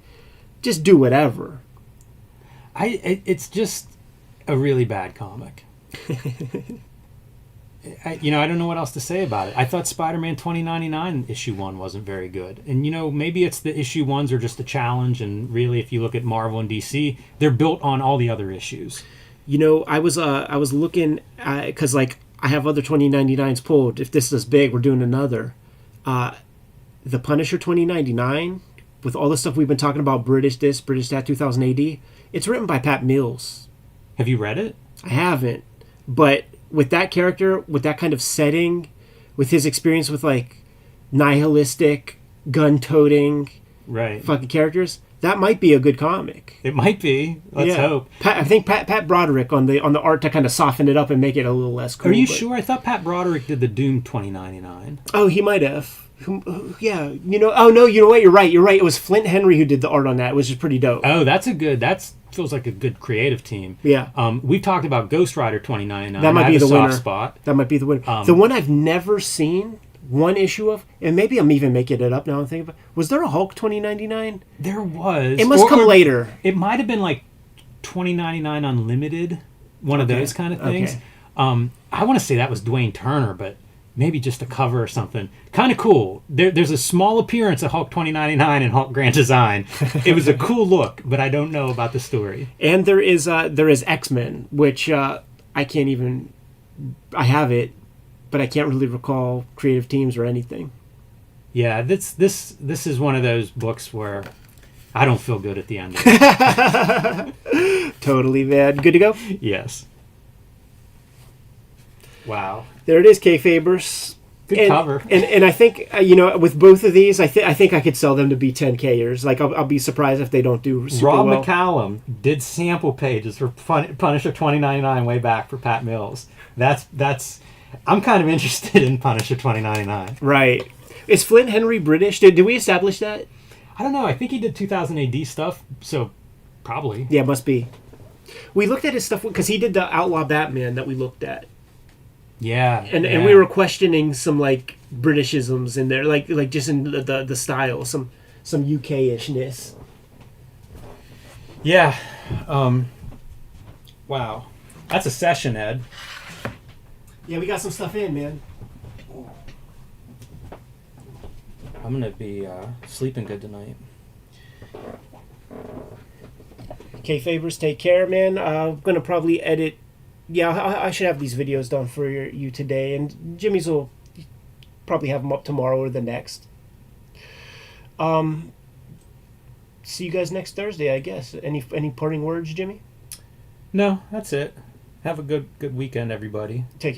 just do whatever. It's just a really bad comic. I don't know what else to say about it. I thought Spider-Man 2099 issue 1 wasn't very good. And, you know, maybe it's the issue 1s are just a challenge, and really, if you look at Marvel and DC, they're built on all the other issues. You know, I was looking because, like, I have other 2099s pulled. If this is big, we're doing another. The Punisher 2099, with all the stuff we've been talking about, British this, British that, 2000 AD, it's written by Pat Mills. Have you read it? I haven't. But with that character, with that kind of setting, with his experience with like nihilistic, gun-toting, Right. fucking characters, that might be a good comic. It might be. Let's hope. I think Pat Broderick on the art to kind of soften it up and make it a little less cool. Are you but- sure? I thought Pat Broderick did the Doom 2099. Oh, he might have. Yeah, you know. Oh no, you know what? You're right. It was Flint Henry who did the art on that, which is pretty dope. Oh, that feels like a good creative team. Yeah. We've talked about Ghost Rider 2099. That might I be have the a soft winner. spot. That might be the winner. The one I've never seen one issue of, and maybe I'm even making it up now. I'm thinking about. Was there a Hulk 2099? There was. It must come later. It might have been like 2099 Unlimited, one of those kind of things. Okay. I want to say that was Dwayne Turner, but maybe just a cover or something. Kind of cool. There's a small appearance of Hulk 2099 in Hulk Grand Design. It was a cool look, but I don't know about the story. And there is X-Men, which I can't even. I have it, but I can't really recall creative teams or anything. Yeah, this is one of those books where I don't feel good at the end of it. Totally, man. Good to go? Yes. Wow. There it is, Kayfabers. Good cover. And I think, with both of these, I think I could sell them to be 10Kers. Like, I'll be surprised if they don't do super Rob well. McCallum did sample pages for Punisher 2099 way back for Pat Mills. That's I'm kind of interested in Punisher 2099. Right. Is Flint Henry British? Did we establish that? I don't know. I think he did 2000 AD stuff, so probably. Yeah, must be. We looked at his stuff because he did the Outlaw Batman that we looked at. Yeah. And we were questioning some like Britishisms in there, like just in the style, some UK-ishness. Yeah. Wow. That's a session, Ed. Yeah, we got some stuff in, man. I'm gonna be sleeping good tonight. Kayfabers, take care, man. I'm gonna probably edit. Yeah, I should have these videos done for you today, and Jimmy's will probably have them up tomorrow or the next. See you guys next Thursday, I guess. Any parting words, Jimmy? No, that's it. Have a good weekend, everybody. Take care.